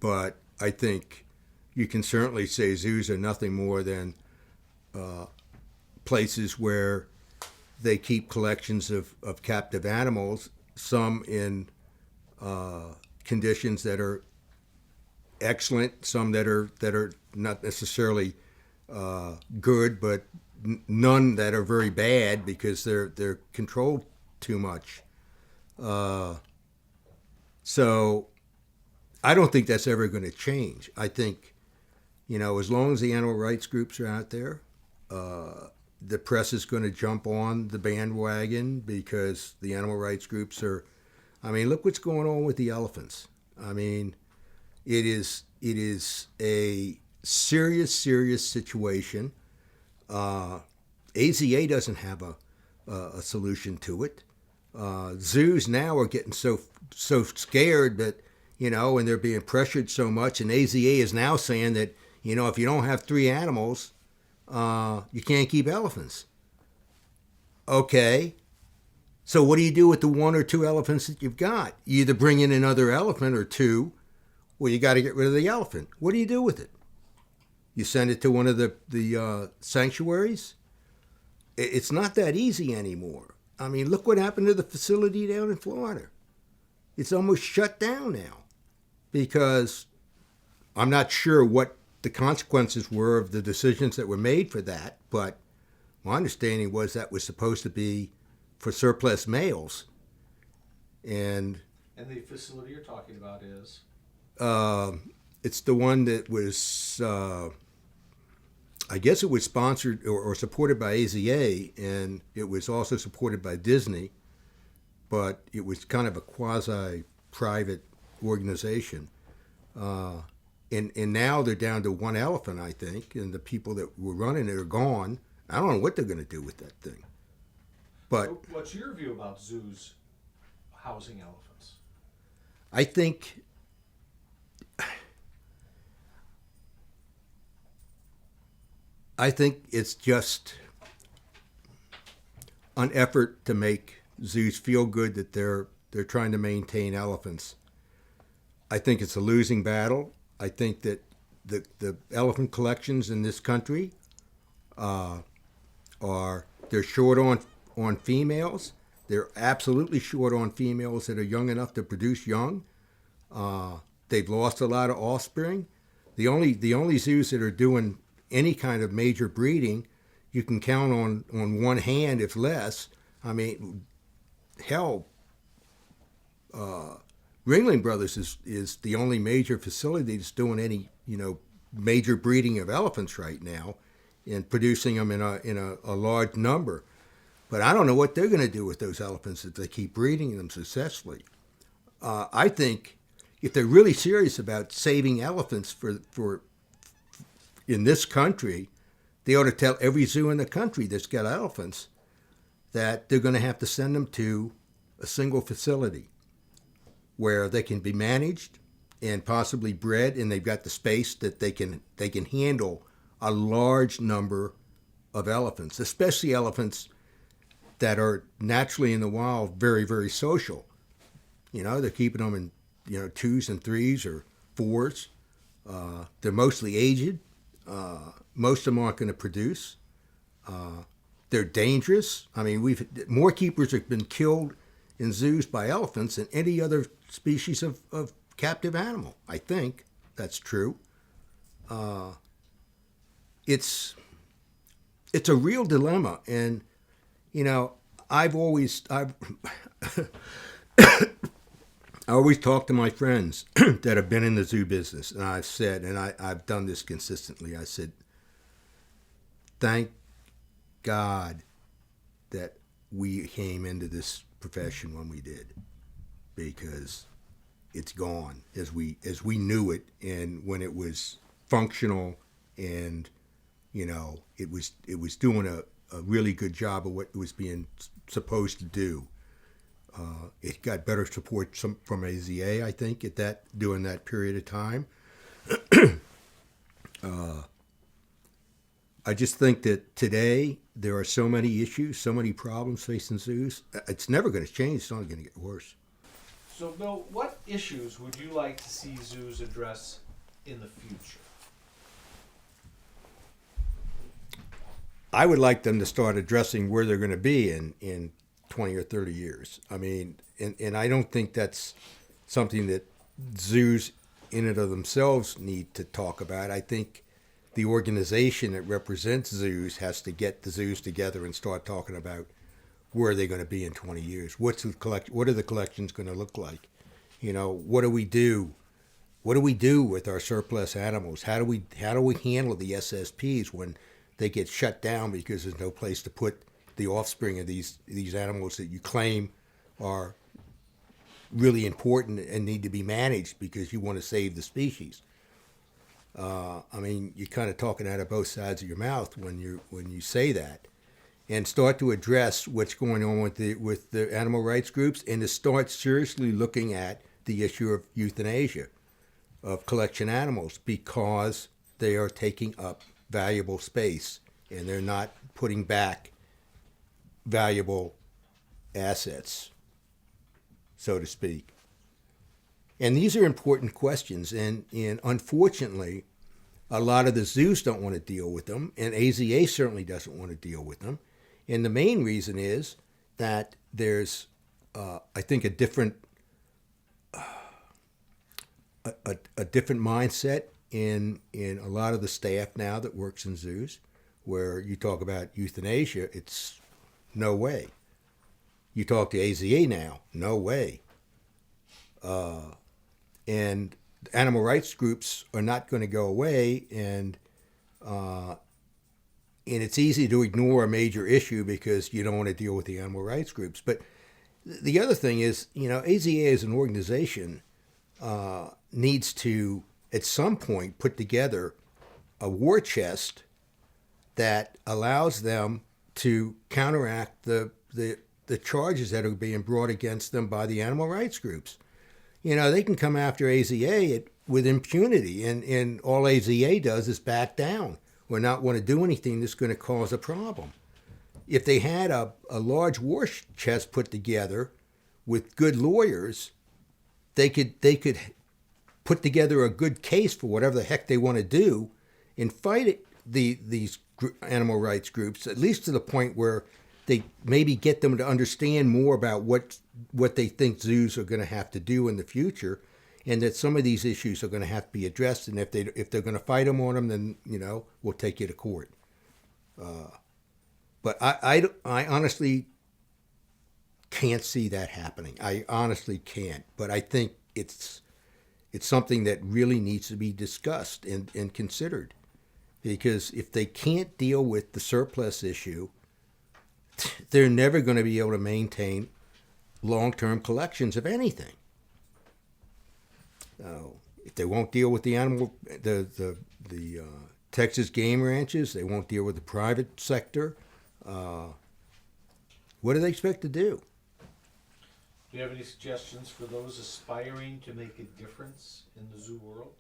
but I think you can certainly say zoos are nothing more than places where they keep collections of captive animals, some in conditions that are excellent, some that are not necessarily good, but none that are very bad because they're controlled too much. So I don't think that's ever going to change. I think, as long as the animal rights groups are out there, the press is going to jump on the bandwagon because the animal rights groups are. I mean, look what's going on with the elephants. I mean, it is a serious situation. AZA doesn't have a solution to it. Zoos now are getting so scared that, and they're being pressured so much, and AZA is now saying that, if you don't have 3 animals, you can't keep elephants. Okay. So what do you do with the 1 or 2 elephants that you've got? You either bring in another elephant or 2, or you got to get rid of the elephant. What do you do with it? You send it to one of the sanctuaries? It's not that easy anymore. I mean, look what happened to the facility down in Florida. It's almost shut down now because I'm not sure what the consequences were of the decisions that were made for that, but my understanding was that was supposed to be for surplus males. And the facility you're talking about is? It's the one that was, I guess it was sponsored or supported by AZA, and it was also supported by Disney, but it was kind of a quasi-private organization. And now they're down to 1 elephant, I think, and the people that were running it are gone. I don't know what they're going to do with that thing. But so what's your view about zoos housing elephants? I think I think it's just an effort to make zoos feel good that they're trying to maintain elephants. I think it's a losing battle. I think that the elephant collections in this country they're short on females. They're absolutely short on females that are young enough to produce young. They've lost a lot of offspring. The only zoos that are doing any kind of major breeding, you can count on one hand, if less. I mean, hell, Ringling Brothers is the only major facility that's doing any major breeding of elephants right now, and producing them in a large number. But I don't know what they're going to do with those elephants if they keep breeding them successfully. I think if they're really serious about saving elephants for in this country, they ought to tell every zoo in the country that's got elephants that they're going to have to send them to a single facility where they can be managed and possibly bred, and they've got the space that they can handle a large number of elephants, especially elephants that are naturally in the wild very, very social. They're keeping them in 2s and 3s or 4s. They're mostly aged. Most of them aren't going to produce. They're dangerous. I mean, more keepers have been killed in zoos by elephants than any other species of captive animal. I think that's true. It's a real dilemma, and I always talk to my friends that have been in the zoo business, and I've said, and I've done this consistently. I said, thank God that we came into this profession when we did, because it's gone as we knew it, and when it was functional, and it was doing a really good job of what it was being supposed to do. It got better support from AZA, I think, during that period of time. I just think that today there are so many issues, so many problems facing zoos. It's never going to change. It's only going to get worse. So, Bill, what issues would you like to see zoos address in the future? I would like them to start addressing where they're going to be in 20 or 30 years. I mean, and I don't think that's something that zoos in and of themselves need to talk about. I think the organization that represents zoos has to get the zoos together and start talking about where they're going to be in 20 years. What are the collections going to look like? What do we do? What do we do with our surplus animals? How do we handle the SSPs when they get shut down because there's no place to put the offspring of these animals that you claim are really important and need to be managed because you want to save the species? I mean, you're kind of talking out of both sides of your mouth when you say that, and start to address what's going on with the animal rights groups, and to start seriously looking at the issue of euthanasia of collection animals, because they are taking up valuable space and they're not putting back valuable assets, so to speak. And these are important questions, and unfortunately, a lot of the zoos don't want to deal with them, and AZA certainly doesn't want to deal with them. And the main reason is that there's, I think, a different mindset in a lot of the staff now that works in zoos, where you talk about euthanasia, it's no way. You talk to AZA now, no way. And animal rights groups are not going to go away, and it's easy to ignore a major issue because you don't want to deal with the animal rights groups. But the other thing is, AZA as an organization needs to, at some point, put together a war chest that allows them to counteract the charges that are being brought against them by the animal rights groups. They can come after AZA with impunity, and all AZA does is back down or not want to do anything that's going to cause a problem. If they had a large war chest put together with good lawyers, they could put together a good case for whatever the heck they want to do and fight it, these animal rights groups, at least to the point where they maybe get them to understand more about what they think zoos are going to have to do in the future, and that some of these issues are going to have to be addressed. And if they're going to fight them on them, then we'll take you to court. But I honestly can't see that happening. I honestly can't. But I think it's something that really needs to be discussed and considered. Because if they can't deal with the surplus issue, they're never going to be able to maintain long-term collections of anything. If they won't deal with the Texas game ranches, they won't deal with the private sector. What do they expect to do? Do you have any suggestions for those aspiring to make a difference in the zoo world?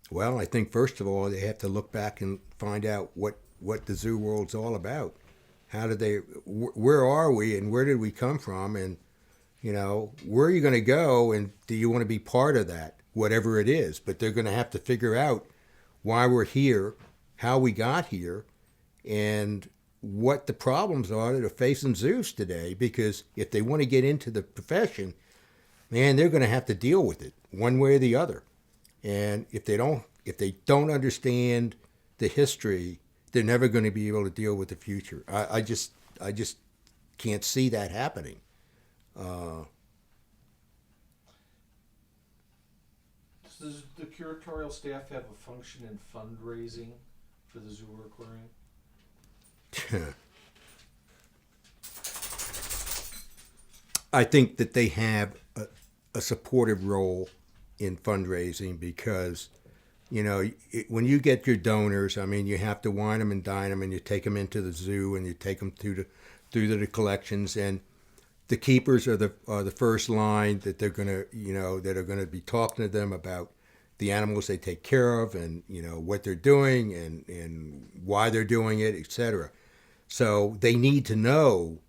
Well, I think first of all they have to look back and find out what the zoo world's all about. Where are we, and where did we come from, and where are you going to go, and do you want to be part of that, whatever it is? But they're going to have to figure out why we're here, how we got here, and what the problems are that are facing zoos today. Because if they want to get into the profession, man, they're going to have to deal with it one way or the other. And if they don't understand the history, they're never going to be able to deal with the future. I just can't see that happening. Does the curatorial staff have a function in fundraising for the zoo or aquarium? I think that they have a supportive role in fundraising because, when you get your donors, I mean, you have to wine them and dine them, and you take them into the zoo, and you take them through the collections, and the keepers are the first line that they're gonna that are gonna be talking to them about the animals they take care of, and what they're doing, and why they're doing it, etc. So they need to know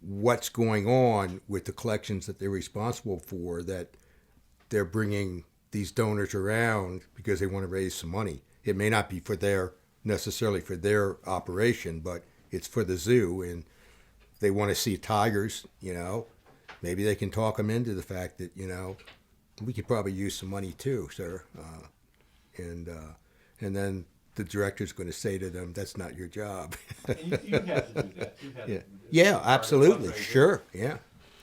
what's going on with the collections that they're responsible for, that they're bringing these donors around because they want to raise some money. It may not be necessarily for their operation, but it's for the zoo, and they want to see tigers, maybe they can talk them into the fact that, we could probably use some money too, sir. And then the director's going to say to them, that's not your job. And you had to do that. You had Yeah, to yeah, absolutely, sure, yeah.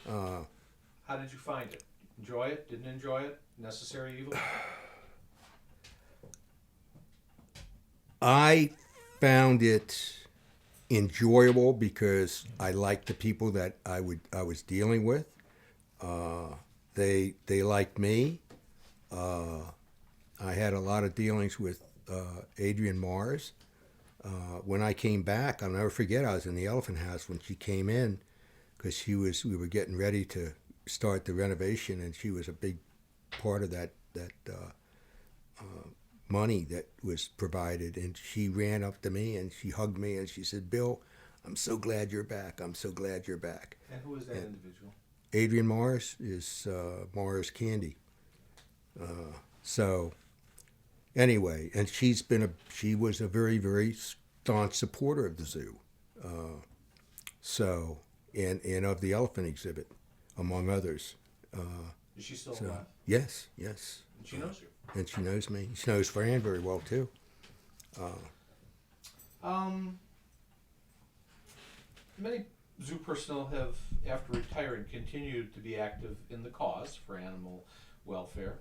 How did you find it? Enjoy it? Didn't enjoy it? Necessary evil? I found it enjoyable because I liked the people that I was dealing with. They liked me. I had a lot of dealings with Adrienne Mars. When I came back, I'll never forget, I was in the Elephant House when she came in, because we were getting ready to start the renovation, and she was a big part of that money that was provided. And she ran up to me and she hugged me and she said, "Bill, I'm so glad you're back. I'm so glad you're back." And who is that individual? Adrienne Mars is Mars Candy. So anyway, and she was a very, very staunch supporter of the zoo. And of the elephant exhibit, among others. Is she still alive? Yes. And she knows you. And she knows me. She knows Fran very well too. Many zoo personnel have, after retiring, continued to be active in the cause for animal welfare.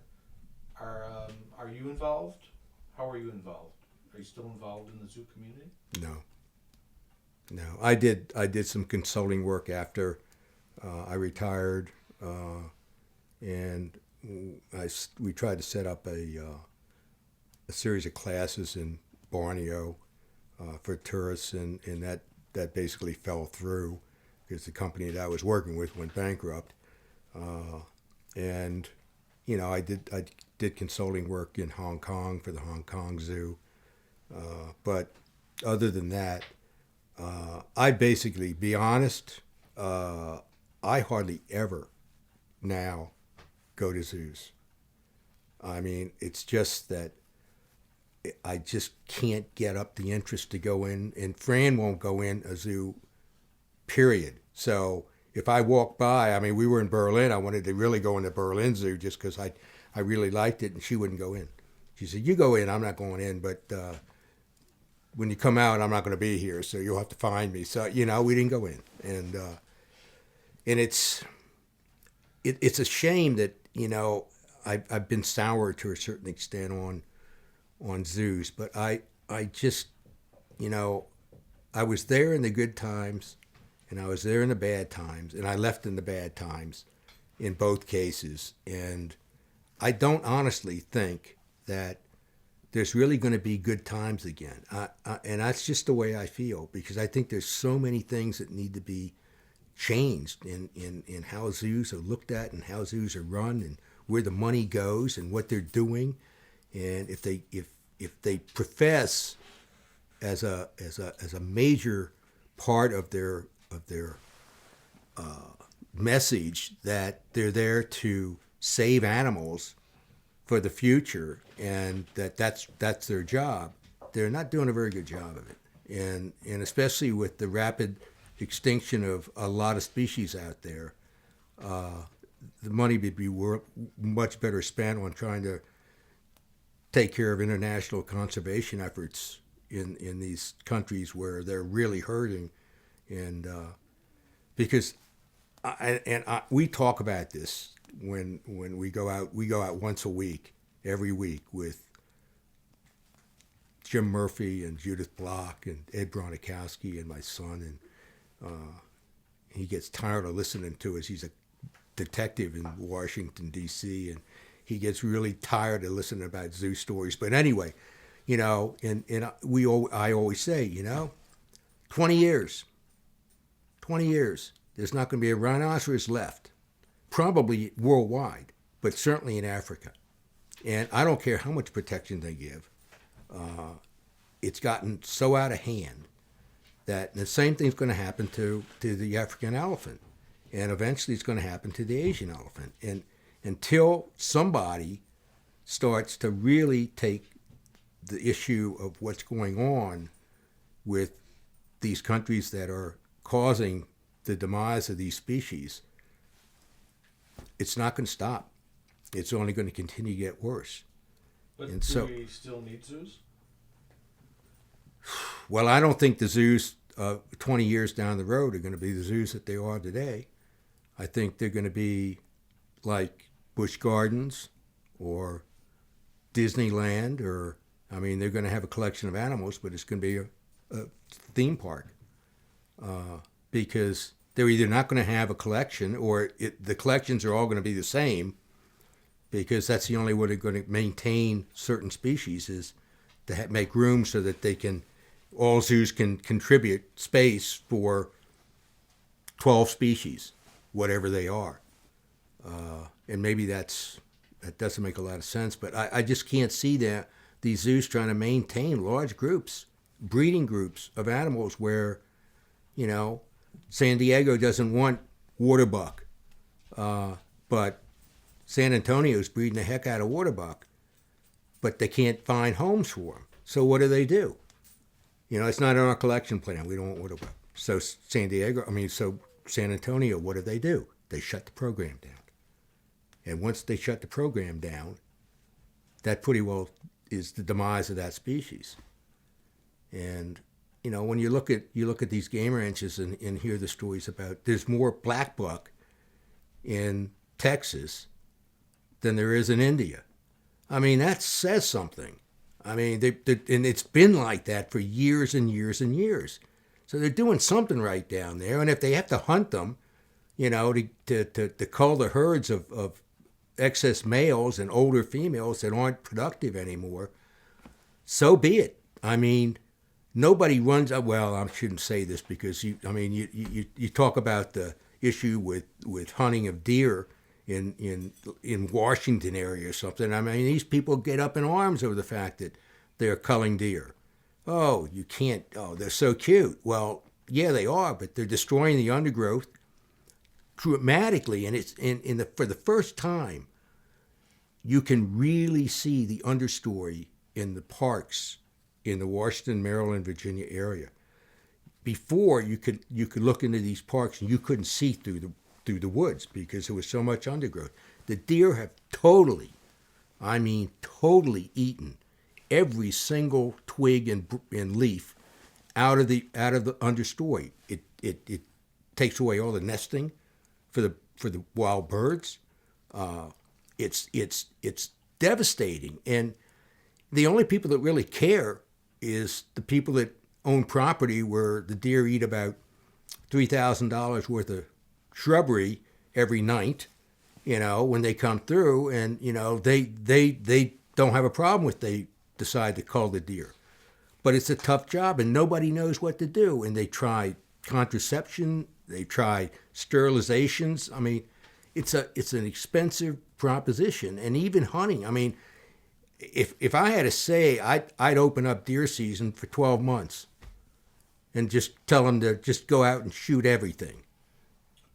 Are you involved? How are you involved? Are you still involved in the zoo community? No. I did some consulting work after I retired, and we tried to set up a series of classes in Borneo for tourists, and that basically fell through because the company that I was working with went bankrupt. And I did consulting work in Hong Kong for the Hong Kong Zoo, but other than that, I basically, be honest, I hardly ever now go to zoos. I mean, it's just that I just can't get up the interest to go in, and Fran won't go in a zoo, period. So if I walk by, I mean, we were in Berlin. I wanted to really go in the Berlin Zoo just because I really liked it, and she wouldn't go in. She said, "You go in, I'm not going in, but when you come out, I'm not going to be here, so you'll have to find me." So, we didn't go in. And it's a shame that, I've been sour to a certain extent on zoos, but I just, I was there in the good times, and I was there in the bad times, and I left in the bad times in both cases. And I don't honestly think that there's really going to be good times again. And that's just the way I feel, because I think there's so many things that need to be changed in how zoos are looked at and how zoos are run and where the money goes and what they're doing. And if they profess as a major part of their message that they're there to save animals for the future and that's their job, they're not doing a very good job of it. And especially with the rapid extinction of a lot of species out there, the money would be much better spent on trying to take care of international conservation efforts in these countries where they're really hurting. And because we talk about this when we go out. We go out once a week, every week, with Jim Murphy and Judith Block and Ed Bronikowski and my son. And he gets tired of listening to us. He's a detective in Washington, D.C., and he gets really tired of listening about zoo stories. But anyway, I always say, 20 years, there's not going to be a rhinoceros left, probably worldwide, but certainly in Africa. And I don't care how much protection they give. It's gotten so out of hand that the same thing's going to happen to the African elephant. And eventually it's going to happen to the Asian elephant. And until somebody starts to really take the issue of what's going on with these countries that are causing the demise of these species, it's not going to stop. It's only going to continue to get worse. But and do we still need zoos? Well, I don't think the zoos 20 years down the road are going to be the zoos that they are today. I think they're going to be like Busch Gardens or Disneyland, they're going to have a collection of animals, but it's going to be a theme park because they're either not going to have a collection or the collections are all going to be the same, because that's the only way they're going to maintain certain species is to make room so that all zoos can contribute space for 12 species, whatever they are. And maybe that doesn't make a lot of sense, but I just can't see these zoos trying to maintain large groups, breeding groups of animals where, San Diego doesn't want waterbuck, but San Antonio's breeding the heck out of waterbuck, but they can't find homes for them. So what do? It's not in our collection plan. We don't want waterbuck. So San Antonio, what do? They shut the program down. And once they shut the program down, that pretty well is the demise of that species. And when you look at these game ranches and hear the stories about there's more black buck in Texas than there is in India. I mean, that says something. I mean, and it's been like that for years and years and years. So they're doing something right down there. And if they have to hunt them, to cull the herds of excess males and older females that aren't productive anymore, so be it. I mean, nobody runs. Well, I shouldn't say this because you talk about the issue with hunting of deer in Washington area or something. I mean, these people get up in arms over the fact that they're culling deer. Oh, you can't. Oh, they're so cute. Well, yeah, they are, but they're destroying the undergrowth dramatically, and it's for the first time you can really see the understory in the parks in the Washington, Maryland, Virginia area. Before you could look into these parks and you couldn't see through the woods because there was so much undergrowth. The deer have totally, I mean totally eaten every single twig and leaf out of the understory. It takes away all the nesting for the wild birds. It's devastating, and the only people that really care is the people that own property where the deer eat about $3,000 worth of shrubbery every night. You know, when they come through, and you know they don't have a problem with they decide to cull the deer, but it's a tough job, and nobody knows what to do. And they try contraception, they try sterilizations. I mean, it's an expensive proposition, and even hunting. I mean, if I had to say, I'd open up deer season for 12 months, and just tell them to just go out and shoot everything.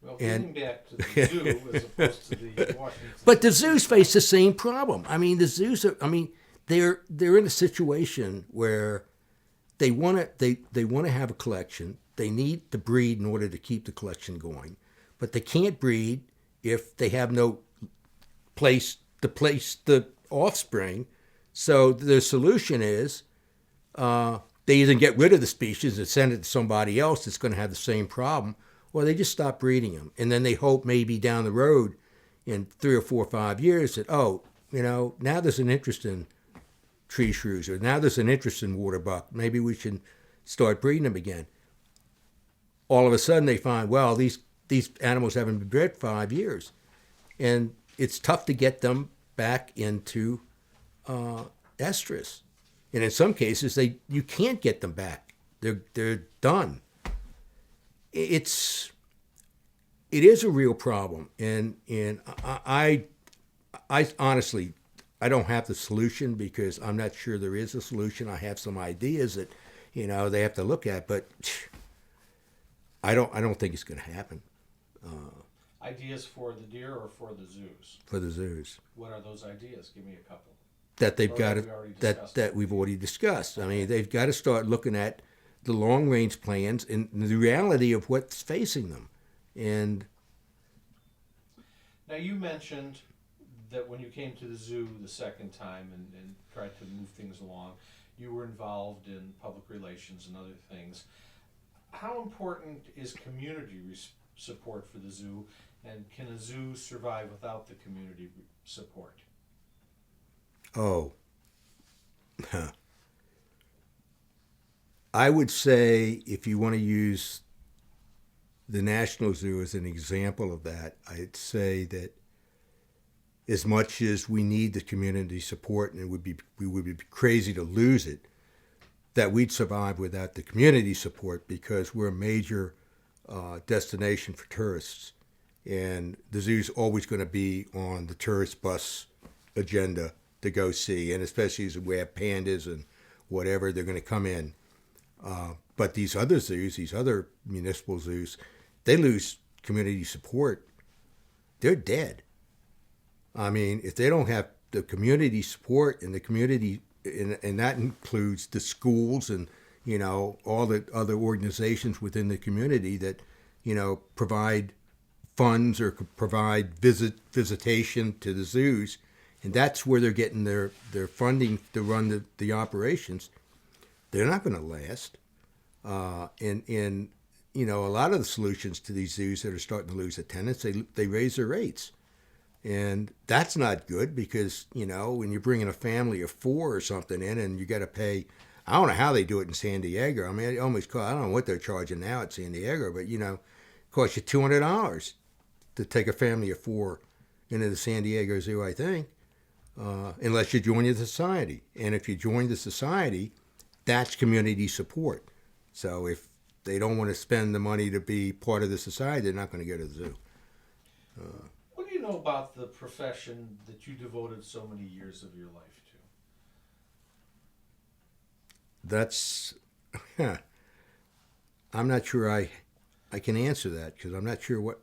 Well, getting back to the zoo as opposed to the Washington. But the zoos face the same problem. I mean, the zoos are. I mean, they're in a situation where they want to have a collection. They need to breed in order to keep the collection going, but they can't breed if they have no place to place the offspring. So the solution is they either get rid of the species and send it to somebody else that's going to have the same problem, or they just stop breeding them. And then they hope maybe down the road in 3 or 4 or 5 years that, oh, you know, now there's an interest in tree shrews, or now there's an interest in waterbuck. Maybe we should start breeding them again. All of a sudden they find, well, these animals haven't been bred 5 years. And it's tough to get them back into estrus. And in some cases, you can't get them back. They're done. It is a real problem, and I honestly, I don't have the solution because I'm not sure there is a solution. I have some ideas that, you know, they have to look at, but I don't think it's going to happen. Ideas for the deer or for the zoos? For the zoos. What are those ideas? Give me a couple. That they've got to, that we've already discussed. I mean, they've got to start looking at the long range plans and the reality of what's facing them. And now you mentioned that when you came to the zoo the second time and tried to move things along, you were involved in public relations and other things. How important is community support for the zoo, and can a zoo survive without the community support? Oh, I would say if you want to use the National Zoo as an example of that, I'd say that as much as we need the community support, and we would be crazy to lose it, that we'd survive without the community support because we're a major destination for tourists. And the zoo's always going to be on the tourist bus agenda to go see, and especially as we have pandas and whatever, they're going to come in. But these other zoos, these other municipal zoos, they lose community support, they're dead. I mean, if they don't have the community support and the community, and that includes the schools and, you know, all the other organizations within the community that, you know, provide funds or provide visitation to the zoos, and that's where they're getting their funding to run the operations, they're not going to last. And you know, a lot of the solutions to these zoos that are starting to lose attendance, they raise their rates. And that's not good because, you know, when you're bringing a family of 4 or something in and you got to pay, I don't know how they do it in San Diego. I mean, it almost costs, I don't know what they're charging now at San Diego, but, you know, it costs you $200 to take a family of 4 into the San Diego Zoo, I think, unless you join the society. And if you join the society, that's community support. So if they don't want to spend the money to be part of the society, they're not going to go to the zoo. What do you know about the profession that you devoted so many years of your life to? That's, I'm not sure I can answer that because I'm not sure what.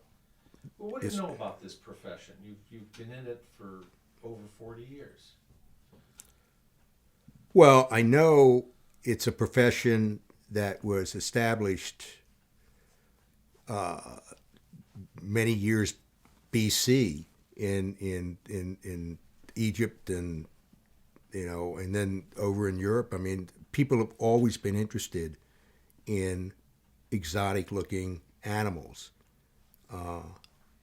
Well, what do you know about this profession? You've been in it for over 40 years. Well, I know it's a profession that was established many years BC in Egypt and and then over in Europe. I mean, people have always been interested in exotic looking animals.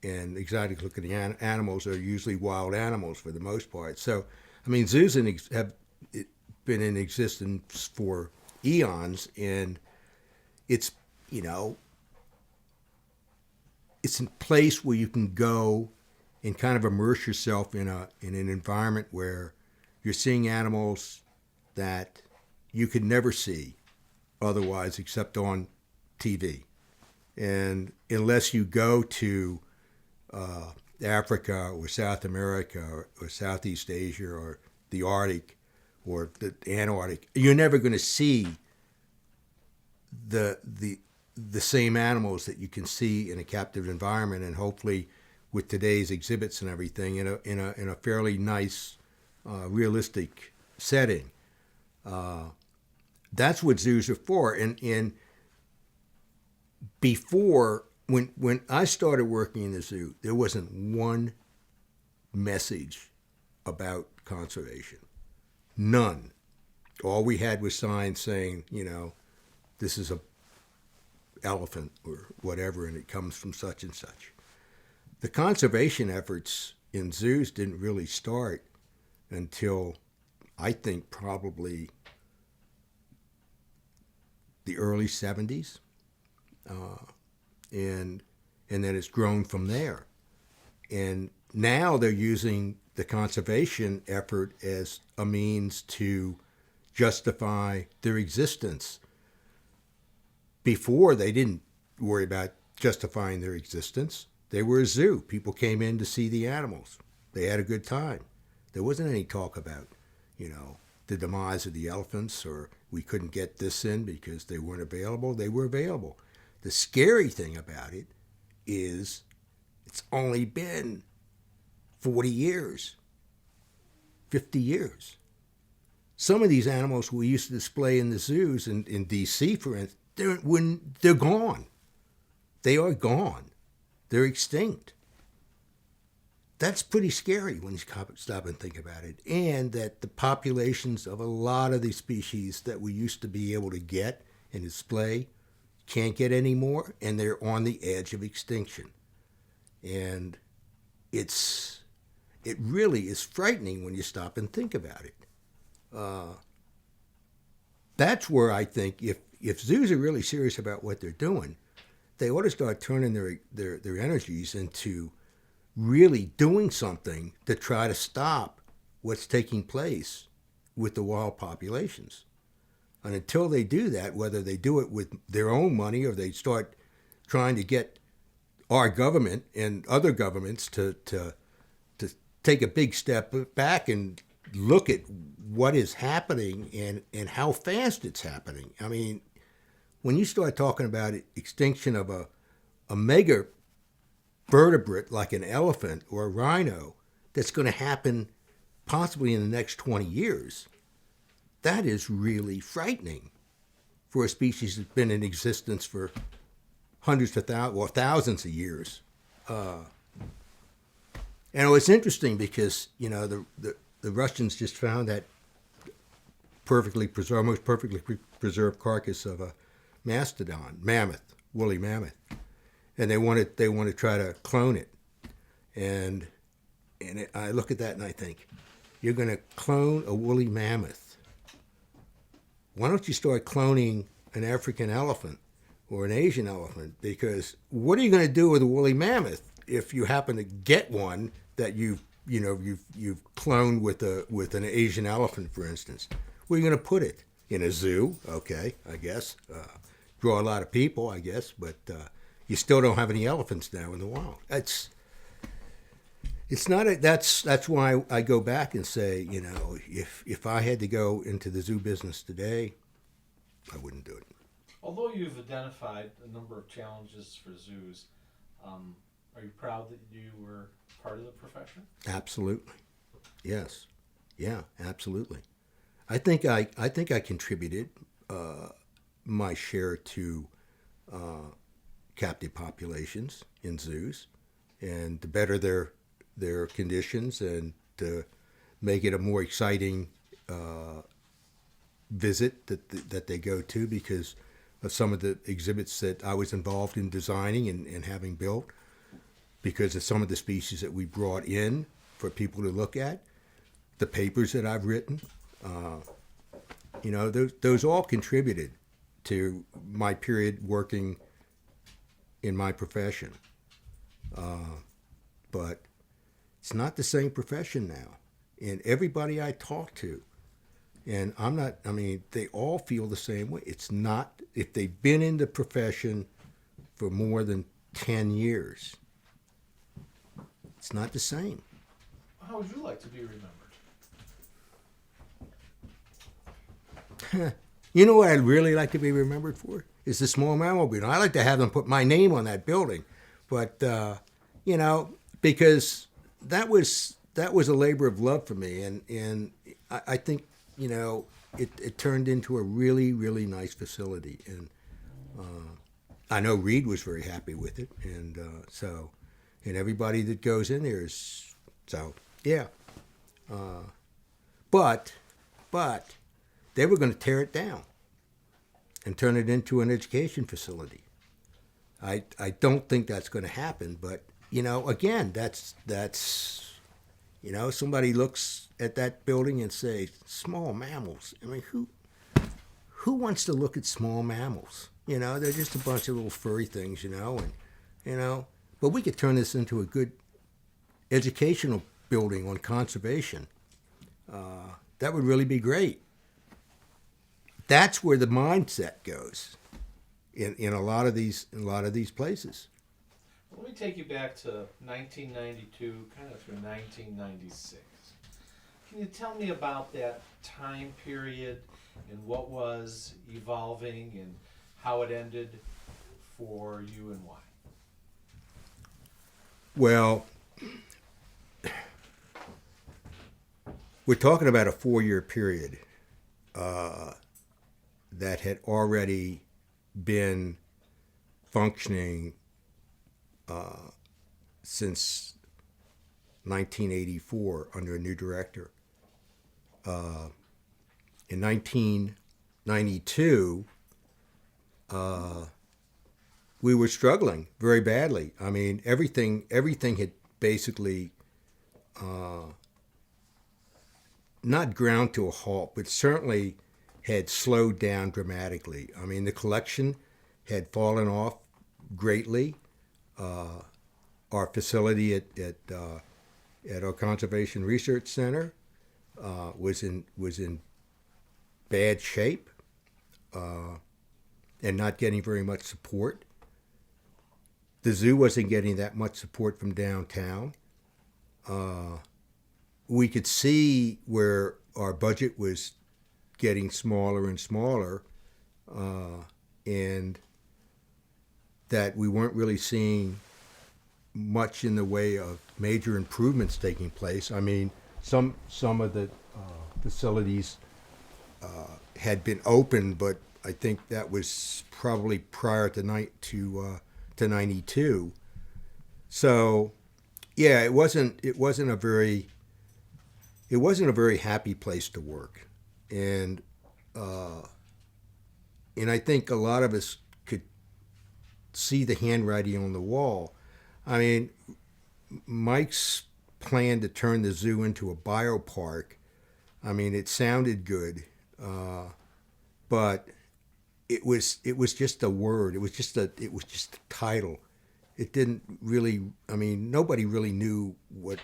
And exotic looking animals are usually wild animals for the most part. So, I mean, zoos have been in existence for eons, and it's it's a place where you can go and kind of immerse yourself in an environment where you're seeing animals that you could never see otherwise except on TV. And unless you go to Africa or South America or Southeast Asia or the Arctic or the Antarctic, you're never going to see the same animals that you can see in a captive environment, and hopefully with today's exhibits and everything in a fairly nice, realistic setting. That's what zoos are for. And before, when I started working in the zoo, there wasn't one message about conservation. None. All we had was signs saying, this is a elephant or whatever, and it comes from such and such. The conservation efforts in zoos didn't really start until, I think, probably the early 70s. And then it's grown from there. And now they're using the conservation effort as a means to justify their existence. Before, they didn't worry about justifying their existence. They were a zoo. People came in to see the animals. They had a good time. There wasn't any talk about, the demise of the elephants, or we couldn't get this in because they weren't available. They were available. The scary thing about it is it's only been 40 years, 50 years. Some of these animals we used to display in the zoos in D.C., for instance, they're gone. They are gone. They're extinct. That's pretty scary when you stop and think about it. And that the populations of a lot of these species that we used to be able to get and display can't get any more, and they're on the edge of extinction. And it really is frightening when you stop and think about it. That's where I think if zoos are really serious about what they're doing, they ought to start turning their energies into really doing something to try to stop what's taking place with the wild populations. And until they do that, whether they do it with their own money or they start trying to get our government and other governments to take a big step back and look at what is happening and how fast it's happening. I mean, when you start talking about extinction of a mega vertebrate like an elephant or a rhino that's going to happen possibly in the next 20 years, that is really frightening for a species that's been in existence for hundreds of thousands of years. And it's interesting because, the Russians just found that almost perfectly preserved carcass of a mammoth, woolly mammoth. And they want to try to clone it. And I look at that and I think, you're going to clone a woolly mammoth. Why don't you start cloning an African elephant or an Asian elephant? Because what are you going to do with a woolly mammoth if you happen to get one that you've cloned with an Asian elephant, for instance? Where are you going to put it? In a zoo? Okay, I guess. Draw a lot of people, I guess, but you still don't have any elephants now in the wild. It's not a, that's why I go back and say, you know, if I had to go into the zoo business today, I wouldn't do it. Although you've identified a number of challenges for zoos, are you proud that you were part of the profession? Absolutely. Yes. Yeah, absolutely. I think I contributed my share to captive populations in zoos, and to better their conditions and to make it a more exciting visit that they go to because of some of the exhibits that I was involved in designing and having built, because of some of the species that we brought in for people to look at, the papers that I've written. You know, those all contributed to my period working in my profession. But it's not the same profession now. And everybody I talk to, and they all feel the same way. It's not, if they've been in the profession for more than 10 years, it's not the same. How would you like to be remembered? You know what I'd really like to be remembered for? Is the small mammal building. I like to have them put my name on that building. But, you know, because that was a labor of love for me. And I think, you know, it turned into a really, really nice facility. And I know Reed was very happy with it. And and everybody that goes in there is, so, yeah. But they were going to tear it down and turn it into an education facility. I don't think that's going to happen, but, you know, again, that's you know, somebody looks at that building and say, small mammals. I mean, who wants to look at small mammals? You know, they're just a bunch of little furry things, you know, and, you know, but we could turn this into a good educational building on conservation. That would really be great. That's where the mindset goes in a lot of these places. Let me take you back to 1992, kind of through 1996. Can you tell me about that time period and what was evolving and how it ended for you and why? Well, we're talking about a 4-year period that had already been functioning since 1984 under a new director. In 1992, we were struggling very badly. I mean, everything had basically not ground to a halt, but certainly had slowed down dramatically. I mean, the collection had fallen off greatly. Our facility at our Conservation Research Center was in bad shape and not getting very much support. The zoo wasn't getting that much support from downtown. We could see where our budget was getting smaller and smaller, and that we weren't really seeing much in the way of major improvements taking place. I mean, some of the facilities had been open, but I think that was probably prior to 92. So, yeah, it wasn't a very happy place to work, and I think a lot of us could see the handwriting on the wall. I mean, Mike's plan to turn the zoo into a biopark, I mean, it sounded good, but it was just a word. It was just a title. It didn't really. I mean, nobody really knew what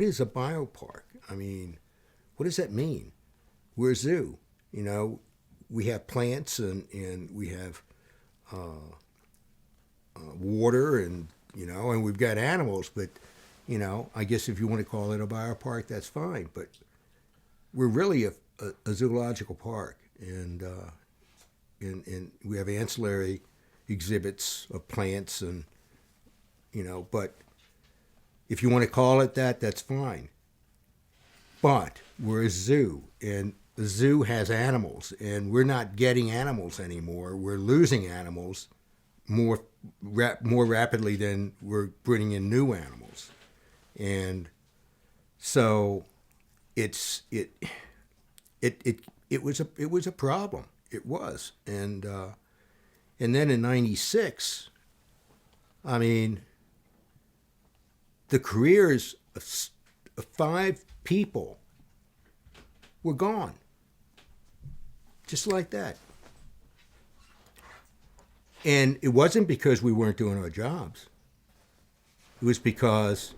is a biopark. I mean, what does that mean? We're a zoo. You know, we have plants and we have water and, you know, and we've got animals, but, I guess if you want to call it a biopark, that's fine. But we're really a zoological park, and we have ancillary exhibits of plants and but if you want to call it that, that's fine. But we're a zoo, and the zoo has animals, and we're not getting animals anymore. We're losing animals more rapidly than we're bringing in new animals, and so it was a problem. It was, and then in '96, I mean, the careers of 5 people were gone, just like that. And it wasn't because we weren't doing our jobs. It was because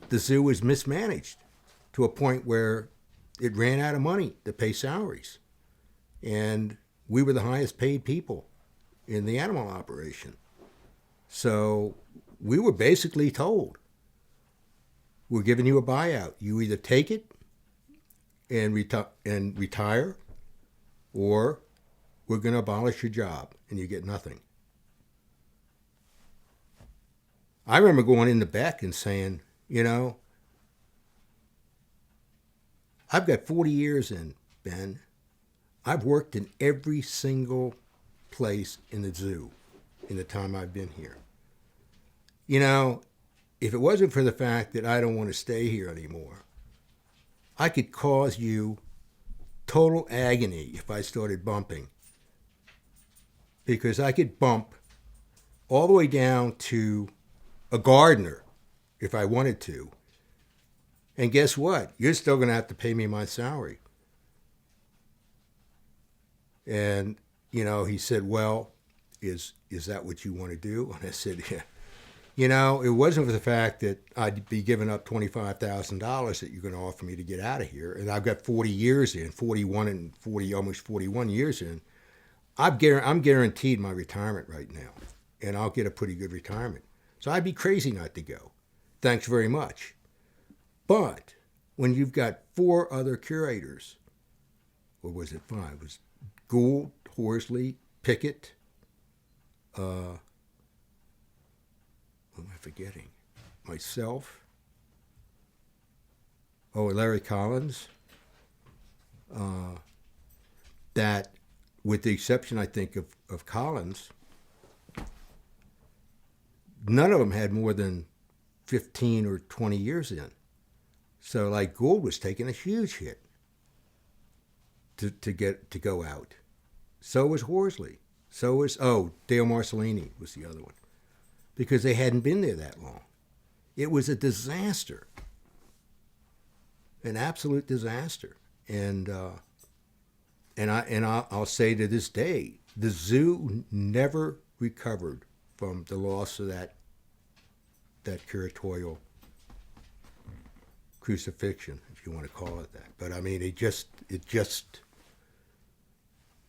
the zoo was mismanaged to a point where it ran out of money to pay salaries. And we were the highest paid people in the animal operation. So we were basically told, we're giving you a buyout. You either take it and retire, or we're going to abolish your job and you get nothing. I remember going in the back and saying, I've got 40 years in, Ben. I've worked in every single place in the zoo in the time I've been here. If it wasn't for the fact that I don't want to stay here anymore, I could cause you total agony if I started bumping. Because I could bump all the way down to a gardener if I wanted to. And guess what? You're still going to have to pay me my salary. And, he said, well, is that what you want to do? And I said, yeah. It wasn't for the fact that I'd be giving up $25,000 that you're going to offer me to get out of here. And I've got 40 years in, 41 and 40, almost 41 years in. I'm guaranteed my retirement right now. And I'll get a pretty good retirement. So I'd be crazy not to go. Thanks very much. But when you've got 4 other curators, or was it 5? It was Gould, Horsley, Pickett, what am I forgetting? Myself. Larry Collins. That, with the exception, I think, of Collins, none of them had more than 15 or 20 years in. So, like, Gould was taking a huge hit to go out. So was Horsley. So was, Dale Marcellini was the other one. Because they hadn't been there that long. It was a disaster. An absolute disaster. And I'll say to this day, the zoo never recovered from the loss of that curatorial crucifixion, if you want to call it that. But I mean, it just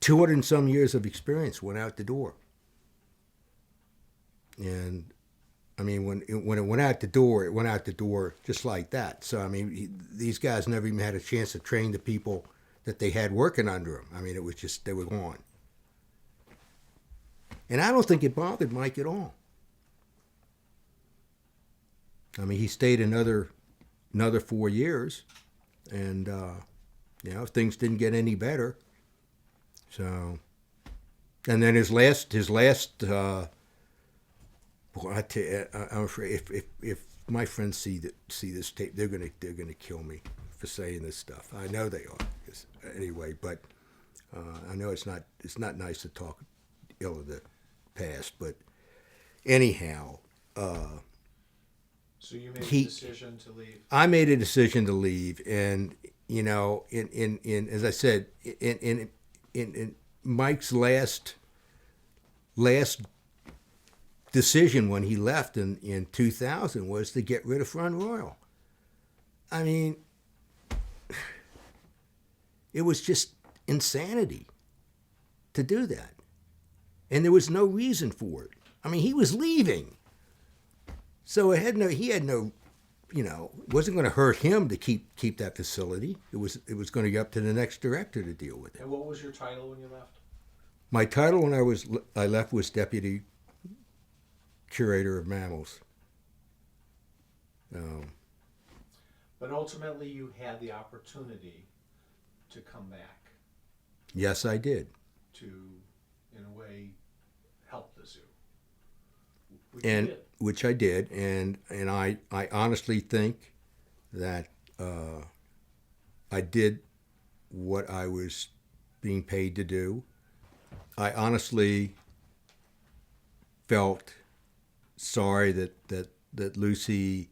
200 and some years of experience went out the door. And I mean, when it went out the door, it went out the door just like that. So I mean, these guys never even had a chance to train the people that they had working under them. I mean, it was just, they were gone. And I don't think it bothered Mike at all. I mean, he stayed another 4 years, and things didn't get any better. So, and then his last. Boy, I tell you, I'm afraid if my friends see this tape, they're gonna kill me for saying this stuff. I know they are. Anyway, but I know it's not nice to talk ill of the past. But anyhow, so you made a decision to leave. I made a decision to leave, and in as I said, in Mike's last decision when he left in 2000 was to get rid of Front Royal. I mean, it was just insanity to do that. And there was no reason for it. I mean, he was leaving. So he had no it wasn't going to hurt him to keep that facility. It was going to be up to the next director to deal with it. And what was your title when you left? My title when I left was Deputy Curator of Mammals. But ultimately, you had the opportunity to come back Yes, I did. to, in a way, help the zoo. Which And you did. which I did, and I honestly think that I did what I was being paid to do. I honestly felt sorry that Lucy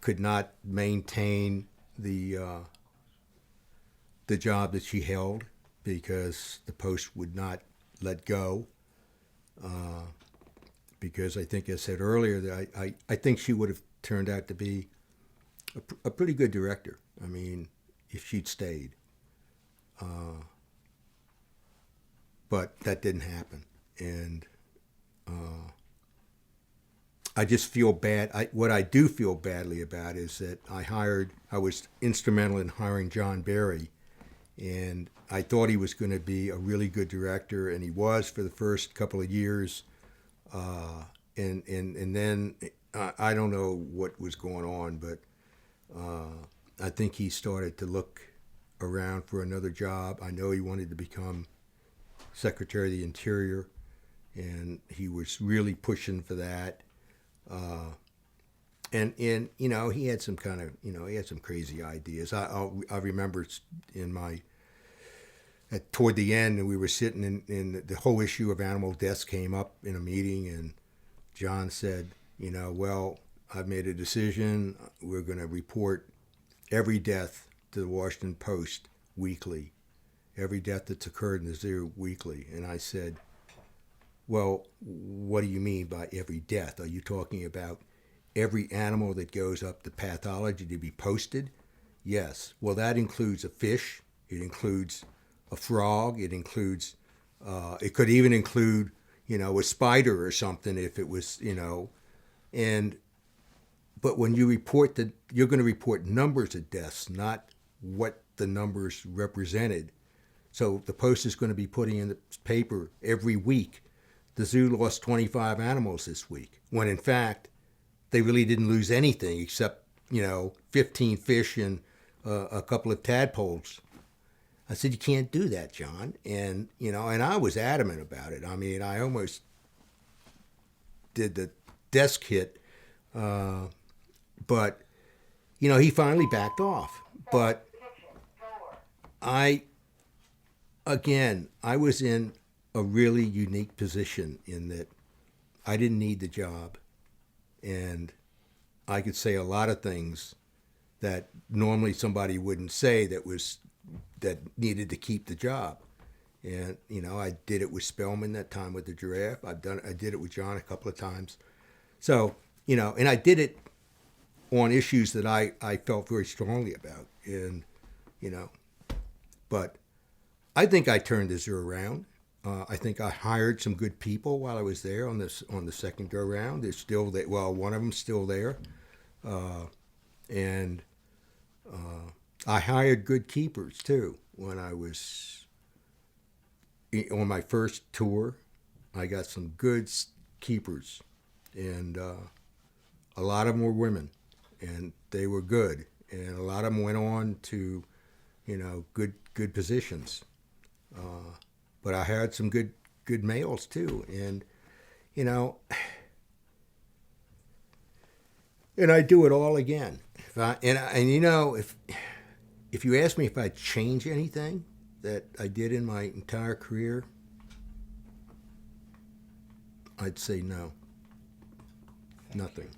could not maintain the job that she held because the post would not let go. Because I think I said earlier that I think she would have turned out to be a pretty good director. I mean, if she'd stayed. But that didn't happen. And I just feel bad. What I do feel badly about is that I was instrumental in hiring John Barry. And I thought he was going to be a really good director, and he was for the first couple of years. And then I don't know what was going on, but I think he started to look around for another job. I know he wanted to become Secretary of the Interior, and he was really pushing for that. And he had some kind of he had some crazy ideas. I remember toward the end, and we were sitting in the whole issue of animal deaths came up in a meeting, and John said, well, I've made a decision. We're going to report every death to the Washington Post weekly, every death that's occurred in the zoo weekly. And I said, well, what do you mean by every death? Are you talking about every animal that goes up to pathology to be posted? Yes. Well, that includes a fish. It includes a frog. It includes, it could even include, a spider or something if it was, but when you report that, you're going to report numbers of deaths, not what the numbers represented. So the Post is going to be putting in the paper every week, the zoo lost 25 animals this week, when in fact, they really didn't lose anything except, 15 fish and a couple of tadpoles. I said, you can't do that, John. And, and I was adamant about it. I mean, I almost did the desk hit, but, he finally backed off. But I was in a really unique position in that I didn't need the job. And I could say a lot of things that normally somebody wouldn't say that needed to keep the job. And, I did it with Spellman that time with the giraffe. I did it with John a couple of times. So, and I did it on issues that I felt very strongly about. And, but I think I turned the zoo around. I think I hired some good people while I was there on the second go round. They're still there. Well, one of them's still there, and I hired good keepers too. When I was on my first tour, I got some good keepers, and a lot of them were women, and they were good, and a lot of them went on to, good positions. But I had some good males too, and and I do it all again. If you ask me if I'd change anything that I did in my entire career, I'd say no, nothing.